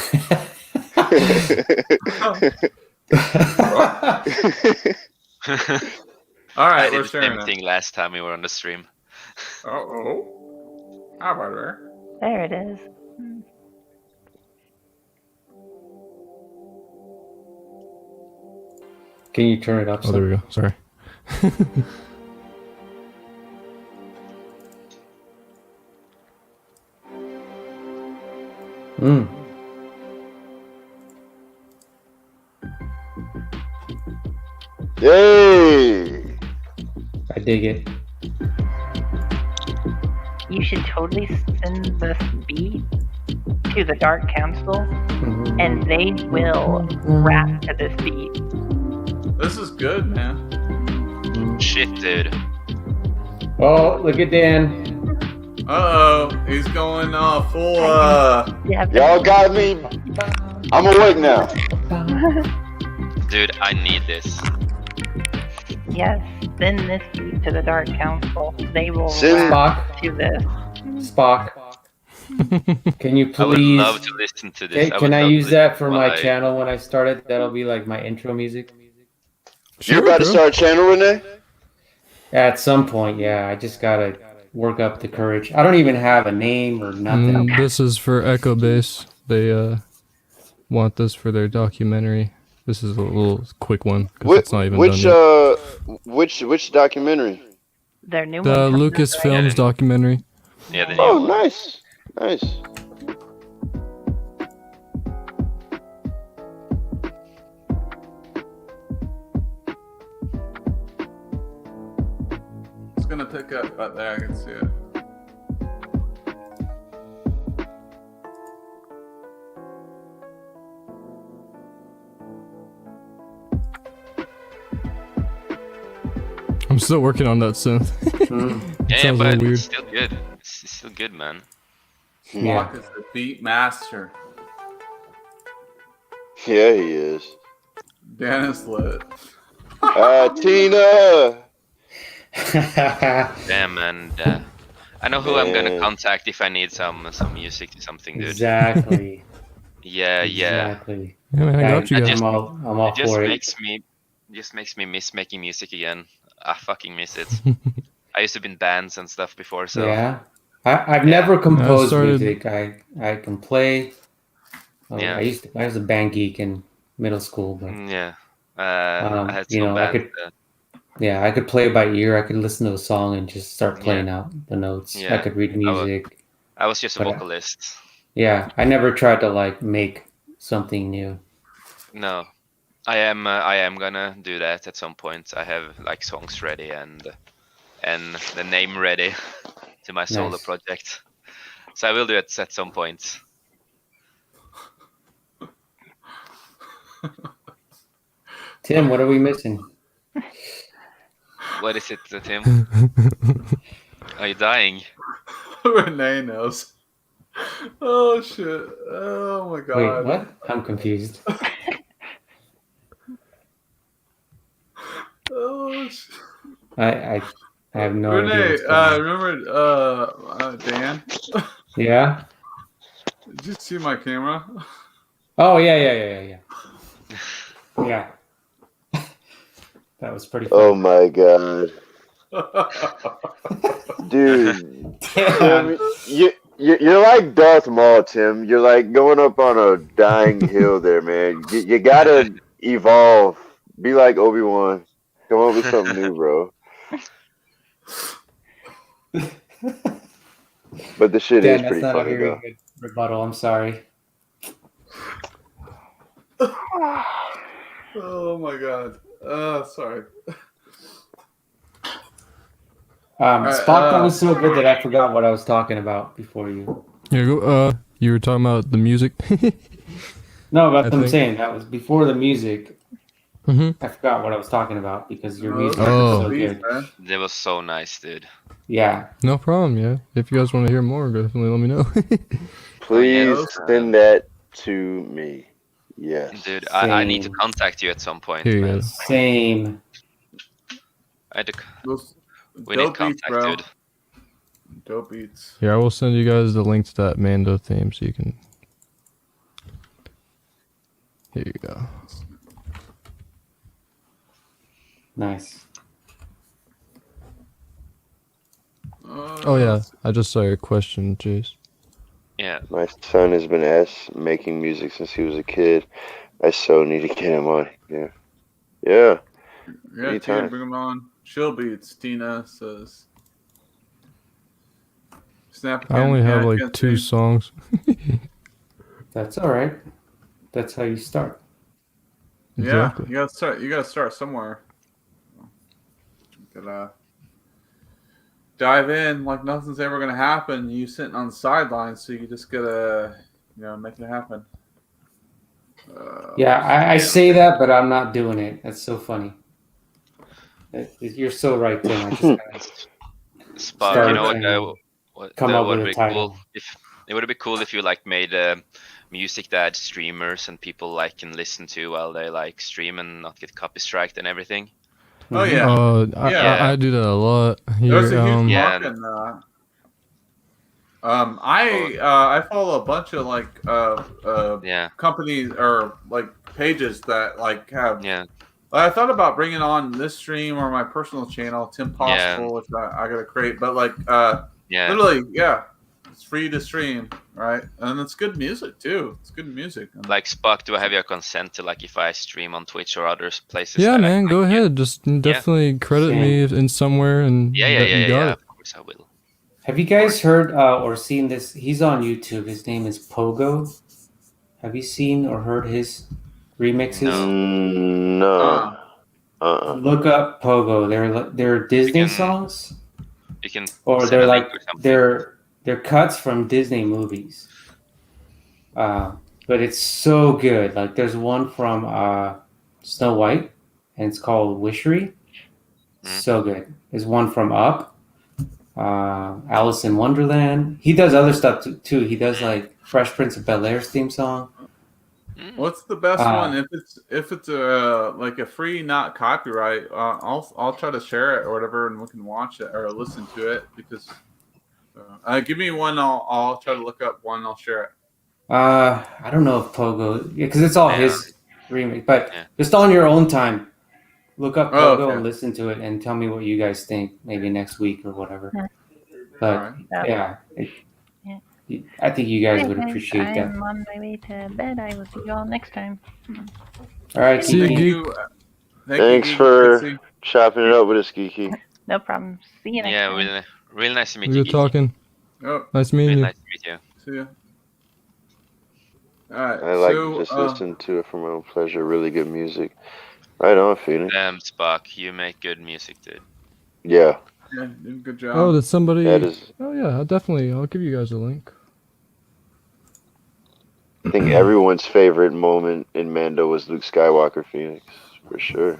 Speaker 2: All right,
Speaker 5: I did
Speaker 2: we're
Speaker 5: the
Speaker 2: sharing
Speaker 5: same thing last time we were on the stream.
Speaker 2: How about that?
Speaker 12: There it is.
Speaker 11: Can you turn it up?
Speaker 7: Oh, there we go. Sorry.
Speaker 15: Yay!
Speaker 11: I dig it.
Speaker 12: You should totally send this beat to the Dark Council, and they will rap to this beat.
Speaker 2: This is good, man.
Speaker 5: Shit, dude.
Speaker 11: Oh, look at Dan.
Speaker 2: He's going full.
Speaker 15: Y'all got me. I'm awake now.
Speaker 5: Dude, I need this.
Speaker 12: Yes, send this beat to the Dark Council. They will
Speaker 15: Send
Speaker 12: rap to this.
Speaker 11: Spock. Can you
Speaker 5: I would
Speaker 11: please?
Speaker 5: love to listen to this.
Speaker 11: Can I use that for my channel when I start it? That'll be like my intro music.
Speaker 15: You're about to start a channel, Renee?
Speaker 11: At some point, yeah. I just gotta work up the courage. I don't even have a name or nothing.
Speaker 7: This is for Echo Base. They want this for their documentary. This is a little quick one because it's not even done yet.
Speaker 15: Which documentary?
Speaker 12: Their new
Speaker 7: The
Speaker 12: one.
Speaker 7: Lucasfilms documentary.
Speaker 5: Yeah, the new
Speaker 15: Oh,
Speaker 5: one.
Speaker 15: nice.
Speaker 2: It's gonna pick up right there. I can see it.
Speaker 7: I'm still working on that synth.
Speaker 5: Yeah,
Speaker 7: sounds a
Speaker 5: but
Speaker 7: little weird.
Speaker 5: it's still good. It's still good, man.
Speaker 2: Spock is the beat master.
Speaker 15: Yeah, he is.
Speaker 2: Dan is lit.
Speaker 15: Tina.
Speaker 5: Damn, and I know who I'm gonna contact if I need some music to something, dude.
Speaker 11: Exactly.
Speaker 5: Yeah.
Speaker 11: Exactly.
Speaker 7: Yeah, man, I got you guys.
Speaker 11: I'm all
Speaker 5: It just
Speaker 11: for it.
Speaker 5: makes me miss making music again. I fucking miss it. I used to be in bands and stuff before, so
Speaker 11: Yeah. I've never composed
Speaker 7: started-
Speaker 11: music. I can play.
Speaker 5: Yeah.
Speaker 11: I was a band geek in middle school, but
Speaker 5: yeah. I had some
Speaker 11: I
Speaker 5: bands.
Speaker 11: could I could play by ear. I could listen to a song and just start playing out the notes.
Speaker 5: Yeah.
Speaker 11: I could read music.
Speaker 5: I was just a
Speaker 11: but
Speaker 5: vocalist.
Speaker 11: Yeah, I never tried to like make something new.
Speaker 5: No, I am gonna do that at some point. I have like songs ready and the name ready to my solo
Speaker 11: Nice.
Speaker 5: project. So I will do it at some point.
Speaker 11: Tim, what are we missing?
Speaker 5: What is it, Tim? Are you dying?
Speaker 2: Renee knows. Oh shit! Oh my god!
Speaker 11: Wait, what? I'm confused.
Speaker 2: Oh shit!
Speaker 11: I have no
Speaker 2: Renee,
Speaker 11: idea. What's going on.
Speaker 2: remember Dan?
Speaker 11: Yeah.
Speaker 2: Did you see my camera?
Speaker 11: Oh yeah. Yeah. That was pretty
Speaker 15: Oh
Speaker 11: funny.
Speaker 15: my god. Dude. Tim, you're like Darth Maul, Tim. You're like going up on a dying hill there, man. You gotta evolve. Be like Obi-Wan. Come up with something new, bro. But the shit
Speaker 11: Dan,
Speaker 15: is
Speaker 11: that's
Speaker 15: pretty
Speaker 11: not a
Speaker 15: funny,
Speaker 11: very
Speaker 15: though.
Speaker 11: good rebuttal. I'm sorry.
Speaker 2: Oh my god. Sorry.
Speaker 11: Spock gun was so good that I forgot what I was talking about before you.
Speaker 7: You were talking about the music.
Speaker 11: No, that's what I'm saying. That was before the music.
Speaker 7: Mm-hmm.
Speaker 11: I forgot what I was talking about because your music
Speaker 7: Oh.
Speaker 11: was so good.
Speaker 5: That was so nice, dude.
Speaker 11: Yeah.
Speaker 7: No problem. Yeah. If you guys want to hear more, definitely let me know.
Speaker 15: Please send that to me. Yes.
Speaker 5: Dude, I need to contact you at some point.
Speaker 7: Here you
Speaker 5: man.
Speaker 7: go.
Speaker 11: Same.
Speaker 5: I had to, we
Speaker 2: dope
Speaker 5: need contact,
Speaker 2: beats, bro.
Speaker 5: dude.
Speaker 2: Dope beats.
Speaker 7: Here, I will send you guys the link to that Mando theme so you can. Here you go.
Speaker 11: Nice.
Speaker 7: Oh yeah, I just saw your question, Jace.
Speaker 5: Yeah.
Speaker 15: My son has been making music since he was a kid. I so need to get him on. Yeah. Yeah.
Speaker 2: Yeah,
Speaker 15: Anytime.
Speaker 2: Tina, bring them on. Chill beats, Tina says. Snap.
Speaker 7: I only have like 2 songs.
Speaker 11: That's all right. That's how you start.
Speaker 7: Exactly.
Speaker 2: Yeah, you gotta start somewhere. You gotta dive in like nothing's ever gonna happen. You sitting on the sidelines, so you just gotta, make it happen.
Speaker 11: Yeah, I say that, but I'm not doing it. That's so funny. You're so right, Tim. I just gotta
Speaker 5: Spock, you know what?
Speaker 11: Come up
Speaker 5: would
Speaker 11: with a
Speaker 5: be
Speaker 11: title.
Speaker 5: cool if it would be cool if you like made music that streamers and people like can listen to while they like stream and not get copy striked and everything.
Speaker 2: Oh yeah.
Speaker 7: I do that a lot.
Speaker 2: There's
Speaker 7: Here,
Speaker 2: a huge
Speaker 5: Yeah,
Speaker 2: market in that. I follow a bunch of like companies or like pages that like have.
Speaker 5: Yeah.
Speaker 2: I thought about bringing on this stream or my personal channel, Tim Possible, which I gotta create. But like, literally, it's free to stream, right? And it's good music too. It's good music.
Speaker 5: Like Spock, do I have your consent to like if I stream on Twitch or other places?
Speaker 7: yeah,
Speaker 5: that
Speaker 7: man, go ahead. Just definitely credit me in somewhere, and you got it.
Speaker 5: Of course I will.
Speaker 11: Have you guys heard or seen this? He's on YouTube. His name is Pogo. Have you seen or heard his remixes?
Speaker 15: No.
Speaker 11: Look up Pogo. They're Disney songs.
Speaker 5: You can.
Speaker 11: Or they're like they're cuts from Disney movies. But it's so good. Like there's one from Snow White, and it's called Wishery. So good. There's one from Up. Alice in Wonderland. He does other stuff too. He does like Fresh Prince of Bel-Air's theme song.
Speaker 2: What's the best one? If it's like a free, not copyright, I'll try to share it or whatever, and we can watch it or listen to it. Because give me one, I'll try to look up one. I'll share it.
Speaker 11: I don't know if Pogo, because it's all his remix, but just on your own time. Look up Pogo and listen to it and tell me what you guys think maybe next week or whatever. But I think you guys would appreciate that.
Speaker 12: I'm on my way to bed. I will see you all next time.
Speaker 11: All right,
Speaker 7: See you,
Speaker 11: Geek.
Speaker 15: Thanks for chopping it up with us, Geeky.
Speaker 12: No problem. See you next time.
Speaker 5: Yeah, really nice to meet
Speaker 7: We
Speaker 5: you.
Speaker 7: were talking.
Speaker 2: Oh,
Speaker 7: nice meeting you.
Speaker 5: Nice to meet you.
Speaker 2: See ya. All right.
Speaker 15: I like to just listen to it for my own pleasure. Really good music. Right on, Phoenix.
Speaker 5: Damn, Spock, you make good music, dude.
Speaker 15: Yeah.
Speaker 2: Yeah, good job.
Speaker 7: Oh, did somebody?
Speaker 15: That is-
Speaker 7: Oh yeah, I'll give you guys a link.
Speaker 15: I think everyone's favorite moment in Mando was Luke Skywalker Phoenix, for sure.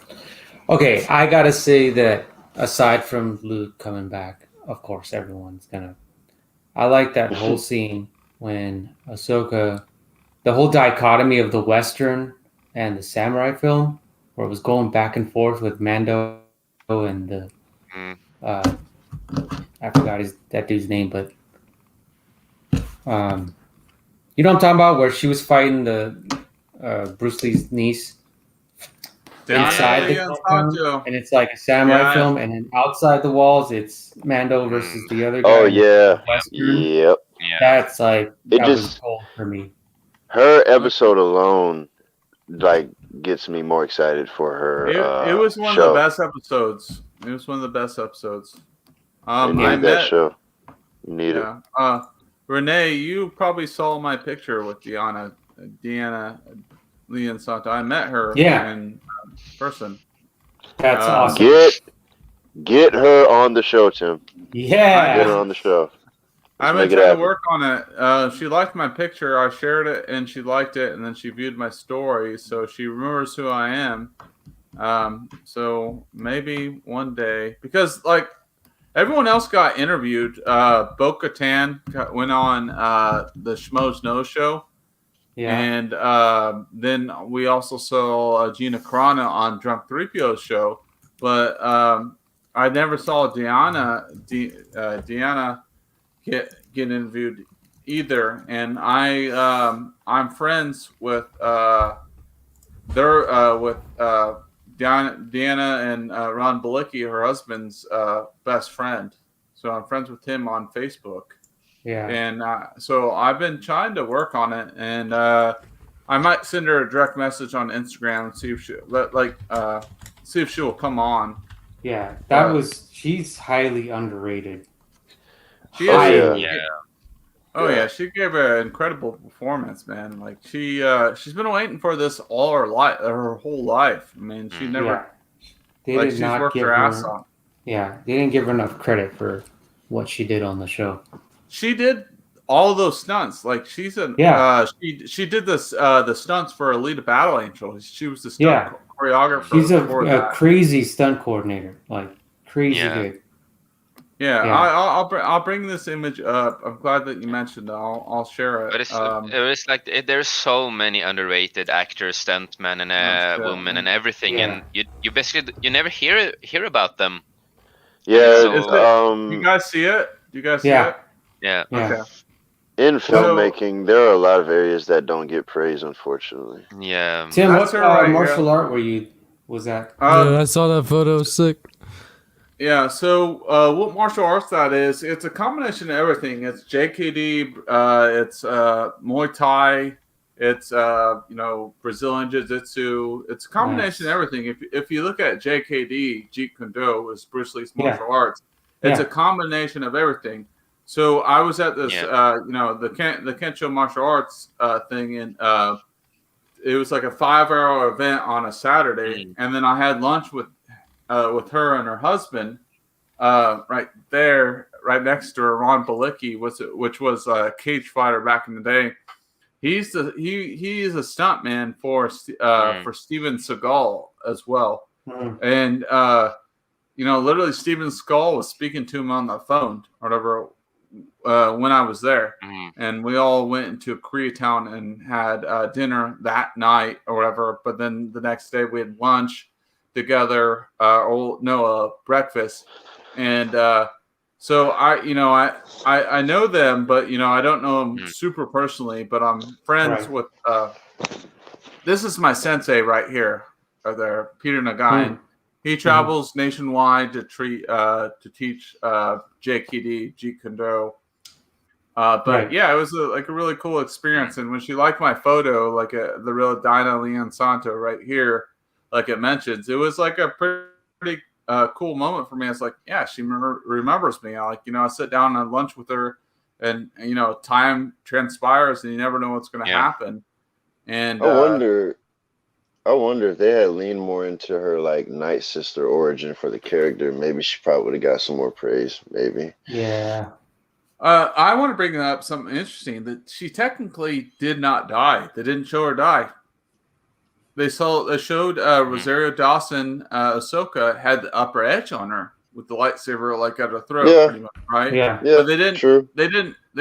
Speaker 11: Okay, I gotta say that aside from Luke coming back, of course everyone's gonna. I like that whole scene when Ahsoka, the whole dichotomy of the Western and the samurai film, where it was going back and forth with Mando and the I forgot that dude's name, but you know what I'm talking about, where she was fighting the Bruce Lee's niece. inside the courtroom, and it's like a samurai film, and then outside the walls, it's Mando versus the other guy.
Speaker 15: Oh yeah,
Speaker 11: Western.
Speaker 15: yep.
Speaker 11: That's like
Speaker 15: It
Speaker 11: that was
Speaker 15: just
Speaker 11: cold for me.
Speaker 15: her episode alone, like, gets me more excited for her.
Speaker 2: It was one
Speaker 15: show.
Speaker 2: of the best episodes. It was one of the best episodes.
Speaker 15: They need that show. You need it.
Speaker 2: Renee, you probably saw my picture with Deanna Leon Santo. I met her in person.
Speaker 11: That's awesome.
Speaker 15: Get her on the show, Tim.
Speaker 11: Yeah.
Speaker 15: Get her on the show.
Speaker 2: I've been trying to work on it. She liked my picture. I shared it, and she liked it, and then she viewed my story, so she remembers who I am. So maybe one day, because like everyone else got interviewed. Bo-Katan went on the Schmoes Know show.
Speaker 11: Yeah.
Speaker 2: And then we also saw Gina Carano on Drunk 3PO's show. But I never saw Deanna get interviewed either. And I'm friends with Deanna and Ron Balicki, her husband's best friend. So I'm friends with him on Facebook.
Speaker 11: Yeah.
Speaker 2: And so I've been trying to work on it, and I might send her a direct message on Instagram and see if she will come on.
Speaker 11: Yeah, she's highly underrated.
Speaker 2: She is. She gave an incredible performance, man. Like she's been waiting for this all her whole life. I mean, she never. She's worked her ass off.
Speaker 11: Yeah, they didn't give her enough credit for what she did on the show.
Speaker 2: She did all those stunts. Like she did this the stunts for Alita Battle Angel. She was the stunt choreographer.
Speaker 11: She's a crazy stunt coordinator, like crazy good.
Speaker 2: Yeah. I'll bring this image up. I'm glad that you mentioned it. I'll share it.
Speaker 5: But it's like there's so many underrated actors, stuntmen, and women, and everything, and you basically never hear about them.
Speaker 15: Yeah.
Speaker 2: So, you guys see it? Do you guys see it?
Speaker 5: Yeah.
Speaker 2: Okay.
Speaker 15: In filmmaking, there are a lot of areas that don't get praise, unfortunately.
Speaker 5: Yeah.
Speaker 11: Tim, what martial art was that?
Speaker 7: Yeah, I saw that photo. Sick.
Speaker 2: Yeah, so what martial arts that is, it's a combination of everything. It's JKD, it's Muay Thai, it's Brazilian Jiu-Jitsu. It's a combination of everything. If you look at JKD, Jeet Kune Do, is Bruce Lee's martial arts. It's a combination of everything. So I was at this, the Kensho martial arts thing, and it was like a 5-hour event on a Saturday, and then I had lunch with her and her husband, right there, right next to her, Ron Balicki, which was a cage fighter back in the day. He is a stuntman for Steven Seagal as well, and literally Steven Seagal was speaking to him on the phone or whatever when I was there, and we all went into Koreatown and had dinner that night or whatever. But then the next day we had lunch together, breakfast, and so I know them, but I don't know them super personally, but I'm friends with this is my sensei right here, Peter Nagayan. He travels nationwide to teach JKD, Jeet Kune Do. But yeah, it was a really cool experience. And when she liked my photo, like the real Dinah Leon Santo right here, like it mentions, it was like a pretty cool moment for me. It's like, yeah, she remembers me. I sit down and lunch with her, and time transpires, and you never know what's going to happen. And
Speaker 15: I wonder if they had leaned more into her like Night Sister origin for the character. Maybe she probably would have got some more praise. Maybe.
Speaker 11: Yeah.
Speaker 2: I want to bring up something interesting, that she technically did not die. They didn't show her die. They showed Rosario Dawson, Ahsoka had the upper edge on her with the lightsaber like at her throat, pretty much, right?
Speaker 11: Yeah.
Speaker 2: But they didn't. They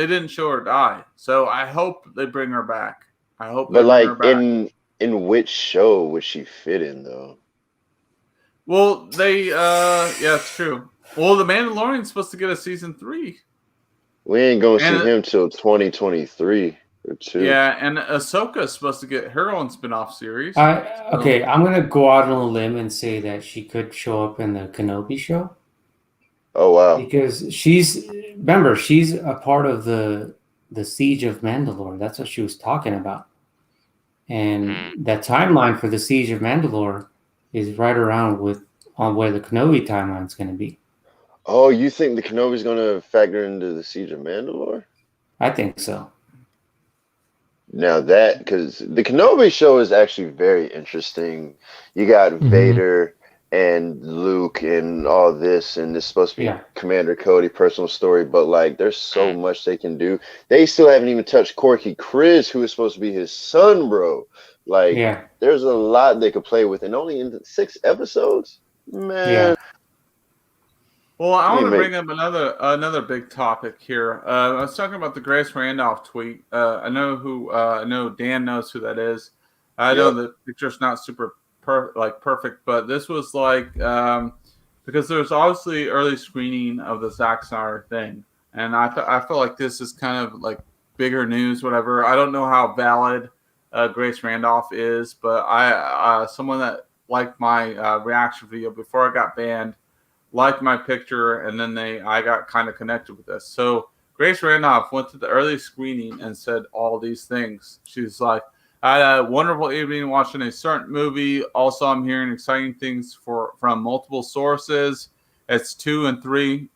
Speaker 2: didn't show her die. So I hope they bring her back. I hope. But
Speaker 15: like in which show would she fit in though?
Speaker 2: Well, it's true. Well, The Mandalorian's supposed to get a season 3.
Speaker 15: We ain't gonna see him till 2023.
Speaker 2: Yeah, and Ahsoka is supposed to get her own spin-off series.
Speaker 11: Okay, I'm gonna go out on a limb and say that she could show up in the Kenobi show.
Speaker 15: Oh wow!
Speaker 11: Because remember she's a part of the Siege of Mandalore. That's what she was talking about. And that timeline for the Siege of Mandalore is right around on where the Kenobi timeline is going to be.
Speaker 15: Oh, you think the Kenobi's going to factor into the Siege of Mandalore?
Speaker 11: I think so.
Speaker 15: Now because the Kenobi show is actually very interesting. You got Vader and Luke and all this, and it's supposed to be Commander Cody personal story, but like there's so much they can do. They still haven't even touched Corky Chris, who is supposed to be his son, bro. Like there's a lot they could play with, and only in 6 episodes, man.
Speaker 11: Yeah.
Speaker 2: Well, I want to bring up another big topic here. I was talking about the Grace Randolph tweet. I know Dan knows who that is. I know the picture's not super perfect, but this was like because there's obviously early screening of the Zack Snyder thing, and I feel like this is kind of like bigger news, whatever. I don't know how valid Grace Randolph is, but I someone that liked my reaction video before I got banned liked my picture, and then I got kind of connected with this. So Grace Randolph went to the early screening and said all these things. She's like, I had a wonderful evening watching a certain movie. Also, I'm hearing exciting things from multiple sources. It's 2 and 3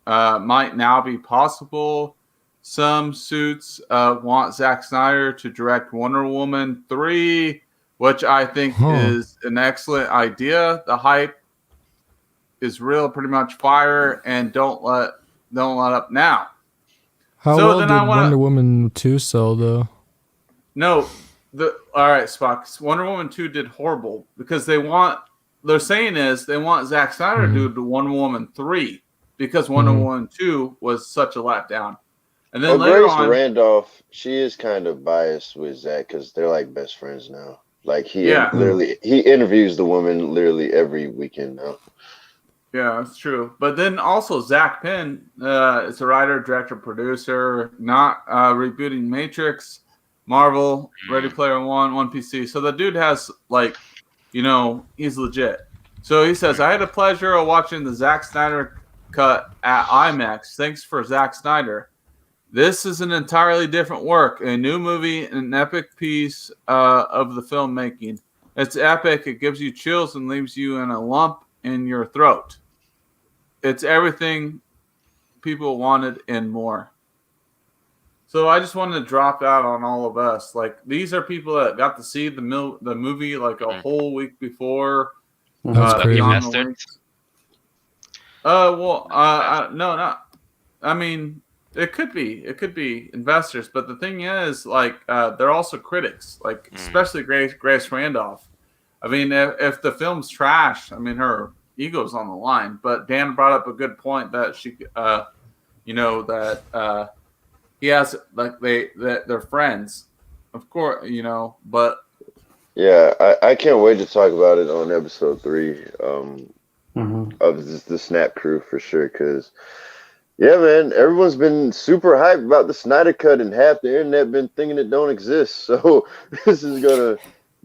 Speaker 2: might now be possible. Some suits want Zack Snyder to direct Wonder Woman 3, which I think is an excellent idea. The hype is real, pretty much fire, and don't let up now.
Speaker 7: How well did Wonder Woman 2 sell, though?
Speaker 2: No, all right, Spock. Wonder Woman 2 did horrible because they're saying they want Zack Snyder to do the Wonder Woman 3 because Wonder Woman 2 was such a letdown. And then later
Speaker 15: Grace
Speaker 2: on,
Speaker 15: Randolph, she is kind of biased with Zack because they're like best friends now. Like he interviews the woman literally every weekend now.
Speaker 2: Yeah, that's true. But then also Zach Penn is a writer, director, producer, not rebooting Matrix, Marvel, Ready Player One, One PC. So the dude has he's legit. So he says, I had the pleasure of watching the Zack Snyder cut at IMAX. Thanks for Zack Snyder. This is an entirely different work, a new movie, an epic piece of the filmmaking. It's epic. It gives you chills and leaves you in a lump in your throat. It's everything people wanted and more. So I just wanted to drop out on all of us. Like, these are people that got to see the movie like a whole week before.
Speaker 7: That's crazy.
Speaker 2: No, not. I mean, it could be investors, but the thing is, like, they're also critics. Like, especially Grace Randolph. I mean, if the film's trash, I mean, her ego's on the line. But Dan brought up a good point that she, he has like they're friends, of course, but
Speaker 15: yeah, I can't wait to talk about it on episode 3 of the Snap Crew for sure. Because yeah, man, everyone's been super hyped about the Snyder Cut, and half the internet been thinking it don't exist. So this is gonna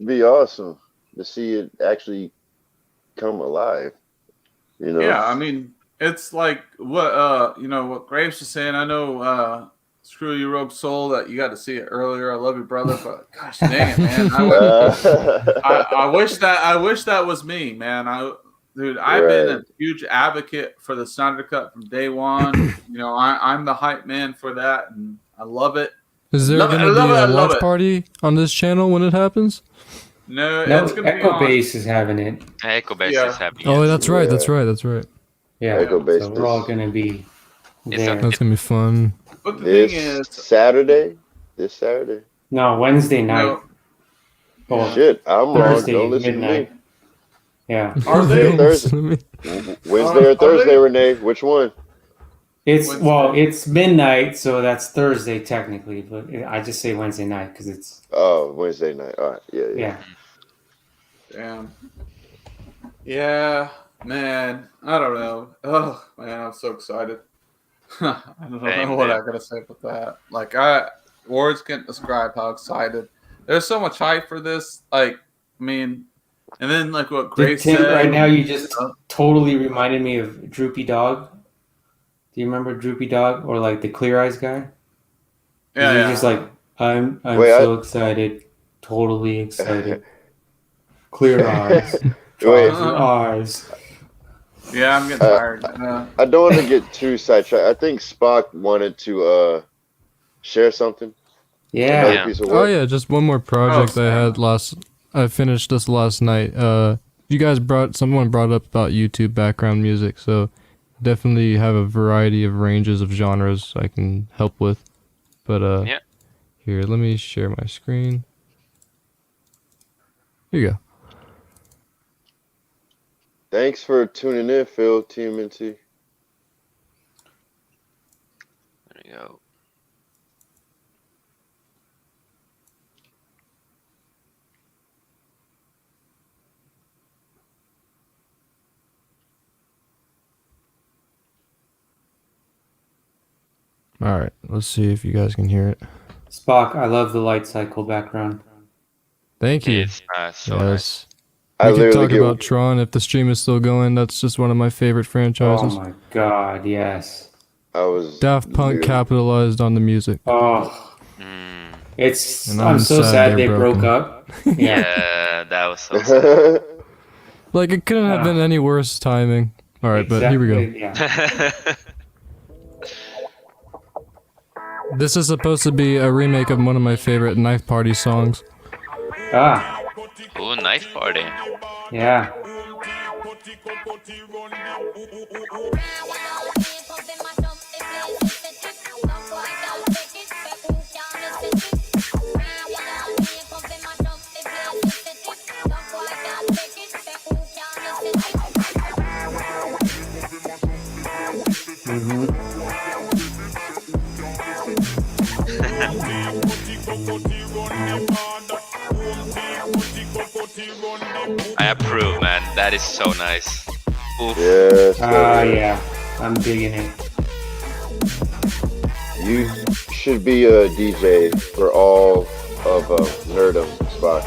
Speaker 15: be awesome to see it actually come alive.
Speaker 2: Yeah, I mean, it's like what Graves was saying. I know, screw you, Rogue Soul, that you got to see it earlier. I love you, brother, but gosh dang it, man! I wish that was me, man. I've been a huge advocate for the Snyder Cut from day one. I'm the hype man for that, and I love it.
Speaker 7: Is there going to be a watch party on this channel when it happens?
Speaker 2: No, it's going to be
Speaker 11: Echo Base is having it.
Speaker 5: Echo Base is having it.
Speaker 7: Oh, that's right. That's right.
Speaker 11: Yeah,
Speaker 15: Echo Base.
Speaker 11: So we're all going to be there.
Speaker 7: That's going to be fun.
Speaker 2: But the thing is,
Speaker 15: this Saturday.
Speaker 11: No, Wednesday night.
Speaker 15: Oh, shit, I'm
Speaker 11: Thursday,
Speaker 15: wrong. Don't listen
Speaker 11: midnight.
Speaker 15: to me.
Speaker 11: Yeah.
Speaker 2: Are they
Speaker 15: Wednesday or Thursday, Renee? Which one?
Speaker 11: It's midnight, so that's Thursday technically, but I just say Wednesday night because it's.
Speaker 15: Oh, Wednesday night. All right. Yeah.
Speaker 2: Damn. Yeah, man. I don't know. Oh man, I'm so excited. I don't know what I gotta say about that. Like words can't describe how excited. There's so much hype for this. Like, I mean, and then like what Grace
Speaker 11: Tim,
Speaker 2: said.
Speaker 11: right now you just totally reminded me of Droopy Dog. Do you remember Droopy Dog or like the Clear Eyes guy?
Speaker 2: Yeah,
Speaker 11: He's
Speaker 2: yeah.
Speaker 11: just like, I'm so excited, totally excited. Clear eyes, trouser eyes.
Speaker 2: Yeah, I'm getting tired.
Speaker 15: I don't want to get too sidetracked. I think Spock wanted to share something.
Speaker 7: Yeah.
Speaker 15: Another piece of work.
Speaker 7: Oh yeah, just one more project I had I finished this last night. You guys someone brought up about YouTube background music, so definitely have a variety of ranges of genres I can help with. But here, let me share my screen. Here you go.
Speaker 15: Thanks for tuning in, Phil, TMNT.
Speaker 5: There you go.
Speaker 7: All right, let's see if you guys can hear it.
Speaker 11: Spock, I love the light cycle background.
Speaker 7: Thank you.
Speaker 5: It's so nice.
Speaker 7: We could talk about Tron if the stream is still going. That's just one of my favorite franchises.
Speaker 11: Oh my god, yes.
Speaker 7: Daft Punk capitalized on the music.
Speaker 11: Oh. It's.
Speaker 7: And
Speaker 11: I'm so sad they broke
Speaker 7: broken.
Speaker 11: up.
Speaker 5: Yeah, that was so sad.
Speaker 7: Like, it couldn't have been any worse timing. All right, but here we go.
Speaker 11: Yeah.
Speaker 7: This is supposed to be a remake of one of my favorite Knife Party songs.
Speaker 11: Ah.
Speaker 5: Ooh, Knife Party.
Speaker 11: Yeah.
Speaker 5: I approve, man. That is so nice. Oof.
Speaker 15: Yes.
Speaker 11: Yeah. I'm digging it.
Speaker 15: You should be a DJ for all of Nerdum, Spock.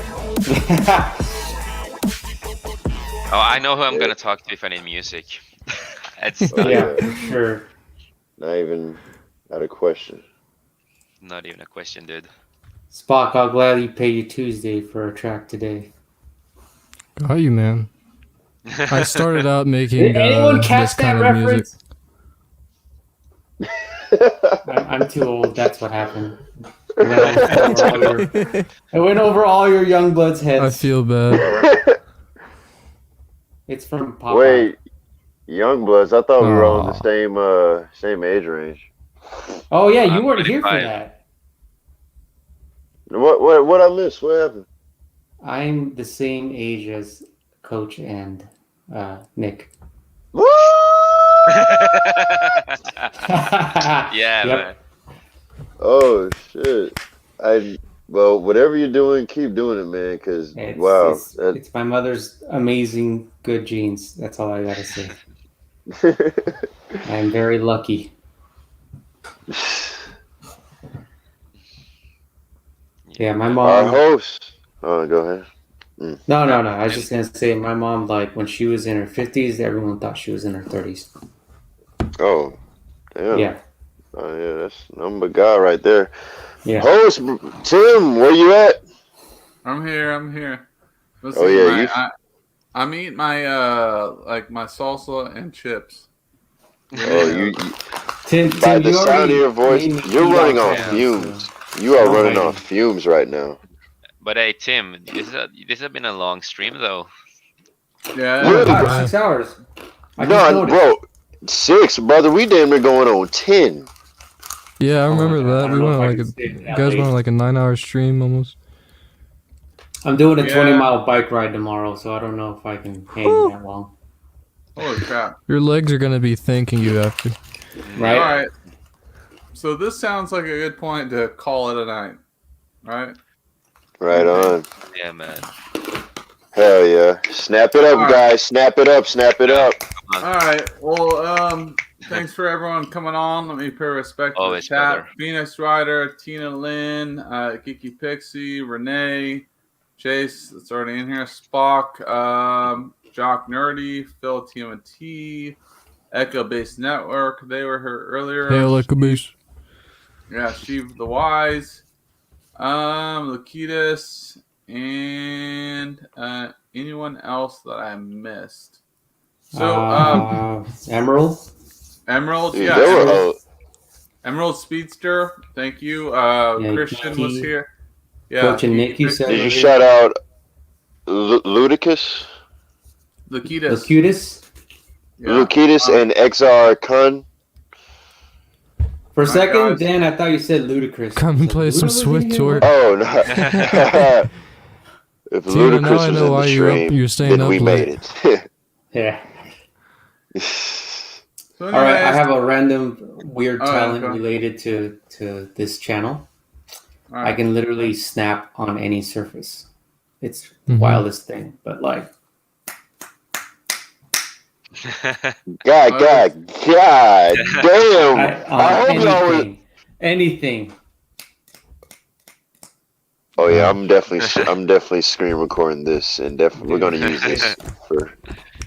Speaker 5: Oh, I know who I'm gonna talk to if I need music. It's
Speaker 11: Yeah, for sure.
Speaker 15: Not even out of question.
Speaker 5: not even a question, dude.
Speaker 11: Spock, I'll gladly pay you Tuesday for a track today.
Speaker 7: Got you, man. I started out making
Speaker 11: Did anyone catch
Speaker 7: this
Speaker 11: that
Speaker 7: kind of music.
Speaker 11: reference? I'm too old. That's what happened. I went over all your young bloods' heads.
Speaker 7: I feel bad.
Speaker 11: It's from Popeye.
Speaker 15: Wait, Youngbloods. I thought we were all in the same age range.
Speaker 11: Oh yeah, you weren't here for that.
Speaker 15: What I missed? What happened?
Speaker 11: I'm the same age as Coach and Nick.
Speaker 5: Yeah, man.
Speaker 15: Oh shit! Well, whatever you're doing, keep doing it, man. Because wow,
Speaker 11: it's my mother's amazing good genes. That's all I gotta say. I'm very lucky. Yeah, my mom.
Speaker 15: Our host. Oh, go ahead.
Speaker 11: No. I was just gonna say, my mom, like when she was in her 50s, everyone thought she was in her 30s.
Speaker 15: Oh, damn.
Speaker 11: Yeah.
Speaker 15: Oh yeah, that's number guy right there.
Speaker 11: Yeah.
Speaker 15: Host Tim, where you at?
Speaker 2: I'm here.
Speaker 15: Oh yeah,
Speaker 2: I'm eating my like my salsa and chips.
Speaker 15: Oh, you
Speaker 11: Tim,
Speaker 15: by the
Speaker 11: you
Speaker 15: sound of
Speaker 11: already
Speaker 15: your voice,
Speaker 11: made me
Speaker 15: you're
Speaker 11: eat
Speaker 15: running
Speaker 11: all
Speaker 15: on
Speaker 11: that,
Speaker 15: fumes.
Speaker 11: so-
Speaker 15: You are
Speaker 11: No
Speaker 15: running
Speaker 11: hiding.
Speaker 15: on fumes right now.
Speaker 5: But hey, Tim, this has been a long stream though.
Speaker 2: Yeah.
Speaker 11: Oh, God, 6 hours. I just
Speaker 15: No,
Speaker 11: noticed.
Speaker 15: bro, 6, brother. We damn near going on 10.
Speaker 7: Yeah, I remember that.
Speaker 11: don't
Speaker 7: We
Speaker 11: know
Speaker 7: went
Speaker 11: if
Speaker 7: on
Speaker 11: I
Speaker 7: like
Speaker 11: can
Speaker 7: a
Speaker 11: stay
Speaker 7: you
Speaker 11: that
Speaker 7: guys
Speaker 11: late.
Speaker 7: went on like a 9-hour stream almost.
Speaker 11: I'm doing a
Speaker 2: Yeah.
Speaker 11: 20-mile bike ride tomorrow, so I don't know if I can hang that long.
Speaker 2: Holy crap!
Speaker 7: Your legs are gonna be thanking you after.
Speaker 11: Right?
Speaker 2: All right. So this sounds like a good point to call it a night, right?
Speaker 15: Right on.
Speaker 5: Yeah, man.
Speaker 15: Hell yeah. Snap it up,
Speaker 2: All right.
Speaker 15: guys. Snap it up. Snap it up.
Speaker 2: All right. Well, Thanks for everyone coming on. Let me pay respect to the
Speaker 5: Always,
Speaker 2: chat.
Speaker 5: brother.
Speaker 2: Phoenix Rider, Tina Lynn, Kiki Pixie, Renee, Chase, that's already in here. Spock, Jock Nerdy, Phil TMT, Echo Base Network. They were here earlier.
Speaker 7: Hail Echo Base.
Speaker 2: Yeah, Sheev the Wise, Lakitas, and anyone else that I missed. So,
Speaker 11: Emerald?
Speaker 2: Emerald,
Speaker 15: Dude,
Speaker 2: yeah.
Speaker 15: they were,
Speaker 2: Emerald Speedster, thank you. Christian was
Speaker 11: Kiki.
Speaker 2: here. Yeah.
Speaker 11: Coach and Nick, you said.
Speaker 15: did you shout out Ludicus?
Speaker 2: Lakitas.
Speaker 15: Lukitas and XR Kun.
Speaker 11: For a second,
Speaker 2: guys.
Speaker 11: Dan, I thought you said Ludicrous.
Speaker 7: Come and play some Swift Tour.
Speaker 15: Oh no! If
Speaker 7: Tina,
Speaker 15: Ludacris
Speaker 7: now I
Speaker 15: was
Speaker 7: know
Speaker 15: in
Speaker 7: why
Speaker 15: the
Speaker 7: you're up-
Speaker 15: stream,
Speaker 7: you're staying
Speaker 15: then
Speaker 7: up
Speaker 15: we
Speaker 7: late.
Speaker 15: made it.
Speaker 11: Yeah.
Speaker 2: So
Speaker 11: All right, I
Speaker 2: anyways-
Speaker 11: have a random weird
Speaker 2: Oh, yeah,
Speaker 11: talent
Speaker 2: go on.
Speaker 11: related to this channel.
Speaker 2: All
Speaker 11: I
Speaker 2: right.
Speaker 11: can literally snap on any surface. It's the
Speaker 7: Mhm.
Speaker 11: wildest thing, but like,
Speaker 15: God damn! I hope y'all was.
Speaker 11: anything.
Speaker 15: Oh yeah, I'm definitely screen recording this, and definitely we're gonna use this for.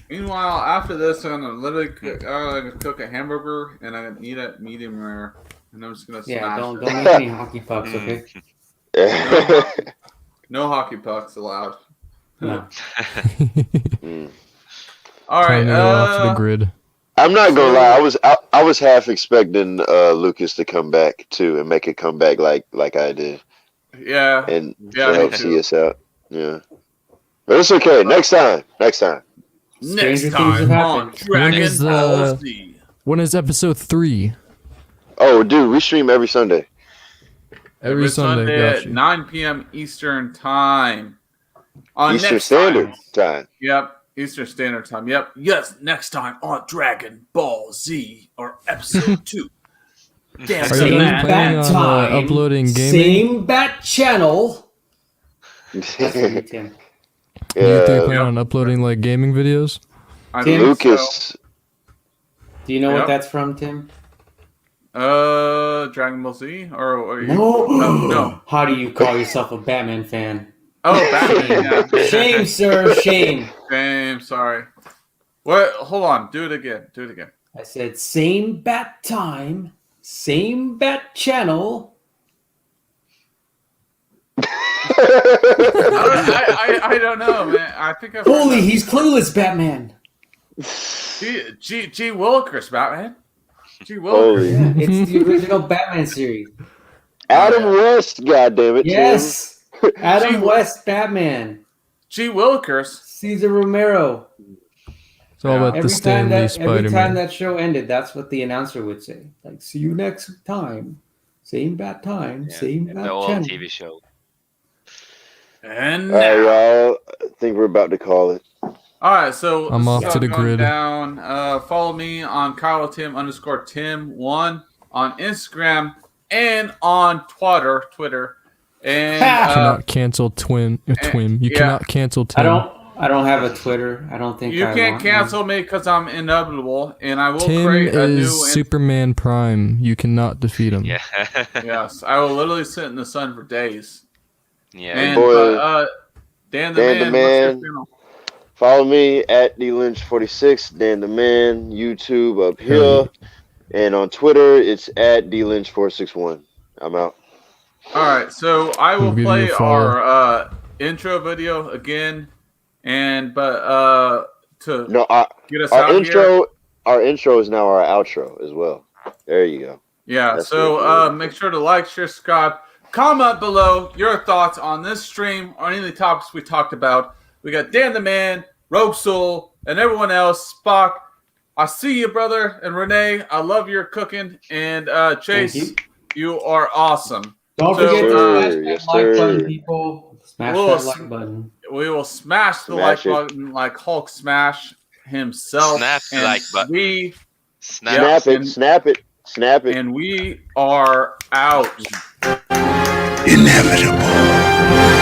Speaker 2: Meanwhile, after this, I'm gonna literally cook a hamburger, and I'm gonna eat it medium rare, and I'm just gonna
Speaker 11: Yeah,
Speaker 2: smash
Speaker 11: don't
Speaker 2: it.
Speaker 11: make any hockey pucks, okay?
Speaker 2: No hockey pucks allowed.
Speaker 11: No.
Speaker 2: All right.
Speaker 7: Time to go off the grid.
Speaker 15: I'm not gonna lie. I was half expecting Lucas to come back too and make a comeback like I did.
Speaker 2: Yeah.
Speaker 15: And
Speaker 2: Yeah,
Speaker 15: to
Speaker 2: me
Speaker 15: help
Speaker 2: too.
Speaker 15: see us out. Yeah. But it's okay. Next time.
Speaker 2: Next
Speaker 11: Stranger things
Speaker 2: time
Speaker 11: have
Speaker 2: on
Speaker 11: happened.
Speaker 2: Dragon Ball Z.
Speaker 7: When is episode 3?
Speaker 15: Oh, dude, we stream every Sunday.
Speaker 7: Every Sunday,
Speaker 2: at
Speaker 7: got you.
Speaker 2: 9 p.m. Eastern Time. On
Speaker 15: Eastern
Speaker 2: next
Speaker 15: Standard
Speaker 2: time.
Speaker 15: Time.
Speaker 2: Yep. Eastern Standard Time. Yep. Yes. Next time on Dragon Ball Z or episode 2. Damn,
Speaker 7: Are you guys planning on uploading gaming?
Speaker 11: Same bat channel. That's for me, Tim.
Speaker 7: Do you three plan on uploading like gaming videos?
Speaker 11: Tim,
Speaker 15: Lucas.
Speaker 11: Do you know
Speaker 2: Yep.
Speaker 11: what that's from, Tim?
Speaker 2: Dragon Ball Z or you?
Speaker 11: No.
Speaker 2: No.
Speaker 11: How do you call yourself a Batman fan?
Speaker 2: Oh, Batman. Yeah.
Speaker 11: Shame, sir. Shame.
Speaker 2: Shame. Sorry. What? Hold on. Do it again. Do it again.
Speaker 11: I said same bat time, same bat channel.
Speaker 2: I don't know, man. I think I've
Speaker 11: Holy, he's clueless, Batman.
Speaker 2: G. Willikers, Batman. G.
Speaker 15: Holy.
Speaker 2: Willikers.
Speaker 11: Yeah, it's the original Batman series.
Speaker 15: Adam West, goddammit.
Speaker 11: Yes, Adam West, Batman.
Speaker 2: G. Willikers.
Speaker 11: Cesar Romero.
Speaker 7: It's all about the Stan Lee
Speaker 11: Every time
Speaker 7: Spider-Man.
Speaker 11: that show ended, that's what the announcer would say. Like, see you next time. Same bat time, same bat
Speaker 5: The old
Speaker 11: channel.
Speaker 5: TV show.
Speaker 2: And
Speaker 15: All right, y'all. I think we're about to call it.
Speaker 2: all right, so
Speaker 7: I'm
Speaker 2: this
Speaker 7: off
Speaker 2: is
Speaker 7: to the
Speaker 2: going
Speaker 7: grid.
Speaker 2: Down. Follow me on Kylo Tim _Tim1 on Instagram and on Twitter. And
Speaker 7: You cannot cancel Twim. You
Speaker 2: yeah.
Speaker 7: cannot cancel Tim.
Speaker 11: I don't have a Twitter. I don't think
Speaker 2: you
Speaker 11: I
Speaker 2: can't
Speaker 11: want
Speaker 2: cancel me because I'm inevitable, and I will
Speaker 7: Tim
Speaker 2: create a new.
Speaker 7: is Superman Prime. You cannot defeat him.
Speaker 5: Yeah.
Speaker 2: Yes, I will literally sit in the sun for days.
Speaker 5: Yeah.
Speaker 2: And
Speaker 15: Boy,
Speaker 2: Dan the
Speaker 15: Dan the
Speaker 2: Man, what's
Speaker 15: Man.
Speaker 2: your channel?
Speaker 15: Follow me at DLynch46, Dan the Man, YouTube up here. And on Twitter, it's at DLynch461. I'm out.
Speaker 2: All right, so I will
Speaker 7: We'll give
Speaker 2: play
Speaker 7: you a follow.
Speaker 2: our intro video again, to
Speaker 15: No,
Speaker 2: get us
Speaker 15: our
Speaker 2: out
Speaker 15: intro,
Speaker 2: here.
Speaker 15: our intro is now our outro as well. There you go.
Speaker 2: Yeah,
Speaker 15: That's
Speaker 2: so
Speaker 15: what
Speaker 2: make sure to like, share, subscribe, comment below your thoughts on this stream or any of the topics we talked about. We got Dan the Man, Rogue Soul, and everyone else. Spock, I see you, brother, and Renee, I love your cooking, and Chase, you are awesome.
Speaker 11: Don't
Speaker 2: So,
Speaker 11: forget to smash that
Speaker 15: yes,
Speaker 11: like
Speaker 15: sir.
Speaker 11: button, people. Smash
Speaker 2: We'll
Speaker 11: that
Speaker 2: s-
Speaker 11: like button.
Speaker 2: We will smash the
Speaker 15: Smash
Speaker 2: like
Speaker 15: it.
Speaker 2: button like Hulk smash himself.
Speaker 5: Snap the
Speaker 2: and
Speaker 5: like button.
Speaker 2: We
Speaker 5: Snap.
Speaker 15: Snap it,
Speaker 2: and-
Speaker 15: snap it, snap it.
Speaker 2: and we are out.
Speaker 14: Inevitable.